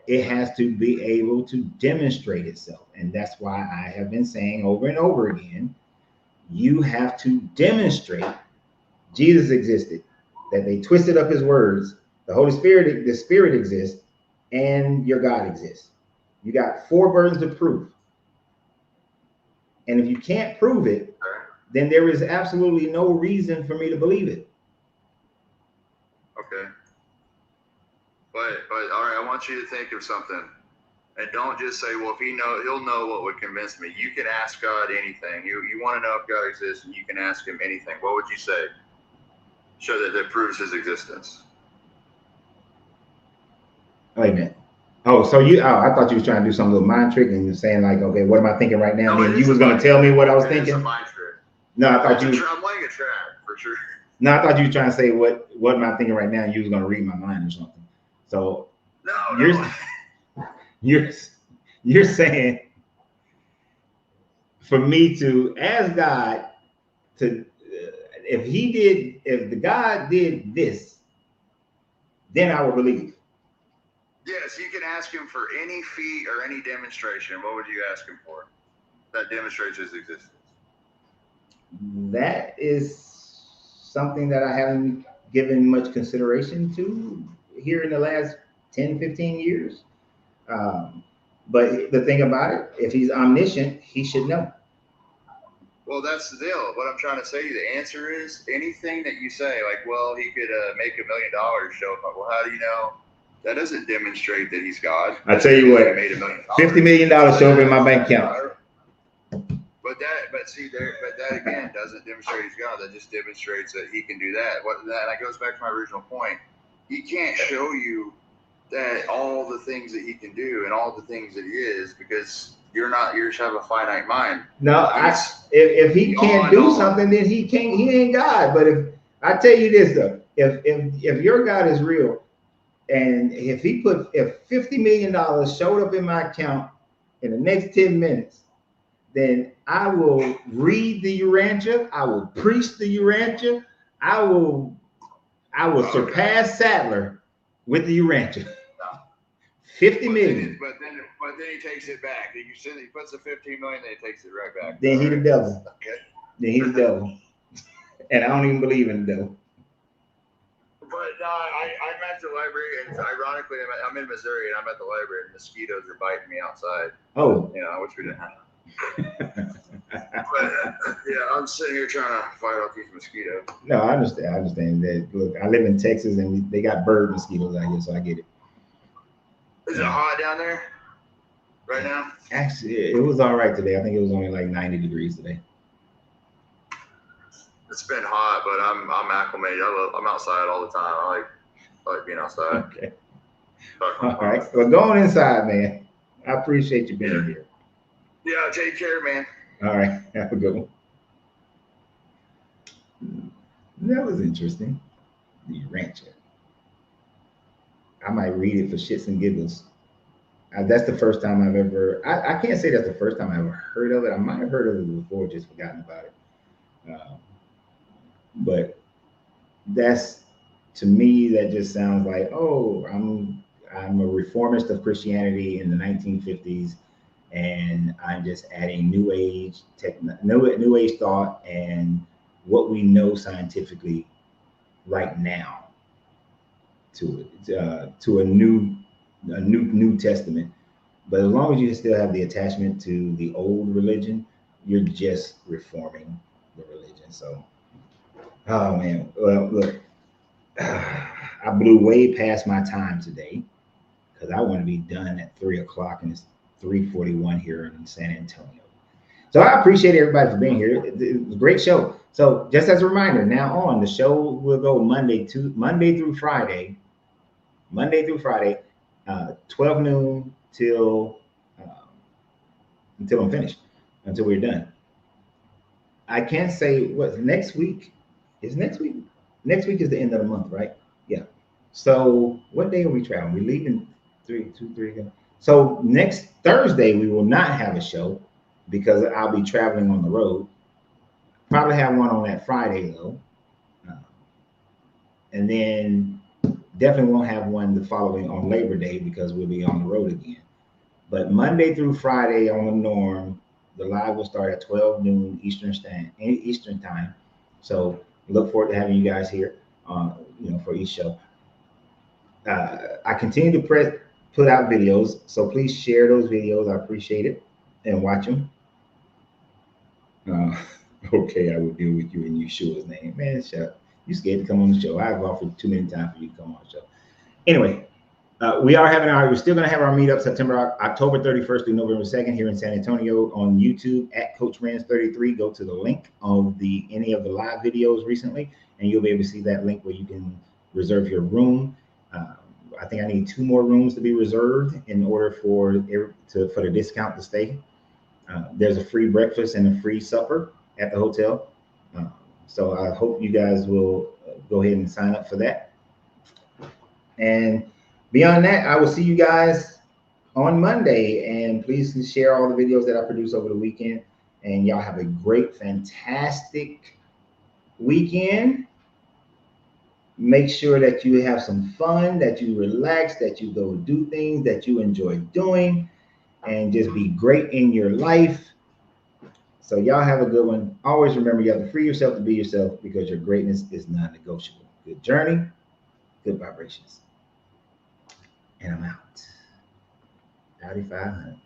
it has to be able to demonstrate itself. And that's why I have been saying over and over again, you have to demonstrate Jesus existed, that they twisted up his words, the Holy Spirit, the Spirit exists, and your God exists. You got 4 burdens of proof. And if you can't prove it, then there is absolutely no reason for me to believe it. Okay. But all right, I want you to think of something. And don't just say, well, if he'll know what would convince me. You can ask God anything. You want to know if God exists, and you can ask him anything. What would you say? Show that proves his existence. Wait a minute. Oh, so I thought you was trying to do some little mind trick and you're saying like, okay, what am I thinking right now? No, And then it you is was a gonna mind tell me trick. what I was It is a thinking. mind trick. No, I thought I'm you. laying a trap for sure. No, I thought you were trying to say what am I thinking right now? And you was gonna read my mind or something. So you're No. you're saying for me to ask God to if the God did this, then I will believe. Yes, you can ask him for any feat or any demonstration. What would you ask him for that demonstrates his existence? That is something that I haven't given much consideration to here in the last 10, 15 years. But the thing about it, if he's omniscient, he should know. Well, that's the deal. What I'm trying to say, the answer is anything that you say, like, well, he could make $1 million show up. Well, how do you know? That doesn't demonstrate that he's God. I tell you what, he made $1 million. $50 million show up in my bank account. But that again doesn't demonstrate he's God. That just demonstrates that he can do that. That goes back to my original point. He can't show you that all the things that he can do and all the things that he is because you just have a finite mind. No, if he can't do something, then he ain't God. But if I tell you this though, if your God is real, and if $50 million showed up in my account in the next 10 minutes, then I will read the Urantia, I will preach the Urantia, I will surpass Sadler with the Urantia. 50 million. But then he takes it back. He puts the 15 million, then he takes it right back. Then he the devil. Okay. Then he's the devil. And I don't even believe in the devil. But no, I'm at the library, and ironically, I'm in Missouri, and I'm at the library, and mosquitoes are biting me outside. Oh. Which we didn't have. But yeah, I'm sitting here trying to fight off these mosquitoes. No, I understand that. Look, I live in Texas, and they got bird mosquitoes out here, so I get it. Is it hot down there right now? Actually, it was all right today. I think it was only like 90 degrees today. It's been hot, but I'm acclimated. I'm outside all the time. I like being outside. Okay. All right. Well, go on inside, man. I appreciate you being here. Yeah, take care, man. All right. Have a good one. That was interesting. The Rancher. I might read it for shits and giggles. That's the first time I've ever, I can't say that's the first time I ever heard of it. I might have heard of it before, just forgotten about it. But that's, to me, that just sounds like, oh, I'm a reformist of Christianity in the 1950s, and I'm just adding new age thought and what we know scientifically right now to it, to a new testament. But as long as you still have the attachment to the old religion, you're just reforming the religion. So, oh man, well look, I blew way past my time today because I want to be done at 3 o'clock, and it's 3:41 here in San Antonio. So I appreciate everybody for being here. It was a great show. So just as a reminder, now on the show will go Monday through Friday, 12 noon till until I'm finished, until we're done. I can't say what next week is. Next week is the end of the month, right? Yeah. So what day are we traveling? We're leaving 3. So next Thursday we will not have a show because I'll be traveling on the road. Probably have one on that Friday though, and then definitely won't have one the following on Labor Day because we'll be on the road again. But Monday through Friday on the norm, the live will start at 12 noon Eastern time. So look forward to having you guys here, for each show. I continue to put out videos, so please share those videos. I appreciate it, and watch them. Okay, I will deal with you in Yeshua's name, man. Shut up. You scared to come on the show? I've offered too many times for you to come on the show. Anyway. We're still going to have our meetup October 31st through November 2nd here in San Antonio on YouTube at Coach Rans 33. Go to the link of any of the live videos recently, and you'll be able to see that link where you can reserve your room. I think I need 2 more rooms to be reserved in order for the discount to stay. There's a free breakfast and a free supper at the hotel. Uh, so I hope you guys will go ahead and sign up for that. And beyond that, I will see you guys on Monday. And please share all the videos that I produce over the weekend. And y'all have a great, fantastic weekend. Make sure that you have some fun, that you relax, that you go do things that you enjoy doing, and just be great in your life. So y'all have a good one. Always remember, you have to free yourself to be yourself, because your greatness is non-negotiable. Good journey, good vibrations. And I'm out. Howdy 500.